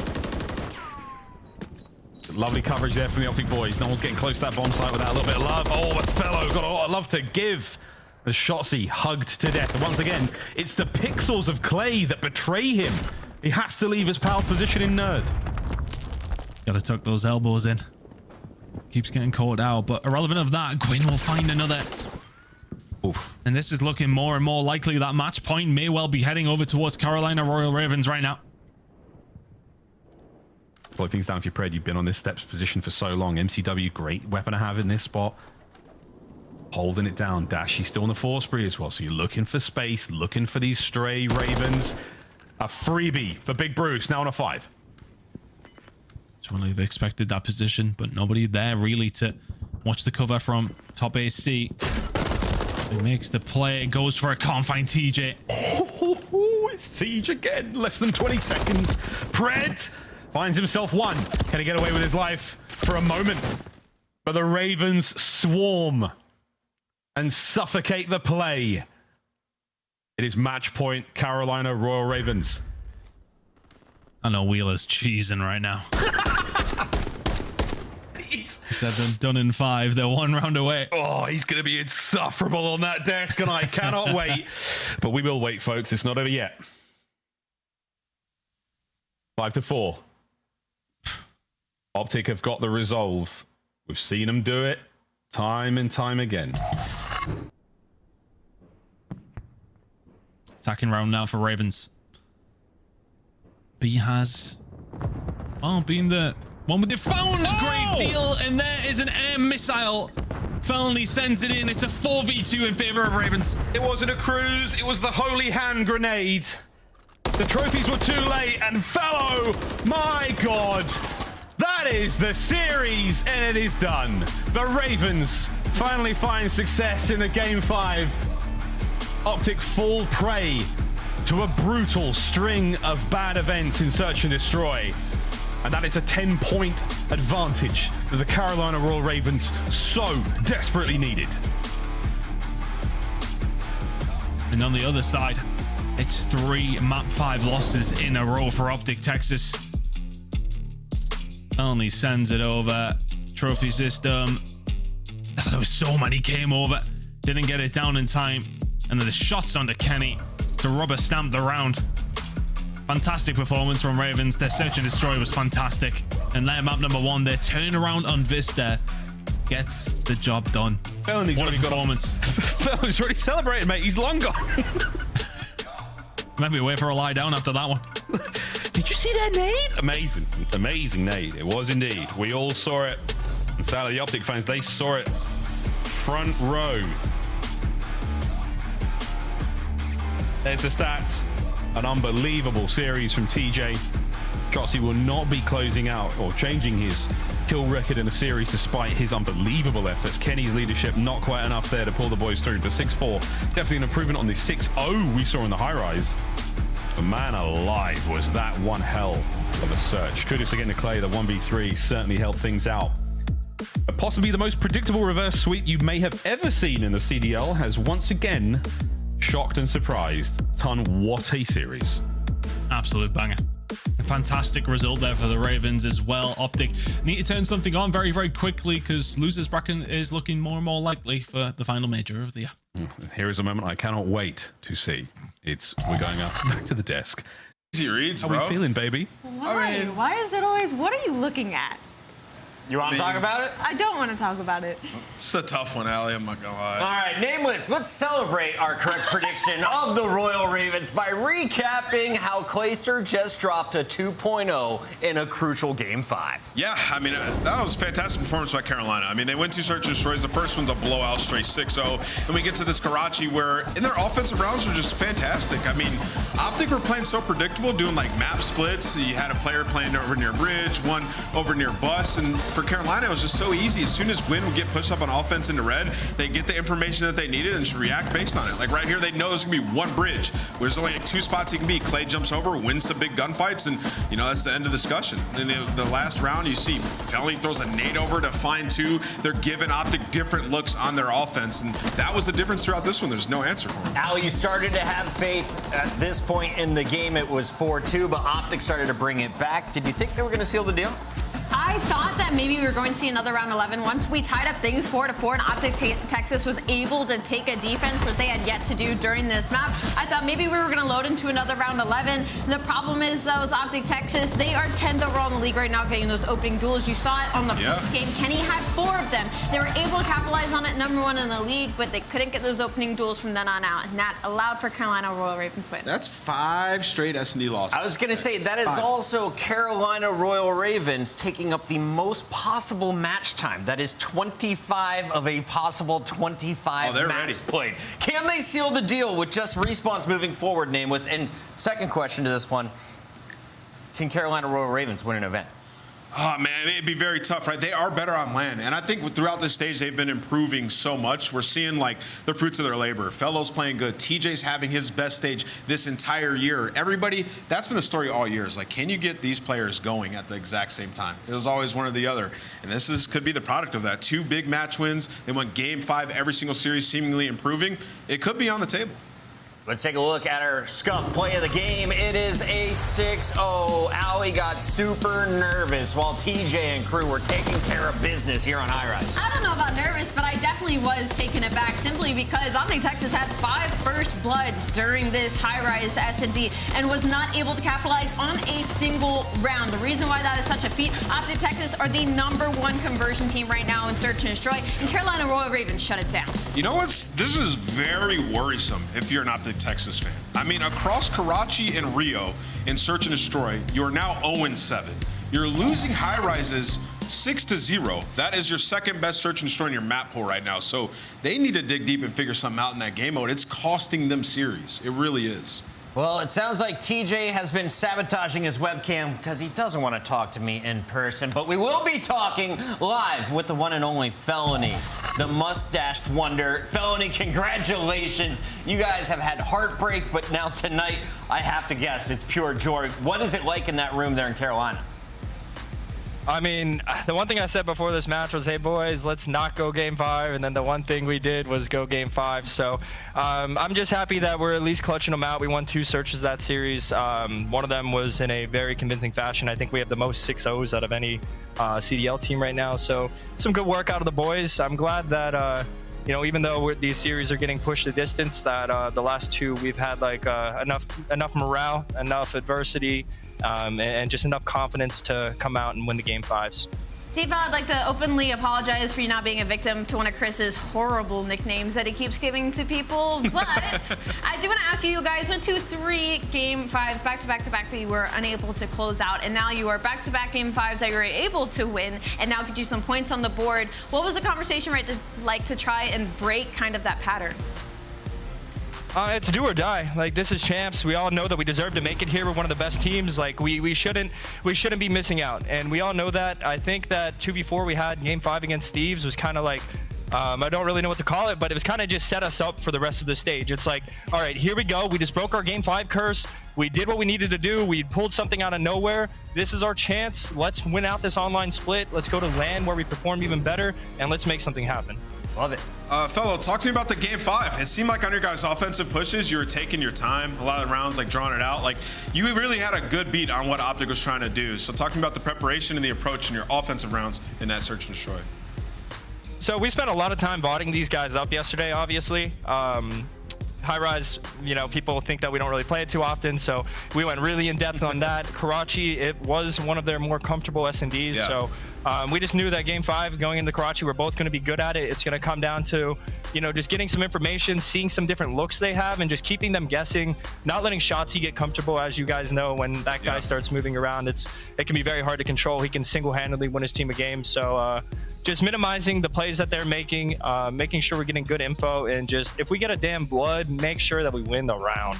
Lovely coverage there from the Optic boys. No one's getting close to that bomb site without a little bit of love. Oh, but Fellow got a lot of love to give. The Shotzi hugged to death. And once again, it's the pixels of Clay that betray him. He has to leave his pal position in Nerd. Gotta tuck those elbows in. Keeps getting caught out, but irrelevant of that, Gwyn will find another. Oof. And this is looking more and more likely that match point may well be heading over towards Carolina Royal Ravens right now. Slow things down if you're Pred. You've been on this steps position for so long. MCW, great weapon to have in this spot. Holding it down. Dashy still in the 4 spree as well. So you're looking for space, looking for these stray Ravens. A freebie for Big Bruce, now on a 5. Certainly they've expected that position, but nobody there really to watch the cover from top AC. He makes the play, goes for a can't find TJ. It's Siege again. Less than 20 seconds. Pred finds himself one. Can he get away with his life for a moment? But the Ravens swarm and suffocate the play. It is match point Carolina Royal Ravens. I know Wheeler's cheesing right now. He said they're done in 5. They're 1 round away. Oh, he's going to be insufferable on that desk, and I cannot wait. But we will wait, folks. It's not over yet. 5-4. Optic have got the resolve. We've seen them do it time and time again. Attacking round now for Ravens. B has been the one with the phone. A great deal, and there is an air missile. Felony sends it in. It's a 4v2 in favor of Ravens. It wasn't a cruise. It was the holy hand grenade. The trophies were too late, and Fellow, my God, that is the series, and it is done. The Ravens finally find success in the game 5. Optic fall prey to a brutal string of bad events in Search and Destroy. And that is a 10-point advantage that the Carolina Royal Ravens so desperately needed. And on the other side, it's 3 map 5 losses in a row for Optic Texas. Felony sends it over. Trophy system. There was so many came over. Didn't get it down in time. And then the shots onto Kenny to rubber stamp the round. Fantastic performance from Ravens. Their search and destroy was fantastic. And layer map number 1, their turnaround on Vista gets the job done. Felony's what a already performance. Felony's already celebrated, mate. He's long gone. Maybe wait for a lie down after that one. Did you see that nade? Amazing. Amazing nade. It was indeed. We all saw it. And sadly, the Optic fans, they saw it front row. There's the stats. An unbelievable series from TJ. Trotzy will not be closing out or changing his kill record in the series despite his unbelievable efforts. Kenny's leadership not quite enough there to pull the boys through. The 6-4, definitely an improvement on the 6-0 we saw in the Highrise. But man alive, was that one hell of a search. Kudos again to Clay. The 1v3 certainly helped things out. Possibly the most predictable reverse sweep you may have ever seen in the CDL has once again shocked and surprised. Ton, what a series. Absolute banger. A fantastic result there for the Ravens as well. Optic need to turn something on very, very quickly because losers bracket is looking more and more likely for the final major of the year. Here is a moment I cannot wait to see. We're going up back to the desk. Easy reads, How bro. are we feeling, baby? Why? Why is it always, what are you looking at? You want to talk about it? I don't want to talk about it. It's a tough one, Allie. I'm not gonna lie. All right, Nameless, let's celebrate our correct prediction of the Royal Ravens by recapping how Clayster just dropped a 2.0 in a crucial Game 5. Yeah, I mean, that was a fantastic performance by Carolina. I mean, they went 2 search and destroys. The first one's a blowout, straight 6-0. And we get to this Karachi where in their offensive rounds were just fantastic. I mean, Optic were playing so predictable, doing like map splits. You had a player playing over near bridge, one over near bus, and for Carolina, it was just so easy. As soon as Gwyn would get pushed up on offense into red, they get the information that they needed and should react based on it. Like right here, they know there's gonna be one bridge. There's only like 2 spots he can be. Clay jumps over, wins some big gunfights, and you know that's the end of the discussion. And the last round, you see Felony throws a nade over to find 2. They're giving Optic different looks on their offense, and that was the difference throughout this one. There's no answer for them. Al, you started to have faith at this point in the game. It was 4-2, but Optic started to bring it back. Did you think they were gonna seal the deal? I thought that maybe we were going to see another round 11. Once we tied up things 4-4 and Optic Texas was able to take a defense that they had yet to do during this map, I thought maybe we were going to load into another round 11. The problem is, though, is Optic Texas, they are 10th overall in the league right now getting those opening duels. You saw it on the first game. Kenny had 4 of them. They were able to capitalize on it, number 1 in the league, but they couldn't get those opening duels from then on out, and that allowed for Carolina Royal Ravens win. That's 5 straight SnD losses. I was going to say, that is also Carolina Royal Ravens taking up the most possible match time. That is 25 of a possible 25 maps played. Can they seal the deal with just respawns moving forward, Nameless? And second question to this one, can Carolina Royal Ravens win an event? Oh, man, it'd be very tough, right? They are better on land. And I think throughout this stage, they've been improving so much. We're seeing, like, the fruits of their labor. Fellows playing good. TJ's having his best stage this entire year. Everybody, that's been the story all year. Is like, can you get these players going at the exact same time? It was always one or the other. And this could be the product of that. 2 big match wins. They won Game 5 every single series, seemingly improving. It could be on the table. Let's take a look at our scuff play of the game. It is a 6-0. Allie got super nervous while TJ and crew were taking care of business here on Highrise. I don't know about nervous, but I definitely was taken aback simply because Optic Texas had 5 first bloods during this Highrise SnD and was not able to capitalize on a single round. The reason why that is such a feat, Optic Texas are the #1 conversion team right now in Search and Destroy, and Carolina Royal Ravens shut it down. You know what? This is very worrisome if you're an Optic Texas fan. I mean, across Karachi and Rio in Search and Destroy, you are now 0-7. You're losing high rises 6-0. That is your second best Search and Destroy in your map pool right now. So they need to dig deep and figure something out in that game mode. It's costing them series. It really is. Well, it sounds like TJ has been sabotaging his webcam because he doesn't want to talk to me in person. But we will be talking live with the one and only Felony, the mustached wonder. Felony, congratulations. You guys have had heartbreak, but now tonight, I have to guess, it's pure joy. What is it like in that room there in Carolina? I mean, the one thing I said before this match was, hey boys, let's not go game 5, and then the one thing we did was go game 5. So I'm just happy that we're at least clutching them out. We won 2 searches that series. One of them was in a very convincing fashion. I think we have the most 6-0s out of any CDL team right now. So some good work out of the boys. I'm glad that you know, even though these series are getting pushed the distance, that the last 2 we've had like enough morale, enough adversity, and just enough confidence to come out and win the game 5s. Dave, I'd like to openly apologize for you not being a victim to one of Chris's horrible nicknames that he keeps giving to people. But I do want to ask you, you guys went to 3 game 5s back to back to back that you were unable to close out, and now you are back to back game 5s that you were able to win, and now get you some points on the board. What was the conversation like to try and break kind of that pattern? It's do or die. Like, this is champs. We all know that we deserve to make it here. We're one of the best teams. Like, we shouldn't be missing out, and we all know that. I think that 2v4 we had game 5 against Thieves was kind of like, I don't really know what to call it, but it was kind of just set us up for the rest of the stage. It's like, all right, here we go. We just broke our game 5 curse. We did what we needed to do. We pulled something out of nowhere. This is our chance. Let's win out this online split. Let's go to LAN where we perform even better, and let's make something happen. Love it. Fellow, talk to me about the game 5. It seemed like on your guys' offensive pushes, you were taking your time. A lot of the rounds, like drawing it out. Like, you really had a good beat on what Optic was trying to do. So talk to me about the preparation and the approach in your offensive rounds in that search and destroy. So we spent a lot of time botting these guys up yesterday, obviously. Highrise, you know, people think that we don't really play it too often, so we went really in depth on that. Karachi, it was one of their more comfortable SnDs, so we just knew that game 5 going into Karachi, we're both going to be good at it. It's going to come down to, you know, just getting some information, seeing some different looks they have, and just keeping them guessing, not letting Shotzi get comfortable. As you guys know, when that guy starts moving around, it can be very hard to control. He can single-handedly win his team a game, so just minimizing the plays that they're making, making sure we're getting good info, and just, if we get a damn blood, make sure that we win the round.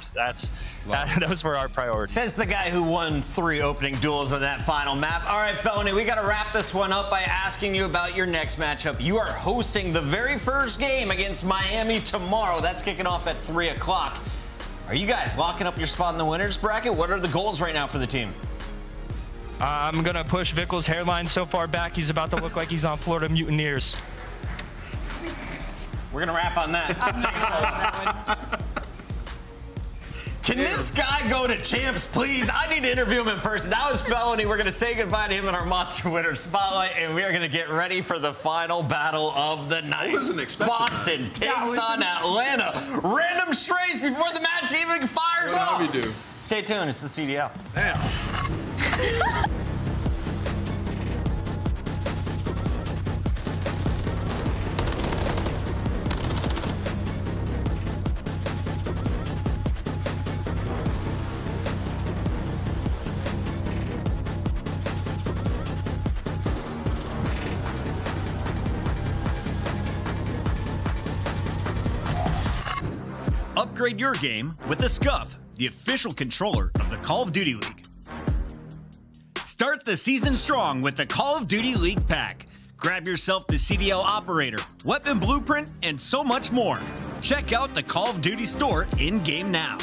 Those were our priorities. Says the guy who won 3 opening duels on that final map. All right, Felony, we got to wrap this one up by asking you about your next matchup. You are hosting the very first game against Miami tomorrow. That's kicking off at 3 o'clock. Are you guys locking up your spot in the winners bracket? What are the goals right now for the team? I'm going to push Vickle's hairline so far back, he's about to look like he's on Florida Mutineers. We're going to wrap on that. Can this guy go to champs, please? I need to interview him in person. That was Felony. We're going to say goodbye to him in our Monster Winner Spotlight, and we are going to get ready for the final battle of the night. I wasn't expecting Boston takes on Atlanta. Random strays before the match even fires off. What do we do? Stay tuned. It's the CDL. Damn. Upgrade your game with the Scuff, the official controller of the Call of Duty League. Start the season strong with the Call of Duty League pack. Grab yourself the CDL operator, weapon blueprint, and so much more. Check out the Call of Duty store in-game now.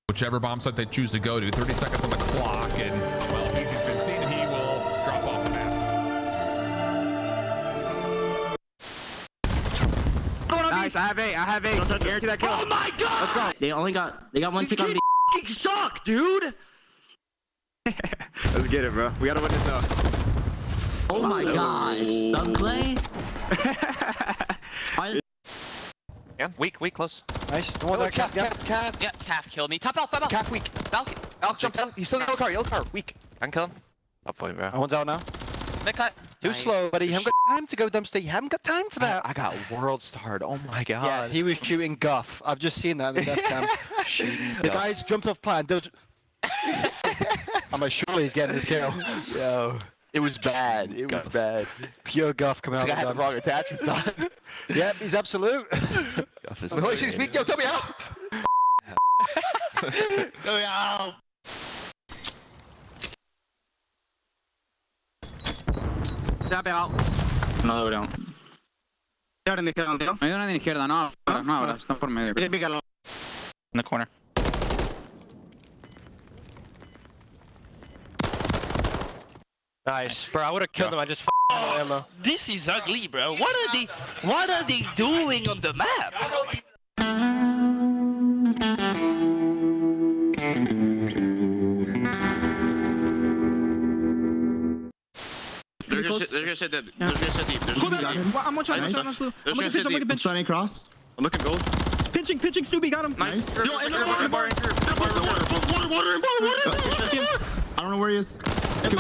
Whichever bomb site they choose to go to, 30 seconds on the clock, and well, if Easy's been seen, he will drop off the map. Nice, I have eight. Guarantee that kill. Oh my god! Let's go. They got one tick on B. You suck, dude. Let's get it, bro. We gotta win this though. Oh my gosh, Subplay? Yeah, weak, close. Nice. One there, Calf. Yeah, Calf killed me. Top out. Calf weak. Falcon. Falcon jump down. He's still in yellow car. Weak. I can kill him. Up point, bro. One's out now. Mid cut. Too slow, buddy. You haven't got time to go dumpster. You haven't got time for that. I got world starred. Oh my god. Yeah, he was shooting guff. I've just seen that in the death cam. The guys jumped off plan. I'm like, surely he's getting his kill. Yo, it was bad. It was bad. Pure guff coming out. I had the wrong attachments on. Yep, he's absolute. Guff is holy shit, speak. Yo, tell me how. Tell me how. Ya pegado. No doble. Ahora en la izquierda, tío. Hay una en la izquierda, no ahora, están por medio. Pícalo. In the corner. Nice, bro. I would have killed him. I just ammo. This is ugly, bro. What are they doing on the map? They're gonna sit deep. They're gonna sit deep. I'm one shot. I'm starting cross. I'm looking gold. Pinching, Snoopy got him. Nice. Yo, in the water. I don't know where he is. In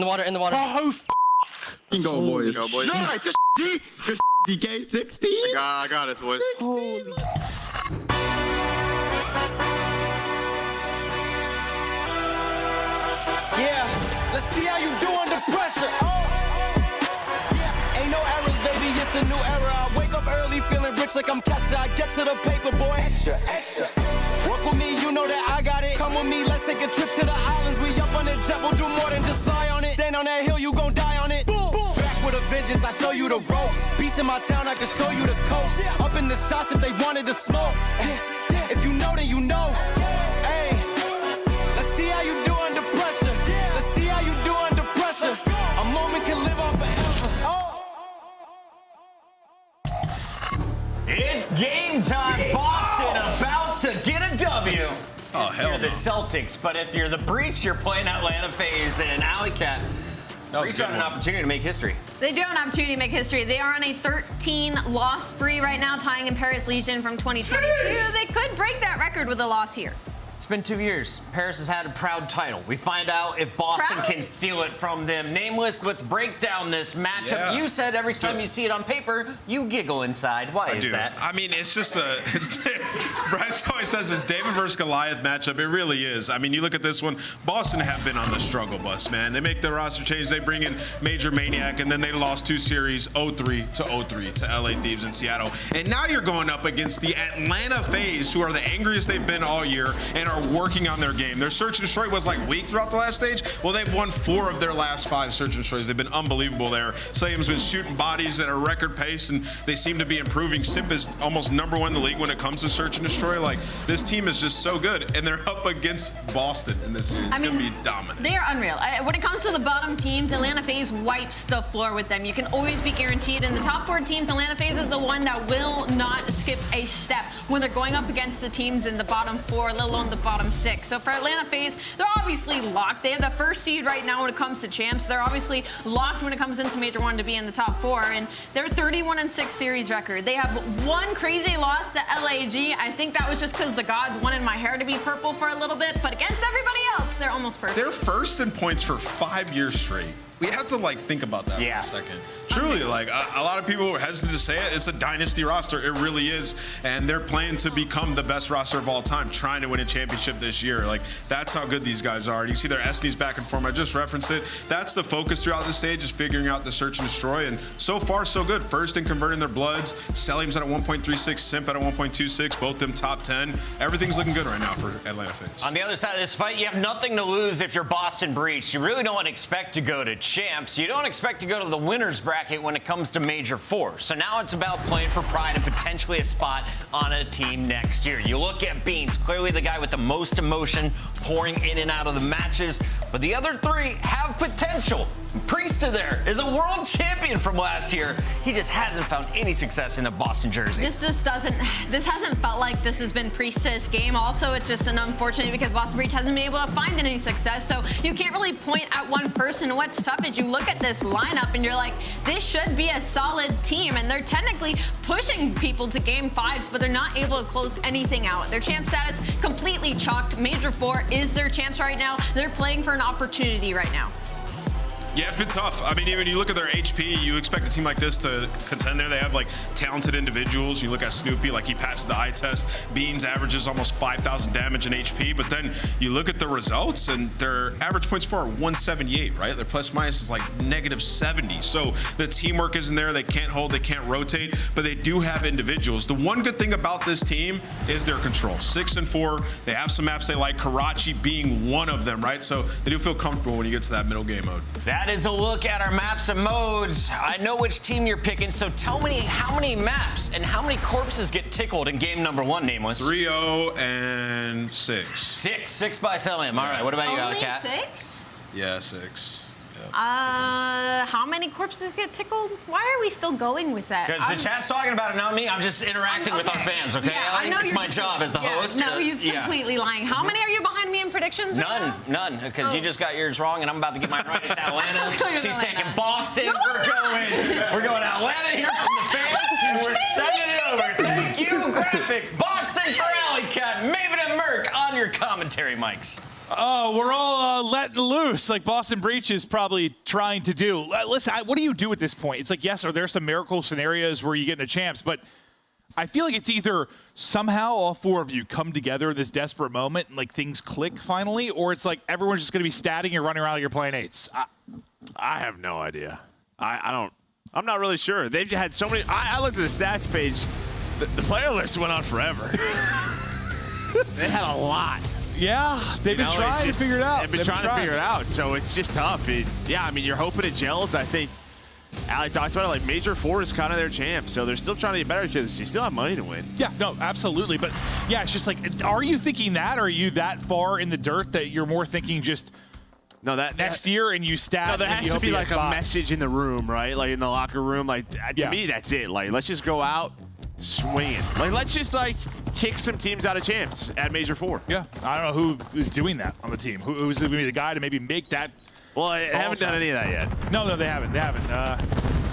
the water. Oh, go, boys. Go, boys. Nice. Good DK 16. I got us, boys. Holy. Yeah, let's see how you do under pressure. Yeah, ain't no errors, baby, it's a new era. I wake up early feeling rich like I'm Kesha. I get to the paper, boy. Extra. Work with me, you know that I got it. Come with me, let's take a trip to the islands. We up on the jet, we'll do more than just fly on it. Stand on that hill, you gon' die on it. Boom. Back with a vengeance, I show you the ropes. Peace in my town, I can show you the coast. Up in the shots if they wanted to smoke. If you know, then you know. Hey, let's see how you do under pressure. Let's see how you do under pressure. A moment can live on forever. It's game time. Boston about to get a W. Oh, hell You're the Celtics, but if you're the Breach, you're playing Atlanta FaZe and Alley Cat. Breach have an opportunity to make history. They do have an opportunity to make history. They are on a 13-loss spree right now, tying in Paris Legion from 2022. They could break that record with a loss here. It's been 2 years. Paris has had a proud title. We find out if Boston can steal it from them. Nameless, let's break down this matchup. Yeah. You said every time you see it on paper, you giggle inside. Why is that? I mean, it's just Bryce always says it's David versus Goliath matchup. It really is. I mean, you look at this one. Boston have been on the struggle bus, man. They make their roster change. They bring in Major Maniac, and then they lost 2 series, 0-3 to LA Thieves in Seattle. And now you're going up against the Atlanta FaZe, who are the angriest they've been all year and are working on their game. Their search and destroy was like weak throughout the last stage. Well, they've won 4 of their last 5 search and destroys. They've been unbelievable there. Salem's been shooting bodies at a record pace, and they seem to be improving. Simp is almost #1 in the league when it comes to search and destroy. Like, this team is just so good, and they're up against Boston in this series. It's going to be dominant. They are unreal. When it comes to the bottom teams, Atlanta FaZe wipes the floor with them. You can always be guaranteed. In the top 4 teams, Atlanta FaZe is the one that will not skip a step when they're going up against the teams in the bottom 4, let alone the bottom 6. So for Atlanta FaZe, they're obviously locked. They have the first seed right now when it comes to champs. They're obviously locked when it comes into Major 1 to be in the top 4. And they're 31-6 series record. They have 1 crazy loss to LAG. I think that was just because the gods wanted my hair to be purple for a little bit. But against everybody else, they're almost perfect. They're first in points for 5 years straight. We have to think about that for a second. Truly, a lot of people are hesitant to say it. It's a dynasty roster. It really is. And they're playing to become the best roster of all time, trying to win a championship this year. That's how good these guys are. And you see their SNDs back in form. I just referenced it. That's the focus throughout the stage, is figuring out the search and destroy. And so far, so good. First in converting their bloods. Selim's at a 1.36, Simp at a 1.26, both them top 10. Everything's looking good right now for Atlanta FaZe. On the other side of this fight, you have nothing to lose if you're Boston Breach. You really don't expect to go to champs. You don't expect to go to the winner's bracket when it comes to Major 4. So now it's about playing for pride and potentially a spot on a team next year. You look at Beans, clearly the guy with the most emotion pouring in and out of the matches, but the other 3 have potential Priesta there is a world champion from last year. He just hasn't found any success in a Boston jersey. This hasn't felt like this has been Priesta's game. Also, it's just an unfortunate because Boston Breach hasn't been able to find any success. So you can't really point at one person. What's tough is you look at this lineup and you're like, this should be a solid team. And they're technically pushing people to game 5s, but they're not able to close anything out. Their champ status completely chalked. Major 4 is their champs right now. They're playing for an opportunity right now. Yeah, it's been tough. I mean, even you look at their HP, you expect a team like this to contend there. They have like talented individuals. You look at Snoopy, like he passes the eye test. Beans averages almost 5,000 damage in HP, but then you look at the results and their average points for are 178, right? Their plus minus is like -70. So the teamwork isn't there. They can't hold, they can't rotate, but they do have individuals. The one good thing about this team is their control. 6 and 4. They have some maps they like, Karachi being one of them, right? So they do feel comfortable when you get to that middle game mode. That is a look at our maps and modes. I know which team you're picking, so tell me how many maps and how many corpses get tickled in game number 1, Nameless. Rio and 6. 6 by Selim. All right, what about you, Only Cat? 6? Yeah, 6. How many corpses get tickled? Why are we still going with that? Because the chat's talking about it, not me. I'm just interacting with our fans, okay? Yeah, I know it's my job as the host. No, he's completely lying. How many are you behind me in predictions? None, because you just got yours wrong, and I'm about to get mine right. It's Atlanta. She's Atlanta. taking Boston. No, we're going Atlanta here from the fans, and we're sending it over. Thank you, graphics. Boston for Alley Cat, Maven and Merc on your commentary mics. Oh, we're all letting loose like Boston Breach is probably trying to do. Listen, what do you do at this point? It's like, yes, are there some miracle scenarios where you get into champs, but I feel like it's either somehow all 4 of you come together in this desperate moment and like things click finally, or it's like everyone's just going to be statting and running around like you're playing 8s. I have no idea. I'm not really sure. They've had so many. I looked at the stats page. The player list went on forever. They had a lot. Yeah, they've been trying to figure it out. They've been trying to figure it out, so it's just tough. I mean, you're hoping it gels. I think Ali talked about it, like Major 4 is kind of their champ, so they're still trying to get better because you still have money to win. Yeah, no, absolutely. But yeah, it's just like, are you thinking that, or are you that far in the dirt that you're more thinking just next year and you stat? No, there has to be like a message in the room, right? Like in the locker room. Like to me, that's it. Like, let's just go out swinging. Like, let's just like kick some teams out of champs at Major 4. Yeah, I don't know who's doing that on the team. Who's going to be the guy to maybe make that? Well, I haven't done any of that yet. No, they haven't.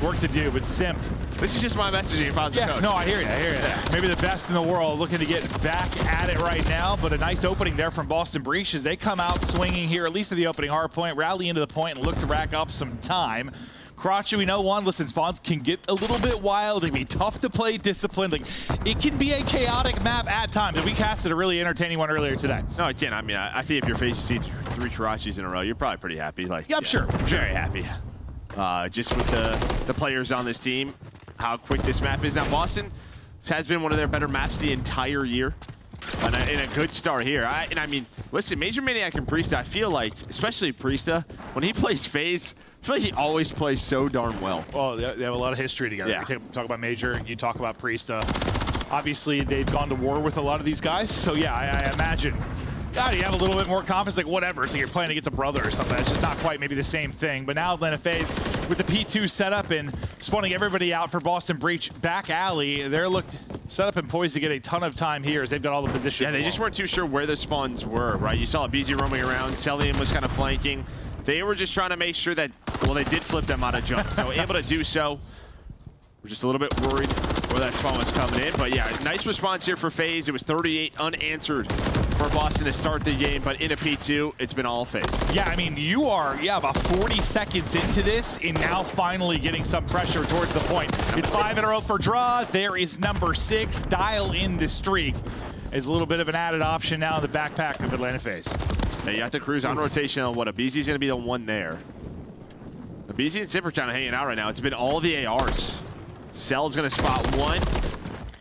Work to do, but Simp. This is just my messaging if I was a coach. No, I hear you. Yeah. Maybe the best in the world, looking to get back at it right now, but a nice opening there from Boston Breach as they come out swinging here, at least at the opening hardpoint, rally into the point and look to rack up some time. Karachi, we know listen, spawns can get a little bit wild. It can be tough to play disciplined. Like, it can be a chaotic map at times, and we casted a really entertaining one earlier today. No, it can. I mean, I think if you're facing 3 Karachis in a row, you're probably pretty happy. Like, yeah, I'm sure. Very happy. Just with the players on this team, how quick this map is. Now, Boston has been one of their better maps the entire year. And a good start here. I mean, listen, Major Maniac and Priesta, I feel like, especially Priesta, when he plays FaZe, I feel like he always plays so darn well. Well, they have a lot of history together. Yeah. You talk about Major, you talk about Priesta. Obviously, they've gone to war with a lot of these guys. So, yeah, I imagine, God, you have a little bit more confidence, like whatever. So you're playing against a brother or something. It's just not quite maybe the same thing. But now Atlanta FaZe with the P2 setup and spawning everybody out for Boston Breach back alley. They're set up and poised to get a ton of time here as they've got all the positions. Yeah, they just weren't too sure where the spawns were, right? You saw BZ roaming around. Celium was kind of flanking. They were just trying to make sure that, well, they did flip them out of jump. So able to do so. We're just a little bit worried where that spawn was coming in. But yeah, nice response here for FaZe. It was 38 unanswered for Boston to start the game. But in a P2, it's been all FaZe. Yeah, I mean, you are, about 40 seconds into this and now finally getting some pressure towards the point. It's 5 in a row for draws. There is number 6. Dial in the streak. Is a little bit of an added option now in the backpack of Atlanta FaZe. Yeah, you have to cruise on rotation on what? Abizi's going to be the one there. Abizi and Simp are kind of hanging out right now. It's been all the ARs. Cell's going to spot one.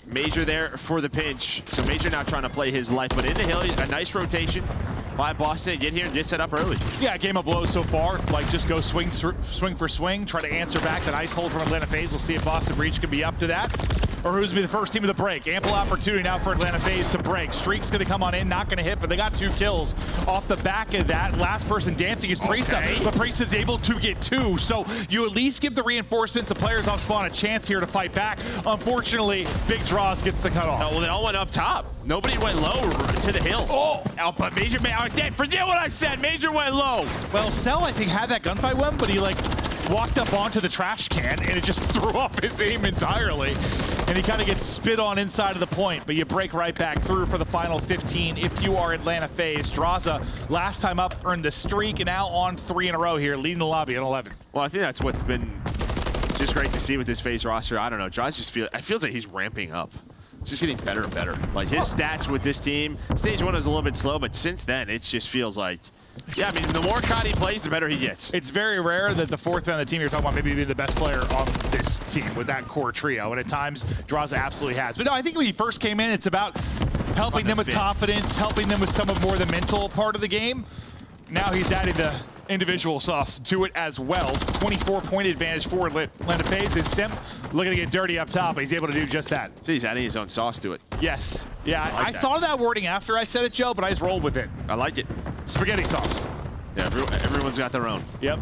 Major there for the pinch. So Major now trying to play his life. But in the hill, a nice rotation by Boston. Get here and get set up early. Yeah, game of blows so far. Like, just go swing for swing. Try to answer back. The nice hold from Atlanta FaZe. We'll see if Boston Breach can be up to that. or who's going to be the first team of the break. Ample opportunity now for Atlanta FaZe to break. Streak's going to come on in, not going to hit, but they got 2 kills off the back of that. Last person dancing is Priesta, but Priesta's able to get 2. So you at least give the reinforcements, the players off spawn, a chance here to fight back. Unfortunately, Big Draws gets the cutoff. Oh, well, they all went up top. Nobody went low to the hill. Oh, but Major, forget what I said. Major went low. Well, Cell, I think, had that gunfight with him, but he, like, walked up onto the trash can, and it just threw off his aim entirely. And he kind of gets spit on inside of the point, but you break right back through for the final 15 if you are Atlanta FaZe. Draza, last time up, earned the streak, and now on 3 in a row here, leading the lobby at 11. Well, I think that's what's been just great to see with this FaZe roster. I don't know, Draza just feels like he's ramping up. It's just getting better and better. Like, his stats with this team, stage 1 was a little bit slow, but since then, it just feels like, yeah, I mean, the more COD he plays, the better he gets. It's very rare that the 4th man on the team you're talking about maybe being the best player on this team with that core trio, and at times, Draza absolutely has. But no, I think when he first came in, it's about helping them with confidence, helping them with some of more the mental part of the game. Now he's adding the individual sauce to it as well. 24-point advantage for Atlanta FaZe. Is Simp looking to get dirty up top, but he's able to do just that. So he's adding his own sauce to it. Yes. Yeah, I thought of that wording after I said it, Joe, but I just rolled with it. I like it. Spaghetti sauce. Yeah, everyone's got their own. Yep.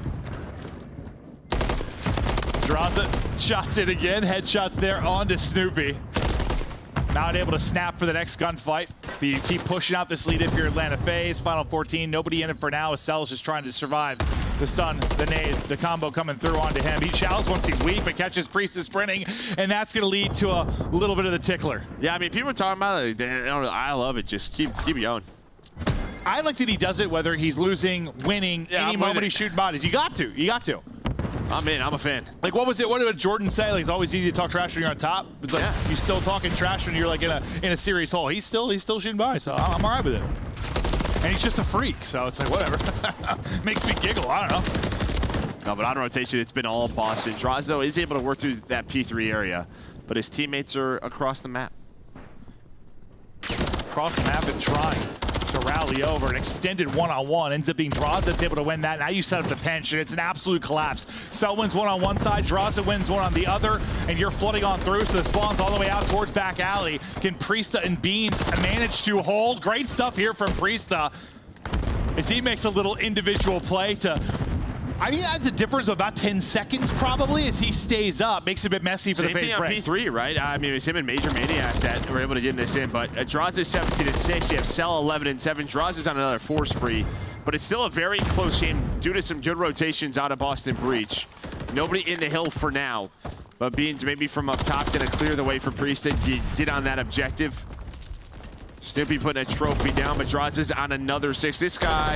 Draza shots it again. Headshots there onto Snoopy. Not able to snap for the next gunfight. But you keep pushing out this lead if you're Atlanta FaZe. Final 14, nobody in it for now. Cell's just trying to survive the stun, the nade, the combo coming through onto him. He shallows once he's weak, but catches Priest sprinting, and that's going to lead to a little bit of the tickler. Yeah, I mean, people are talking about it. I love it. Just keep it going. I like that he does it whether he's losing, winning, any moment he's shooting bodies. You got to. You got to. I'm in. I'm a fan. Like, what was it? What did Jordan say? Like, it's always easy to talk trash when you're on top. It's like you're still talking trash when you're like in a serious hole. He's still shooting by, so I'm all right with it. And he's just a freak, so it's like whatever. Makes me giggle. I don't know. No, but on rotation, it's been all Boston. Drazo is able to work through that P3 area, but his teammates are across the map. Across the map and trying to rally over. An extended one-on-one ends up being Draza that's able to win that. Now you set up the pinch, and it's an absolute collapse. Cell wins one on one side, Draza wins one on the other, and you're flooding on through, so the spawn's all the way out towards back alley. Can Priesta and Beans manage to hold? Great stuff here from Priesta as he makes a little individual play to, I think that's a difference of about 10 seconds probably as he stays up. Makes it a bit messy for the FaZe break. Same thing on P3, right? I mean, it's him and Major Maniac that were able to get this in, but Draza's 17-6. You have Cell 11-7. Draza's on another 4 spree, but it's still a very close game due to some good rotations out of Boston Breach. Nobody in the hill for now, but Beans maybe from up top gonna clear the way for Priest to get on that objective. Snoopy putting a trophy down, but Draza's on another 6. This guy,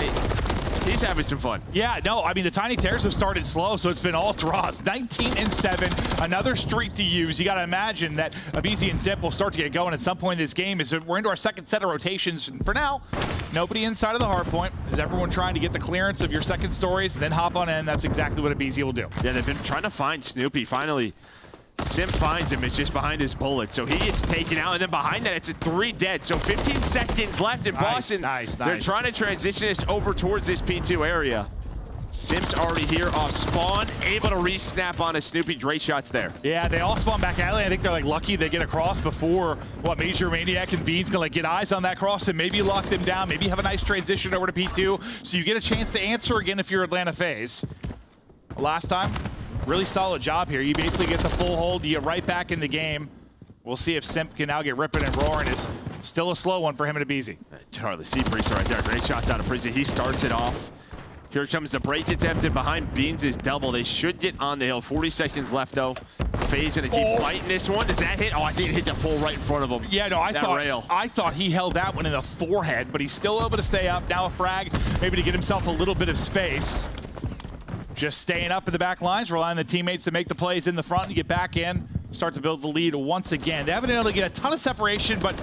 he's having some fun. Yeah, no, I mean, the Tiny Terrors have started slow, so it's been all draws. 19-7, another streak to use. You got to imagine that Abizi and Zip will start to get going at some point in this game. We're into our second set of rotations. For now, nobody inside of the hardpoint. Is everyone trying to get the clearance of your second stories, then hop on in? That's exactly what Abizi will do. Yeah, they've been trying to find Snoopy. Finally, Sim finds him. It's just behind his bullet. So he gets taken out, and then behind that, it's a 3 dead. So 15 seconds left in Boston. Nice. They're trying to transition this over towards this P2 area. Sim's already here off spawn, able to re-snap on a Snoopy. Great shots there. Yeah, they all spawn back alley. I think they're like lucky they get across before Major Maniac and Beans gonna like get eyes on that cross and maybe lock them down, maybe have a nice transition over to P2. So you get a chance to answer again if you're Atlanta FaZe. Last time, really solid job here. You basically get the full hold, you get right back in the game. We'll see if Simp can now get ripping and roaring. Is still a slow one for him and Abizi. Hardly see Priest right there. Great shots out of Priest. He starts it off. Here comes the break attempted behind Beans is double. They should get on the hill. 40 seconds left though. FaZe gonna keep fighting this one. Does that hit? Oh, I think it hit the pole right in front of him. Yeah, no, I thought he held that one in the forehead, but he's still able to stay up. Now a frag, maybe to get himself a little bit of space. Just staying up in the back lines, relying on the teammates to make the plays in the front and get back in. Start to build the lead once again. They haven't been able to get a ton of separation, but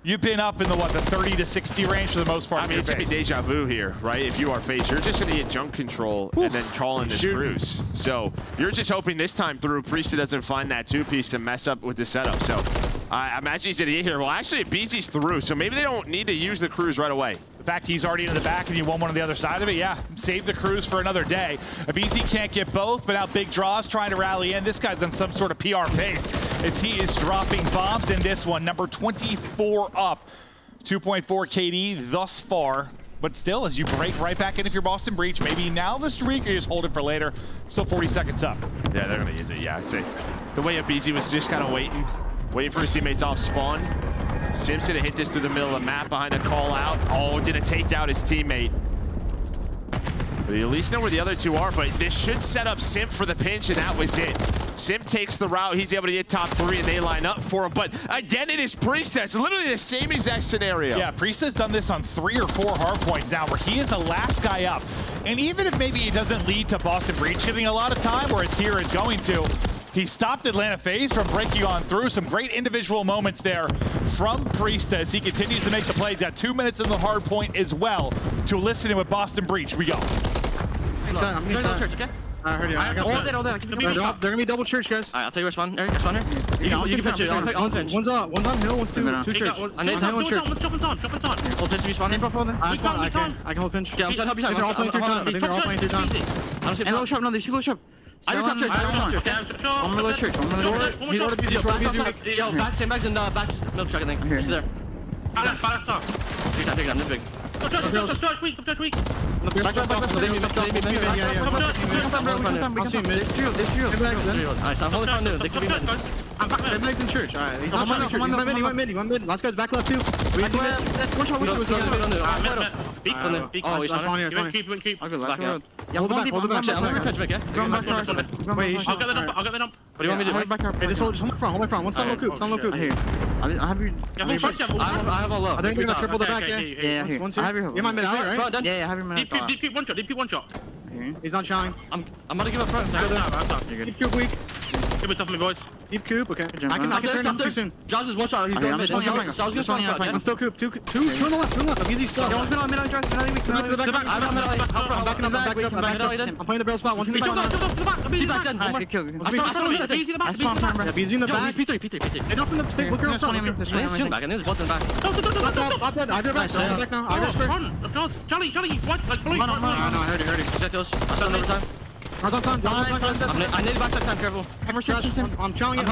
you've been up in the, the 30 to 60 range for the most part. I mean, it's a deja vu here, right? If you are FaZe, you're just going to get junk control and then call in this cruise. So you're just hoping this time through, Priesta doesn't find that 2-piece to mess up with the setup. So I imagine he's going to get here. Well, actually, BZ's through, so maybe they don't need to use the cruise right away. The fact he's already in the back and you won one on the other side of it, yeah, save the cruise for another day. Abizi can't get both, but now Big Draw's trying to rally in. This guy's on some sort of PR pace. as he is dropping bombs in this one. Number 24 up, 2.4 KD thus far. But still, as you break right back in if you're Boston Breach, maybe now the streak, or you just hold it for later. Still 40 seconds up. Yeah, they're going to use it. Yeah, I see. The way Abizi was just kind of waiting for his teammates off spawn. Simpson hit this through the middle of the map behind a call out. Oh, didn't take out his teammate. But you at least know where the other two are, but this should set up Simp for the pinch, and that was it. Simp takes the route, he's able to get top 3, and they line up for him. But again, it is Priestess, literally the same exact scenario. Yeah, Priestess done this on 3 or 4 hard points now, where he is the last guy up. And even if maybe it doesn't lead to Boston Breach getting a lot of time, whereas here it's going to, he stopped Atlanta FaZe from breaking on through. Some great individual moments there from Priestess. He continues to make the plays. Got 2 minutes in the hard point as well to listen in with Boston Breach. We go. I'm going to church, okay? I heard you. All day. They're gonna be double church, guys. Alright, I'll tell you where spawn. Eric, spawn here. You can pitch it. I'll pinch. One's on hill, one's two church. I need one church. Jump on. Hold pinch to be spawning. I can hold pinch. Yeah, I'm trying to help you. They're all playing 3 times. I think they're all playing 3 times. I don't see low sharp. No, they see low sharp. I can top church. I'm gonna church. He's already busy. Yo, back, same backs and back milkshake, I think. I'm here. He's there. Take that, this big. Start weak. Back. Nice, I'm holding on new. They could be mid. I'm back. They're in church. Alright, he's not church. He went mid. Last guy's back left too. That's one shot. Oh, he's on here. Keep. I'll go last road. Yeah, hold the back. I'm gonna catch back, yeah? Wait, I'll get the dump. What do you want me to do? Back here. Hey, just hold my front. One stun low coop. Here. I have your... I have all low. I think we're gonna triple the back, yeah? Yeah, here. I have your... You're my mid, right? Yeah, I have your mid. Deep one shot. He's not showing. I'm gonna give up front. Deep coop weak. Give it tough, my boys. Deep coop, okay. I can turn him too soon. Josh is one shot. He's going mid. So I was gonna spawn front. I'm still coop. Two on the left. I'm easy stuff. One's mid on drive. I'm backing up. I'm playing the barrel spot. One's in the back. Deep back then. Alright, good kill. I spawn front, bro. BZ in the back. P3. Get up in the stick. Look around front. There's two back. And there's one in the back. I'm dead. I did back. I'm back now. I got straight. Charlie, what? Like, blue. No, I heard it. Check those. I'll start another time. I need back that time, careful. I'm chowing it.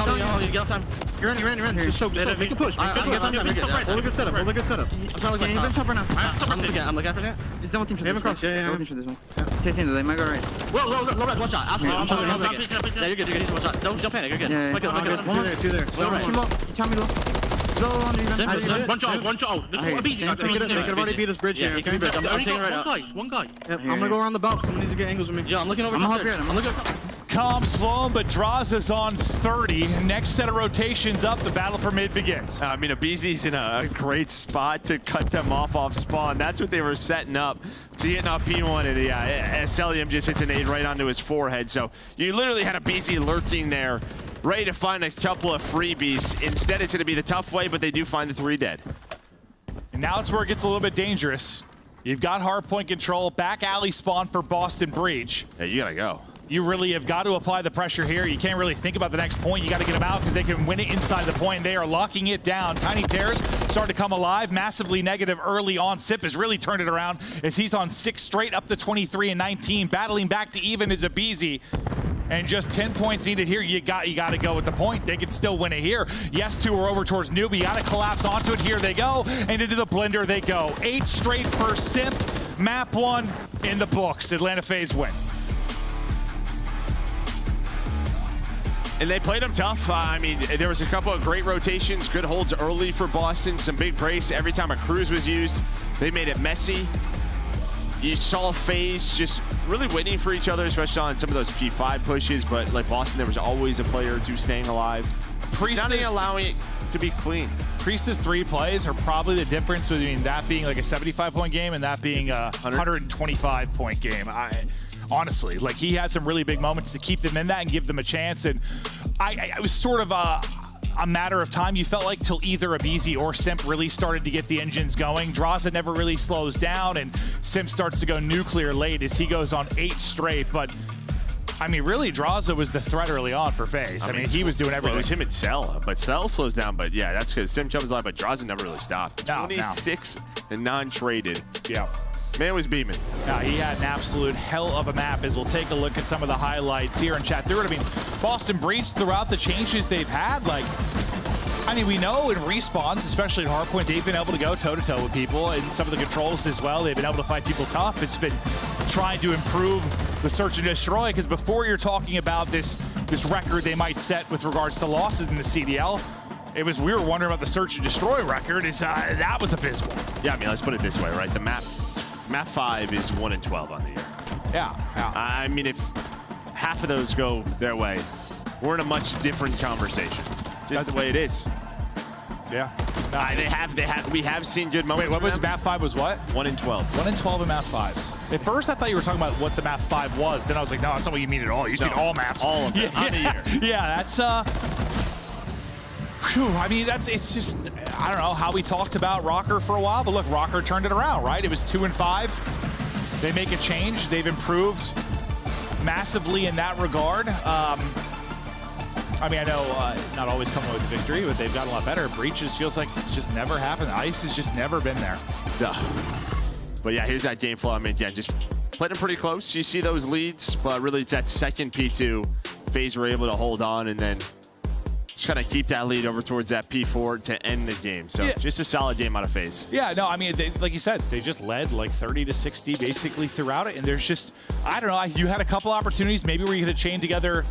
You get off time. You're in here. Just so make the push. Hold a good setup. I'm trying to get he's in top right now. I'm looking after that. He's done with team for this one. Yeah. Team for this one. Take team, they might go right. Low red, one shot. Absolutely. Yeah, you're good. He's one shot. Don't panic, you're good. Yeah. Two there. Low right. Chow me low. One shot. They could have already beat us bridge here. I'm taking right out. One guy. I'm gonna go around the belt. Someone needs to get angles with me. Yeah, I'm looking over. I'm looking. Comms flown, but Draws is on 30. Next set of rotations up, the battle for mid begins. I mean, Abizi's in a great spot to cut them off spawn. That's what they were setting up to get off P1, and Celium just hits an nade right onto his forehead. So you literally had Abizi lurking there, ready to find a couple of freebies. Instead, it's going to be the tough way, but they do find the 3 dead. And now it's where it gets a little bit dangerous. You've got hardpoint control, back alley spawn for Boston Breach. Yeah, you got to go. You really have got to apply the pressure here. You can't really think about the next point. You got to get them out because they can win it inside the point. They are locking it down. Tiny Terrors start to come alive. Massively negative early on. Sip has really turned it around as he's on 6 straight up to 23 and 19. Battling back to even is Abizi. And just 10 points needed here. You got to go with the point. They can still win it here. Yes, 2 are over towards Noob. You got to collapse onto it. Here they go. And into the blender they go. 8 straight for Simp. Map 1 in the books. Atlanta FaZe win. And they played them tough. I mean, there was a couple of great rotations, good holds early for Boston, some big brace. Every time a cruise was used, they made it messy. You saw FaZe just really waiting for each other, especially on some of those P5 pushes, but like Boston, there was always a player or two staying alive. Priestess not allowing it to be clean. Priestess 3 plays are probably the difference between that being like a 75-point game and that being a 125-point game. Honestly, like he had some really big moments to keep them in that and give them a chance. And it was sort of a matter of time. You felt like till either Abizi or Simp really started to get the engines going. Draza never really slows down, and Simp starts to go nuclear late as he goes on 8 straight. But I mean, really, Draza was the threat early on for FaZe. I mean, he was doing everything. Well, it was him and Cell, but Cell slows down. But yeah, that's because Sim comes alive, but Draza never really stopped. 26 and non-traded. Yeah. Man was beaming. Yeah, he had an absolute hell of a map as we'll take a look at some of the highlights here and chat through it. I mean, Boston Breach, throughout the changes they've had, like, I mean, we know in respawns, especially in Hardpoint, they've been able to go toe-to-toe with people, and some of the controls as well. They've been able to fight people tough. It's been trying to improve the search and destroy, because before you're talking about this record they might set with regards to losses in the CDL, we were wondering about the search and destroy record. That was abysmal. Yeah, I mean, let's put it this way, right? The map 5 is 1-12 on the year. Yeah. I mean, if half of those go their way, we're in a much different conversation. Just the way it is. Yeah. We have seen good moments. Wait, what was map 5 was what? 1-12. 1-12 in map 5s. At first, I thought you were talking about what the map 5 was. Then I was like, no, that's not what you mean at all. You mean all maps. All of them on the year. Yeah, that's whew, I mean, it's just, I don't know how we talked about Rocker for a while, but look, Rocker turned it around, right? It was 2-5. They make a change. They've improved massively in that regard. I mean, I know not always coming with victory, but they've gotten a lot better. Breach just feels like it's just never happened. Ice has just never been there. But yeah, here's that game flow. I mean, yeah, just played them pretty close. You see those leads, but really it's that second P2. FaZe were able to hold on and then just kind of keep that lead over towards that P4 to end the game. So just a solid game out of FaZe. Yeah, no, I mean, like you said, they just led like 30-60 basically throughout it. And there's just, I don't know, you had a couple opportunities maybe where you could have chained together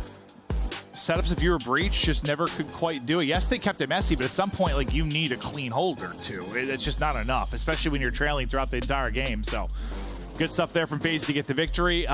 setups if you were Breach, just never could quite do it. Yes, they kept it messy, but at some point, like, you need a clean hold or two. It's just not enough, especially when you're trailing throughout the entire game. So good stuff there from FaZe to get the victory.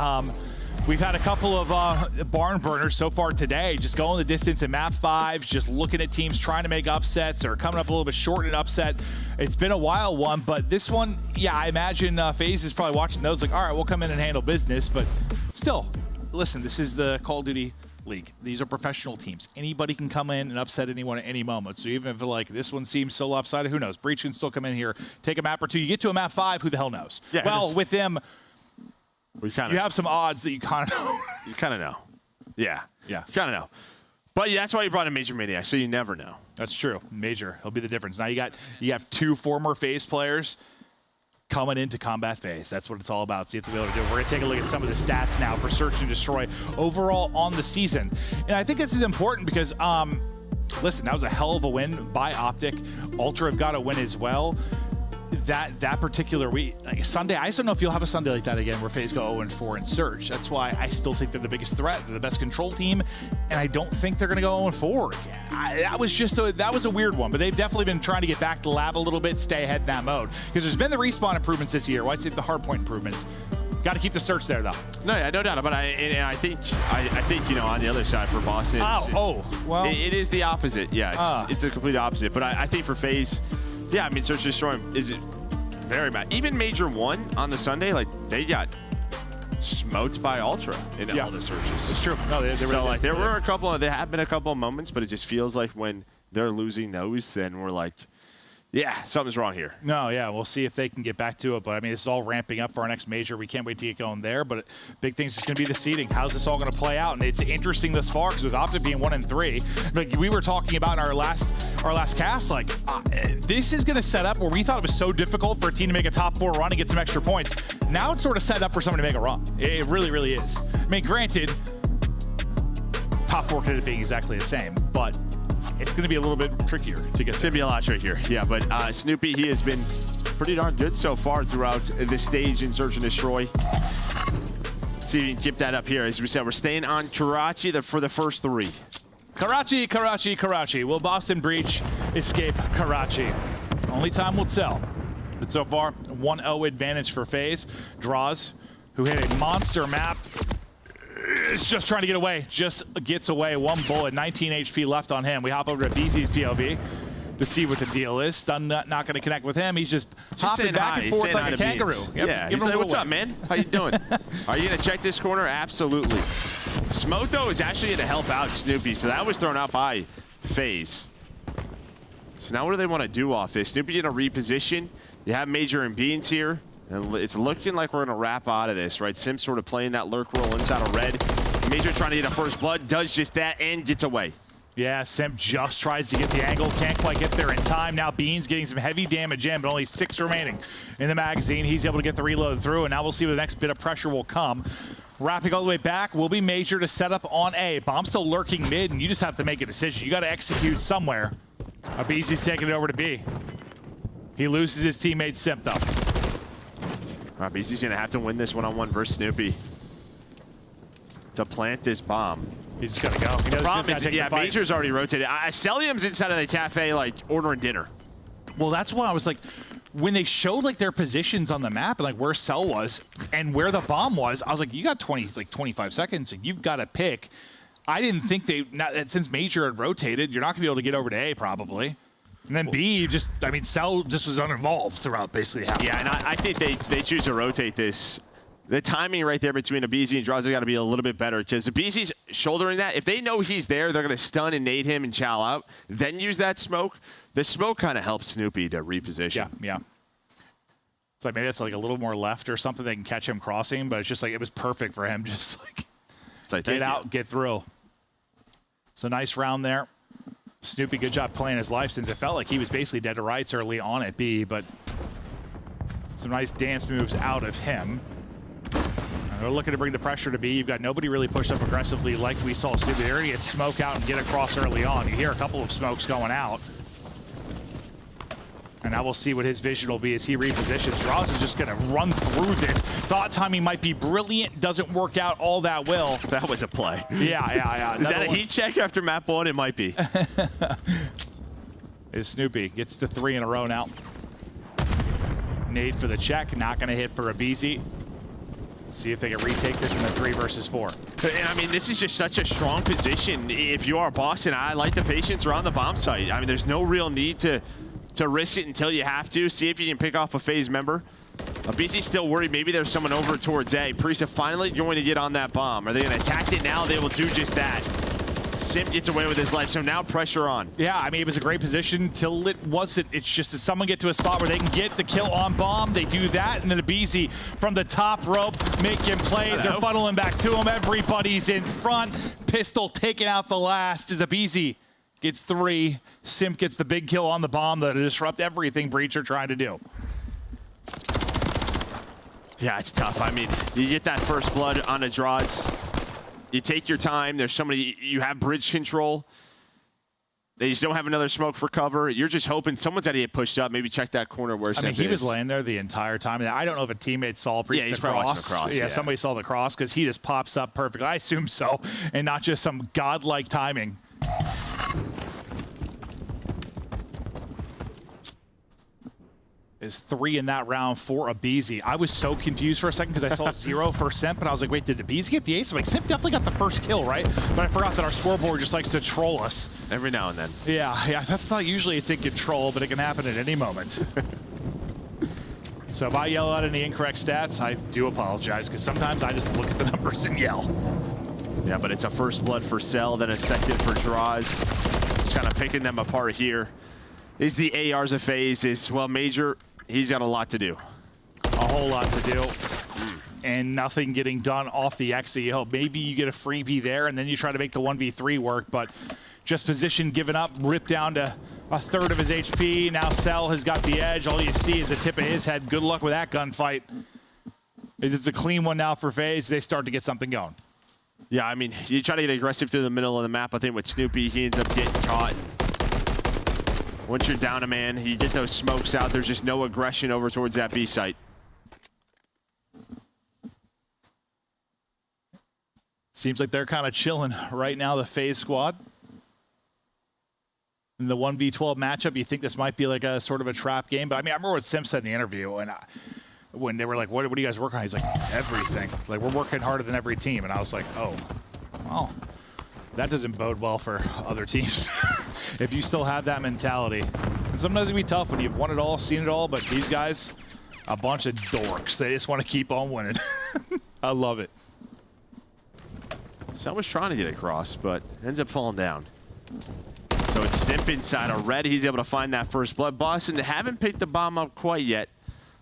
We've had a couple of barn burners so far today, just going the distance in map 5, just looking at teams trying to make upsets or coming up a little bit short in an upset. It's been a wild one, but this one, yeah, I imagine FaZe is probably watching those like, all right, we'll come in and handle business. But still, listen, this is the Call of Duty League. These are professional teams. Anybody can come in and upset anyone at any moment. So even if like this one seems so lopsided, who knows? Breach can still come in here, take a map or two. You get to a map 5, who the hell knows? Yeah, well, with them, you have some odds that you kind of know. You kind of know. Yeah. Yeah. You kind of know. But yeah, that's why you brought in Major Maniac, so you never know. That's true. Major, he'll be the difference. Now you have 2 former FaZe players coming into combat FaZe. That's what it's all about. So you have to be able to do it. We're going to take a look at some of the stats now for Search and Destroy overall on the season. And I think this is important because, listen, that was a hell of a win by Optic. Ultra have got a win as well. That particular week, like Sunday, I just don't know if you'll have a Sunday like that again where FaZe go 0-4 in Search. That's why I still think they're the biggest threat. They're the best control team, and I don't think they're going to go 0-4 again. That was a weird one, but they've definitely been trying to get back to lab a little bit, stay ahead in that mode. Because there's been the respawn improvements this year. Well, I'd say the hardpoint improvements. Got to keep the search there, though. No, yeah, no doubt. But I think you know, on the other side for Boston, well, it is the opposite. Yeah, it's the complete opposite. But I think for FaZe, yeah, I mean, Search and Destroy is very bad. Even Major 1 on the Sunday, like, they got smoked by Ultra in all the searches. It's true. No, they so, like, there have been a couple of moments, but it just feels like when they're losing those, then we're like, yeah, something's wrong here. No, yeah, we'll see if they can get back to it. But, I mean, this is all ramping up for our next major. We can't wait to get going there. But big thing's just going to be the seeding. How's this all going to play out? And it's interesting thus far because with Optic being 1-3, like we were talking about in our last cast, like this is going to set up where we thought it was so difficult for a team to make a top 4 run and get some extra points. Now it's sort of set up for someone to make a run. It really, really is. I mean, granted, top 4 could end up being exactly the same, but it's going to be a little bit trickier to get. It's going to be a lot trickier, yeah. But Snoopy, he has been pretty darn good so far throughout this stage in Search and Destroy. See if you can keep that up here. As we said, we're staying on Karachi for the first 3. Karachi, Karachi, Karachi. Will Boston Breach escape Karachi? Only time will tell. But so far, 1-0 advantage for FaZe. Draws, who hit a monster map, is just trying to get away. Just gets away. 1 bullet, 19 HP left on him. We hop over to BZ's POV to see what the deal is. Stun not going to connect with him. He's just hopping back and forth like a kangaroo. Yeah, he's like, what's up, man? How you doing? Are you going to check this corner? Absolutely. Smoke, though, is actually going to help out Snoopy, so that was thrown out by FaZe. So now what do they want to do off this? Snoopy going to reposition. You have Major and Beans here. And it's looking like we're going to wrap out of this, right? Sim sort of playing that lurk role inside of red. Major trying to get a first blood, does just that and gets away. Yeah, Simp just tries to get the angle, can't quite get there in time. Now Beans getting some heavy damage in, but only 6 remaining in the magazine. He's able to get the reload through, and now we'll see where the next bit of pressure will come. Wrapping all the way back will be Major to set up on A. Bomb still lurking mid, and you just have to make a decision. You got to execute somewhere. Abizi's taking it over to B. He loses his teammate Simp, though. Abizi's going to have to win this one-on-one versus Snoopy to plant this bomb. He's just gonna go. He knows Problem is, yeah, Major's already rotated. Celium's inside of the cafe, like, ordering dinner. Well, that's why I was like, when they showed like their positions on the map and like where Cell was and where the bomb was, I was like, you got 25 seconds and you've got to pick. I didn't think since Major had rotated, you're not gonna be able to get over to A probably. And then B, Cell just was uninvolved throughout basically half. Yeah, and I think they choose to rotate this. The timing right there between Abizi and Draws has got to be a little bit better because Abizi's shouldering that. If they know he's there, they're going to stun and nade him and chow out, then use that smoke. The smoke kind of helps Snoopy to reposition. Yeah. It's like maybe it's like a little more left or something. They can catch him crossing, but it's just like it was perfect for him. Just like, it's like get out, get through. So nice round there. Snoopy, good job playing his life since it felt like he was basically dead to rights early on at B, but some nice dance moves out of him. They're looking to bring the pressure to B. You've got nobody really pushed up aggressively like we saw Snoopy. They're going to get smoke out and get across early on. You hear a couple of smokes going out. And now we'll see what his vision will be as he repositions. Draws is just going to run through this. Thought timing might be brilliant. Doesn't work out all that well. That was a play. Yeah. Is that a heat check after map 1? It might be. Is Snoopy. Gets to 3 in a row now. Nade for the check. Not going to hit for Abizi. See if they can retake this in the 3 versus 4. And I mean, this is just such a strong position. If you are Boston, I like the patience around the bomb site. I mean, there's no real need to risk it until you have to. See if you can pick off a phase member. Abizi's still worried. Maybe there's someone over towards A. Priest finally going to get on that bomb. Are they going to attack it now? They will do just that. Simp gets away with his life, so now pressure on. Yeah, I mean, it was a great position till it wasn't. It's just as someone get to a spot where they can get the kill on bomb, they do that, and then Abizi from the top rope making plays. They're funneling back to him. Everybody's in front. Pistol taking out the last as Abizi gets 3. Simp gets the big kill on the bomb that'll disrupt everything Breach are trying to do. Yeah, it's tough. I mean, you get that first blood on a Draws. You take your time. There's somebody, you have bridge control. They just don't have another smoke for cover. You're just hoping someone's got to get pushed up. Maybe check that corner where Simp is. He was laying there the entire time. I don't know if a teammate saw Priest he's the cross. the cross. Yeah, somebody saw the cross because he just pops up perfectly. I assume so, and not just some godlike timing. Is 3 in that round for Abizi. I was so confused for a second because I saw 0 for Simp, and I was like, wait, did Abizi get the ace? I'm like, Simp definitely got the first kill, right? But I forgot that our scoreboard just likes to troll us. Every now and then. Yeah, I thought usually it's in control, but it can happen at any moment. So if I yell out any incorrect stats, I do apologize, because sometimes I just look at the numbers and yell. Yeah, but it's a first blood for Cell, then a second for Draws. Just kind of picking them apart here. Is the ARs a phase? Is, well, Major, he's got a lot to do. A whole lot to do. And nothing getting done off the exit. You hope maybe you get a freebie there, and then you try to make the 1v3 work, but just position given up, ripped down to a third of his HP. Now Cell has got the edge. All you see is the tip of his head. Good luck with that gunfight. It's a clean one now for FaZe. They start to get something going. Yeah, I mean, you try to get aggressive through the middle of the map. I think with Snoopy, he ends up getting caught. Once you're down a man, you get those smokes out. There's just no aggression over towards that B site. Seems like they're kind of chilling right now, the FaZe squad. In the 1v12 matchup, you think this might be like a sort of a trap game. But I mean, I remember what Sim said in the interview, and when they were like, what are you guys working on? He's like, everything. Like, we're working harder than every team. And I was like, oh, well, that doesn't bode well for other teams. If you still have that mentality. And sometimes it can be tough when you've won it all, seen it all, but these guys, a bunch of dorks. They just want to keep on winning. I love it. Cell was trying to get across, but ends up falling down. So it's Simp inside a red. He's able to find that first blood. Boston, they haven't picked the bomb up quite yet.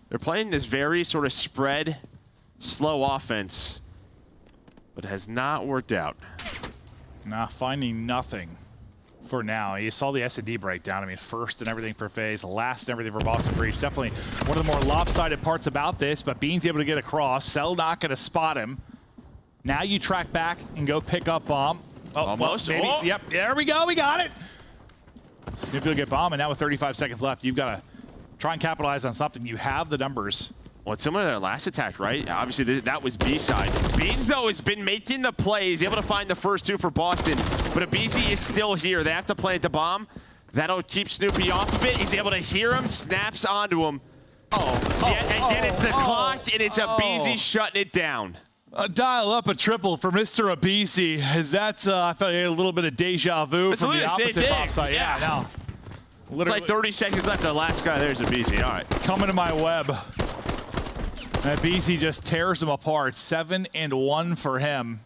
They're playing this very sort of spread, slow offense. but has not worked out. Nah, finding nothing for now. You saw the SnD breakdown. I mean, first and everything for FaZe, last and everything for Boston Breach. Definitely one of the more lopsided parts about this, but Bean's able to get across. Cell not going to spot him. Now you track back and go pick up Bomb. Oh, almost. Well, maybe. Oh. Yep, there we go. We got it. Snoopy will get Bomb, and now with 35 seconds left, you've got to try and capitalize on something. You have the numbers. Well, it's similar to their last attack, right? Obviously, that was B-side. Beans, though, has been making the plays, able to find the first two for Boston, but Abizi is still here. They have to plant the bomb. That'll keep Snoopy off of it. He's able to hear him, snaps onto him. And it's the clock, and it's Abizi shutting it down. Dial up a triple for Mr. Abizi, as that's, I felt a little bit of deja vu It's from literally the the same opposite thing. top side. Yeah, no. It's like 30 seconds left. The last guy there's Abizi. All right. Coming to my web. And Abizi just tears them apart. 7-1 for him.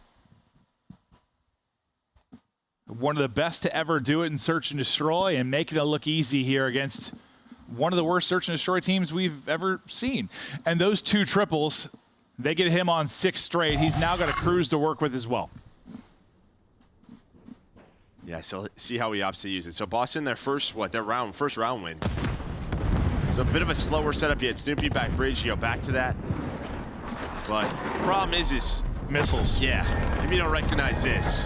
One of the best to ever do it in Search and Destroy, and making it look easy here against one of the worst Search and Destroy teams we've ever seen. And those two triples, they get him on 6 straight. He's now got a cruise to work with as well. Yeah, so see how he opts to use it. So Boston, their first round win. So a bit of a slower setup. You had Snoopy back bridge, you go back to that. But the problem is missiles. Yeah, maybe you don't recognize this.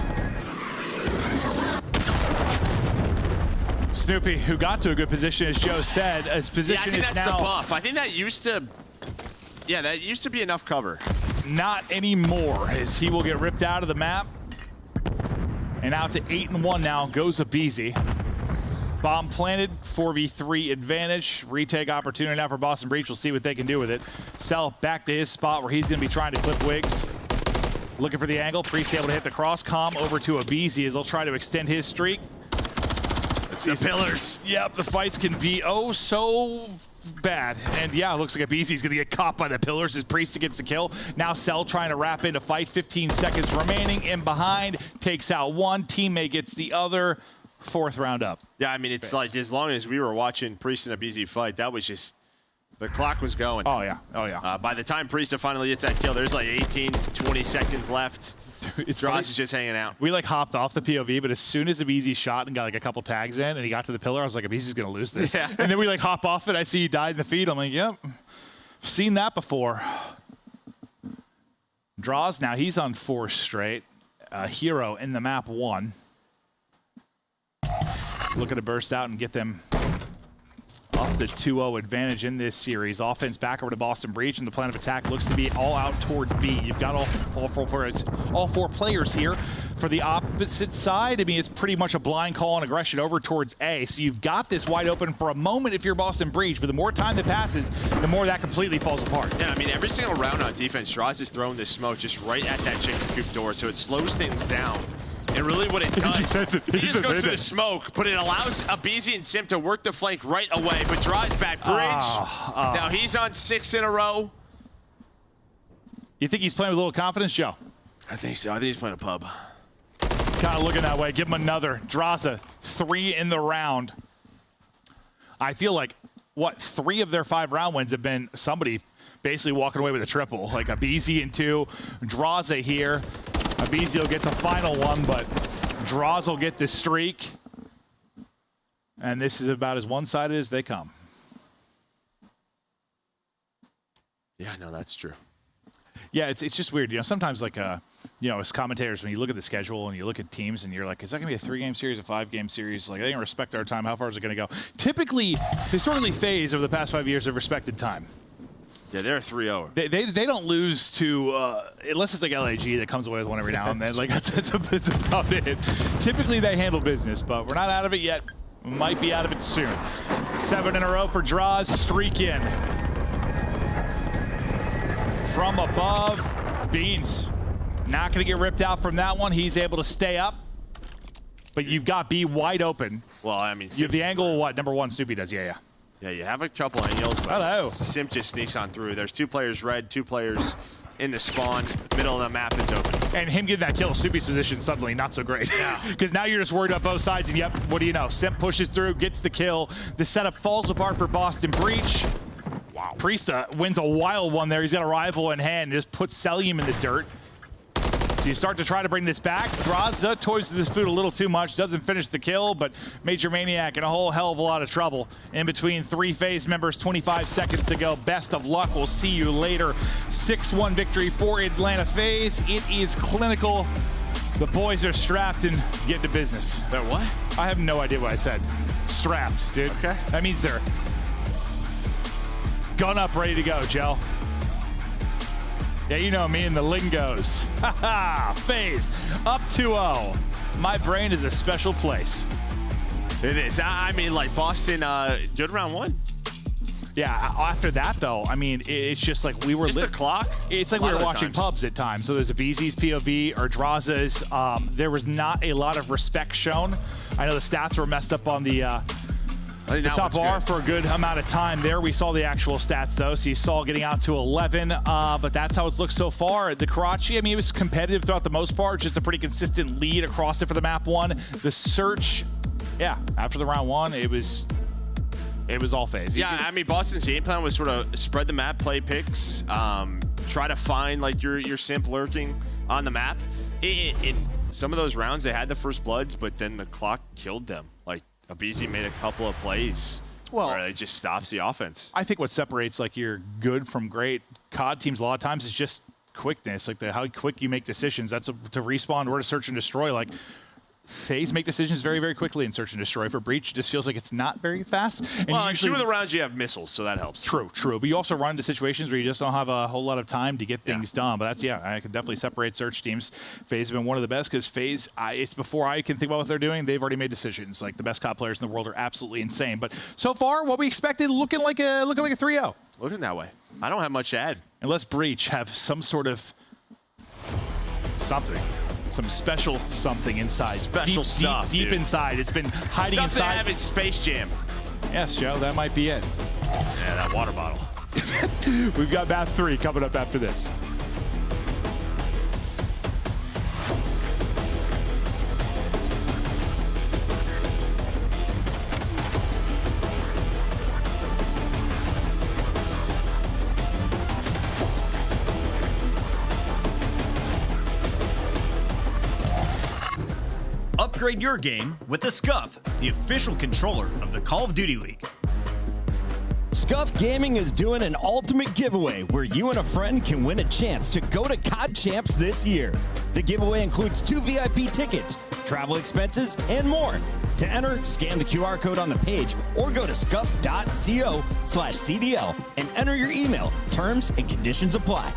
Snoopy, who got to a good position, as Joe said, his position I think is that's now the buff. I think that used to be enough cover. Not anymore, as he will get ripped out of the map. And out to 8-1 now goes Abizi. Bomb planted, 4v3 advantage. Retake opportunity now for Boston Breach. We'll see what they can do with it. Cell back to his spot where he's going to be trying to clip Wiggs. Looking for the angle. Priest able to hit the cross. Calm over to Abizi as they'll try to extend his streak. It's the pillars. Yep, the fights can be oh so bad. And yeah, it looks like Abizi's going to get caught by the pillars as Priest gets the kill. Now Cell trying to wrap into fight. 15 seconds remaining. In behind. Takes out one. Teammate gets the other. 4th round up. Yeah, I mean, it's like as long as we were watching Priest and Abizi fight, that was just, the clock was going. Oh, yeah. Oh, yeah. By the time Priest finally gets that kill, there's like 18, 20 seconds left. It's Droz is just hanging out. We like hopped off the POV, but as soon as Abizi shot and got like a couple tags in and he got to the pillar, I was like, Abizi's going to lose this. Yeah. And then we like hop off it. I see you died in the feed. I'm like, yep, seen that before. Droz now, he's on 4 straight. Hero in the map 1. Looking to burst out and get them up to 2-0 advantage in this series. Offense back over to Boston Breach, and the plan of attack looks to be all out towards B. You've got all four players here. For the opposite side, I mean, it's pretty much a blind call and aggression over towards A. So you've got this wide open for a moment if you're Boston Breach, but the more time that passes, the more that completely falls apart. Yeah, I mean, every single round on defense, Droz is throwing this smoke just right at that chicken scoop door, so it slows things down. And really what it does, he just goes through the smoke, but it allows Abizi and Sim to work the flank right away. But Droz back bridge. Now he's on 6 in a row. You think he's playing with a little confidence, Joe? I think so. I think he's playing a pub. Kind of looking that way. Give him another. Droz 3 in the round. I feel like, 3 of their 5 round wins have been somebody basically walking away with a triple. Like Abizi in 2, Droz here. Abizi will get the final one, but Droz will get the streak. And this is about as one-sided as they come. Yeah, no, that's true. Yeah, it's just weird. You know, sometimes like, as commentators, when you look at the schedule and you look at teams and you're like, is that going to be a 3-game series, a 5-game series? Like, they don't respect our time. How far is it going to go? Typically, historically, FaZe over the past 5 years have respected time. Yeah, they're 3-0. They don't lose to unless it's like LAG that comes away with one every now and then. Like that's about it. Typically they handle business, but we're not out of it yet. We might be out of it soon. 7 in a row for Droz. Streak in from above. Beans not going to get ripped out from that one. He's able to stay up, but you've got B wide open. Well, I mean, you have the angle. What number 1 Snoopy does? Yeah. Yeah, you have a couple angles, but hello. Simp just sneaks on through. There's 2 players red, 2 players in the spawn. Middle of the map is open. And him getting that kill, Snoopy's position suddenly not so great. Because now you're just worried about both sides, and yep, what do you know? Simp pushes through, gets the kill. The setup falls apart for Boston Breach. Wow. Priest wins a wild one there. He's got a rival in hand, just puts Selim in the dirt. So you start to try to bring this back. Draza toys this food a little too much, doesn't finish the kill, but Major Maniac in a whole hell of a lot of trouble. In between 3 FaZe members, 25 seconds to go. Best of luck. We'll see you later. 6-1 victory for Atlanta FaZe. It is clinical. The boys are strapped and getting to business. They're what? I have no idea what I said. Strapped, dude. Okay. That means they're gun up, ready to go, Joe. Yeah, you know me and the lingos. Haha, FaZe up 2-0. My brain is a special place. It is. I mean, like Boston, good round 1. Yeah, after that, though, I mean, it's just like we were... Just the clock? It's like we were watching pubs at times. So there's a BZ's POV or Draza's. There was not a lot of respect shown. I know the stats were messed up on the top bar for a good amount of time there. We saw the actual stats, though. So you saw getting out to 11, but that's how it's looked so far. The Karachi, I mean, it was competitive throughout the most part. Just a pretty consistent lead across it for the map 1. The search, yeah, after the round 1, it was all FaZe. Yeah, I mean, Boston's game plan was sort of spread the map, play picks, try to find like your simp lurking on the map. In some of those rounds, they had the first bloods, but then the clock killed them. Like, Abizi made a couple of plays where it just stops the offense. I think what separates like your good from great COD teams a lot of times is just quickness, like how quick you make decisions. That's to respawn or to search and destroy. Like, FaZe make decisions very, very quickly in search and destroy. For Breach, it just feels like it's not very fast. And well, usually, in 2 of the rounds you have missiles, so that helps. True. But you also run into situations where you just don't have a whole lot of time to get things done. But that's, I can definitely separate search teams. FaZe have been one of the best because FaZe, it's before I can think about what they're doing, they've already made decisions. Like, the best COD players in the world are absolutely insane. But so far, what we expected, looking like a 3-0. Looking that way. I don't have much to add. Unless Breach have some sort of something. Some special something inside. Special stuff, deep inside. It's been hiding stuff inside. They have in Space Jam. Yes, Joe, that might be it. Yeah, that water bottle. We've got Map 3 coming up after this. Upgrade your game with the Scuff, the official controller of the Call of Duty League. Scuff Gaming is doing an ultimate giveaway where you and a friend can win a chance to go to COD Champs this year. The giveaway includes 2 VIP tickets, travel expenses, and more. To enter, scan the QR code on the page or go to scuff.co/CDL and enter your email. Terms and conditions apply.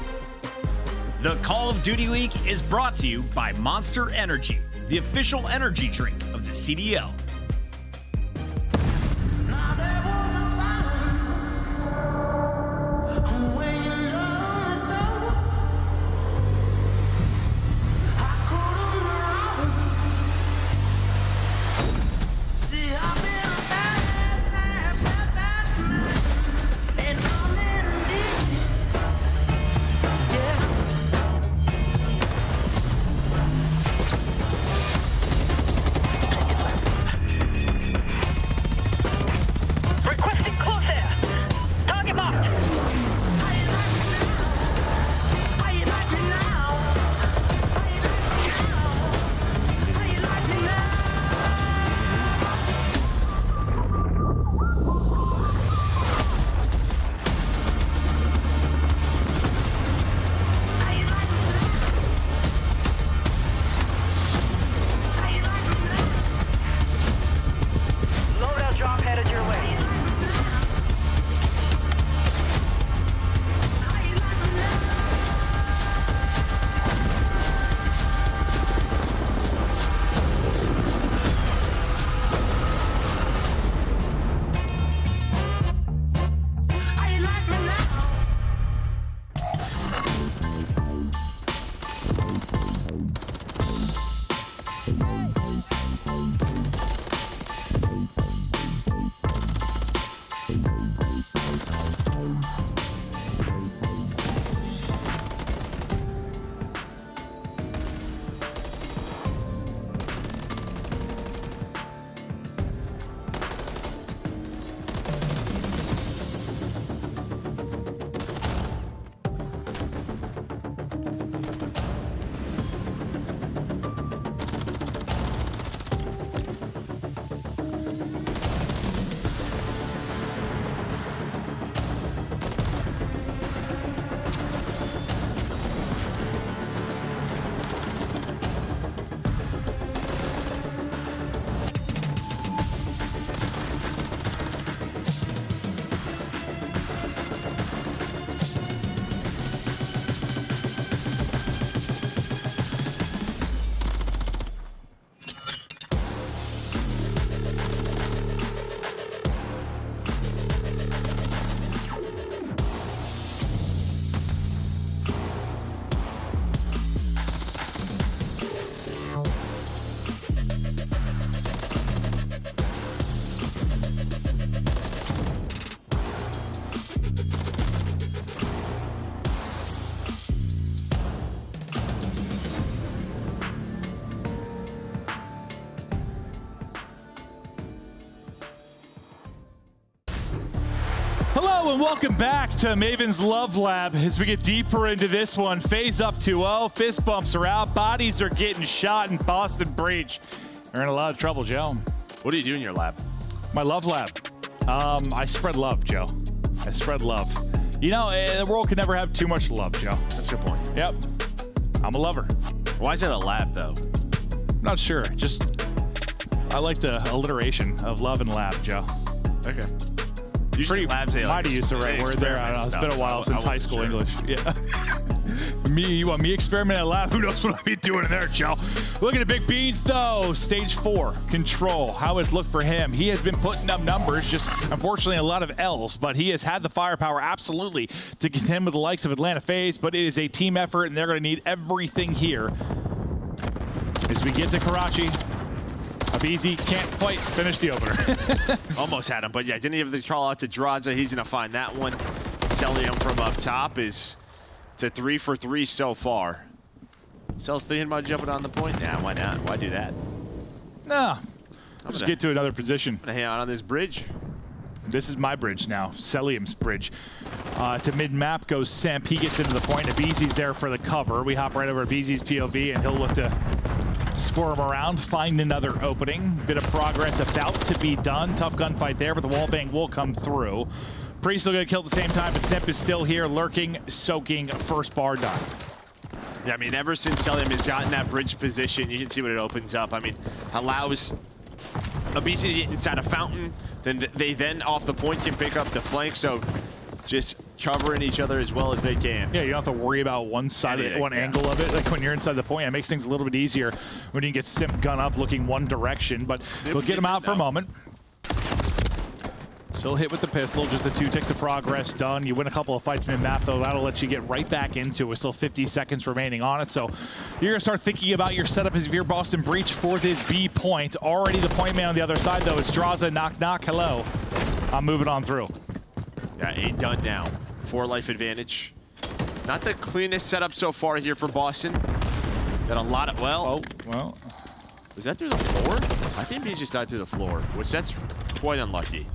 The Call of Duty League is brought to you by Monster Energy, the official energy drink of the CDL. Hello and welcome back to Maven's Love Lab as we get deeper into this one. Phase up 2-0, fist bumps are out, bodies are getting shot in Boston Breach. They're in a lot of trouble, Joe. What do you do in your lab? My love lab. I spread love, Joe. I spread love. You know, the world can never have too much love, Joe. That's your point. Yep. I'm a lover. Why is it a lab, though? I'm not sure. Just, I like the alliteration of love and lab, Joe. Okay. Usually labs, they might have used the right word there. I don't know. It's been a while since high school English. Yeah. You want me experiment at lab? Who knows what I'll be doing in there, Joe? Looking at Big Beans, though. Stage 4, control. How it's looked for him. He has been putting up numbers, just unfortunately a lot of L's, but he has had the firepower absolutely to contend with the likes of Atlanta FaZe, but it is a team effort, and they're going to need everything here. As we get to Karachi, Abizi can't quite finish the opener. Almost had him, but yeah, didn't even have to call out to Draza. He's going to find that one. Celium from up top is... It's a 3 for 3 so far. Cell's thinking about jumping on the point? Nah, why not? Why do that? No. I'll just get to another position. I'm gonna hang out on this bridge. This is my bridge now, Celium's bridge. To mid-map goes Semp. He gets into the point. Abizi's there for the cover. We hop right over Abizi's POV, and he'll look to squirm around, find another opening. Bit of progress about to be done. Tough gunfight there, but the wallbang will come through. Priest will get killed at the same time, but Semp is still here, lurking, soaking, first bar done. Yeah, I mean, ever since Celium has gotten that bridge position, you can see what it opens up. I mean, allows Abizi to get inside a fountain, then they off the point can pick up the flank, so just covering each other as well as they can. Yeah, you don't have to worry about one side, angle of it. Like when you're inside the point, it makes things a little bit easier when you can get Semp gun up looking one direction, but we'll get him out for a moment. Still hit with the pistol, just the 2 ticks of progress done. You win a couple of fights mid-map, though. That'll let you get right back into it. Still 50 seconds remaining on it, so you're going to start thinking about your setup as if you're Boston Breach for this B point. Already the point man on the other side, though. It's Draza, knock, knock, hello. I'm moving on through. Yeah, 8 done now. 4 life advantage. Not the cleanest setup so far here for Boston. Got a lot of, well. Was that through the floor? I think he just died through the floor, which that's quite unlucky.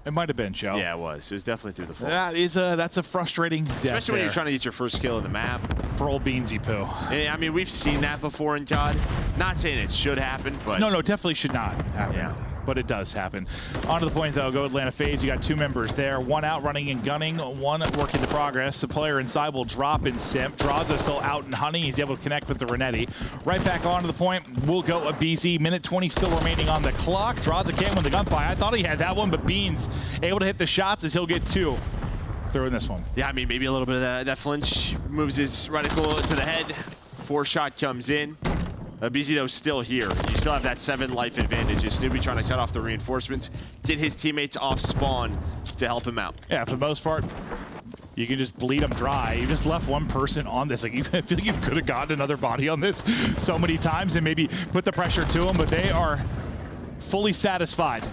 It might have been, Joe. Yeah, it was. It was definitely through the floor. That's a frustrating death, especially when you're trying to get your first kill in the map. For old Beansy Poo. I mean, we've seen that before in COD. Not saying it should happen, but... No, definitely should not happen. Yeah. But it does happen. On to the point, though. Go Atlanta FaZe. You got 2 members there. 1 out running and gunning. 1 working the progress. The player inside will drop in Semp. Draza still out and hunting. He's able to connect with the Renetti. Right back onto the point. We'll go Abizi. Minute 20 still remaining on the clock. Draza can't win the gunfight. I thought he had that one, but Beans able to hit the shots as he'll get 2. Through in this one. Yeah, I mean, maybe a little bit of that flinch. Moves his reticle to the head. 4-shot comes in. Abizi, though, still here. You still have that 7 life advantage. Snoopy trying to cut off the reinforcements. Get his teammates off spawn to help him out. Yeah, for the most part, you can just bleed them dry. You just left 1 person on this. Like, I feel like you could have gotten another body on this so many times and maybe put the pressure to them, but they are fully satisfied.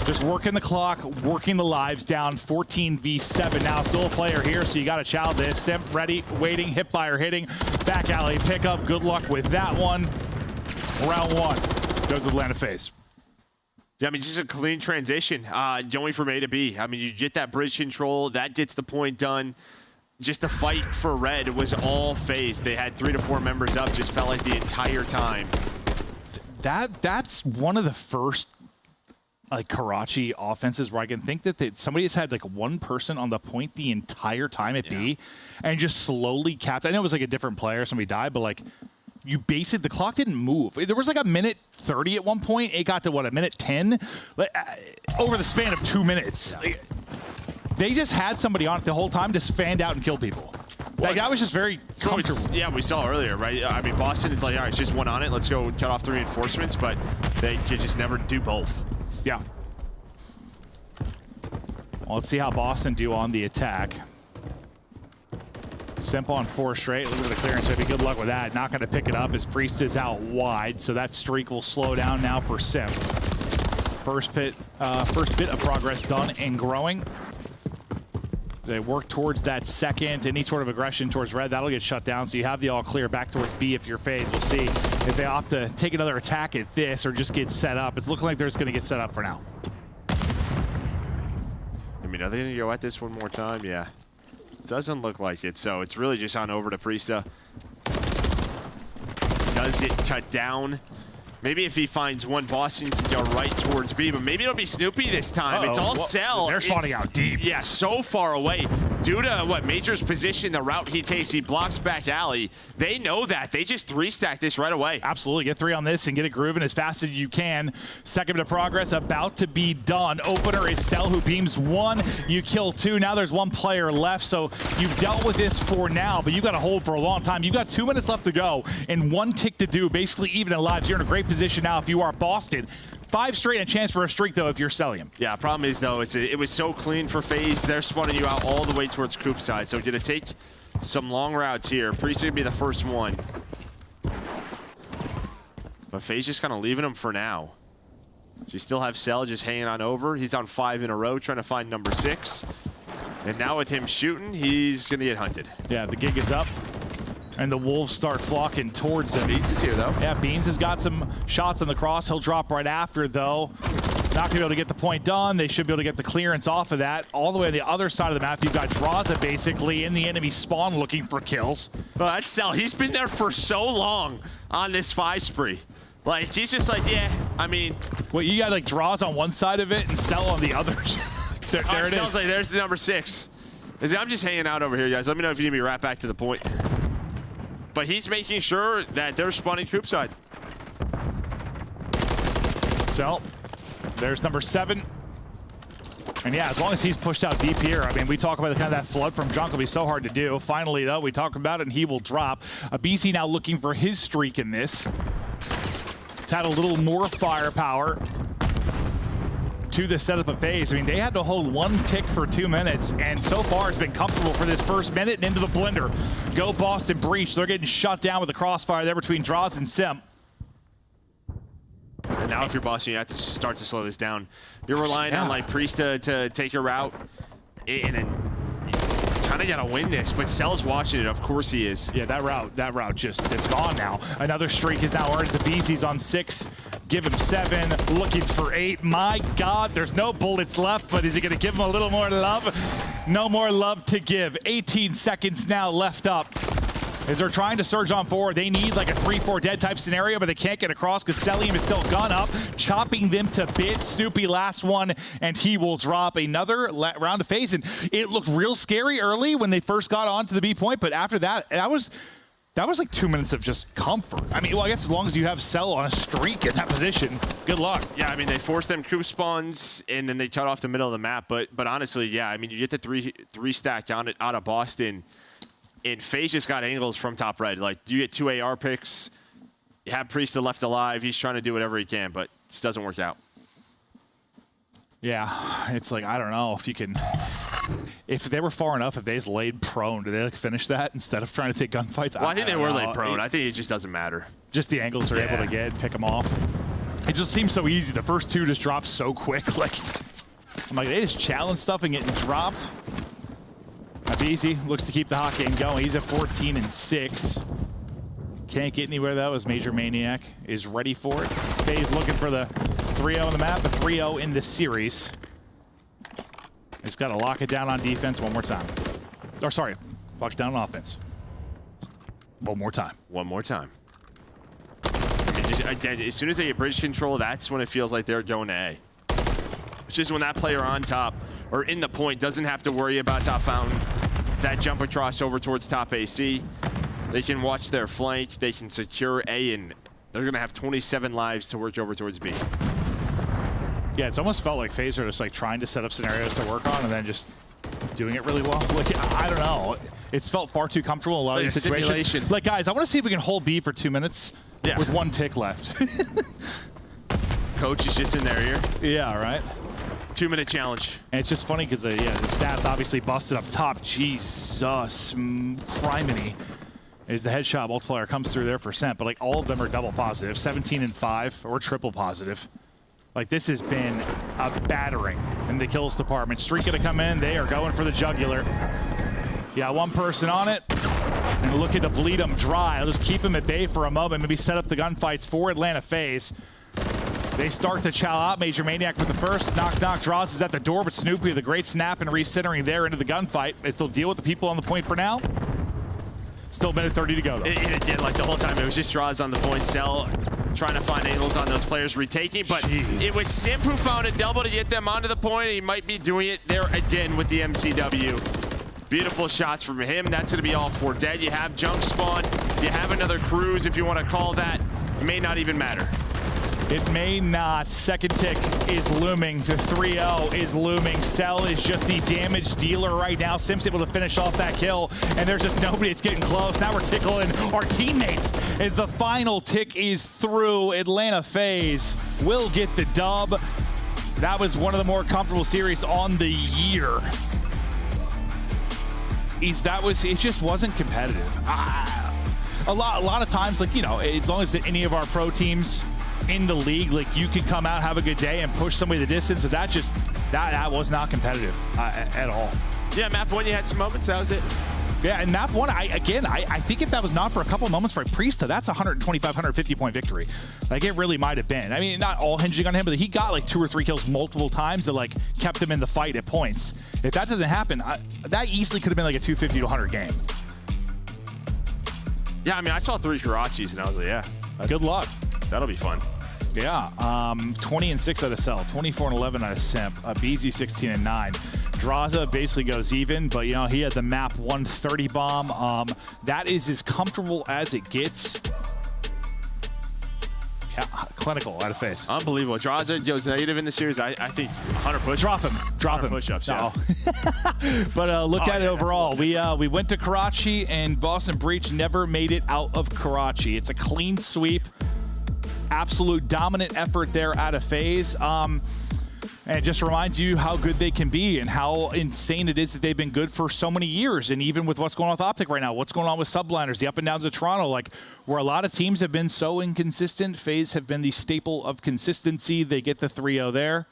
Just working the clock, working the lives down. 14 v 7 now. Still a player here, so you got to chow this. Semp ready, waiting, hip fire hitting. Back alley pickup. Good luck with that one. Round 1 goes Atlanta FaZe. Yeah, I mean, just a clean transition. Going from A to B. I mean, you get that bridge control. That gets the point done. Just the fight for red was all FaZe. They had 3 to 4 members up. Just felt like the entire time. That's one of the first like Karachi offenses where I can think that somebody has had like 1 person on the point the entire time at B and just slowly capped. I know it was like a different player, somebody died, but like you basically, the clock didn't move. There was like a minute 30 at one point. It got to what, a minute 10? Like, over the span of 2 minutes. Like, they just had somebody on it the whole time, just fanned out and killed people. Like, that was just very comfortable. Yeah, we saw earlier, right? I mean, Boston, it's like, all right, it's just 1 on it. Let's go cut off the reinforcements, but they could just never do both. Yeah. Well, let's see how Boston do on the attack. Semp on 4 straight. Look at the clearance. Maybe good luck with that. Not going to pick it up as Priest is out wide, so that streak will slow down now for Semp. First bit of progress done and growing. They work towards that second. Any sort of aggression towards red, that'll get shut down. So you have the all clear back towards B if you're FaZe. We'll see if they opt to take another attack at this or just get set up. It's looking like they're just going to get set up for now. mean, are they going to go at this one more time? Yeah. Doesn't look like it, so it's really just on over to Priesta. Does get cut down. Maybe if he finds one, Boston can go right towards B, but maybe it'll be Snoopy this time. It's all Cell. They're spawning out deep. Yeah, so far away. Due to what Major's position, the route he takes, he blocks back alley. They know that. They just 3-stack this right away. Absolutely. Get 3 on this and get it grooving as fast as you can. Second to progress, about to be done. Opener is Cell, who beams 1. You kill 2. Now there's 1 player left, so you've dealt with this for now, but you've got to hold for a long time. You've got 2 minutes left to go and 1 tick to do, basically even in lives. You're in a great position now if you are Boston. 5 straight and a chance for a streak, though, if you're Cellium. Yeah, problem is, though, it was so clean for FaZe. They're spawning you out all the way towards Coop side. So gonna take some long routes here. Priest gonna be the first one. But FaZe just kind of leaving him for now. You still have Cell just hanging on over. He's on 5 in a row, trying to find number 6. And now with him shooting, he's gonna get hunted. Yeah, the gig is up. And the Wolves start flocking towards him. Beans is here, though. Yeah, Beans has got some shots on the cross. He'll drop right after, though. Not going to be able to get the point done. They should be able to get the clearance off of that. All the way on the other side of the map, you've got Draza basically in the enemy spawn looking for kills. Well, that's Cell. He's been there for so long on this 5 spree. Like, he's just like, yeah, I mean. Well, you got like Draza on one side of it and Cell on the other. there it Cell's is. like, there's the number 6. I'm just hanging out over here, guys. Let me know if you need me right back to the point. But he's making sure that they're spawning Coop side. So, there's number 7. And yeah, as long as he's pushed out deep here, I mean, we talk about the kind of that flood from Junk will be so hard to do. Finally, though, we talk about it and he will drop. BC now looking for his streak in this. It's had a little more firepower to the setup of FaZe. I mean, they had to hold 1 tick for 2 minutes, and so far it's been comfortable for this first minute and into the blender. Go Boston Breach. They're getting shut down with the crossfire there between Draws and Sim. And now if you're Boston, you have to start to slow this down. You're relying on like Priest to take your route, and then kind of gotta win this, but Cell's watching it. Of course he is. Yeah, that route just, it's gone now. Another streak is now earned as Abizi's on 6. Give him 7, looking for 8. My God, there's no bullets left, but is he gonna give him a little more love? No more love to give. 18 seconds now left up. As they're trying to surge on forward, they need like a 3-4 dead type scenario, but they can't get across because Cellium is still gun up, chopping them to bits. Snoopy last one, and he will drop another round of FaZe. And it looked real scary early when they first got onto the B point, but after that, that was like 2 minutes of just comfort. I mean, well, I guess as long as you have Cell on a streak in that position, good luck. Yeah, I mean, they forced them Coop spawns, and then they cut off the middle of the map. But honestly, yeah, I mean, you get the three stack out of Boston, and FaZe just got angles from top red. Like, you get 2 AR picks, you have Priesta left alive. He's trying to do whatever he can, but it just doesn't work out. Yeah, it's like, I don't know if you can, if they were far enough, if they just laid prone, do they like finish that instead of trying to take gunfights? Well, I think they were laid prone. I think it just doesn't matter. Just the angles they're able to get, pick them off. It just seems so easy. The first 2 just drop so quick. Like, I'm like, they just challenge stuff and getting dropped. Abizi looks to keep the hot game going. He's at 14 and 6. Can't get anywhere though as Major Maniac is ready for it. FaZe looking for the 3-0 on the map, the 3-0 in the series. He's got to lock it down on defense one more time. Or sorry, lock it down on offense. One more time. One more time. As soon as they get bridge control, that's when it feels like they're going to A. It's just when that player on top or in the point doesn't have to worry about top fountain. That jump across over towards top AC. They can watch their flank. They can secure A, and they're going to have 27 lives to work over towards B. Yeah, it's almost felt like FaZe are just like trying to set up scenarios to work on and then just doing it really well. Like, I don't know. It's felt far too comfortable in a lot of these situations. Simulation. Like, guys, I want to see if we can hold B for 2 minutes with 1 tick left. Coach is just in their ear. Yeah, right. 2-minute challenge. And it's just funny because, the stats obviously busted up top. Jesus, criminy. As the headshot multiplier comes through there for Cent, but like all of them are double positive, 17 and 5 or triple positive. Like, this has been a battering in the kills department. Streak gonna come in, they are going for the jugular. Yeah, 1 person on it, and looking to bleed them dry. I'll just keep him at bay for a moment, maybe set up the gunfights for Atlanta FaZe. They start to chow out. Major Maniac with the first. Knock. Draws is at the door, but Snoopy with a great snap and recentering there into the gunfight. They still deal with the people on the point for now. Still a minute 30 to go, though. Again, like the whole time, it was just Draws on the point cell, trying to find angles on those players retaking. But it was Simp who found a double to get them onto the point. He might be doing it there again with the MCW. Beautiful shots from him. That's going to be all for dead. You have junk spawn. You have another cruise, if you want to call that. It may not even matter. It may not. Second tick is looming. The 3-0 is looming. Cell is just the damage dealer right now. Simp's able to finish off that kill, and there's just nobody. It's getting close. Now we're tickling our teammates as the final tick is through. Atlanta FaZe will get the dub. That was one of the more comfortable series on the year. It just wasn't competitive. A lot of times, like, you know, as long as any of our pro teams in the league, like, you can come out, have a good day, and push somebody the distance, but that was not competitive at all. Yeah, map 1, you had some moments. That was it. Yeah, and map 1, I think if that was not for a couple of moments for Priesta, that's a 125, 150 point victory. Like, it really might have been. I mean, not all hinging on him, but he got like 2 or 3 kills multiple times that like kept him in the fight at points. If that doesn't happen, that easily could have been like a 250 to 100 game. Yeah, I mean, I saw 3 Karachis, and I was like, yeah. Good luck. That'll be fun. Yeah, 20 and 6 out of Cell, 24 and 11 out of Simp, BZ 16 and 9. Draza basically goes even, but, you know, he had the map 130 bomb. That is as comfortable as it gets. Yeah, clinical out of FaZe. Unbelievable. Draza goes negative in the series. I think 100 push-ups. Drop him. Push-ups, no. But look at it overall. We went to Karachi, and Boston Breach never made it out of Karachi. It's a clean sweep. Absolute dominant effort there out of FaZe. And it just reminds you how good they can be and how insane it is that they've been good for so many years. And even with what's going on with Optic right now, what's going on with Subliners, the up and downs of Toronto, like, where a lot of teams have been so inconsistent, FaZe have been the staple of consistency. They get the 3-0 there.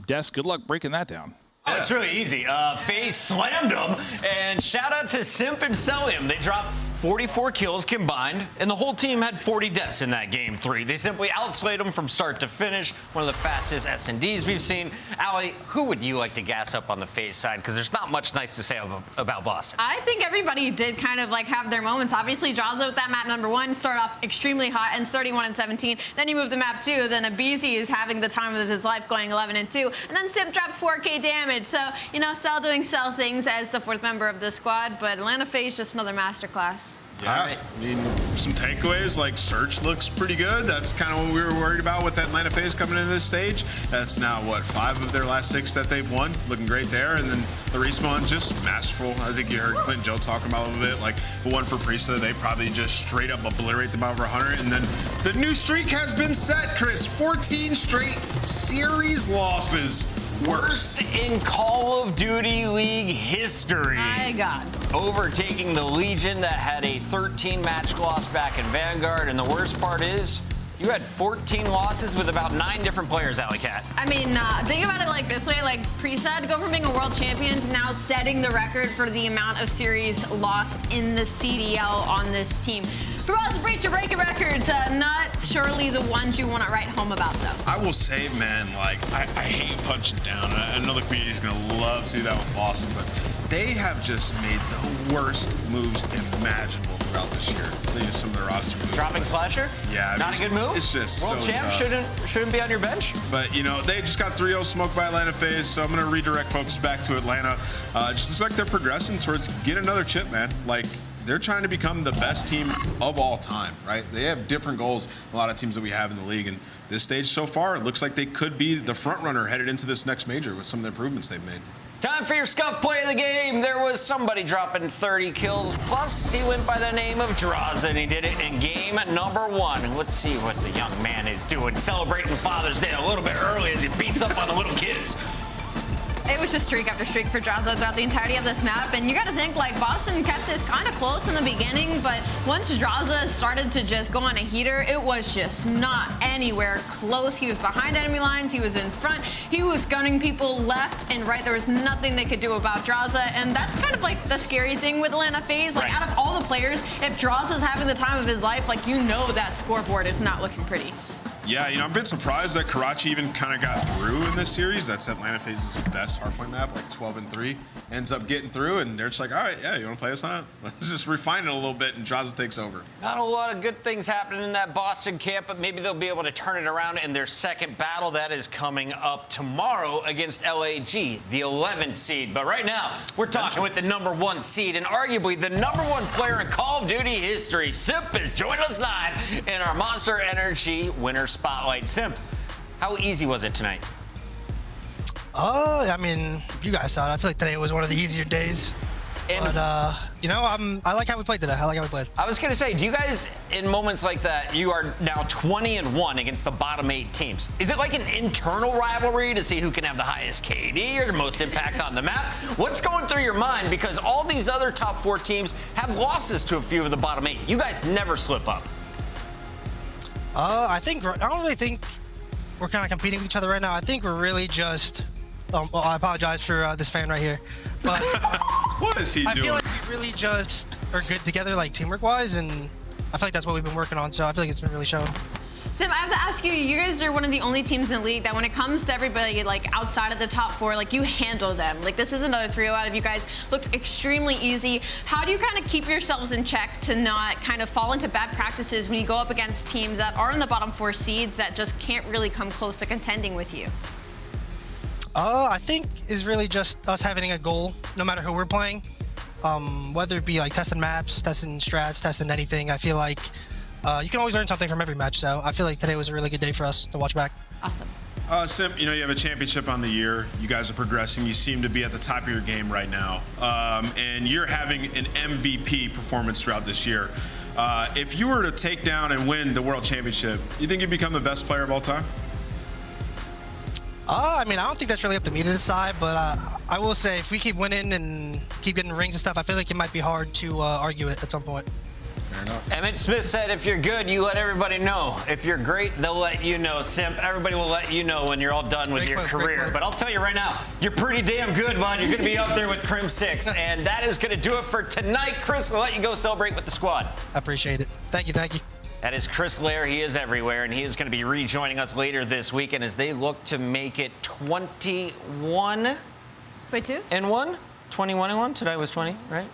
Des, good luck breaking that down. Oh, it's really easy. FaZe slammed them, and shout out to Simp and Celium. They dropped 44 kills combined, and the whole team had 40 deaths in that game 3. They simply outslayed them from start to finish. One of the fastest SNDs we've seen. Allie, who would you like to gas up on the FaZe side? Because there's not much nice to say about Boston. I think everybody did kind of like have their moments. Obviously, Draza with that map number 1 started off extremely hot and 31 and 17. Then he moved to map 2. Then Abizi is having the time of his life, going 11 and 2. And then Simp drops 4K damage. So, you know, Cell doing Cell things as the 4th member of the squad. But Atlanta FaZe just another masterclass. Yeah, right. I mean, some takeaways, like Search looks pretty good. That's kind of what we were worried about with Atlanta FaZe coming into this stage. That's now, what, 5 of their last 6 that they've won. Looking great there. And then the respawn, just masterful. I think you heard Clint Joe talking about a little bit. Like, the one for Priesta, they probably just straight up obliterate them over 100. And then the new streak has been set, Chris. 14 straight series losses. Worst in Call of Duty League history. My God. Overtaking the Legion that had a 13-match loss back in Vanguard. And the worst part is, you had 14 losses with about 9 different players, Alley Cat. I mean, think about it like this way. Like, Priesta to go from being a world champion to now setting the record for the amount of series lost in the CDL on this team. For us, breach of breaking records, not surely the ones you want to write home about, though. I will say, man, like, I hate punching down. I know the community is going to love to do that with Boston, but they have just made the worst moves imaginable throughout this year. They use some of their roster moves. Dropping Slasher? Yeah. Not a good move? It's just World so champ tough. shouldn't be on your bench? But, you know, they just got 3-0 smoked by Atlanta FaZe, so I'm going to redirect focus back to Atlanta. Just looks like they're progressing towards get another chip, man. Like, they're trying to become the best team of all time, right? They have different goals, a lot of teams that we have in the league. And this stage so far, it looks like they could be the front runner headed into this next major with some of the improvements they've made. Time for your scuff play of the game. There was somebody dropping 30 kills. Plus, he went by the name of Draza, and he did it in game number 1. And let's see what the young man is doing, celebrating Father's Day a little bit early as he beats up on the little kids. It was just streak after streak for Draza throughout the entirety of this map. And you got to think, like, Boston kept this kind of close in the beginning, but once Draza started to just go on a heater, it was just not anywhere close. He was behind enemy lines. He was in front. He was gunning people left and right. There was nothing they could do about Draza. And that's kind of like the scary thing with Atlanta FaZe. Like, out of all the players, if Draza's having the time of his life, like, you know that scoreboard is not looking pretty. Yeah, you know, I'm a bit surprised that Karachi even kind of got through in this series. That's Atlanta FaZe's best hardpoint map, like 12-3. Ends up getting through, and they're just like, all right, yeah, you want to play us on it? Let's just refine it a little bit, and Jaza takes over. Not a lot of good things happening in that Boston camp, but maybe they'll be able to turn it around in their second battle. That is coming up tomorrow against LAG, the 11th seed. But right now, we're talking with the #1 seed and arguably the #1 player in Call of Duty history. Simp has joined us live in our Monster Energy Winter Spotlight. Simp, how easy was it tonight? I mean, you guys saw it. I feel like today was one of the easier days. But, you know, I like how we played today. I like how we played. I was going to say, do you guys, in moments like that, you are now 20-1 against the bottom 8 teams. Is it like an internal rivalry to see who can have the highest KD or the most impact on the map? What's going through your mind? Because all these other top 4 teams have losses to a few of the bottom 8. You guys never slip up. I don't really think we're kind of competing with each other right now. I think we're really just. Well, I apologize for this fan right here, but what is he doing? I feel like we really just are good together, like teamwork-wise, and I feel like that's what we've been working on. So I feel like it's been really shown. Sim, I have to ask you, you guys are one of the only teams in the league that when it comes to everybody, like outside of the top 4, like you handle them. Like this is another 3-0 out of you guys. Looked extremely easy. How do you kind of keep yourselves in check to not kind of fall into bad practices when you go up against teams that are in the bottom 4 seeds that just can't really come close to contending with you? I think is really just us having a goal, no matter who we're playing. Whether it be like testing maps, testing strats, testing anything. I feel like you can always learn something from every match. So I feel like today was a really good day for us to watch back. Awesome. Simp, you know, you have a championship on the year. You guys are progressing. You seem to be at the top of your game right now. And you're having an MVP performance throughout this year. If you were to take down and win the World Championship, you think you'd become the best player of all time? I mean, I don't think that's really up to me to decide, but I will say if we keep winning and keep getting rings and stuff, I feel like it might be hard to argue it at some point. Fair enough. Emmett Smith said, if you're good, you let everybody know. If you're great, they'll let you know. Simp, everybody will let you know when you're all done with your career. But I'll tell you right now, you're pretty damn good, bud. You're going to be up there with Crim 6. And that is going to do it for tonight. Chris, we'll let you go celebrate with the squad. I appreciate it. Thank you, thank you. That is Chris Lair. He is everywhere, and he is going to be rejoining us later this weekend as they look to make it 21 Wait, 2? and 1? 21 and 1? Today was 20, right?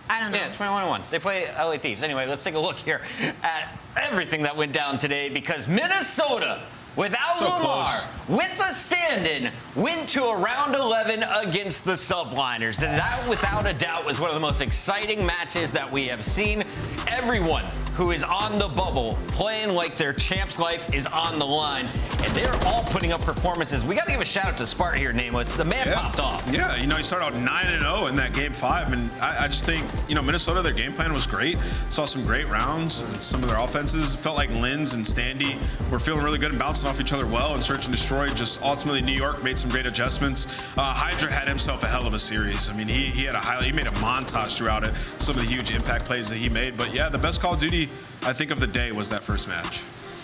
I don't know. Yeah, 21 and 1. They play LA Thieves. Anyway, let's take a look here at everything that went down today because Minnesota, without Lamar, with a stand-in, went to a round 11 against the Subliners. And that, without a doubt, was one of the most exciting matches that we have seen. Everyone who is on the bubble playing like their champ's life is on the line, and they're all putting up performances. We got to give a shout out to Sparta here, Nameless. The man popped off. Yeah, you know, he started out 9-0 in that game 5, and I just think, you know, Minnesota, their game plan was great. Saw some great rounds, and some of their offenses. Felt like Linz and Standy were feeling really good and bouncing off each other well, and Search and Destroy. Just ultimately, New York made some great adjustments. Hydra had himself a hell of a series. I mean, he had he made a montage throughout it, some of the huge impact plays that he made. But yeah, the best Call of Duty, I think, of the day was that first match.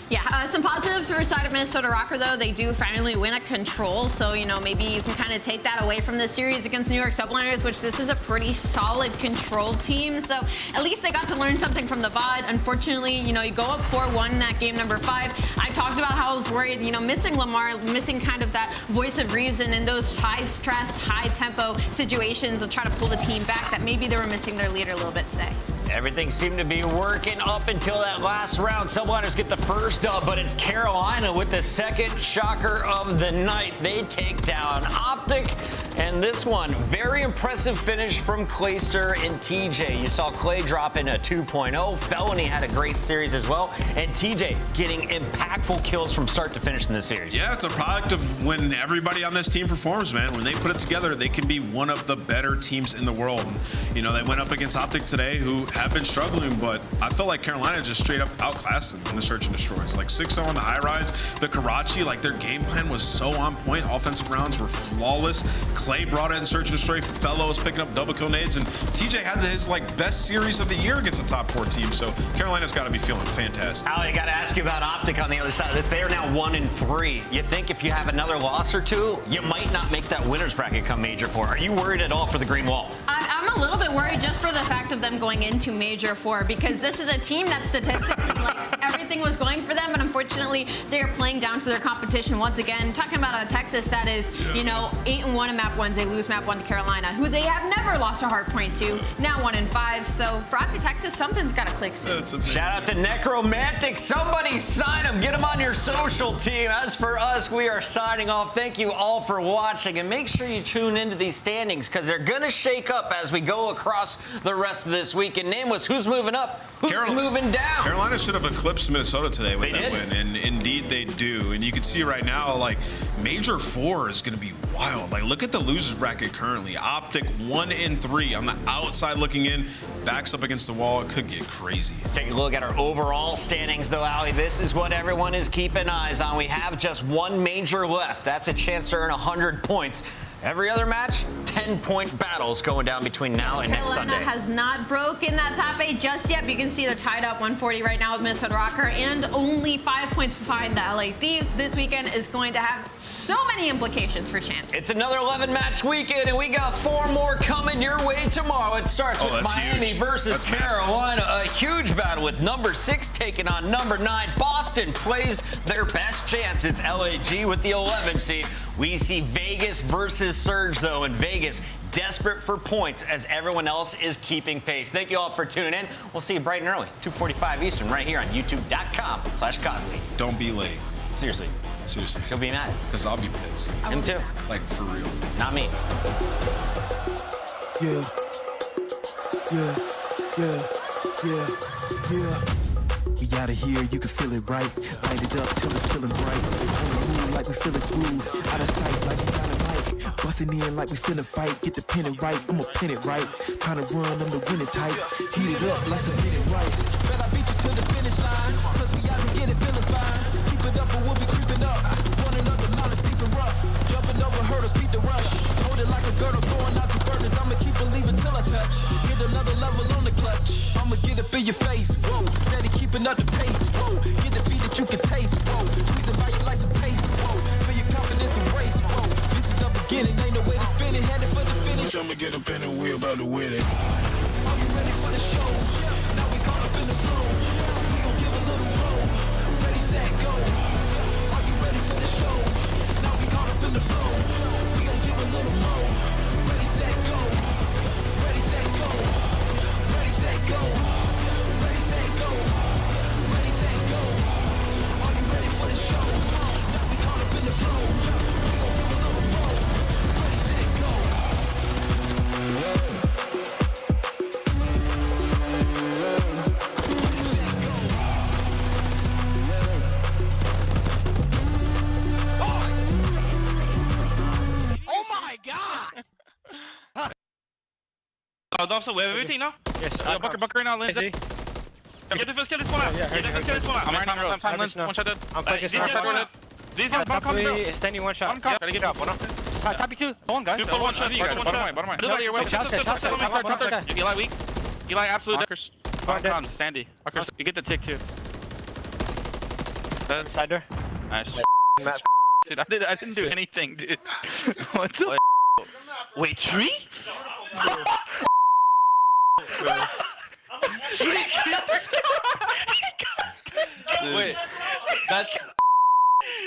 Yeah, some positives for the side of Minnesota Rocker, though. They do finally win at Control, so, you know, maybe you can kind of take that away from the series against New York Subliners, which this is a pretty solid Control team. So at least they got to learn something from the VOD. Unfortunately, you know, you go up 4-1 in that game number 5. I talked about how I was worried, you know, missing Lamar, missing kind of that voice of reason in those high-stress, high-tempo situations and try to pull the team back, that maybe they were missing their leader a little bit today. Everything seemed to be working up until that last round. Subliners get the first dub, but it's Carolina with the second shocker of the night. They take down Optic, and this one, very impressive finish from Clayster and TJ. You saw Clay drop in a 2.0. Felony had a great series as well, and TJ getting impactful kills from start to finish in this series. Yeah, it's a product of when everybody on this team performs, man. When they put it together, they can be one of the better teams in the world. You know, they went up against Optic today, who have been struggling, but I felt like Carolina just straight up outclassed them in the Search and Destroys. Like 6-0 on the Highrise, the Karachi, like their game plan was so on point. Offensive rounds were flawless. Clay brought it in Search and Destroy. Fellows picking up double kill nades, and TJ had his like best series of the year against a top 4 team. So Carolina's got to be feeling fantastic. Ali, I got to ask you about Optic on the other side of this. They are now 1-3. You think if you have another loss or two, you might not make that winner's bracket come Major 4. Are you worried at all for the Green Wall? I'm a little bit worried just for the fact of them going into Major 4, because this is a team that statistically, like, everything was going for them, but unfortunately, they're playing down to their competition once again. Talking about a Texas that is, you know, 8-1 in map 1s. They lose map 1 to Carolina, who they have never lost a Hardpoint to. Now 1-5. So for Optic Texas, something's got to click soon. Shout out to Necromantic. Somebody sign him. Get him on your social team. As for us, we are signing off. Thank you all for watching, and make sure you tune into these standings because they're going to shake up as we go across the rest of this week. And name was who's moving up, who's moving down. Carolina should have eclipsed Minnesota today with that win, and indeed they do. And you can see right now, like, Major 4 is going to be wild. Like, look at the losers bracket currently. Optic 1-3 on the outside looking in, backs up against the wall. It could get crazy. Take a look at our overall standings, though, Ali. This is what everyone is keeping eyes on. We have just one major left. That's a chance to earn 100 points. Every other match, 10-point battles going down between now and next Sunday. Carolina has not broken that top 8 just yet, but you can see they're tied up 140 right now with Minnesota Rocker and only 5 points behind the LA Thieves. This weekend is going to have so many implications for champs. It's another 11-match weekend, and we got 4 more coming your way tomorrow. It starts with Miami versus Carolina. A huge battle with number 6 taking on number 9. Boston plays their best chance. It's LAG with the 11 seed. We see Vegas versus Surge, though, and Vegas desperate for points as everyone else is keeping pace. Thank you all for tuning in. We'll see you bright and early, 2:45 Eastern, right here on youtube.com/Godly. Don't be late. Seriously. She'll be mad. Because I'll be pissed. Him too. Like, for real. Not me. Yeah. Yeah. Yeah. Yeah. Yeah. We outta here, you can feel it right. Light it up till it's feeling bright. On the move like we feeling groove. Out of sight like we dynamite. Bustin' in like we finna fight. Get the pin it right, I'ma pin it right. Tryna run, I'm the winning type. Heat it up like some minute rice. Bet I beat you to the finish line. Cause we out to get it feeling fine. Keep it up or we'll be creeping up. One another knowledge deep and rough. Jumping over hurdles, beat the rush. Hold it like a girdle, throwing out the burdens. I'ma keep believing till I touch. Get another level on the clutch. I'ma get up in your face, whoa. Steady keeping up the pace, whoa. Get the beat that you can taste, whoa. Squeezing by your like some pace, whoa. Feel your confidence and race, whoa. This is the beginning, ain't no way to spin it. Headed for the finish. I'ma get up in the wheel, about to win it. Are you ready for the show? Now we caught up in the flow. We gon' give a little roll. Ready, set, go. Are you ready for the show? Now we caught up in the flow. We gon' give a little roll. Ready, set, go. Ready, set, go. Ready, set, go. Ready, set, go. Ready, set, go. Are you ready for the show? Now we caught up in the flow. We gon' give a little roll. Ready, set, go. Oh my god! Also, we have everything now? Yes. Bunker right now, Lindsay. Get the first kill this one out. Get the first kill this one out. I'm time, one shot dead. I'm playing these guys, bomb coming. Standing one shot. Gotta get up. Copy 2. Hold on, guys. One shot. Bottom right. Eli weak. Eli absolute deckers. Bottom comes, Sandy. You get the tick too. Side door. Nice. Dude, I didn't do anything, dude. What's up? Wait, tree? Wait, that's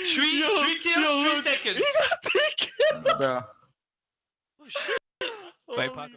Tree kills, 3 seconds. bro. Wait, Paco.